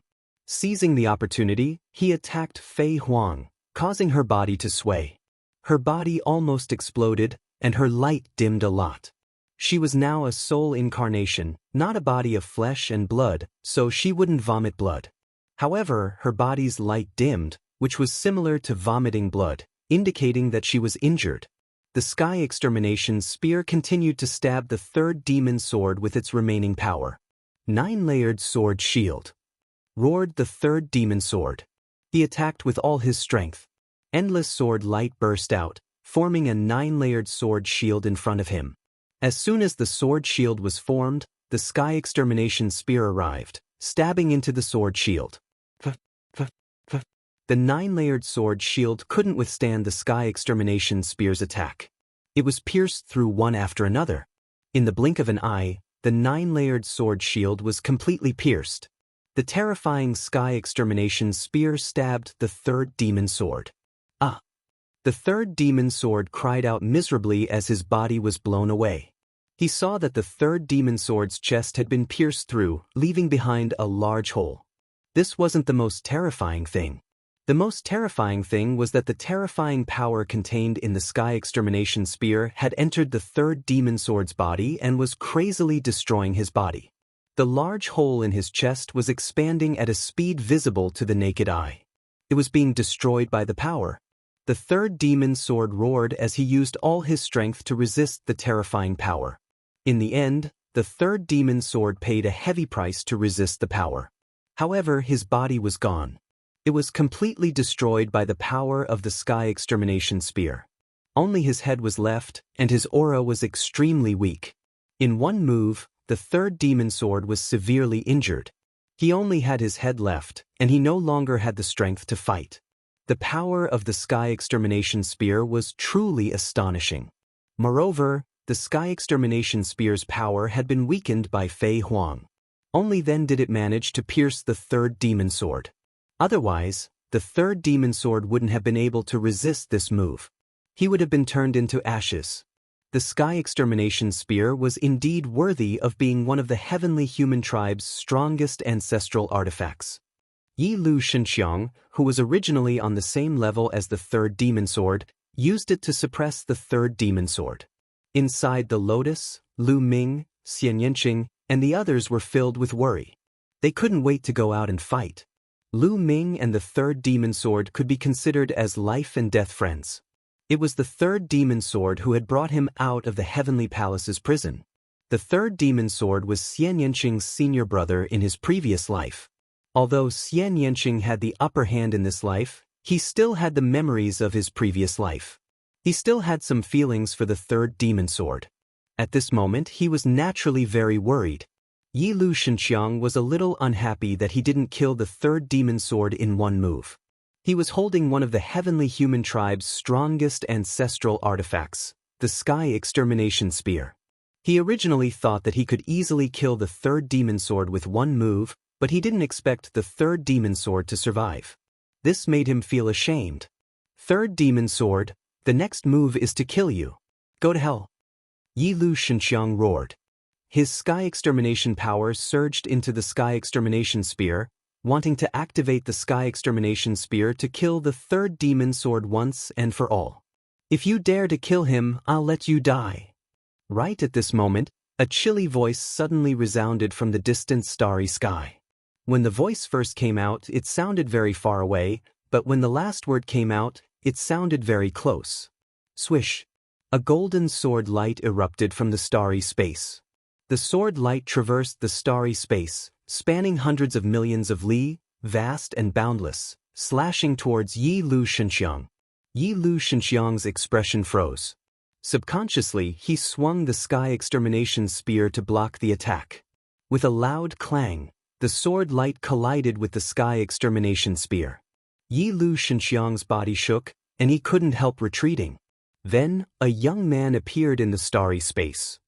Speaker 1: Seizing the opportunity, he attacked Fei Huang, causing her body to sway. Her body almost exploded, and her light dimmed a lot. She was now a soul incarnation, not a body of flesh and blood, so she wouldn't vomit blood. However, her body's light dimmed, which was similar to vomiting blood, indicating that she was injured. The Sky Extermination Spear continued to stab the third demon sword with its remaining power. 9-layered sword shield. Roared the third demon sword. He attacked with all his strength. Endless sword light burst out, forming a 9-layered sword shield in front of him. As soon as the sword shield was formed, the Sky Extermination Spear arrived, stabbing into the sword shield. The 9-layered sword shield couldn't withstand the Sky Extermination Spear's attack. It was pierced through one after another. In the blink of an eye, the 9-layered sword shield was completely pierced. The terrifying Sky Extermination Spear stabbed the third demon sword. Ah! The third demon sword cried out miserably as his body was blown away. He saw that the third demon sword's chest had been pierced through, leaving behind a large hole. This wasn't the most terrifying thing. The most terrifying thing was that the terrifying power contained in the Sky Extermination Spear had entered the third demon sword's body and was crazily destroying his body. The large hole in his chest was expanding at a speed visible to the naked eye. It was being destroyed by the power. The third demon sword roared as he used all his strength to resist the terrifying power. In the end, the third demon sword paid a heavy price to resist the power. However, his body was gone. It was completely destroyed by the power of the Sky Extermination Spear. Only his head was left, and his aura was extremely weak. In one move, the third demon sword was severely injured. He only had his head left, and he no longer had the strength to fight. The power of the Sky Extermination Spear was truly astonishing. Moreover, the Sky Extermination Spear's power had been weakened by Fei Huang. Only then did it manage to pierce the third demon sword. Otherwise, the third demon sword wouldn't have been able to resist this move. He would have been turned into ashes. The Sky Extermination Spear was indeed worthy of being one of the heavenly human tribe's strongest ancestral artifacts. Yi Lu Shenxiang, who was originally on the same level as the third demon sword, used it to suppress the third demon sword. Inside the lotus, Lu Ming, Xianxia, and the others were filled with worry. They couldn't wait to go out and fight. Lu Ming and the third demon sword could be considered as life and death friends. It was the third demon sword who had brought him out of the heavenly palace's prison. The third demon sword was Xianxia's senior brother in his previous life. Although Xianxia had the upper hand in this life, he still had the memories of his previous life. He still had some feelings for the third demon sword. At this moment, he was naturally very worried. Yi Lu Shenxiang was a little unhappy that he didn't kill the third demon sword in one move. He was holding one of the heavenly human tribe's strongest ancestral artifacts, the Sky Extermination Spear. He originally thought that he could easily kill the third demon sword with one move, but he didn't expect the third demon sword to survive. This made him feel ashamed. Third demon sword, the next move is to kill you. Go to hell. Yi Lu Shenxiang roared. His Sky Extermination power surged into the Sky Extermination Spear, wanting to activate the Sky Extermination Spear to kill the third demon sword once and for all. If you dare to kill him, I'll let you die. Right at this moment, a chilly voice suddenly resounded from the distant starry sky. When the voice first came out, it sounded very far away, but when the last word came out, it sounded very close. Swish! A golden sword light erupted from the starry space. The sword light traversed the starry space, spanning hundreds of millions of li, vast and boundless, slashing towards Yi Lu Shenxiang. Yi Lu Shenxiang's expression froze. Subconsciously, he swung the Sky Extermination Spear to block the attack. With a loud clang, the sword light collided with the Sky Extermination Spear. Yi Lu Shenxiang's body shook, and he couldn't help retreating. Then, a young man appeared in the starry space,